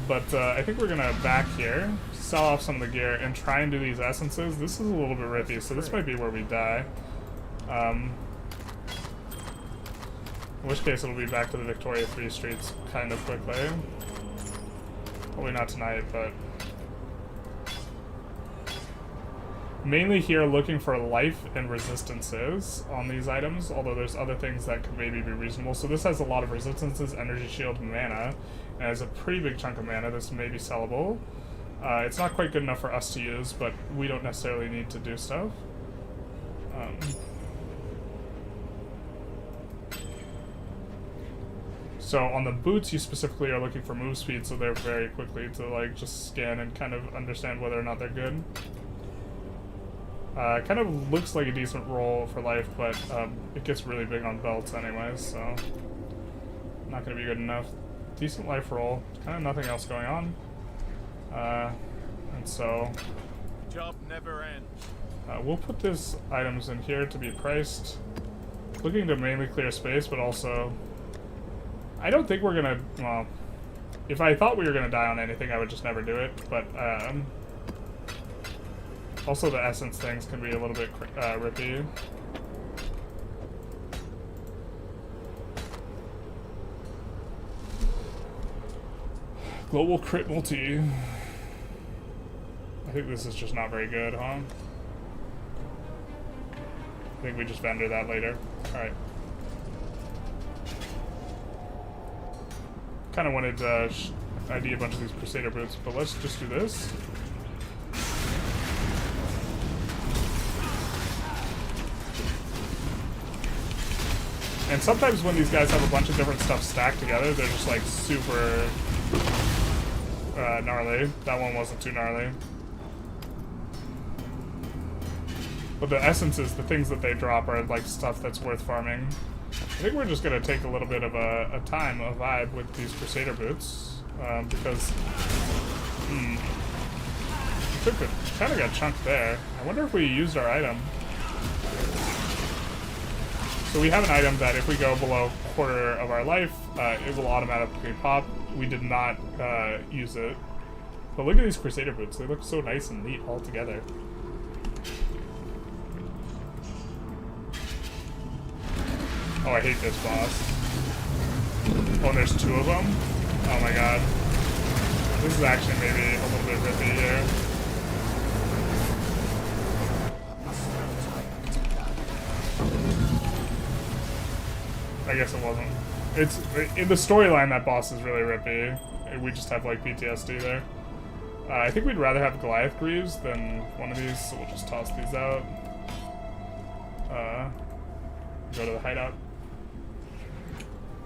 But I think we're gonna back here, sell off some of the gear, and try and do these essences. This is a little bit rippy, so this might be where we die. In which case it'll be back to the Victoria 3 streets kind of quickly. Probably not tonight, but... Mainly here looking for life and resistances on these items, although there's other things that could maybe be reasonable. So this has a lot of resistances, energy shield, and mana. And has a pretty big chunk of mana. This may be sellable. It's not quite good enough for us to use, but we don't necessarily need to do stuff. So on the boots, you specifically are looking for move speed, so they're very quickly to like just scan and kind of understand whether or not they're good. Kind of looks like a decent roll for life, but it gets really big on belts anyways, so not going to be good enough. Decent life roll, kind of nothing else going on. And so
Job never ends.
we'll put these items in here to be priced. Looking to mainly clear space, but also... I don't think we're gonna, well, if I thought we were gonna die on anything, I would just never do it, but, also the essence things can be a little bit, rippy. Global crit multi. I think this is just not very good, huh? I think we just vendor that later. Alright. Kind of wanted to ID a bunch of these Crusader boots, but let's just do this. And sometimes when these guys have a bunch of different stuff stacked together, they're just like super gnarly. That one wasn't too gnarly. But the essences, the things that they drop are like stuff that's worth farming. I think we're just going to take a little bit of a vibe with these Crusader boots, because kind of got chunked there. I wonder if we used our item. So we have an item that if we go below a quarter of our life, it will automatically pop. We did not use it. But look at these Crusader boots. They look so nice and neat all together. Oh, I hate this boss. Oh, and there's two of them? Oh my god. This is actually maybe a little bit rippy here. I guess it wasn't. It's in the storyline, that boss is really rippy. We just have like PTSD there. I think we'd rather have Goliath Greaves than one of these, so we'll just toss these out. Go to the hideout.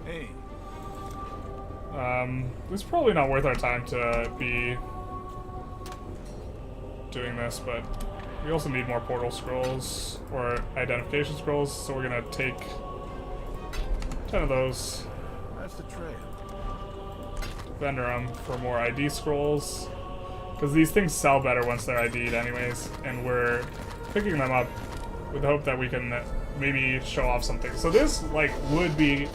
Hey,
It's probably not worth our time to be doing this, but we also need more portal scrolls or identification scrolls, so we're gonna take 10 of those,
That's the trail.
vendor them for more ID scrolls, because these things sell better once they're ID'd anyways, and we're picking them up with the hope that we can maybe show off something. So this, like, would be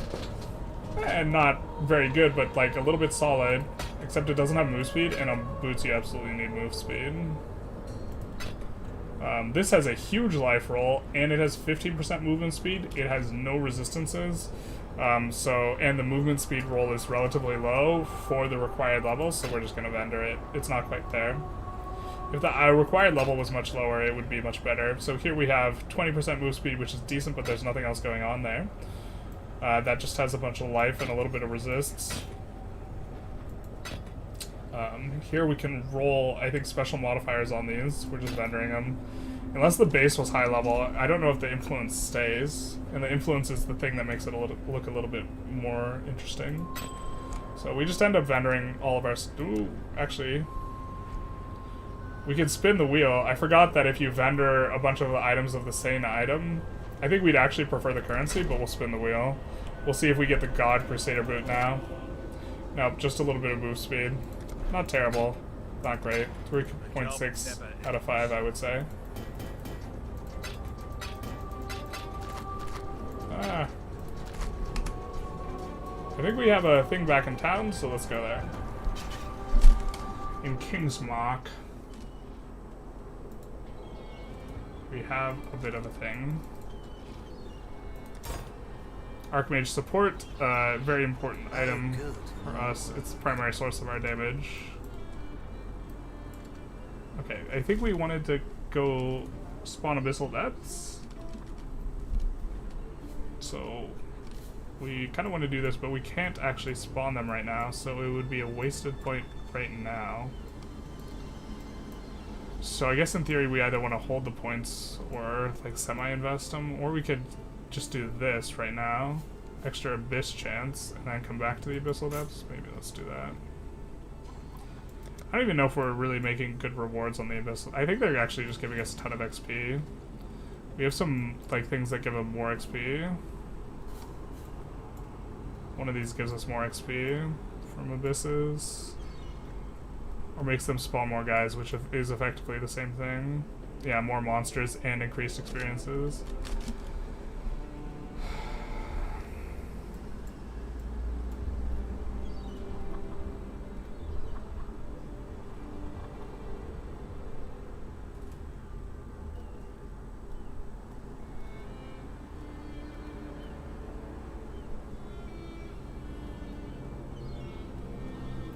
not very good, but like a little bit solid, except it doesn't have move speed, and on boots you absolutely need move speed. This has a huge life roll, and it has 15% movement speed. It has no resistances, and the movement speed roll is relatively low for the required level, so we're just going to vendor it. It's not quite there. If the required level was much lower, it would be much better. So here we have 20% move speed, which is decent, but there's nothing else going on there. That just has a bunch of life and a little bit of resists. Here we can roll, I think, special modifiers on these. We're just vendoring them. Unless the base was high level, I don't know if the influence stays. And the influence is the thing that makes it look a little bit more interesting. So we just end up vendoring all of our... Ooh, actually... We could spin the wheel. I forgot that if you vendor a bunch of the items of the same item, I think we'd actually prefer the currency, but we'll spin the wheel. We'll see if we get the God Crusader boot now. Nope, just a little bit of move speed. Not terrible. Not great. 3.6 out of 5, I would say. I think we have a thing back in town, so let's go there. In Kingsmark, we have a bit of a thing. Archmage support, very important item for us. It's the primary source of our damage. Okay, I think we wanted to go spawn Abyssal Depths. So we kind of want to do this, but we can't actually spawn them right now, so it would be a wasted point right now. So I guess in theory we either want to hold the points or like semi-invest them, or we could just do this right now. Extra Abyss chance, and then come back to the Abyssal Depths. Maybe let's do that. I don't even know if we're really making good rewards on the Abyssal. I think they're actually just giving us a ton of XP. We have some like things that give them more XP. One of these gives us more XP from Abysses. Or makes them spawn more guys, which is effectively the same thing. Yeah, more monsters and increased experiences.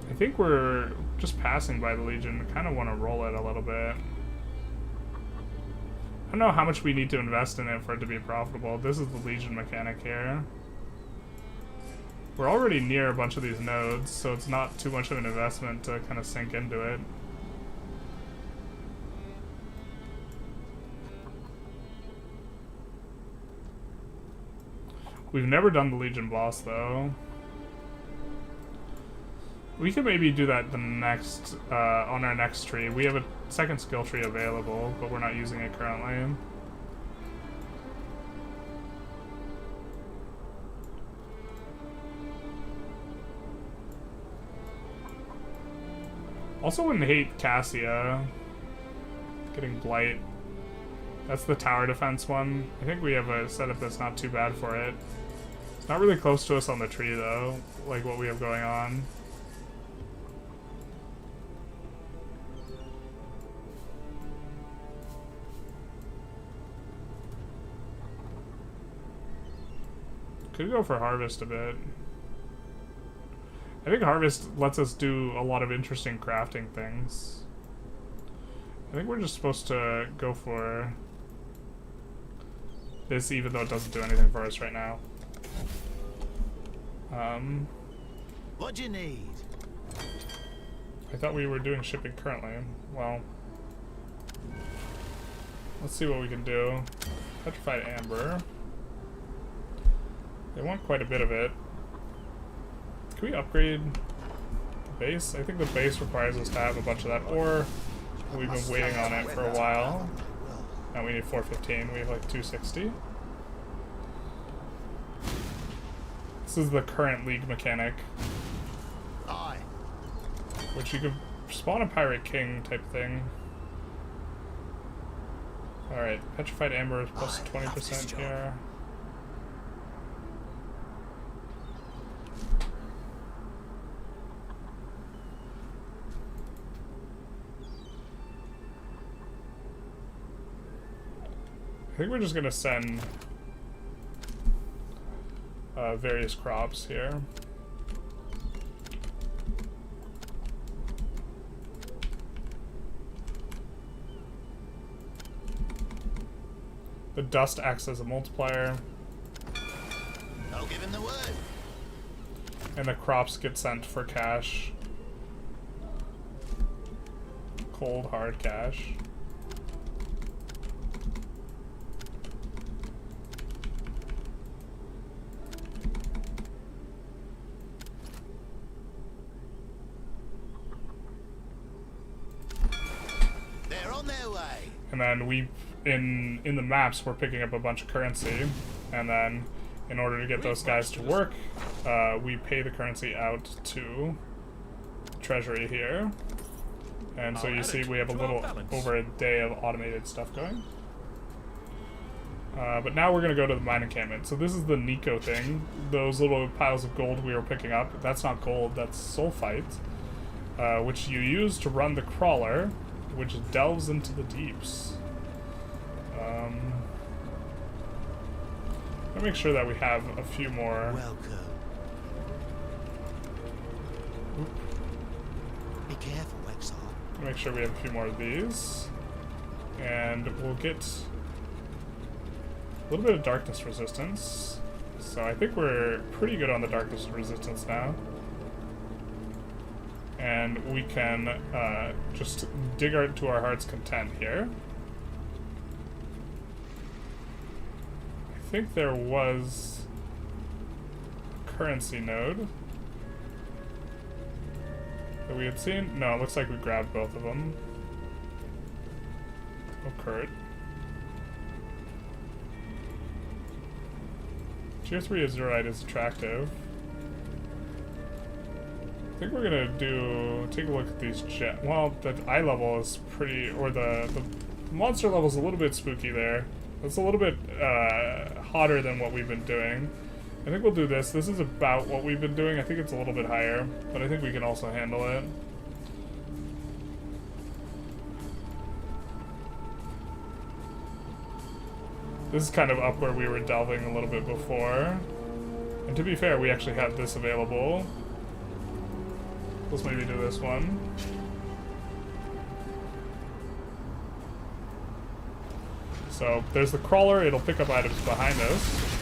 I think we're just passing by the Legion. I kind of want to roll it a little bit. I don't know how much we need to invest in it for it to be profitable. This is the Legion mechanic here. We're already near a bunch of these nodes, so it's not too much of an investment to kind of sink into it. We've never done the Legion boss, though. We could maybe do that the next, on our next tree. We have a second skill tree available, but we're not using it currently. Also wouldn't hate Cassia getting Blight. That's the tower defense one. I think we have a setup that's not too bad for it. It's not really close to us on the tree, though, like what we have going on. Could go for Harvest a bit. I think Harvest lets us do a lot of interesting crafting things. I think we're just supposed to go for this, even though it doesn't do anything for us right now.
What do you need?
I thought we were doing shipping currently. Well, let's see what we can do. Petrified Amber. They want quite a bit of it. Can we upgrade the base? I think the base requires us to have a bunch of that ore. We've been waiting on it for a while. Now we need 415. We have like 260. This is the current League mechanic,
Aye.
which you could spawn a Pirate King type thing. Alright, Petrified Amber is plus 20% here. I think we're just gonna send various crops here. The dust acts as a multiplier,
I'll give him the word.
and the crops get sent for cash. Cold hard cash.
They're on their way.
And then we, in the maps, we're picking up a bunch of currency, and then in order to get those guys to work, we pay the currency out to Treasury here. And so you see we have a little over a day of automated stuff going. But now we're going to go to the mine encampment. So this is the Nico thing. Those little piles of gold we were picking up, that's not gold, that's sulfite, which you use to run the crawler, which delves into the deeps. Let me make sure that we have a few more.
Welcome.
Oop.
Be careful, Exile.
Make sure we have a few more of these. And we'll get a little bit of darkness resistance. So I think we're pretty good on the darkness resistance now. And we can just dig to our heart's content here. I think there was a currency node that we had seen. No, it looks like we grabbed both of them. Oh, Kurt. Tier 3 Azurite is attractive. I think we're gonna take a look at these well, the eye level is pretty, or the monster level is a little bit spooky there. It's a little bit hotter than what we've been doing. I think we'll do this. This is about what we've been doing. I think it's a little bit higher, but I think we can also handle it. This is kind of up where we were delving a little bit before. And to be fair, we actually have this available. Let's maybe do this one. So there's the crawler, it'll pick up items behind us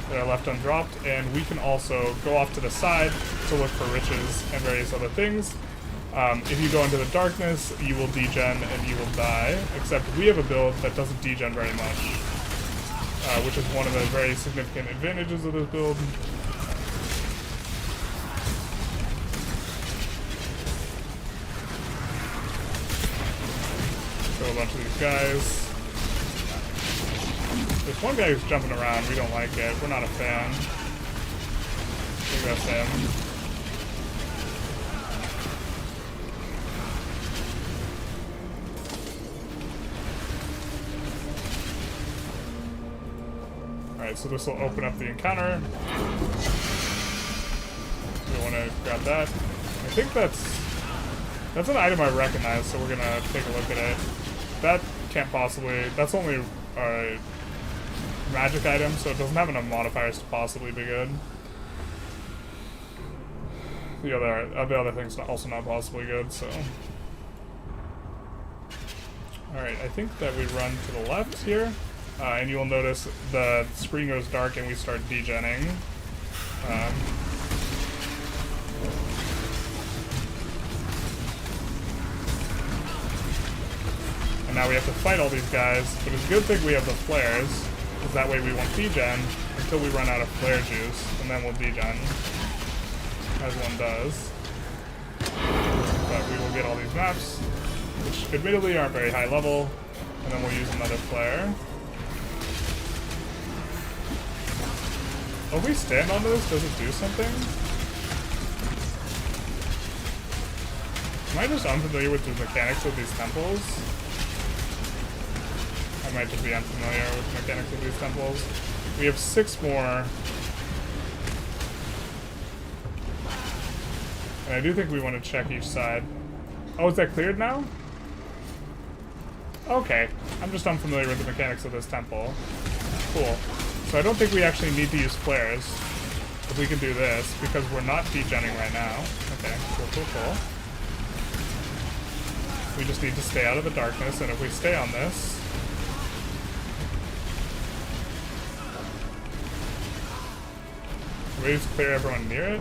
that are left undropped, and we can also go off to the side to look for riches and various other things. If you go into the darkness, you will degen and you will die, except we have a build that doesn't degen very much, which is one of the very significant advantages of this build. Kill a bunch of these guys. There's one guy who's jumping around. We don't like it. We're not a fan. I think that's him. Alright, so this will open up the encounter. We want to grab that. I think that's an item I recognize, so we're gonna take a look at it. That can't possibly, that's only a magic item, so it doesn't have enough modifiers to possibly be good. The other thing's also not possibly good, so. Alright, I think that we run to the left here, and you will notice the screen goes dark and we start degenning. And now we have to fight all these guys, but it's a good thing we have the flares, because that way we won't degen until we run out of flare juice, and then we'll degen. as one does. But we will get all these maps, which admittedly aren't very high level, and then we'll use another flare. Oh, if we stand on this, does it do something? Am I just unfamiliar with the mechanics of these temples? I might just be unfamiliar with the mechanics of these temples. We have 6 more. And I do think we want to check each side. Oh, is that cleared now? Okay. I'm just unfamiliar with the mechanics of this temple. Cool. So I don't think we actually need to use flares if we can do this, because we're not degenning right now. Okay, cool. We just need to stay out of the darkness, and if we stay on this... Can we just clear everyone near it?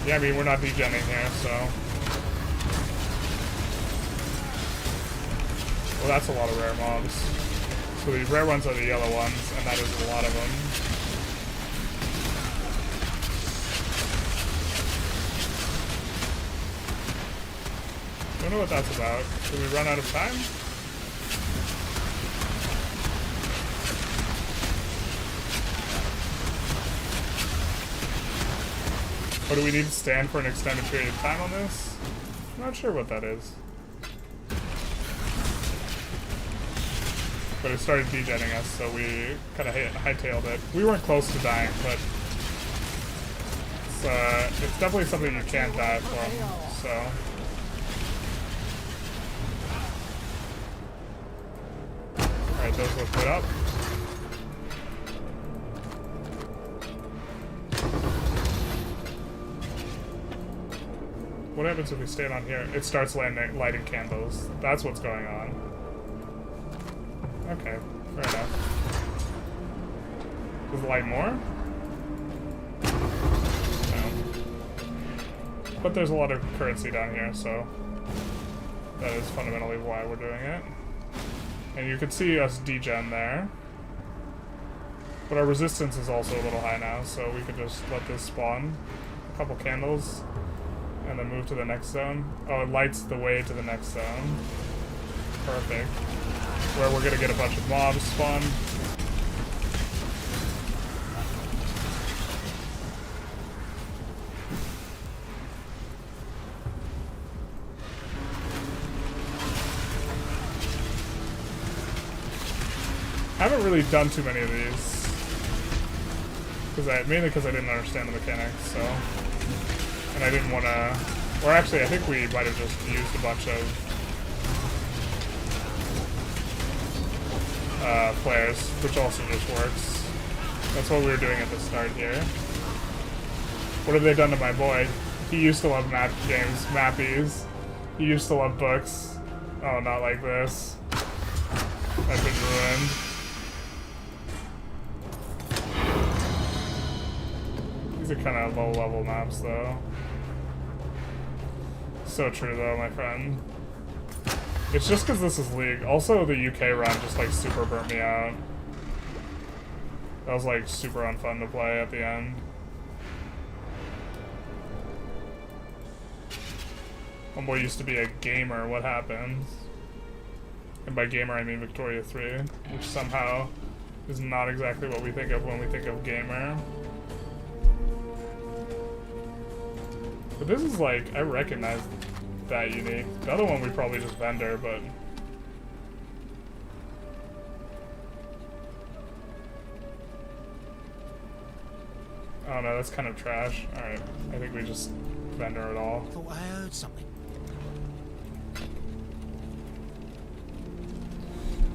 Yeah, I mean, we're not degenning here, so... Well, that's a lot of rare mobs. So the rare ones are the yellow ones, and that is a lot of them. Don't know what that's about. Did we run out of time? Or do we need to stand for an extended period of time on this? I'm not sure what that is. But it started degenning us, so we kind of hightailed it. We weren't close to dying, but it's definitely something you can't die from, so... Alright, those will put up. What happens if we stand on here? It starts lighting candles. That's what's going on. Okay, fair enough. Does it light more? No. But there's a lot of currency down here, so that is fundamentally why we're doing it. And you can see us degen there. But our resistance is also a little high now, so we could just let this spawn a couple candles and then move to the next zone. Oh, it lights the way to the next zone. Perfect. Where we're gonna get a bunch of mobs spawn. I haven't really done too many of these. Mainly because I didn't understand the mechanics, so. And I didn't want to... Or actually, I think we might have just used a bunch of flares, which also just works. That's what we were doing at the start here. What have they done to my boy? He used to love map games, mappies. He used to love books. Oh, not like this. I've been ruined. These are kind of low-level maps, though. So true, though, my friend. It's just because this is League. Also, the UK run just, like, super burnt me out. That was, like, super unfun to play at the end. Homeboy used to be a gamer. What happened? And by gamer, I mean Victoria 3, which somehow is not exactly what we think of when we think of gamer. But this is like, I recognize that unique. The other one we probably just vendor, but... Oh no, that's kind of trash. Alright, I think we just vendor it all.
Thought I heard something.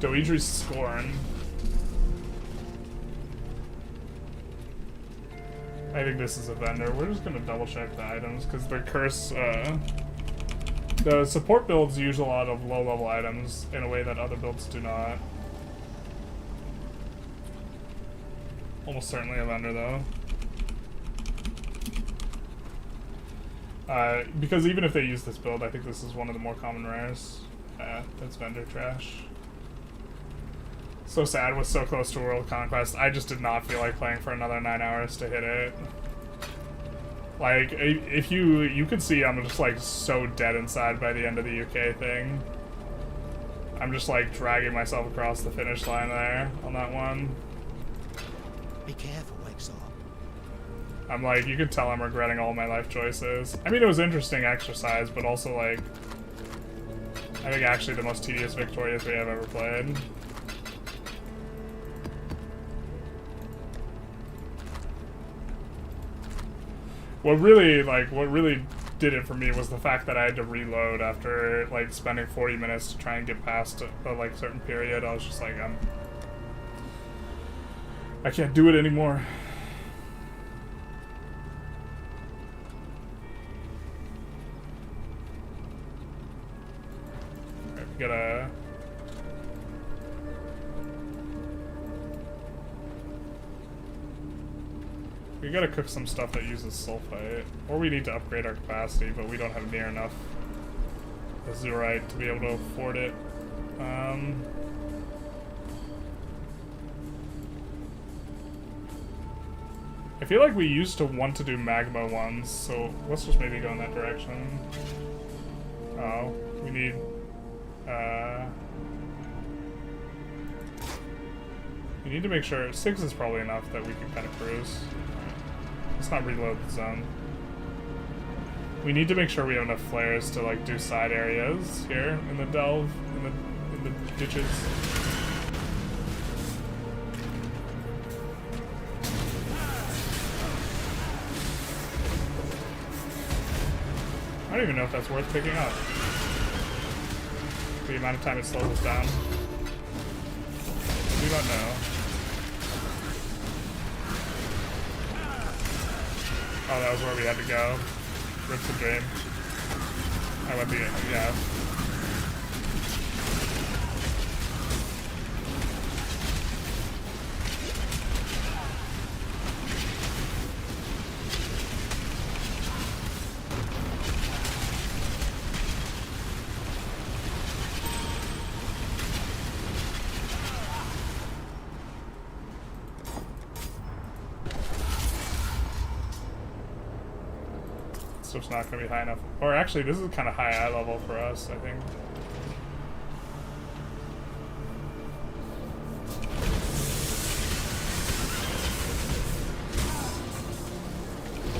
Doidri's Scorn. I think this is a vendor. We're just gonna double check the items because the curse, the support builds use a lot of low level items in a way that other builds do not. Almost certainly a vendor though. Because even if they use this build, I think this is one of the more common rares. That's vendor trash. So sad, was so close to World Conquest. I just did not feel like playing for another 9 hours to hit it. Like, if you could see, I'm just like so dead inside by the end of the UK thing. I'm just like dragging myself across the finish line there on that one.
Be careful, Exile.
I'm like, you could tell I'm regretting all my life choices. I mean, it was interesting exercise, but also like, I think actually the most tedious Victorious we have ever played. What really did it for me was the fact that I had to reload after like spending 40 minutes to try and get past a like certain period. I was just like, I can't do it anymore. Alright, we gotta cook some stuff that uses sulfite. Or we need to upgrade our capacity, but we don't have near enough azurite to be able to afford it. I feel like we used to want to do magma ones, so let's just maybe go in that direction. Oh, we need... we need to make sure 6 is probably enough that we can kind of cruise. Let's not reload the zone. We need to make sure we have enough flares to like do side areas here in the delve, in the ditches. I don't even know if that's worth picking up. The amount of time it slows us down. We don't know. Oh, that was where we had to go. Rip the dream. I went the, yeah. Stuff's not going to be high enough. Or actually, this is kind of high eye level for us, I think.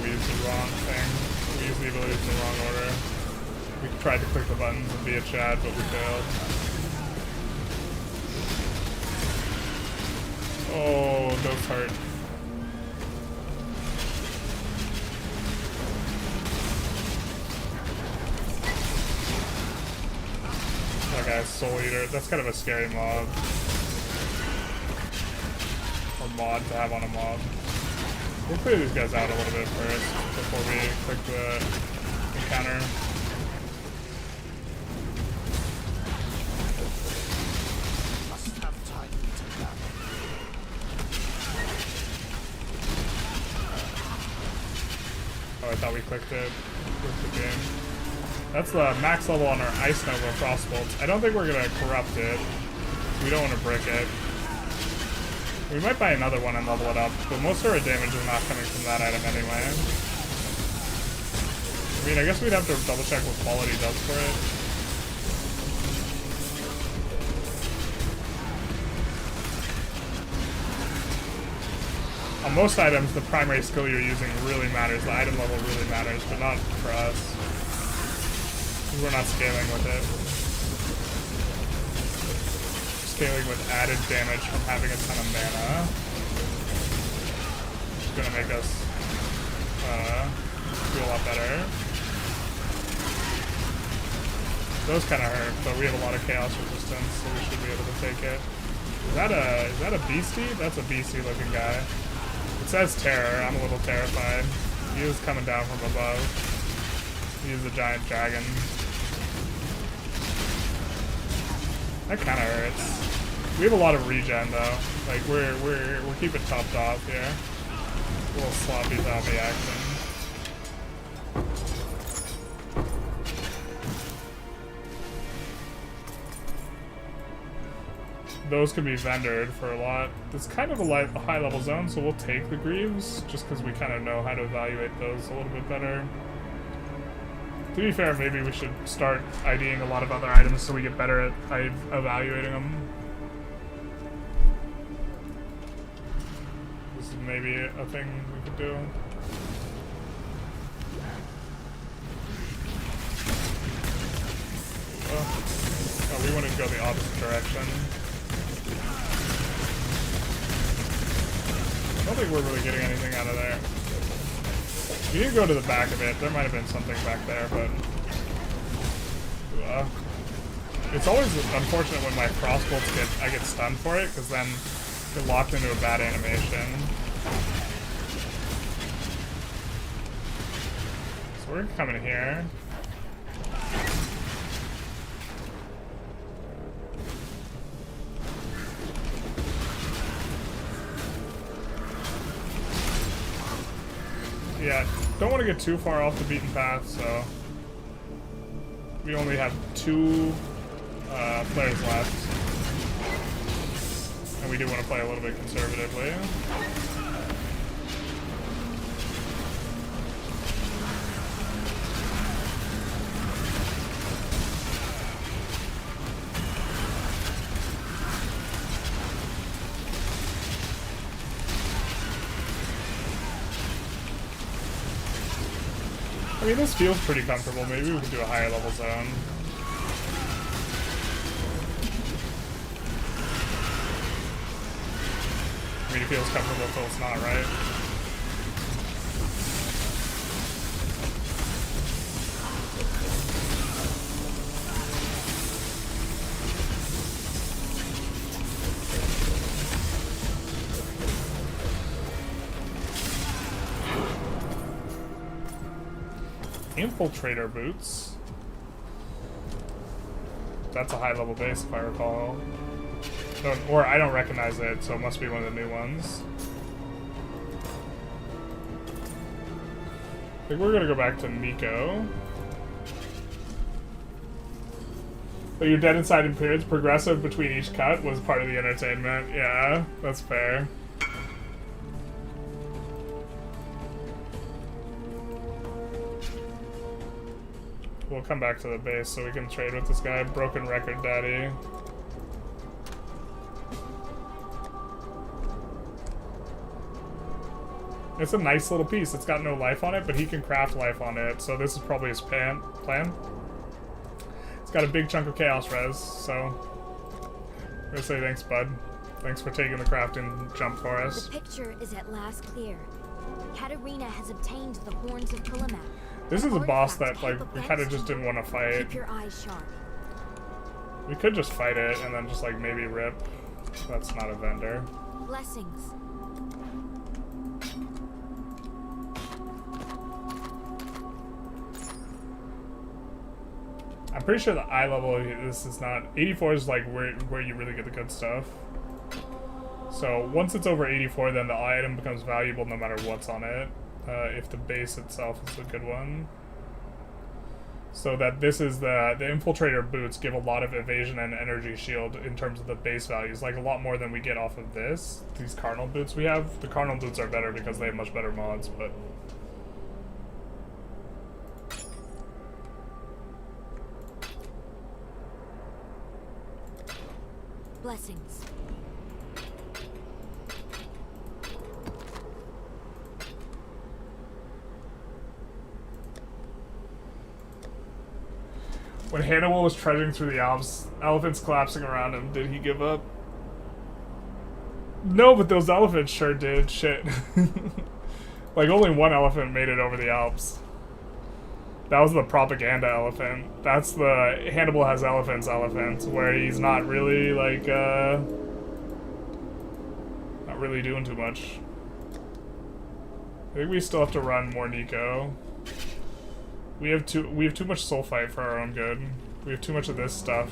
We used the wrong thing. We used the abilities in the wrong order. We tried to click the buttons and be a Chad, but we failed. Oh, those hurt. That guy's Soul Eater. That's kind of a scary mob. Or mod to have on a mob. We'll clear these guys out a little bit first before we click the encounter.
Must have time to gather.
Oh, I thought we clicked it with the game. That's the max level on our Ice Nova Frostbolts. I don't think we're gonna corrupt it. We don't want to brick it. We might buy another one and level it up, but most of our damage is not coming from that item anyway. I mean, I guess we'd have to double check what quality does for it. On most items, the primary skill you're using really matters. The item level really matters, but not for us. We're not scaling with it. Scaling with added damage from having a ton of mana. It's gonna make us do a lot better. Those kind of hurt, but we have a lot of chaos resistance, so we should be able to take it. Is that a beastie? That's a beastie looking guy. It says terror. I'm a little terrified. He is coming down from above. He is a giant dragon. That kind of hurts. We have a lot of regen though. Like we're keeping topped off here. A little sloppy zombie action. those can be vendored for a lot. It's kind of a high level zone, so we'll take the Greaves just because we kind of know how to evaluate those a little bit better. To be fair, maybe we should start IDing a lot of other items so we get better at evaluating them. This is maybe a thing we could do. Oh, we want to go the opposite direction. I don't think we're really getting anything out of there. We need to go to the back of it. There might have been something back there, but... it's always unfortunate when my crossbolts I get stunned for it, because then get locked into a bad animation. So we're coming here. Yeah, don't want to get too far off the beaten path, so we only have 2 players left, and we do want to play a little bit conservatively. I mean, this feels pretty comfortable. Maybe we can do a higher level zone. I mean, it feels comfortable until it's not, right? Infiltrator boots. That's a high level base if I recall. Or I don't recognize it, so it must be one of the new ones. I think we're gonna go back to Nico. But you're dead inside in periods. Progressive between each cut was part of the entertainment. Yeah, that's fair. We'll come back to the base so we can trade with this guy. Broken Record Daddy. It's a nice little piece. It's got no life on it, but he can craft life on it, so this is probably his plan. It's got a big chunk of Chaos Res, so I'm gonna say thanks, bud. Thanks for taking the crafting jump for us.
The picture is at last clear. Katarina has obtained the horns of Tillamook.
This is a boss that, like, we kind of just didn't want to fight.
Keep your eyes sharp.
We could just fight it and then just, like, maybe rip. That's not a vendor.
Blessings.
I'm pretty sure the eye level, this is not... 84 is, like, where you really get the good stuff. So, once it's over 84, then the item becomes valuable no matter what's on it. If the base itself is a good one. So that this is the Infiltrator boots give a lot of evasion and energy shield in terms of the base values, like a lot more than we get off of this. These Cardinal boots we have. The Cardinal boots are better because they have much better mods, but...
Blessings.
When Hannibal was trudging through the Alps, elephants collapsing around him, did he give up? No, but those elephants sure did. Shit. Like, only one elephant made it over the Alps. That was the propaganda elephant. That's the Hannibal has elephants, where he's not really, like, not really doing too much. I think we still have to run more Nico. We have too much soul fight for our own good. We have too much of this stuff.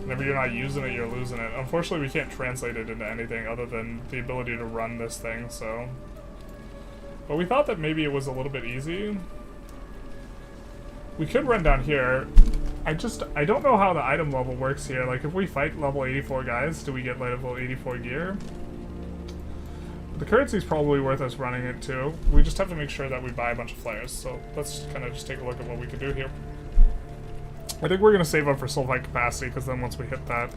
Whenever you're not using it, you're losing it. Unfortunately, we can't translate it into anything other than the ability to run this thing, so... But we thought that maybe it was a little bit easy. We could run down here. I don't know how the item level works here. Like, if we fight level 84 guys, do we get level 84 gear? The currency's probably worth us running it too. We just have to make sure that we buy a bunch of flares. So let's kind of just take a look at what we can do here. I think we're going to save up for sulfite capacity, because then once we hit that,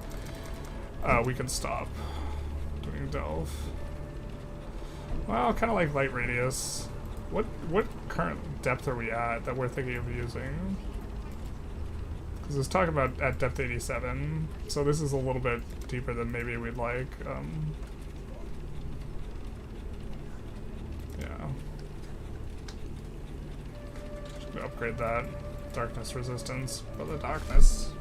we can stop doing delve. Well, kind of like light radius. What current depth are we at that we're thinking of using? Because it's talking about at depth 87, so this is a little bit deeper than maybe we'd like. Yeah. Just gonna upgrade that. Darkness resistance for the darkness.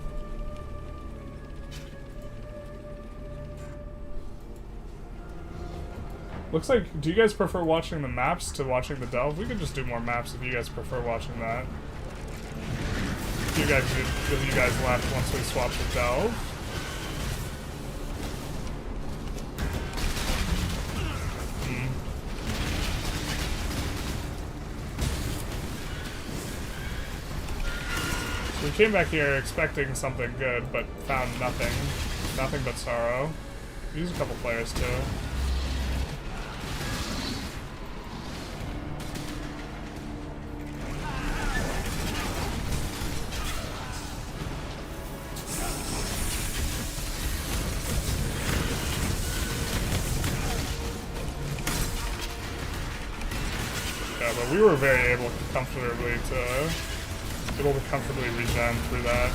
Looks like, do you guys prefer watching the maps to watching the delve? We could just do more maps if you guys prefer watching that. If you guys left once we swap the delve. We came back here expecting something good, but found nothing. Nothing but sorrow. Use a couple players too. Yeah, but we were very able to comfortably regen through that.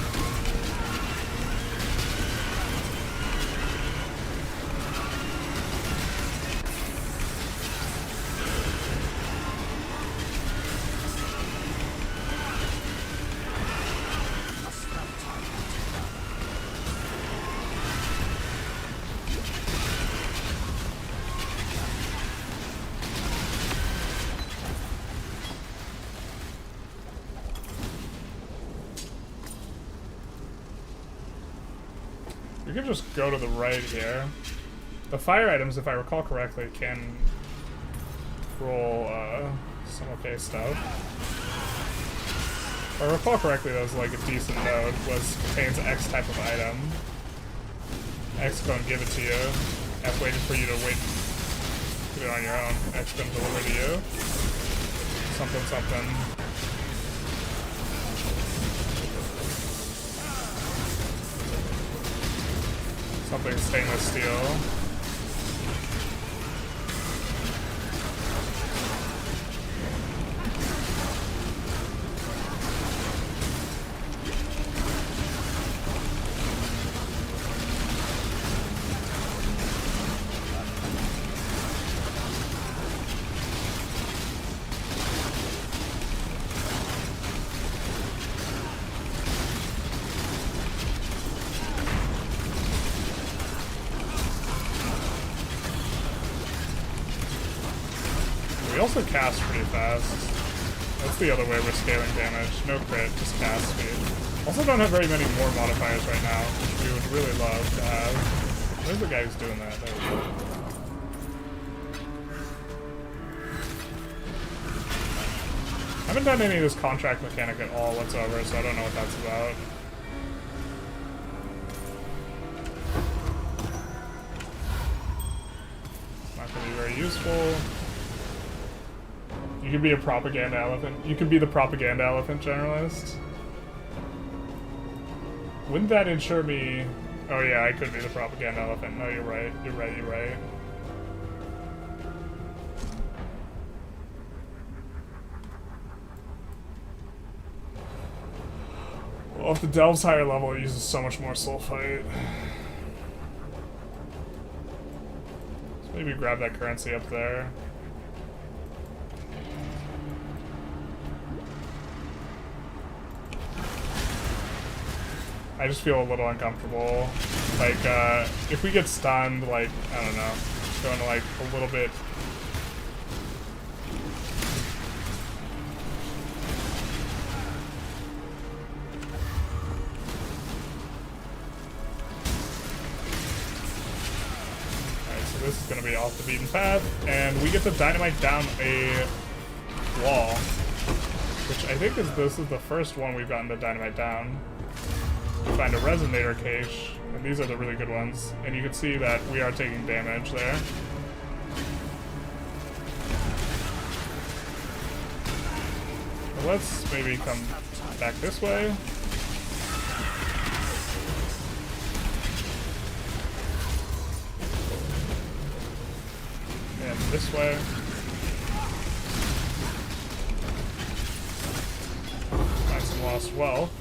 We could just go to the right here. The fire items, if I recall correctly, can roll some okay stuff. If I recall correctly, that was like a decent node. Contains X type of item. X gonna give it to you. F waited for you to wait. Do it on your own. X gonna deliver to you. Something, something. Something stainless steel. We also cast pretty fast. That's the other way we're scaling damage. No crit, just cast speed. Also don't have very many more modifiers right now, which we would really love to have. Where's the guy who's doing that? There we go. I haven't done any of this contract mechanic at all whatsoever, so I don't know what that's about. Not gonna be very useful. You could be a propaganda elephant. You could be the propaganda elephant generalist. Wouldn't that ensure me... Oh yeah, I could be the propaganda elephant. No, you're right. You're right, you're right. Well, if the delve's higher level, it uses so much more sulfite. So maybe grab that currency up there. I just feel a little uncomfortable. Like, if we get stunned, like, I don't know, going to, like, a little bit... Alright, so this is going to be off the beaten path, and we get to dynamite down a wall, which I think this is the first one we've gotten to dynamite down. find a resonator cache, and these are the really good ones. And you can see that we are taking damage there. So let's maybe come back this way. And this way. Find some lost wealth.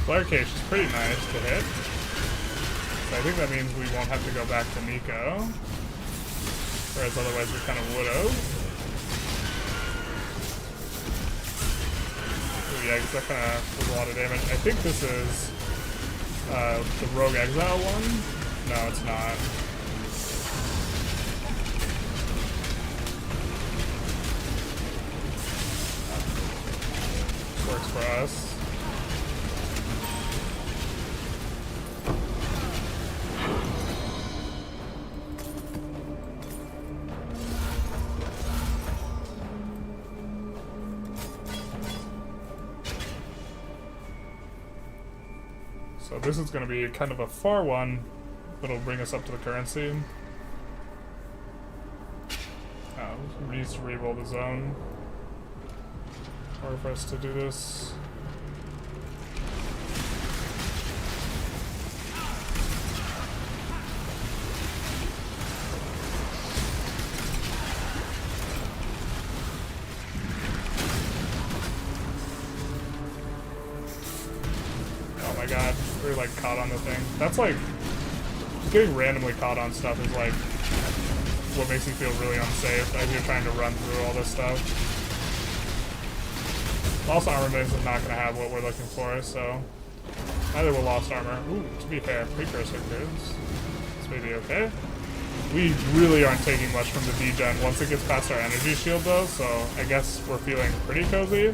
Flare Cage is pretty nice to hit. So I think that means we won't have to go back to Nico. Whereas otherwise we kind of would have. Yeah, because that kind of does a lot of damage. I think this is the Rogue Exile one. No, it's not. Works for us. So this is going to be kind of a far one, but it'll bring us up to the currency. We need to re-roll the zone in order for us to do this. Oh my god, we're like caught on the thing. That's like, getting randomly caught on stuff is like what makes you feel really unsafe as you're trying to run through all this stuff. Lost armor base is not going to have what we're looking for, so neither will lost armor. Ooh, to be fair, precursor goods. This may be okay. We really aren't taking much from the degen once it gets past our energy shield though, so I guess we're feeling pretty cozy.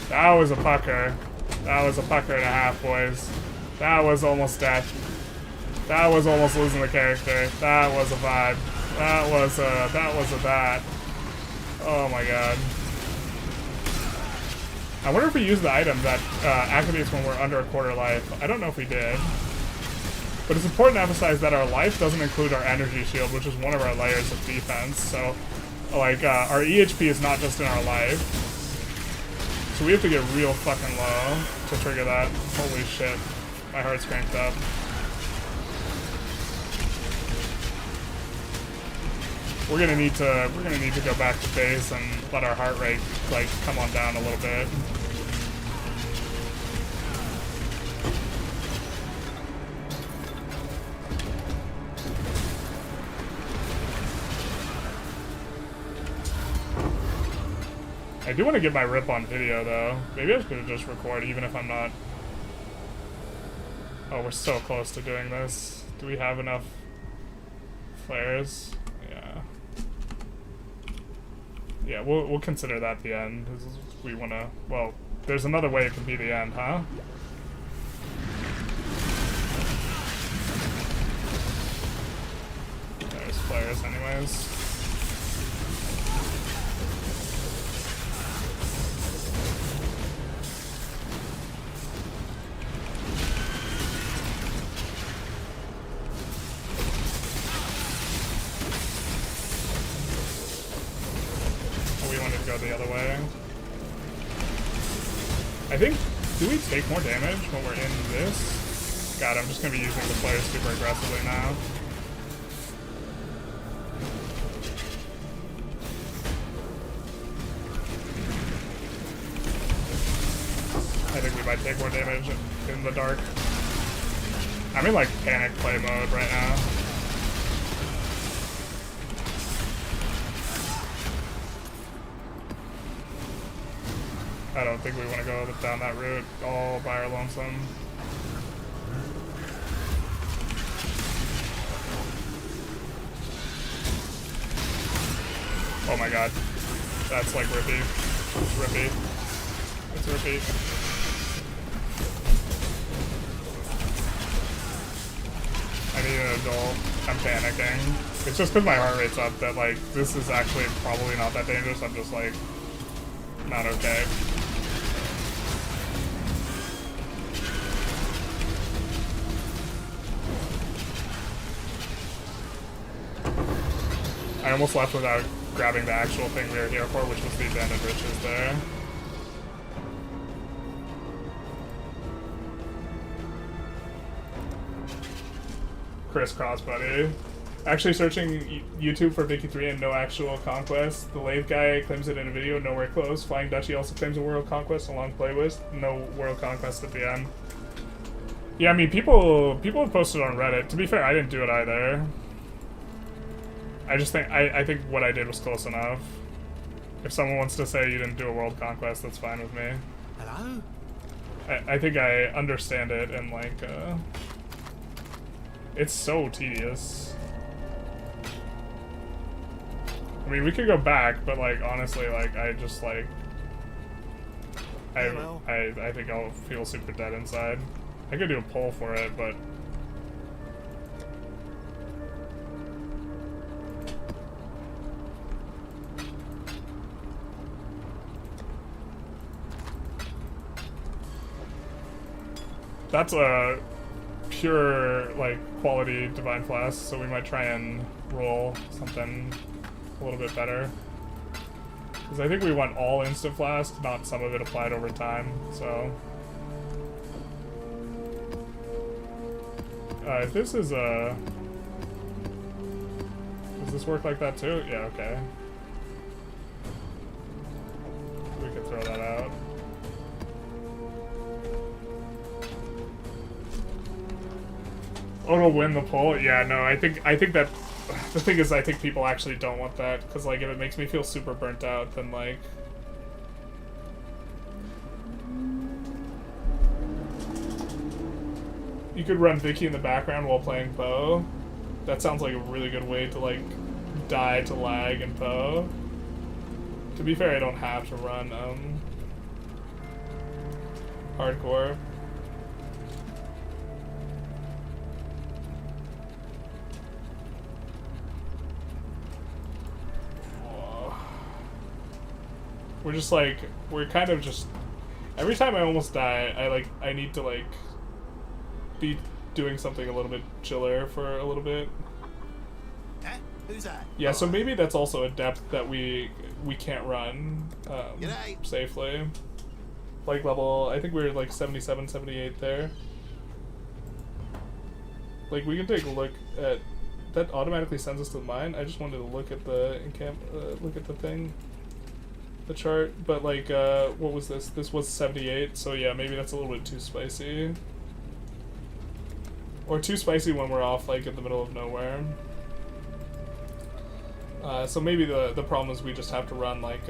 That was a pucker. That was a pucker and a half, boys. That was almost death. That was almost losing the character. That was a vibe. That was a that. Oh my god. I wonder if we use the item that activates when we're under a quarter life. I don't know if we did. But it's important to emphasize that our life doesn't include our energy shield, which is one of our layers of defense. So, like, our EHP is not just in our life. So we have to get real fucking low to trigger that. Holy shit. My heart's cranked up. We're gonna need to go back to base and let our heart rate like come on down a little bit. I do want to get my rip on video though. Maybe I should just record even if I'm not. Oh, we're so close to doing this. Do we have enough flares? Yeah. Yeah, we'll consider that the end. We want to. Well, there's another way it could be the end, huh? There's flares, anyways. Go the other way. I think, do we take more damage when we're in this? God, I'm just gonna be using the players super aggressively now. I think we might take more damage in the dark. I'm in like panic play mode right now. I don't think we want to go down that route all by our lonesome. Oh my god. That's like rippy. It's rippy. It's rippy. I need an adult. I'm panicking. It's just because my heart rate's up that, like, this is actually probably not that dangerous. I'm just, like, not okay. I almost left without grabbing the actual thing we were here for, which was the abandoned riches there. Crisscross, buddy. Actually searching YouTube for Vicky 3 and no actual conquest. The Lave guy claims it in a video, nowhere close. Flying Dutchie also claims a world conquest along playlist. No world conquest at the end. Yeah, I mean, people have posted on Reddit. To be fair, I didn't do it either. I just think, I think what I did was close enough. If someone wants to say you didn't do a world conquest, that's fine with me.
Hello?
I think I understand it, and, like, it's so tedious. I mean, we could go back, but, like, honestly, like, I just, like, I think I'll feel super dead inside. I could do a poll for it, but that's a pure, like, quality Divine Flask, so we might try and roll something a little bit better. Because I think we want all Instant Flask, not some of it applied over time, so. This is a... Does this work like that too? Yeah, okay. We could throw that out. Oh, to win the poll? Yeah, no, I think that... The thing is, I think people actually don't want that, because, like, if it makes me feel super burnt out, then, like... You could run Vicky in the background while playing PoE. That sounds like a really good way to, like, die to lag in PoE. To be fair, I don't have to run, hardcore. We're just, like, we're kind of just... Every time I almost die, I need to, like... be doing something a little bit chiller for a little bit.
Eh? Who's that?
Yeah, so maybe that's also a depth that we can't run safely. Like level, I think we're like 77, 78 there. Like, we can take a look at, that automatically sends us to the mine. I just wanted to look at the look at the thing, the chart. But like, what was this? This was 78, so yeah, maybe that's a little bit too spicy. Or too spicy when we're off, like, in the middle of nowhere. So maybe the problem is we just have to run, like,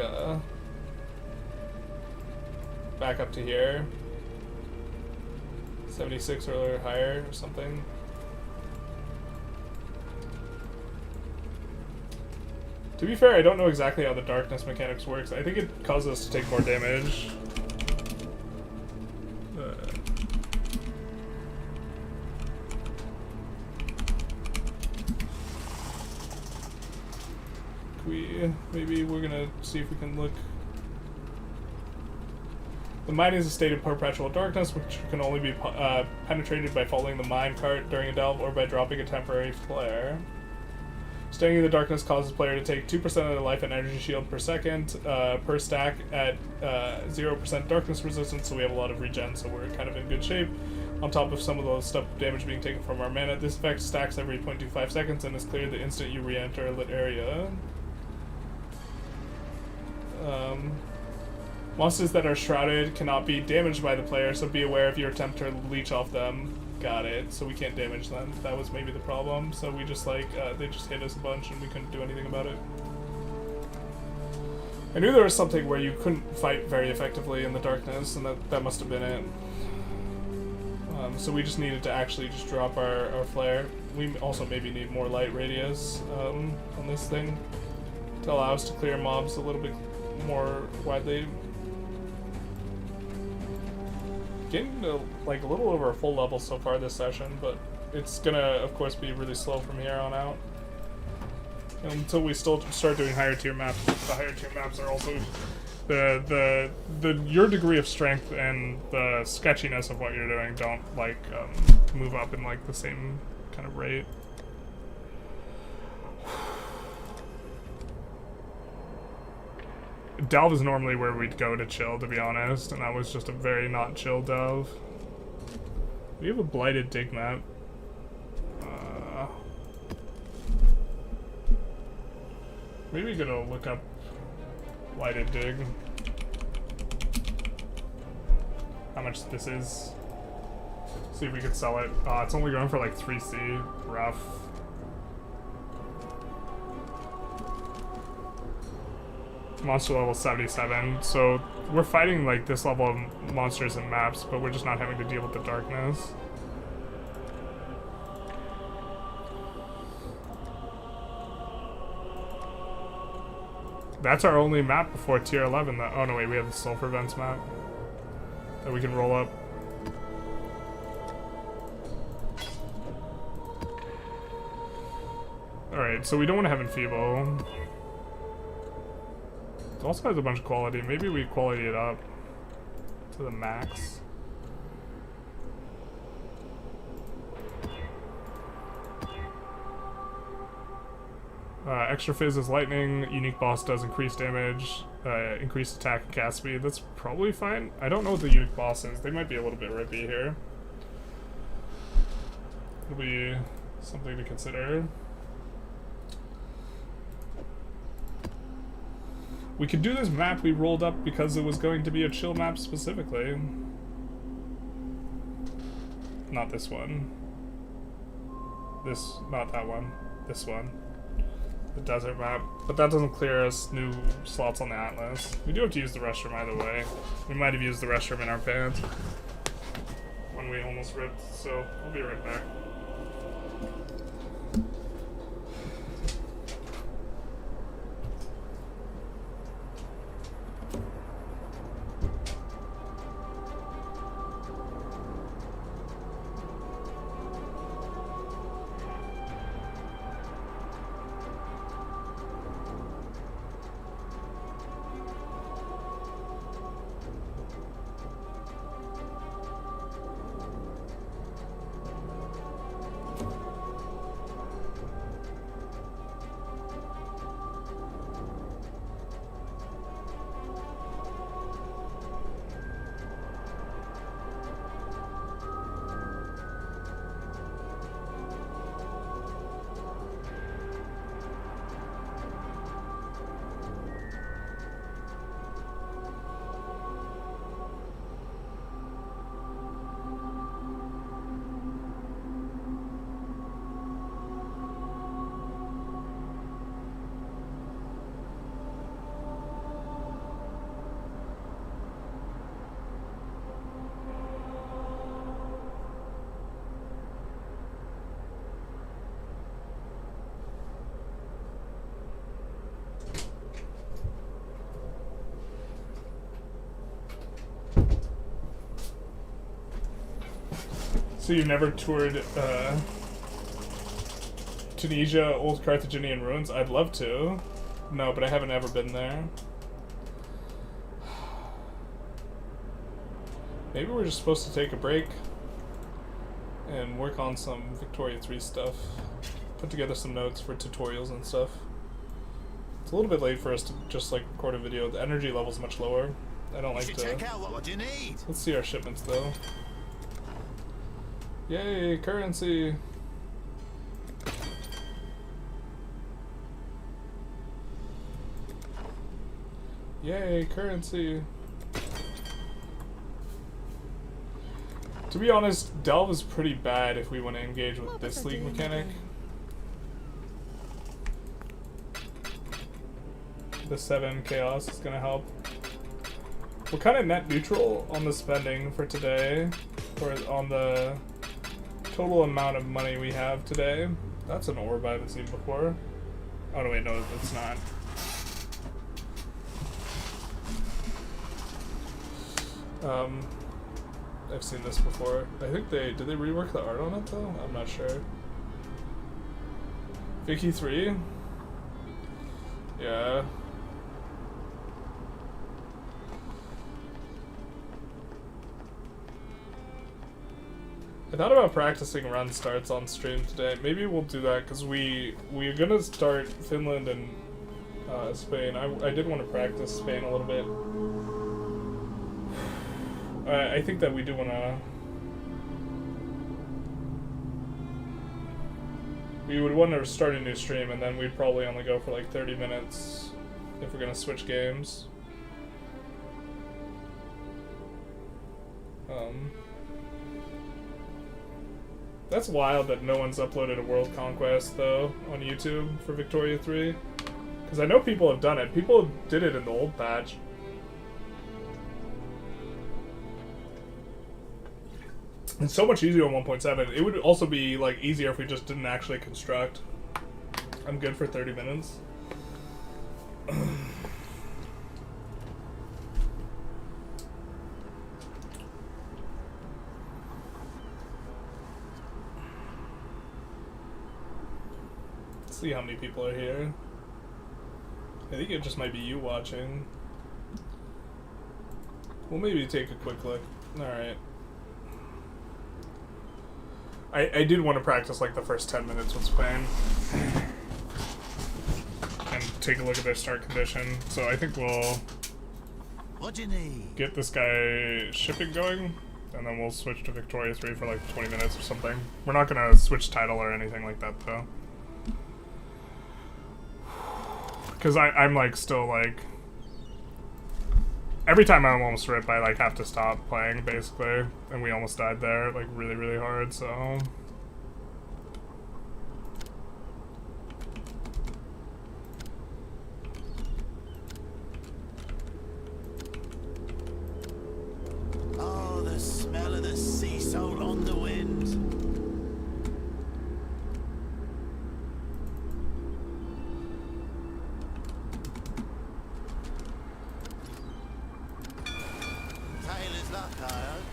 back up to here. 76 or higher or something. To be fair, I don't know exactly how the darkness mechanics works. I think it causes us to take more damage. Maybe we're gonna see if we can look. The mine is a state of perpetual darkness, which can only be penetrated by following the mine cart during a delve or by dropping a temporary flare. Staying in the darkness causes the player to take 2% of their life and energy shield per second per stack at 0% darkness resistance, so we have a lot of regen, so we're kind of in good shape. On top of some of those stuff damage being taken from our mana, this effect stacks every 0.25 seconds and is cleared the instant you re-enter a lit area. Monsters that are shrouded cannot be damaged by the player, so be aware if you attempt to leech off them. Got it. So we can't damage them. That was maybe the problem. So we just, like, they just hit us a bunch and we couldn't do anything about it. I knew there was something where you couldn't fight very effectively in the darkness, and that must have been it. So we just needed to actually just drop our flare. We also maybe need more light radius on this thing to allow us to clear mobs a little bit more widely. Getting to, like, a little over a full level so far this session, but it's gonna, of course, be really slow from here on out. Until we still start doing higher tier maps. The higher tier maps are also your degree of strength and the sketchiness of what you're doing don't like move up in like the same kind of rate. Delve is normally where we'd go to chill, to be honest, and that was just a very not chill delve. We have a blighted dig map. Maybe gonna look up blighted dig. How much this is. See if we could sell it. It's only going for like 3C. Rough. Monster level 77. So we're fighting like this level of monsters and maps, but we're just not having to deal with the darkness. That's our only map before tier 11. Oh no, wait, we have the Sulfur Vents map that we can roll up. Alright, so we don't want to have Enfeeble. It also has a bunch of quality. Maybe we quality it up to the max. Extra Fizz is lightning, unique boss does increased damage, increased attack and cast speed. That's probably fine. I don't know what the unique boss is. They might be a little bit rippy here. It'll be something to consider. We could do this map we rolled up because it was going to be a chill map specifically. Not this one. Not that one. This one. The desert map, but that doesn't clear us new slots on the Atlas. We do have to use the restroom either way. We might have used the restroom in our band when we almost ripped, so we'll be right back. So you've never toured Tunisia, old Carthaginian ruins? I'd love to. No, but I haven't ever been there. Maybe we're just supposed to take a break and work on some Victoria 3 stuff. Put together some notes for tutorials and stuff. It's a little bit late for us to just like record a video. The energy level's much lower. I don't like to...
Check out what you need.
Let's see our shipments though. Yay, currency! Yay, currency! To be honest, Delve is pretty bad if we want to engage with this league mechanic. The 7 chaos is gonna help. We're kind of net neutral on the spending for today, or on the total amount of money we have today. That's an orb I haven't seen before. Oh no, wait, no, it's not. I've seen this before. I think did they rework the art on it though? I'm not sure. Vicky 3? Yeah. I thought about practicing run starts on stream today. Maybe we'll do that because we're gonna start Finland and Spain. I did want to practice Spain a little bit. I think that we do want to. We would want to start a new stream, and then we'd probably only go for like 30 minutes if we're gonna switch games. That's wild that no one's uploaded a World Conquest, though, on YouTube for Victoria 3. Because I know people have done it. People did it in the old patch. It's so much easier on 1.7. It would also be, like, easier if we just didn't actually construct. I'm good for 30 minutes. See how many people are here. I think it just might be you watching. We'll maybe take a quick look. Alright. I did want to practice like the first 10 minutes with Spain. And take a look at their start condition. So I think we'll
What do you need?
get this guy shipping going. And then we'll switch to Victoria 3 for like 20 minutes or something. We're not going to switch title or anything like that though. Because I'm like still like every time I'm almost rip I like have to stop playing basically, and we almost died there like really hard, so
Oh, the smell of the sea salt on the wind. Taylor's luck, I hope.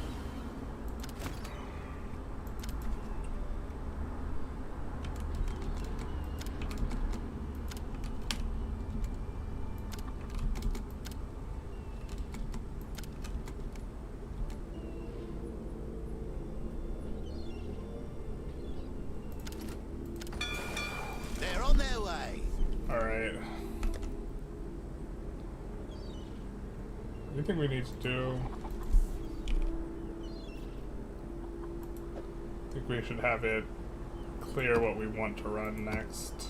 They're on their way.
alright. What do you think we need to do? I think we should have it clear what we want to run next.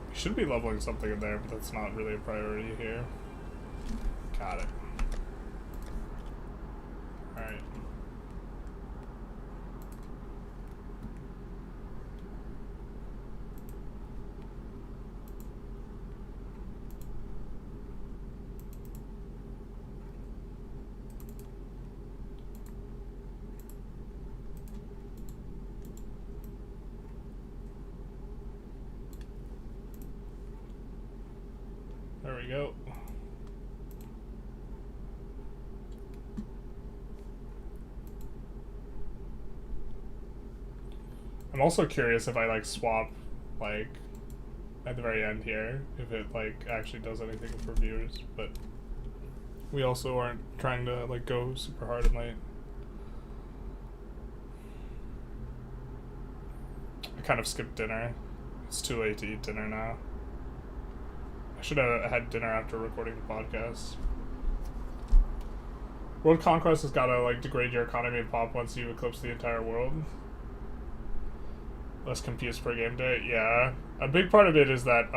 We should be leveling something in there, but that's not really a priority here. Got it. Alright. There we go. I'm also curious if I like swap like at the very end here, if it like actually does anything for viewers, but we also aren't trying to like go super hard and late. I kind of skipped dinner. It's too late to eat dinner now. I should have had dinner after recording the podcast. World Conquest has gotta like degrade your economy and pop once you eclipse the entire world. Less confused per game day. Yeah, a big part of it is that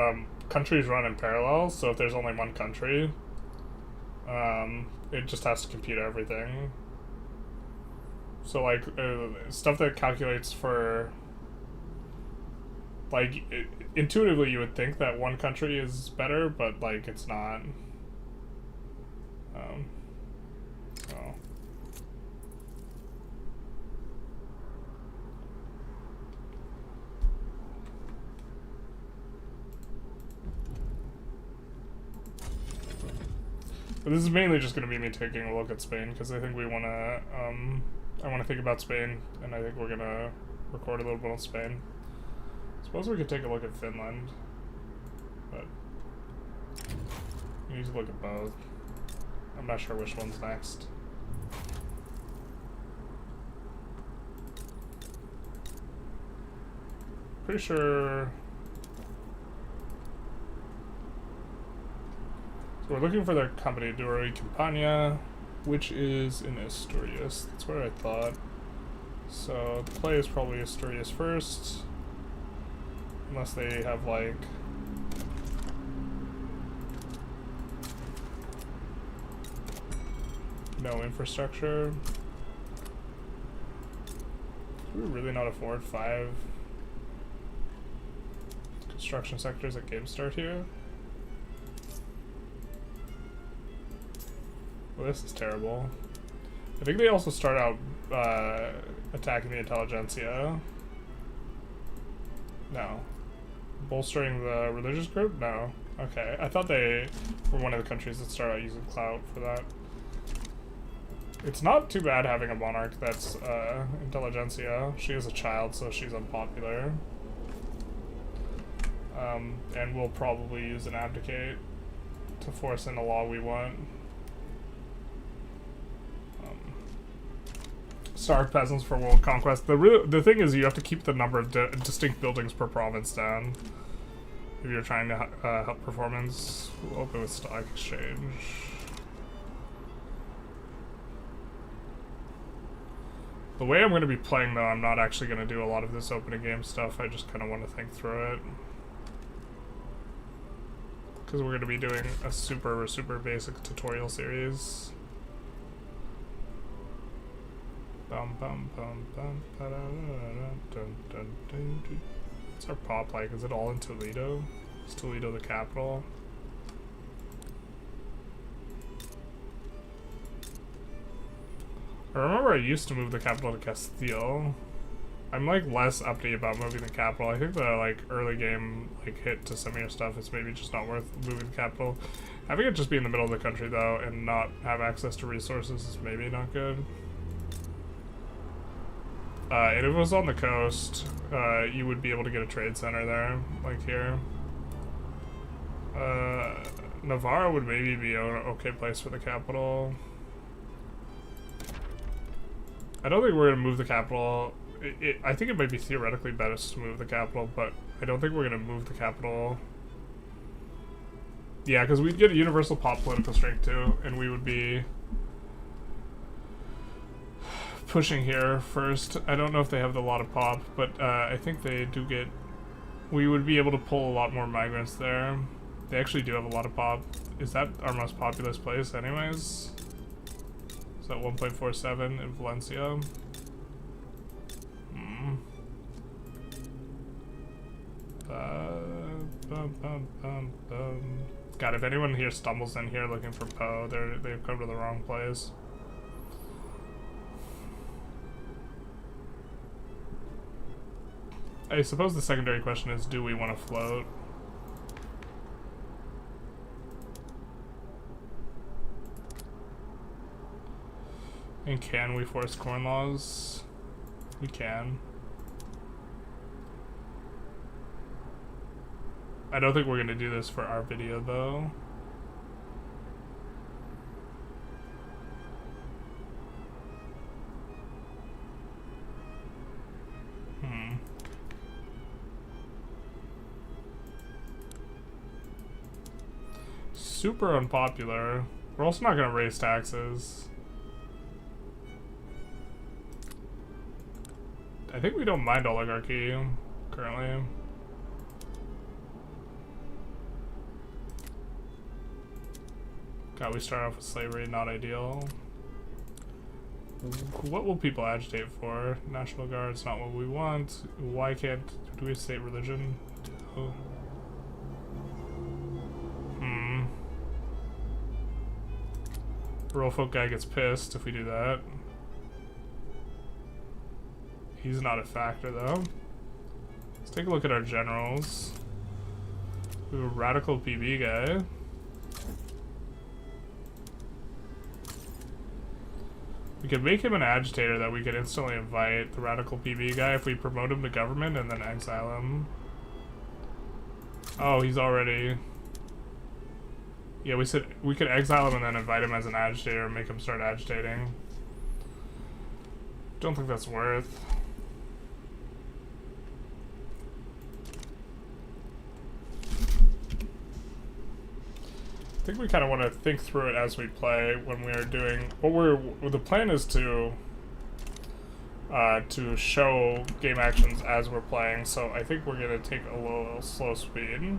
countries run in parallel. So if there's only one country, it just has to compute everything. So like stuff that calculates for like intuitively you would think that one country is better, but like it's not. So. But this is mainly just going to be me taking a look at Spain, because I think we want to, I want to think about Spain, and I think we're going to record a little bit on Spain. Suppose we could take a look at Finland, but we need to look at both. I'm not sure which one's next. Pretty sure. So we're looking for their company, Duri Campania, which is in Asturias. That's where I thought. So the play is probably Asturias first. Unless they have like no infrastructure. Can we really not afford 5 construction sectors at game start here? Well, this is terrible. I think they also start out attacking the intelligentsia. No. Bolstering the religious group? No. Okay. I thought they were one of the countries that start out using clout for that. It's not too bad having a monarch that's intelligentsia. She is a child, so she's unpopular. And we'll probably use an abdicate to force in a law we want. Starved peasants for world conquest. The thing is, you have to keep the number of distinct buildings per province down if you're trying to help performance. We'll open with stock exchange. The way I'm going to be playing, though, I'm not actually going to do a lot of this opening game stuff. I just kind of want to think through it. Because we're going to be doing a super basic tutorial series. What's our pop like? Is it all in Toledo? Is Toledo the capital? I remember I used to move the capital to Castile. I'm like less uppity about moving the capital. I think the like early game like hit to some of your stuff is maybe just not worth moving the capital. Having it just be in the middle of the country though and not have access to resources is maybe not good. And if it was on the coast, you would be able to get a trade center there, like here. Navarra would maybe be an okay place for the capital. I don't think we're going to move the capital. I think it might be theoretically best to move the capital, but I don't think we're going to move the capital. Yeah, because we'd get a universal pop political strength too, and we would be pushing here first. I don't know if they have a lot of pop, but I think they do get... We would be able to pull a lot more migrants there. They actually do have a lot of pop. Is that our most populous place anyways? Is that 1.47 in Valencia? God, if anyone here stumbles in here looking for PoE, they've come to the wrong place. I suppose the secondary question is, do we want to float? And can we force corn laws? We can. I don't think we're going to do this for our video, though. Super unpopular. We're also not going to raise taxes. I think we don't mind oligarchy currently. God, we start off with slavery, not ideal. What will people agitate for? National Guard's not what we want. Why can't... Do we have state religion? Oh. Rural folk guy gets pissed if we do that. He's not a factor though. Let's take a look at our generals. We have a radical PB guy. We could make him an agitator that we could instantly invite, the radical PB guy, if we promote him to government and then exile him. Oh, he's already... Yeah, we said we could exile him and then invite him as an agitator and make him start agitating. Don't think that's worth. I think we kind of want to think through it as we play when we are doing the plan is to show game actions as we're playing, so I think we're gonna take a little slow speed,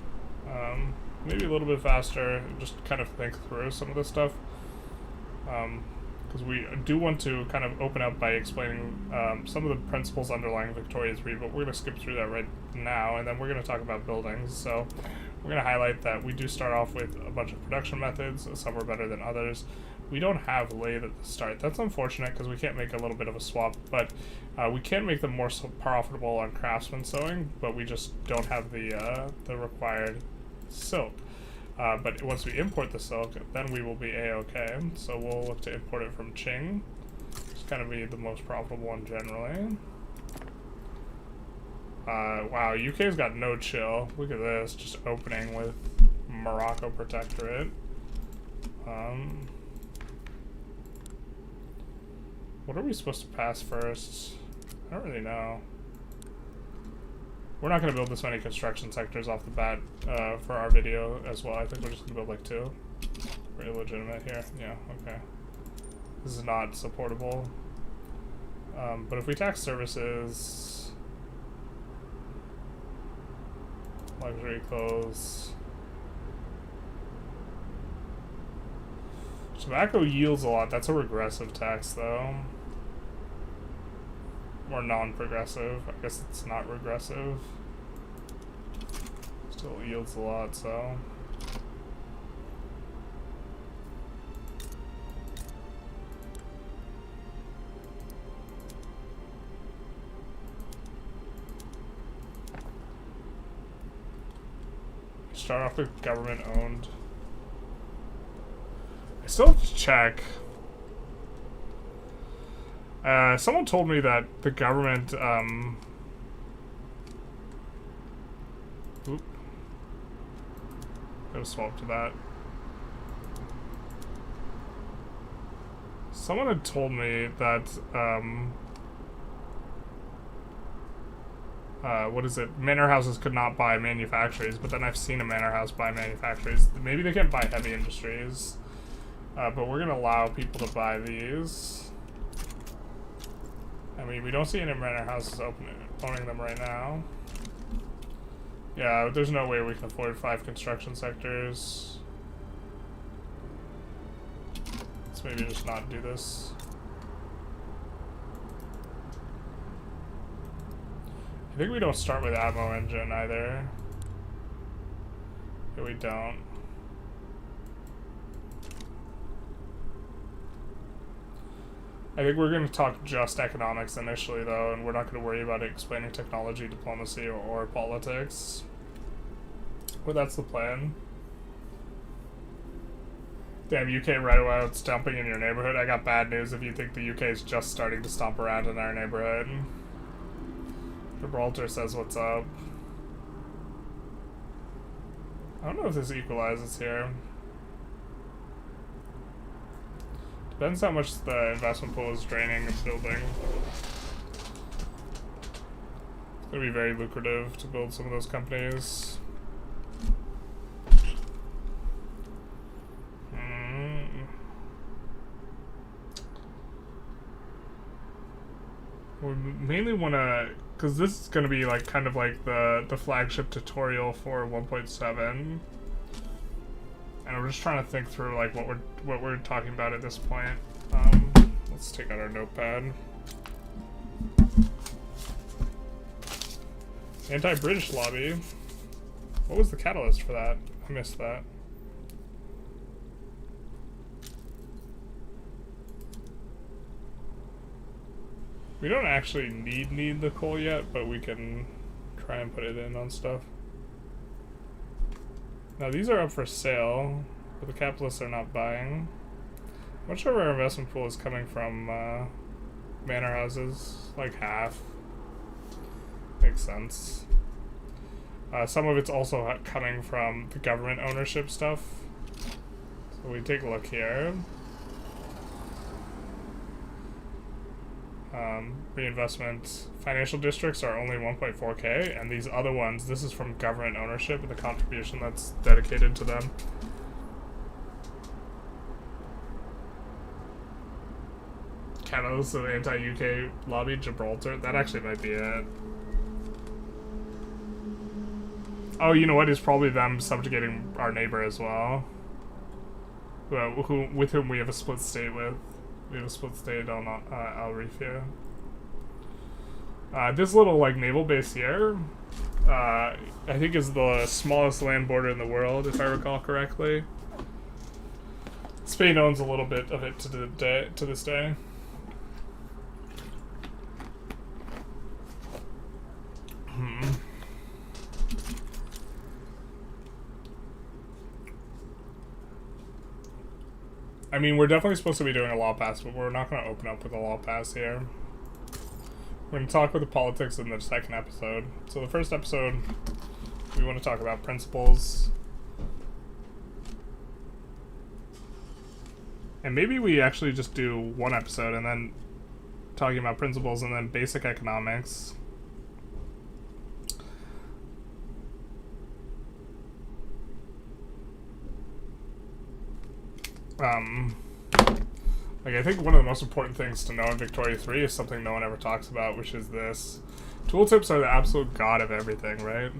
maybe a little bit faster, just kind of think through some of this stuff, because we do want to kind of open up by explaining some of the principles underlying Victoria's Read, but we're gonna skip through that right now, and then we're gonna talk about buildings. So we're going to highlight that we do start off with a bunch of production methods. Some are better than others. We don't have lathe at the start. That's unfortunate because we can't make a little bit of a swap, but we can make them more profitable on craftsman sewing, but we just don't have the required silk. But once we import the silk, then we will be a-okay. So we'll look to import it from Qing. It's kind of be the most profitable one generally. Wow, UK's got no chill. Look at this, just opening with Morocco Protectorate. What are we supposed to pass first? I don't really know. We're not going to build this many construction sectors off the bat for our video as well. I think we're just going to build like 2. Pretty legitimate here. Yeah, okay. This is not supportable. But if we tax services... Luxury clothes. Tobacco yields a lot. That's a regressive tax, though. Or non-progressive. I guess it's not regressive. Still yields a lot, so... Start off with government owned. I still have to check. Someone told me that the government, oop. Gotta swap to that. Someone had told me that, what is it? Manor houses could not buy manufactories, but then I've seen a manor house buy manufactories. Maybe they can't buy heavy industries, but we're gonna allow people to buy these. I mean, we don't see any manor houses owning them right now. Yeah, there's no way we can afford 5 construction sectors. Let's maybe just not do this. I think we don't start with ammo engine either. Yeah, we don't. I think we're going to talk just economics initially, though, and we're not going to worry about explaining technology, diplomacy, or politics. But that's the plan. Damn, UK right away, it's dumping in your neighborhood. I got bad news if you think the UK is just starting to stomp around in our neighborhood. Gibraltar says what's up. I don't know if this equalizes here. Depends how much the investment pool is draining and building. It's gonna be very lucrative to build some of those companies. We mainly want to, because this is going to be like kind of like the flagship tutorial for 1.7, and we're just trying to think through like what we're talking about at this point. Let's take out our notepad. Anti-British lobby. What was the catalyst for that? I missed that. We don't actually need the coal yet, but we can try and put it in on stuff. Now these are up for sale, but the capitalists are not buying. Much of our investment pool is coming from manor houses, like half. Makes sense. Some of it's also coming from the government ownership stuff. So we take a look here. Reinvestment financial districts are only 1.4k, and these other ones, this is from government ownership and the contribution that's dedicated to them. Catalyst of anti-UK lobby, Gibraltar. That actually might be it. Oh, you know what? It's probably them subjugating our neighbor as well. With whom we have a split state with. We have a split state on Al Reef here. This little, like, naval base here, I think is the smallest land border in the world, if I recall correctly. Spain owns a little bit of it to this day. I mean, we're definitely supposed to be doing a law pass, but we're not going to open up with a law pass here. We're going to talk with the politics in the second episode. So the first episode, we want to talk about principles. And maybe we actually just do one episode and then talking about principles and then basic economics. Like, I think one of the most important things to know in Victoria 3 is something no one ever talks about, which is this. Tooltips are the absolute god of everything, right?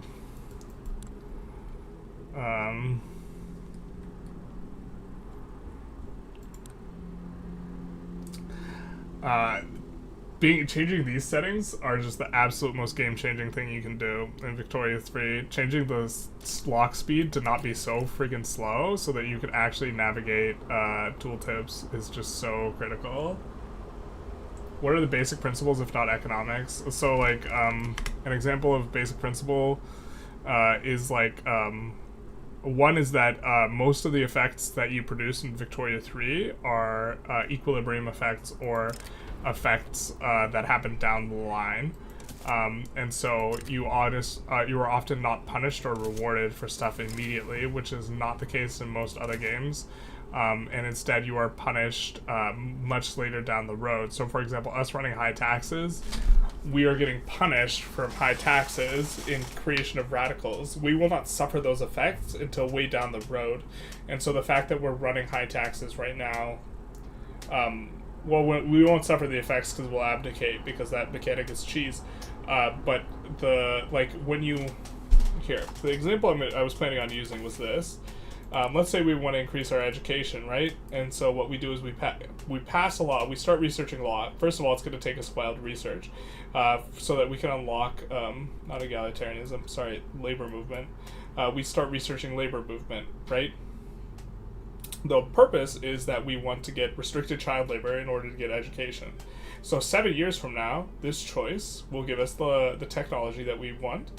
Changing these settings are just the absolute most game-changing thing you can do in Victoria 3. Changing the lock speed to not be so freaking slow so that you can actually navigate tooltips is just so critical. What are the basic principles if not economics? So, like, an example of basic principle is, like, one is that most of the effects that you produce in Victoria 3 are equilibrium effects or effects that happen down the line, and so you are often not punished or rewarded for stuff immediately, which is not the case in most other games, and instead you are punished much later down the road. So for example, us running high taxes, we are getting punished from high taxes in creation of radicals. We will not suffer those effects until way down the road, and so the fact that we're running high taxes right now, well, we won't suffer the effects because we'll abdicate, because that mechanic is cheese. But the, like, when you... Here, the example I was planning on using was this. Let's say we want to increase our education, right? And so what we do is we pass a law. We start researching law. First of all, it's going to take us a while to research so that we can unlock, not egalitarianism, sorry, labor movement. We start researching labor movement, right? The purpose is that we want to get restricted child labor in order to get education. So 7 years from now, this choice will give us the technology that we want.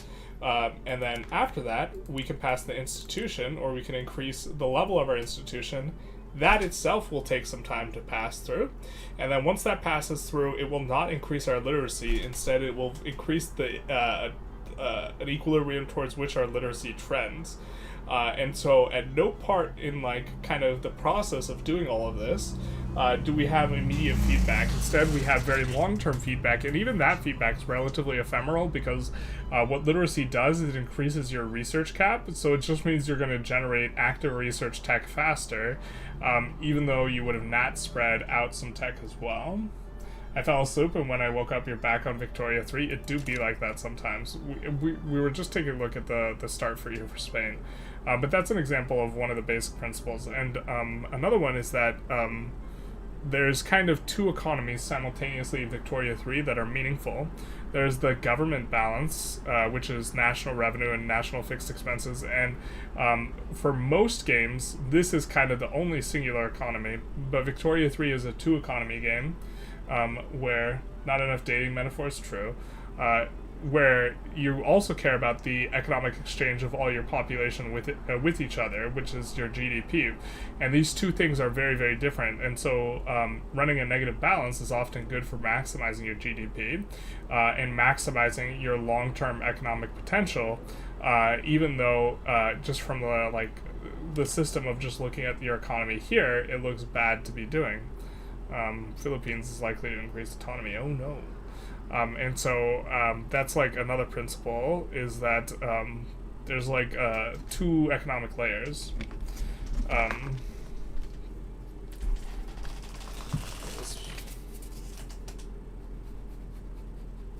And then after that, we can pass the institution, or we can increase the level of our institution. That itself will take some time to pass through. And then once that passes through, it will not increase our literacy. Instead, it will increase the an equilibrium towards which our literacy trends. And so at no part in, like, kind of the process of doing all of this do we have immediate feedback. Instead, we have very long-term feedback, and even that feedback is relatively ephemeral, because what literacy does is it increases your research cap, so it just means you're going to generate active research tech faster, even though you would have not spread out some tech as well. I fell asleep, and when I woke up, you're back on Victoria 3. It do be like that sometimes. We were just taking a look at the start for you for Spain. But that's an example of one of the basic principles. And another one is that there's kind of two economies simultaneously in Victoria 3 that are meaningful. There's the government balance, which is national revenue and national fixed expenses. And for most games, this is kind of the only singular economy. But Victoria 3 is a two-economy game, where not enough dating metaphors, true. where you also care about the economic exchange of all your population with each other, which is your GDP, and these two things are very, very different. And so running a negative balance is often good for maximizing your GDP and maximizing your long-term economic potential, even though just from the system of just looking at your economy here, it looks bad to be doing. Philippines is likely to increase autonomy. Oh no. And so that's like another principle, is that there's like 2 economic layers.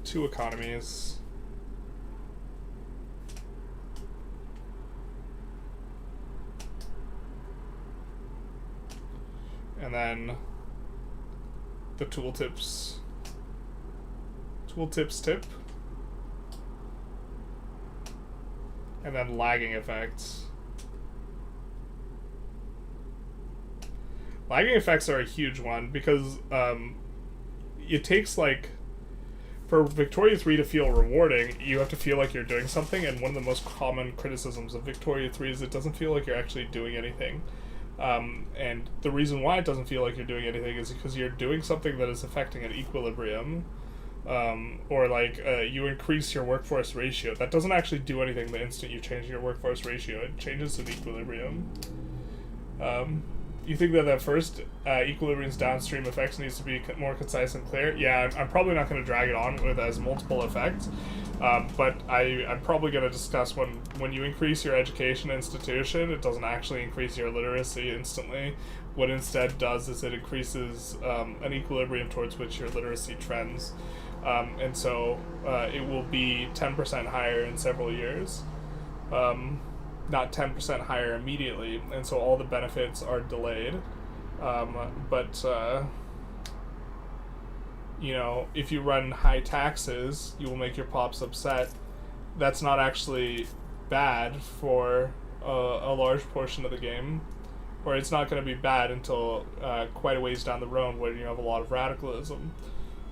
Two economies. And then the tooltips tip, and then lagging effects. Lagging effects are a huge one because it takes, like, for Victoria 3 to feel rewarding, you have to feel like you're doing something, and one of the most common criticisms of Victoria 3 is it doesn't feel like you're actually doing anything. And the reason why it doesn't feel like you're doing anything is because you're doing something that is affecting an equilibrium. Or like you increase your workforce ratio. That doesn't actually do anything the instant you change your workforce ratio. It changes to an equilibrium. You think that first equilibrium's downstream effects needs to be more concise and clear? Yeah, I'm probably not going to drag it on with as multiple effects, but I'm probably going to discuss when you increase your education institution, it doesn't actually increase your literacy instantly. What instead does is it increases an equilibrium towards which your literacy trends. And so it will be 10% higher in several years, not 10% higher immediately, and so all the benefits are delayed. But you know, if you run high taxes, you will make your pops upset. That's not actually bad for a large portion of the game, or it's not going to be bad until quite a ways down the road when you have a lot of radicalism.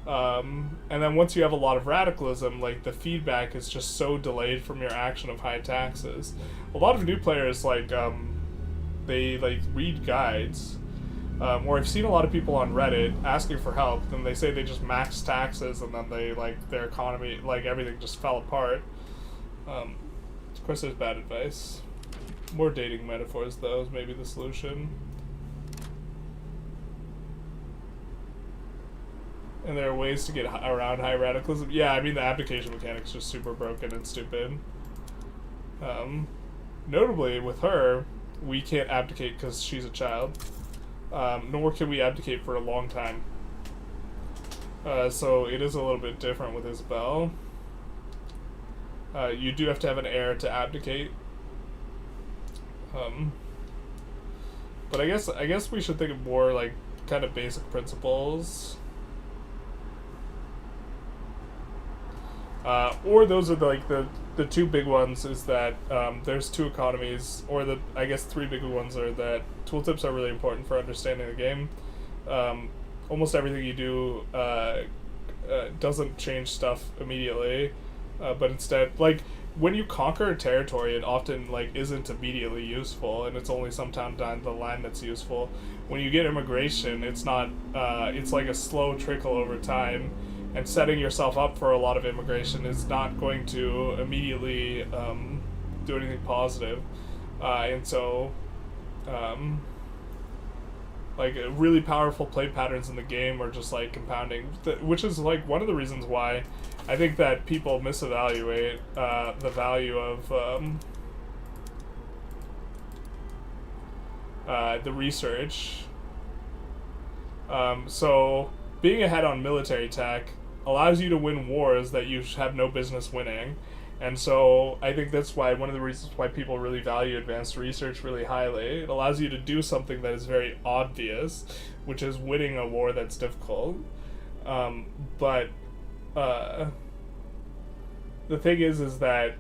And then once you have a lot of radicalism, like, the feedback is just so delayed from your action of high taxes. A lot of new players, like, they, like, read guides, or I've seen a lot of people on Reddit asking for help, and they say they just maxed taxes, and then they, like, their economy, like, everything just fell apart. Of course there's bad advice. More dating metaphors, though, is maybe the solution. And there are ways to get around high radicalism. Yeah, I mean, the abdication mechanic's just super broken and stupid. Notably, with her, we can't abdicate because she's a child. Nor can we abdicate for a long time. So it is a little bit different with Isabel. You do have to have an heir to abdicate. But I guess we should think of more, like, kind of basic principles. Or those are the 2 big ones, is that there's 2 economies, or I guess 3 big ones are that tooltips are really important for understanding the game. Almost everything you do doesn't change stuff immediately, but instead, like, when you conquer a territory, it often, like, isn't immediately useful, and it's only sometime down the line that's useful. When you get immigration, it's not, it's like a slow trickle over time, and setting yourself up for a lot of immigration is not going to immediately do anything positive. And so, like, really powerful play patterns in the game are just, like, compounding, which is, like, one of the reasons why I think that people misevaluate the value of the research. So being ahead on military tech allows you to win wars that you have no business winning. And so I think that's why one of the reasons why people really value advanced research really highly. It allows you to do something that is very obvious, which is winning a war that's difficult. But the thing is that,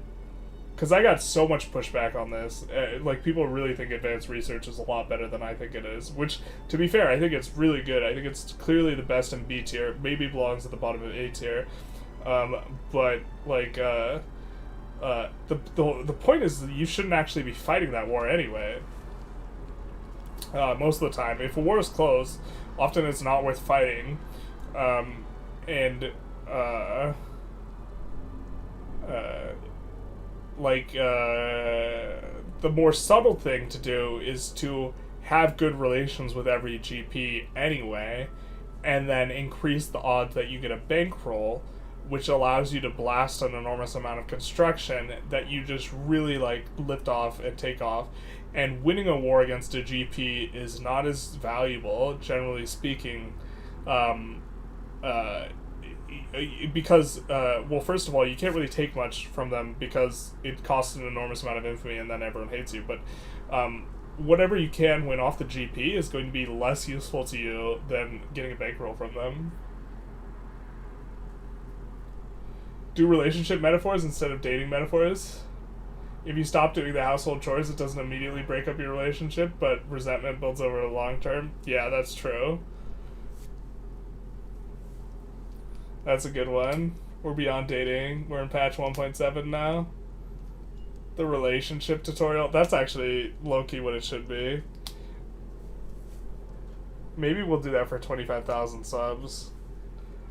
because I got so much pushback on this, like, people really think advanced research is a lot better than I think it is, which, to be fair, I think it's really good. I think it's clearly the best in B tier, maybe belongs at the bottom of A tier. But like the point is that you shouldn't actually be fighting that war anyway. Most of the time, if a war is close, often it's not worth fighting, and the more subtle thing to do is to have good relations with every GP anyway, and then increase the odds that you get a bankroll, which allows you to blast an enormous amount of construction that you just really like lift off and take off. And winning a war against a GP is not as valuable, generally speaking, because, well, first of all, you can't really take much from them because it costs an enormous amount of infamy and then everyone hates you. But whatever you can win off the GP is going to be less useful to you than getting a bankroll from them. Do relationship metaphors instead of dating metaphors. If you stop doing the household chores, it doesn't immediately break up your relationship, but resentment builds over the long term. Yeah, that's true. That's a good one. We're beyond dating. We're in patch 1.7 now. The relationship tutorial. That's actually low-key what it should be. Maybe we'll do that for 25,000 subs.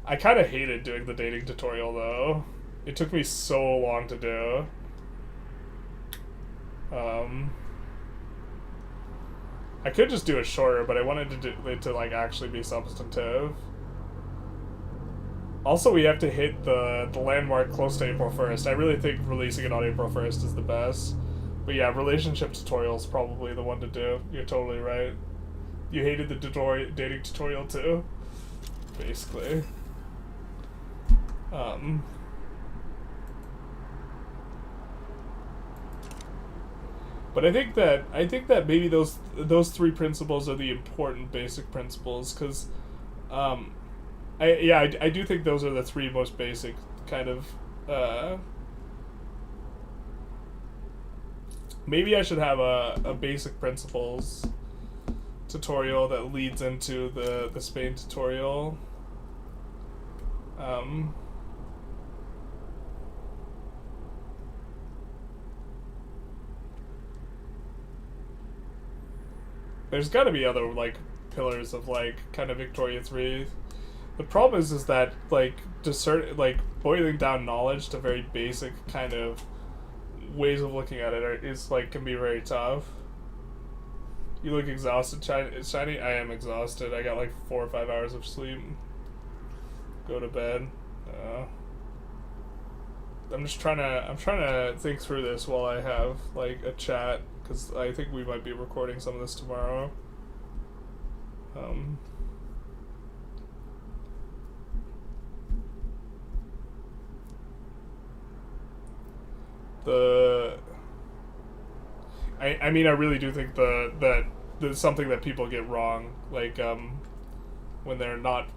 I kind of hated doing the dating tutorial, though. It took me so long to do. I could just do it shorter, but I wanted to do it to like actually be substantive. Also, we have to hit the landmark close to April 1st. I really think releasing it on April 1st is the best. But yeah, relationship tutorial is probably the one to do. You're totally right. You hated the dating tutorial too? Basically. But I think that maybe those three principles are the important basic principles, because I do think those are the three most basic kind of. Maybe I should have a basic principles tutorial that leads into the Spain tutorial. There's got to be other like pillars of like kind of Victoria 3. The problem is that like boiling down knowledge to very basic kind of ways of looking at it is like can be very tough. You look exhausted, Shiny. I am exhausted. I got like 4 or 5 hours of sleep. Go to bed. I'm trying to think through this while I have like a chat, because I think we might be recording some of this tomorrow. I mean, I really do think that there's something that people get wrong, like when they're not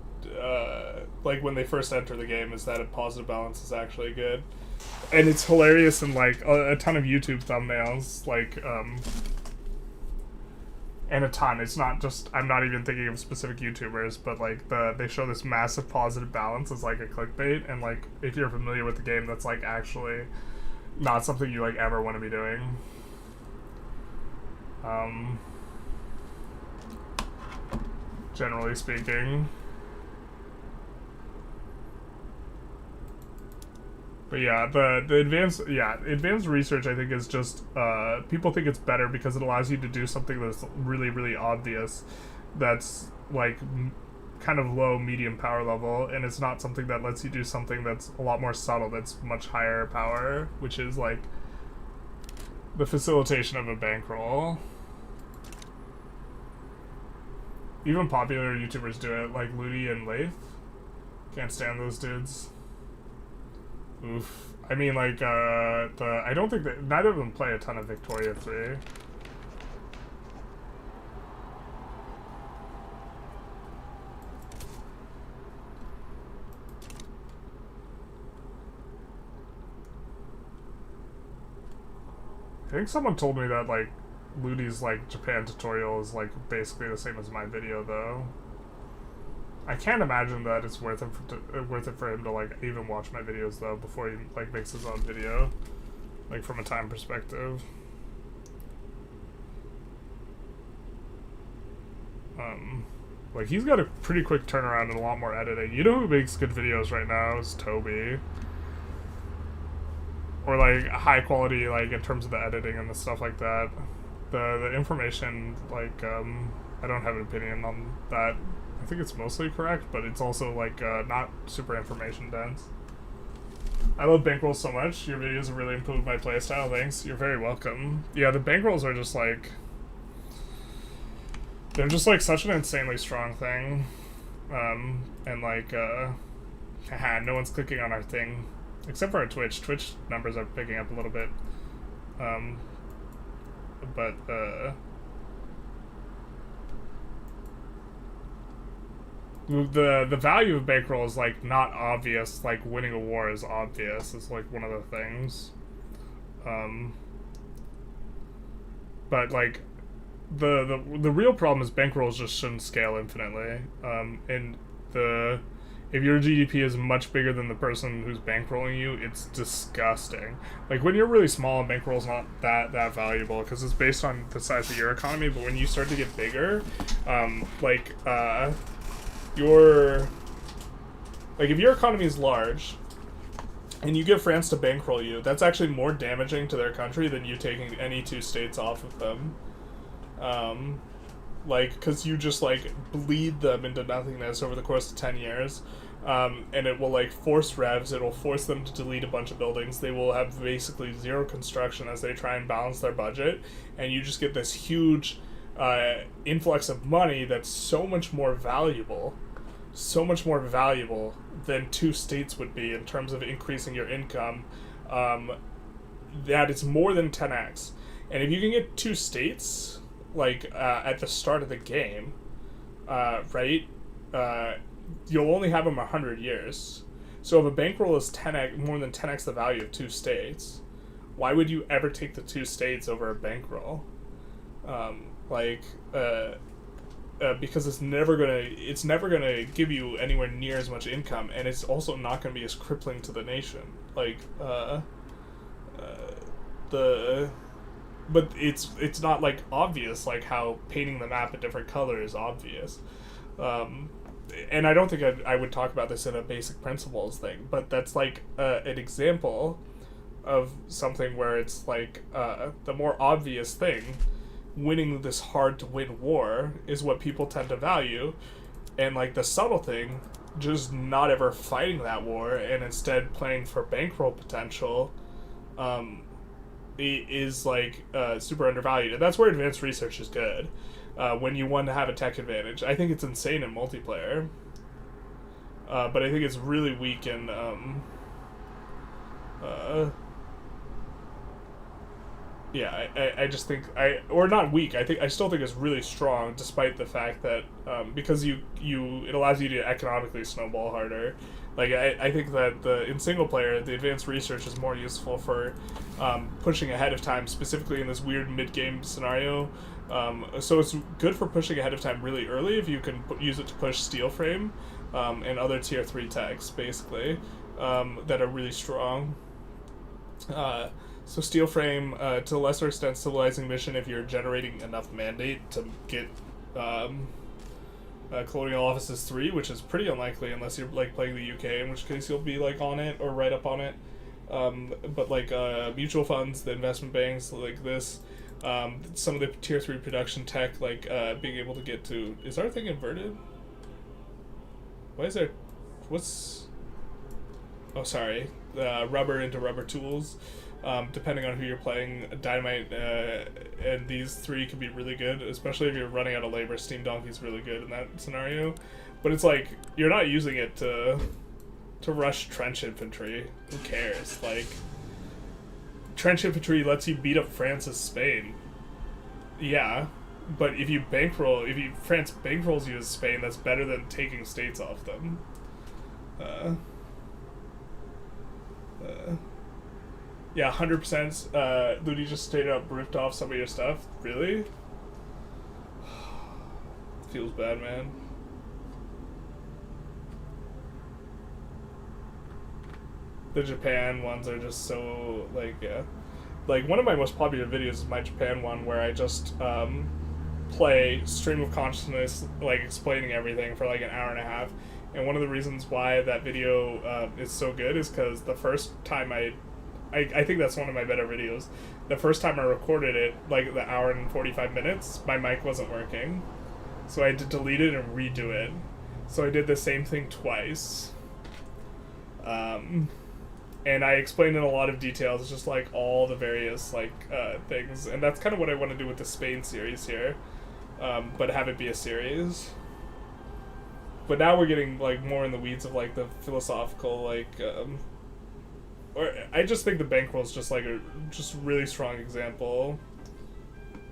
like when they first enter the game, is that a positive balance is actually good. And it's hilarious in like a ton of YouTube thumbnails, like and a ton. It's not just, I'm not even thinking of specific YouTubers, but like they show this massive positive balance as like a clickbait, and like if you're familiar with the game, that's like actually not something you like ever want to be doing. Generally speaking. But yeah, the advanced research, I think, is just people think it's better because it allows you to do something that's really, really obvious, that's like kind of low, medium power level, and it's not something that lets you do something that's a lot more subtle, that's much higher power, which is like the facilitation of a bankroll. Even popular YouTubers do it, like Ludi and Lath. Can't stand those dudes. Oof. I mean, like, I don't think that, neither of them play a ton of Victoria 3. I think someone told me that, like, Ludi's, like, Japan tutorial is, like, basically the same as my video, though. I can't imagine that it's worth it for him to like even watch my videos though before he like makes his own video, like from a time perspective. Like he's got a pretty quick turnaround and a lot more editing. You know who makes good videos right now is Toby. Or like high quality, like in terms of the editing and the stuff like that. The information, like I don't have an opinion on that. I think it's mostly correct, but it's also like not super information dense. I love bankrolls so much. Your videos have really improved my playstyle. Thanks. You're very welcome. Yeah, the bankrolls are just like, they're just like such an insanely strong thing. And like, haha, no one's clicking on our thing. Except for our Twitch. Twitch numbers are picking up a little bit. The value of bankroll is like not obvious, like winning a war is obvious. It's like one of the things. But like the real problem is bankrolls just shouldn't scale infinitely. And if your GDP is much bigger than the person who's bankrolling you, it's disgusting. Like when you're really small, bankroll's not that valuable because it's based on the size of your economy. But when you start to get bigger, if your economy is large and you get France to bankroll you, that's actually more damaging to their country than you taking any two states off of them. Because you just like bleed them into nothingness over the course of 10 years. And it will like force revs, it will force them to delete a bunch of buildings. They will have basically zero construction as they try and balance their budget, and you just get this huge influx of money that's so much more valuable than two states would be in terms of increasing your income. That it's more than 10x. And if you can get two states like at the start of the game, right, you'll only have them 100 years. So if a bankroll is 10x, more than 10x the value of two states, why would you ever take the two states over a bankroll? Because it's never gonna give you anywhere near as much income, and it's also not gonna be as crippling to the nation. But it's not like obvious like how painting the map a different color is obvious. And I don't think I would talk about this in a basic principles thing, but that's like an example of something where it's like the more obvious thing, winning this hard to win war, is what people tend to value, and like the subtle thing, just not ever fighting that war and instead playing for bankroll potential, is like super undervalued. And that's where advanced research is good. When you want to have a tech advantage. I think it's insane in multiplayer. But I think it's really weak in I just think or not weak. I still think it's really strong, despite the fact that because it allows you to economically snowball harder. Like I think that in single player, the advanced research is more useful for pushing ahead of time, specifically in this weird mid-game scenario. So it's good for pushing ahead of time really early if you can use it to push steel frame and other tier 3 techs, basically, that are really strong. So steel frame, to a lesser extent, civilizing mission if you're generating enough mandate to get colonial offices 3, which is pretty unlikely unless you're like playing the UK, in which case you'll be like on it or right up on it. But like mutual funds, the investment banks like this, some of the tier 3 production tech, like being able to get to, is our thing inverted? Why is there, oh sorry, rubber into rubber tools. Depending on who you're playing, dynamite and these 3 can be really good, especially if you're running out of labor. Steam Donkey's really good in that scenario, but it's like you're not using it to rush trench infantry. Who cares? Like, trench infantry lets you beat up France's Spain. Yeah, but if France bankrolls you as Spain, that's better than taking states off them. Yeah, 100%. Ludi just straight up ripped off some of your stuff. Really? Feels bad, man. The Japan ones are just so, like, yeah. Like, one of my most popular videos is my Japan one, where I just play stream of consciousness, like, explaining everything for like an hour and a half. And one of the reasons why that video is so good is because the first time I think that's one of my better videos. The first time I recorded it, like the hour and 45 minutes, my mic wasn't working. So I had to delete it and redo it. So I did the same thing twice. And I explained in a lot of details, just like all the various like things. And that's kind of what I want to do with the Spain series here. But have it be a series. But now we're getting like more in the weeds of like the philosophical like or I just think the bankroll is just like a just really strong example.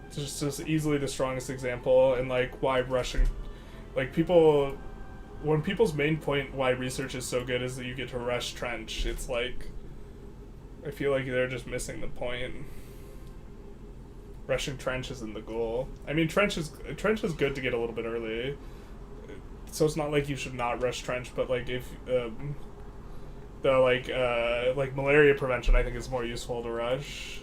It's just easily the strongest example, and like why rushing, like people, when people's main point why research is so good is that you get to rush trench. It's like I feel like they're just missing the point. Rushing trench isn't the goal. I mean, trench is good to get a little bit early, so it's not like you should not rush trench. But like if the like malaria prevention, I think is more useful to rush.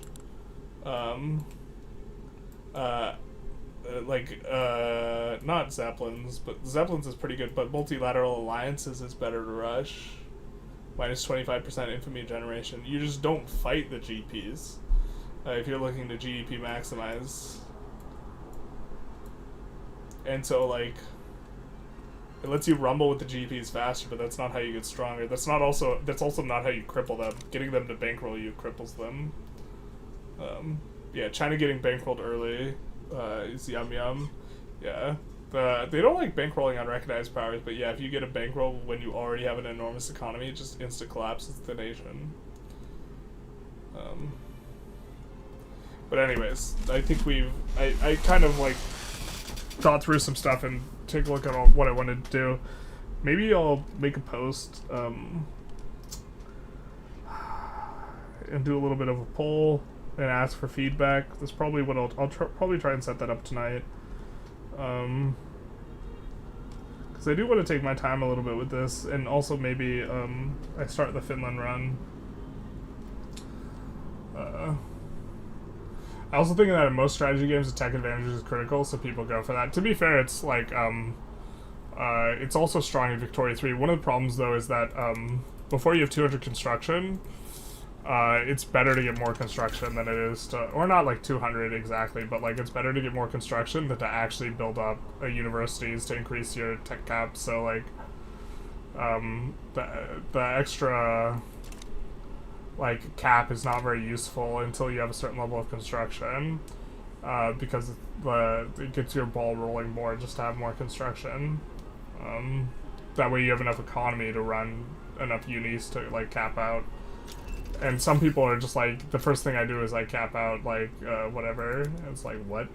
Not Zeppelins, but Zeppelins is pretty good, but multilateral alliances is better to rush. Minus 25% infamy generation. You just don't fight the GPs if you're looking to GDP maximize. And so, like, it lets you rumble with the GPs faster, but that's not how you get stronger. That's also not how you cripple them. Getting them to bankroll you cripples them. Yeah, China getting bankrolled early is yum yum. Yeah. They don't like bankrolling on recognized powers, but yeah, if you get a bankroll when you already have an enormous economy, it just insta collapses the nation. But anyways, I think I kind of like thought through some stuff and take a look at what I wanted to do. Maybe I'll make a post and do a little bit of a poll and ask for feedback. That's probably what I'll probably try and set that up tonight. Because I do want to take my time a little bit with this, and also maybe I start the Finland run. I also think that in most strategy games, the tech advantage is critical, so people go for that. To be fair, it's like it's also strong in Victoria 3. One of the problems though is that before you have 200 construction, it's better to get more construction than it is to, or not like 200 exactly, but like it's better to get more construction than to actually build up universities to increase your tech cap. So like the extra like cap is not very useful until you have a certain level of construction, because it gets your ball rolling more just to have more construction. That way you have enough economy to run enough unis to like cap out. And some people are just like, the first thing I do is I cap out like whatever. It's like, what?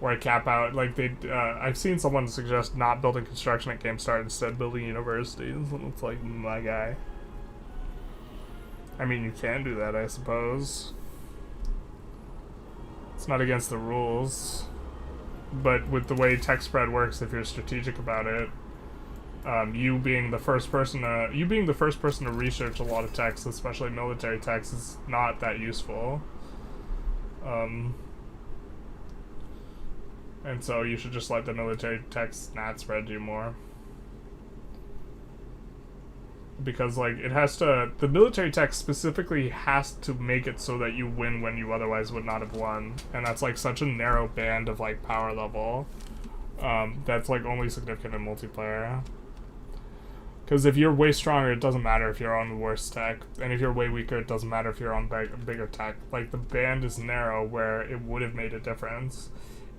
Or I cap out like I've seen someone suggest not building construction at Game Start, instead building universities, and it's like, my guy. I mean, you can do that, I suppose. It's not against the rules. But with the way tech spread works, if you're strategic about it, you being the first person to research a lot of techs, especially military techs, is not that useful. And so you should just let the military techs not spread you more. Because like the military tech specifically has to make it so that you win when you otherwise would not have won, and that's like such a narrow band of like power level that's like only significant in multiplayer. Because if you're way stronger, it doesn't matter if you're on worse tech, and if you're way weaker, it doesn't matter if you're on bigger tech. Like the band is narrow where it would have made a difference,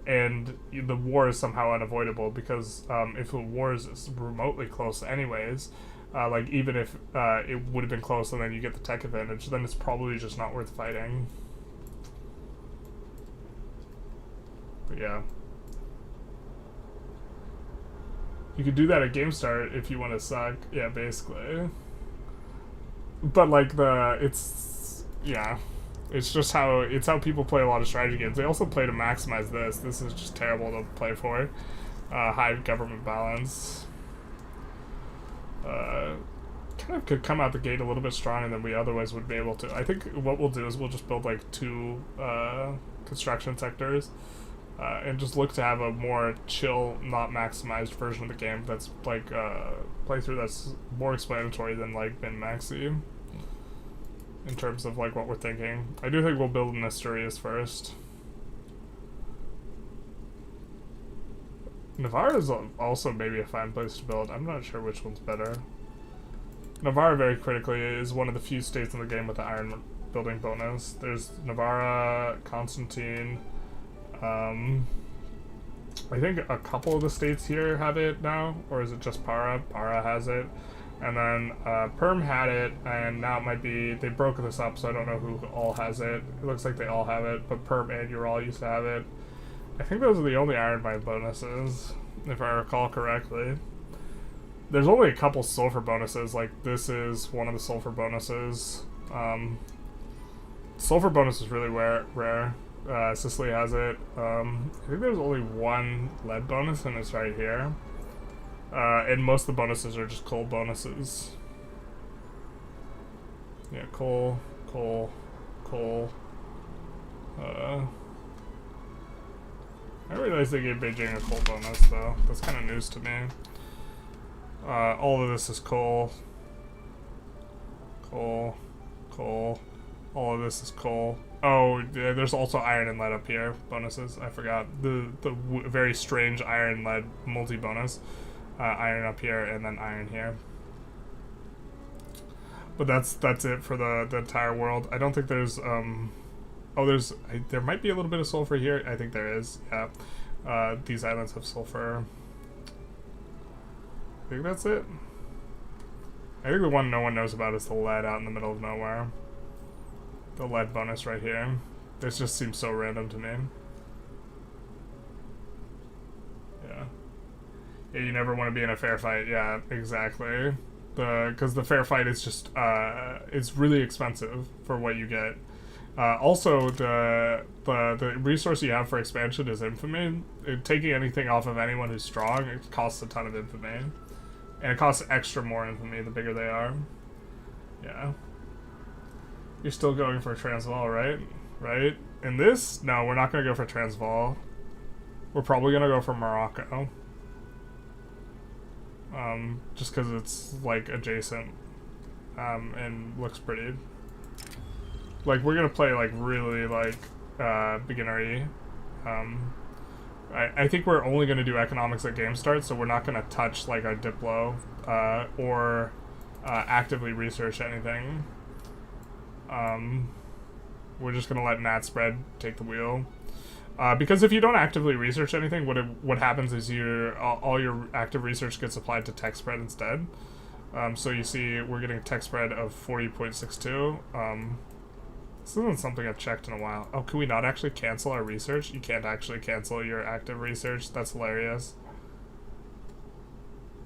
and the war is somehow unavoidable, because if the war is remotely close anyways, like even if it would have been close and then you get the tech advantage, then it's probably just not worth fighting. But yeah. You could do that at Game Start if you want to suck. Yeah, basically. But like it's just how people play a lot of strategy games. They also play to maximize this. This is just terrible to play for. High government balance. kind of could come out the gate a little bit stronger than we otherwise would be able to. I think what we'll do is we'll just build like 2 construction sectors and just look to have a more chill, not maximized version of the game that's like playthrough that's more explanatory than like min-maxy in terms of like what we're thinking. I do think we'll build an Asturias first. Navarra is also maybe a fine place to build. I'm not sure which one's better. Navarra, very critically, is one of the few states in the game with the iron building bonus. There's Navarra, Constantine. I think a couple of the states here have it now, or is it just Para? Para has it. And then Perm had it, and now it might be, they broke this up, so I don't know who all has it. It looks like they all have it, but Perm and Ural used to have it. I think those are the only Iron Mine bonuses, if I recall correctly. There's only a couple sulfur bonuses, like this is one of the sulfur bonuses. Sulfur bonus is really rare. Sicily has it. I think there's only one lead bonus, and it's right here. And most of the bonuses are just coal bonuses. Yeah, coal. I realized they gave Beijing a coal bonus, though. That's kind of news to me. All of this is coal. All of this is coal. Oh, yeah, there's also iron and lead up here. Bonuses. I forgot. The very strange iron lead multi-bonus. Iron up here and then iron here. But that's it for the entire world. I don't think there's there might be a little bit of sulfur here. I think there is. Yeah. These islands have sulfur. I think that's it. I think the one no one knows about is the lead out in the middle of nowhere. The lead bonus right here. This just seems so random to me. Yeah. Yeah, you never want to be in a fair fight. Yeah, exactly. Because the fair fight is just it's really expensive for what you get. Also, the resource you have for expansion is infamy. Taking anything off of anyone who's strong, it costs a ton of infamy, and it costs extra more infamy the bigger they are. Yeah. You're still going for Transvaal, right? Right? In this, no, we're not gonna go for Transvaal. We're probably gonna go for Morocco. Just because it's like adjacent, and looks pretty. Like, we're gonna play like really like beginner-y. I think we're only gonna do economics at game start, so we're not gonna touch like our Diplo or actively research anything. We're just gonna let Nat Spread take the wheel. Because if you don't actively research anything, what happens is all your active research gets applied to tech spread instead. So you see we're getting a tech spread of 40.62. This isn't something I've checked in a while. Oh, can we not actually cancel our research? You can't actually cancel your active research. That's hilarious.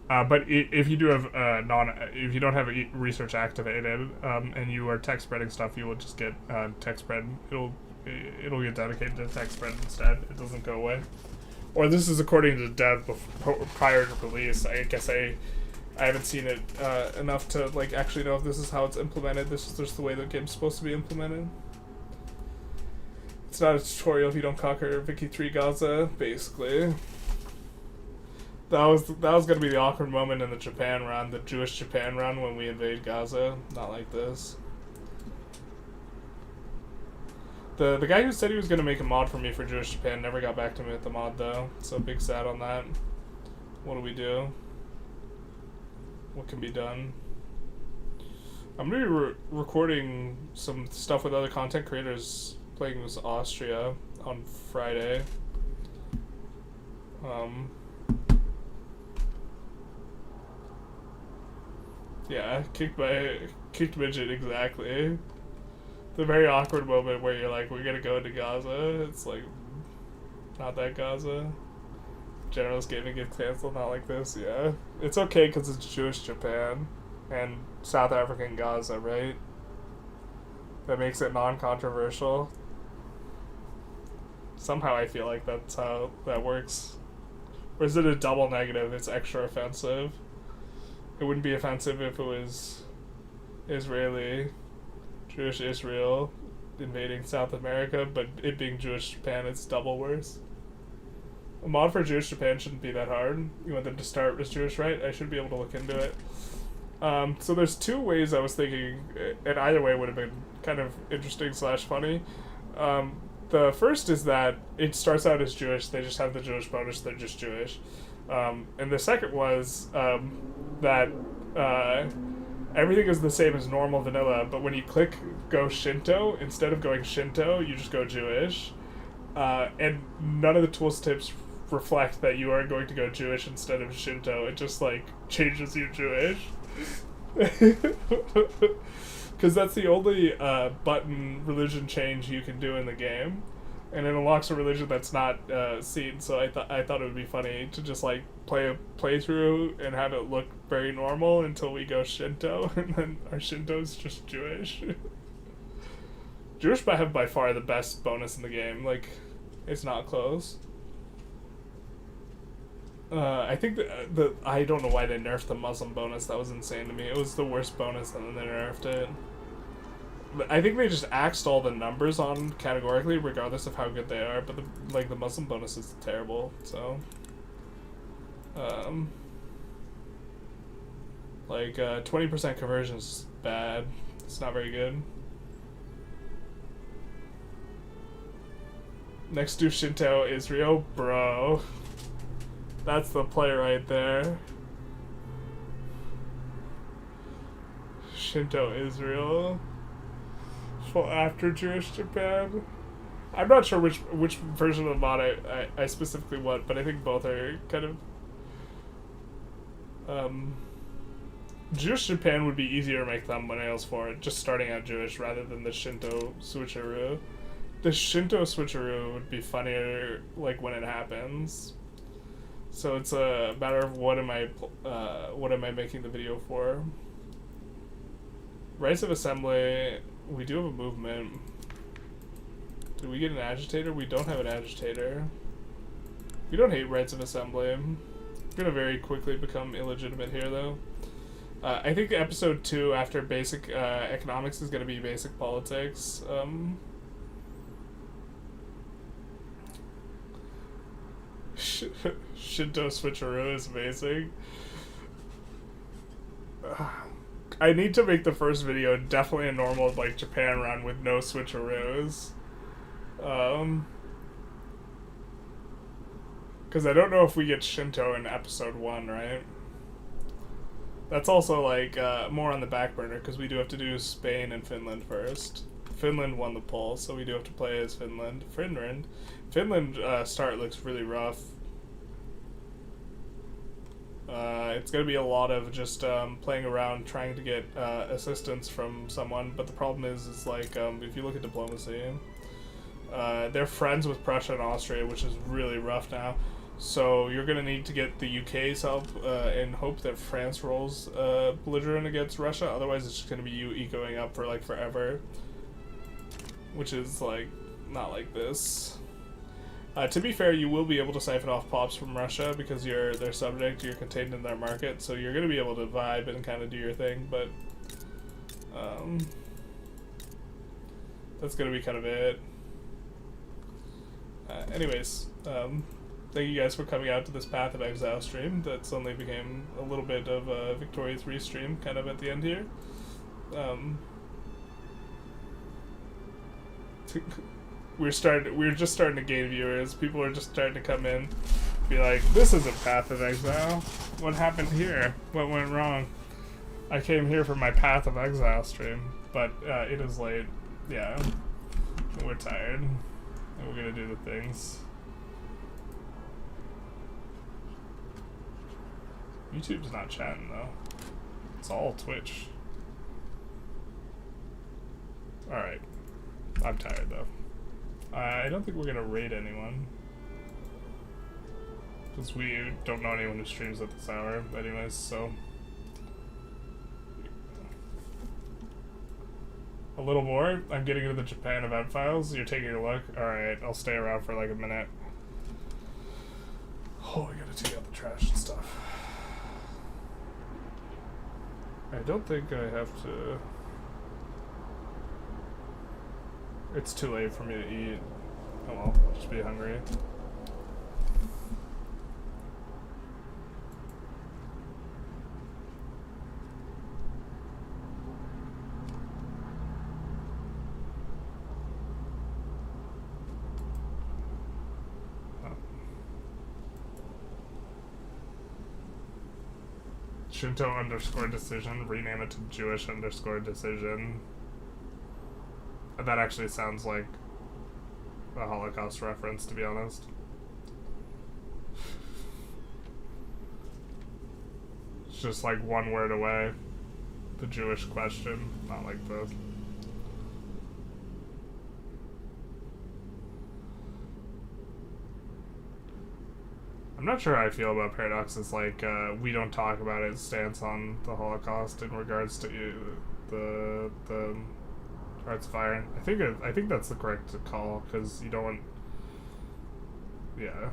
But if you do have if you don't have research activated, and you are tech spreading stuff, you will just get tech spread. It'll get dedicated to tech spread instead. It doesn't go away. Or this is according to dev prior to release. I guess I haven't seen it enough to like actually know if this is how it's implemented. This is just the way the game's supposed to be implemented. It's not a tutorial if you don't conquer Vicky 3 Gaza, basically. That was gonna be the awkward moment in the Japan run, the Jewish Japan run, when we invade Gaza. Not like this. The guy who said he was gonna make a mod for me for Jewish Japan never got back to me with the mod though, so big sad on that. What do we do? What can be done? I'm gonna be recording some stuff with other content creators playing with Austria on Friday. Yeah, kicked midget, exactly. The very awkward moment where you're like, we're gonna go into Gaza. It's like, not that Gaza. Generalist Gaming gets canceled, not like this, yeah. It's okay because it's Jewish Japan and South African Gaza, right? That makes it non-controversial. Somehow I feel like that's how that works. Or is it a double negative? It's extra offensive. It wouldn't be offensive if it was Israeli, Jewish Israel invading South America, but it being Jewish Japan, it's double worse. A mod for Jewish Japan shouldn't be that hard. You want them to start as Jewish, right? I should be able to look into it. So there's two ways I was thinking, and either way would have been kind of interesting / funny. The first is that it starts out as Jewish, they just have the Jewish bonus, they're just Jewish. And the second was that everything is the same as normal vanilla, but when you click go Shinto, instead of going Shinto, you just go Jewish. And none of the tools tips reflect that you are going to go Jewish instead of Shinto. It just, like, changes you Jewish. Because that's the only button religion change you can do in the game. And it unlocks a religion that's not seen, so I thought it would be funny to just, like, play a playthrough and have it look very normal until we go Shinto, and then our Shinto's just Jewish. Jewish have by far the best bonus in the game. Like, it's not close. I think I don't know why they nerfed the Muslim bonus. That was insane to me. It was the worst bonus, and then they nerfed it. But I think they just axed all the numbers on categorically, regardless of how good they are. But the Muslim bonus is terrible. So, 20% conversion is bad. It's not very good. Next to Shinto Israel, bro. That's the play right there. Shinto Israel. After Jewish Japan. I'm not sure which version of the mod I specifically want, but I think both are kind of... Jewish Japan would be easier to make thumbnails for it, just starting out Jewish rather than the Shinto switcheroo. The Shinto switcheroo would be funnier, like, when it happens. So it's a matter of what am I making the video for. Rights of Assembly, we do have a movement. Did we get an agitator? We don't have an agitator. We don't hate Rights of Assembly. I'm gonna very quickly become illegitimate here, though. I think episode 2 after basic economics is gonna be basic politics. Shinto switcheroo is amazing. I need to make the first video definitely a normal, like, Japan run with no switcheroos. Because I don't know if we get Shinto in episode 1, right? That's also, like, more on the back burner, because we do have to do Spain and Finland first. Finland won the poll, so we do have to play as Finland. Finland start looks really rough. It's going to be a lot of just playing around, trying to get assistance from someone, but the problem is like, if you look at diplomacy, they're friends with Prussia and Austria, which is really rough now. So you're going to need to get the UK's help and hope that France rolls belligerent against Russia. Otherwise, it's just going to be you ecoing up for, like, forever. Which is, like, not like this. To be fair, you will be able to siphon off pops from Russia because you're their subject, you're contained in their market, so you're going to be able to vibe and kind of do your thing, but that's going to be kind of it. Anyways, thank you guys for coming out to this Path of Exile stream that suddenly became a little bit of a Victoria 3 stream kind of at the end here. We're just starting to gain viewers. People are just starting to come in, be like, "This isn't Path of Exile. What happened here? What went wrong?" I came here for my Path of Exile stream, but it is late. Yeah, we're tired, and we're gonna do the things. YouTube's not chatting though. It's all Twitch. All right, I'm tired though. I don't think we're gonna raid anyone, because we don't know anyone who streams at this hour, anyways, so. A little more? I'm getting into the Japan event files. You're taking a look? Alright, I'll stay around for like a minute. Oh, I gotta take out the trash and stuff. I don't think I have to... It's too late for me to eat. Oh well, just be hungry. Shinto underscore decision, rename it to Jewish underscore decision. That actually sounds like a Holocaust reference, to be honest. It's just like one word away. The Jewish question, not like this. I'm not sure how I feel about Paradox's like we don't talk about it stance on the Holocaust in regards to the Hearts of Fire. I think that's the correct call, because you don't want, yeah.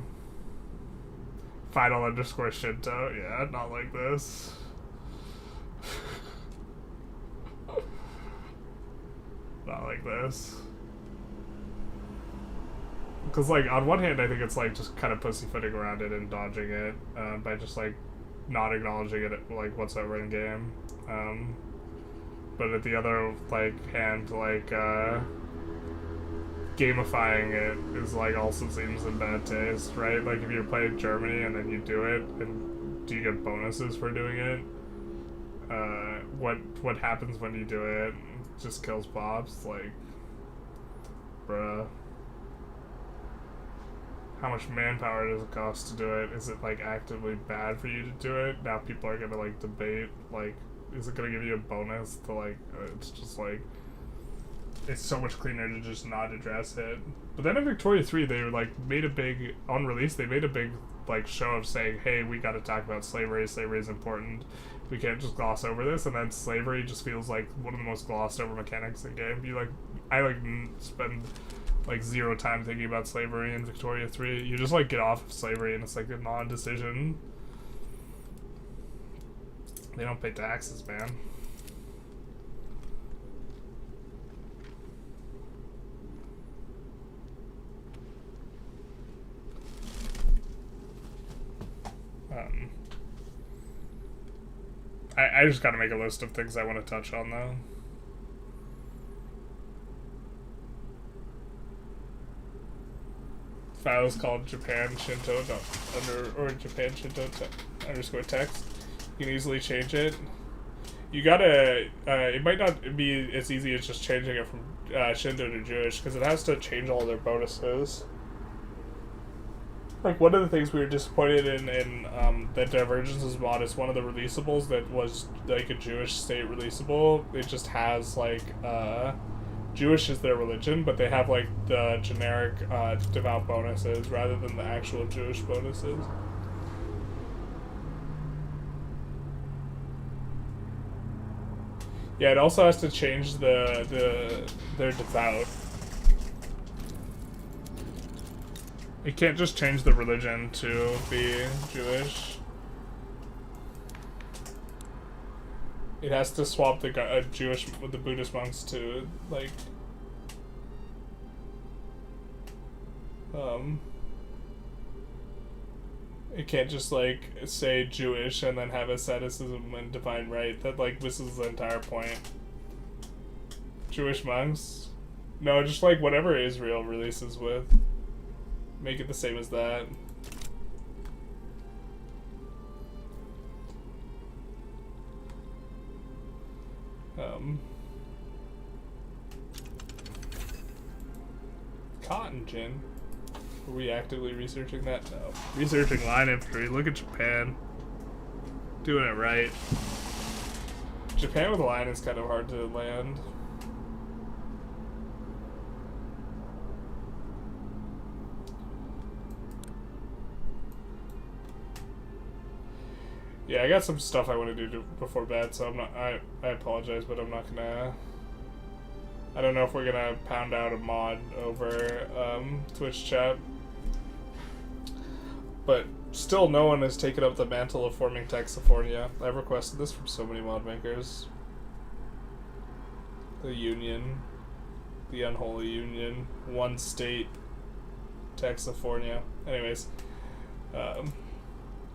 Final underscore Shinto, yeah, not like this. Not like this. Because, like, on one hand, I think it's, like, just kind of pussyfooting around it and dodging it by just, like, not acknowledging it, like, whatsoever in game. But at the other, like, hand, like, gamifying it is, like, also seems in bad taste, right? Like, if you're playing Germany and then you do it, and do you get bonuses for doing it? What happens when you do it? It just kills pops? Like, bruh. How much manpower does it cost to do it? Is it, like, actively bad for you to do it? Now people are gonna, like, debate, like, is it gonna give you a bonus to, like, it's just, like, it's so much cleaner to just not address it. But then in Victoria 3, they, like, made a big, on release, they made a big, like, show of saying, hey, we gotta talk about slavery is important, we can't just gloss over this, and then slavery just feels like one of the most glossed over mechanics in game. I spend like zero time thinking about slavery in Victoria 3. You just like get off of slavery and it's like a non-decision. They don't pay taxes, man. I just gotta make a list of things I want to touch on though. Files called Japan Shinto Japan Shinto underscore text. You can easily change it. You gotta. It might not be as easy as just changing it from Shinto to Jewish, because it has to change all their bonuses. Like, one of the things we were disappointed in that Divergences mod is one of the releasables that was like a Jewish state releasable. It just has like Jewish is their religion, but they have like the generic devout bonuses rather than the actual Jewish bonuses. Yeah, it also has to change their devout. It can't just change the religion to be Jewish. It has to swap the Jewish with the Buddhist monks to like it can't just like say Jewish and then have asceticism and divine right. That like misses the entire point. Jewish monks? No, just like whatever Israel releases with. Make it the same as that. Cotton gin. Are we actively researching that? No. Researching line infantry. Look at Japan. Doing it right. Japan with line is kind of hard to land. Yeah, I got some stuff I want to do before bed, so I'm not. I apologize, but I'm not gonna. I don't know if we're gonna pound out a mod over Twitch chat. But still no one has taken up the mantle of forming Texafornia. I've requested this from so many mod makers. The Union. The Unholy Union. One state. Texafornia. Anyways.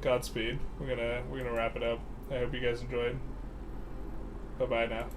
Godspeed. We're gonna wrap it up. I hope you guys enjoyed. Bye bye now.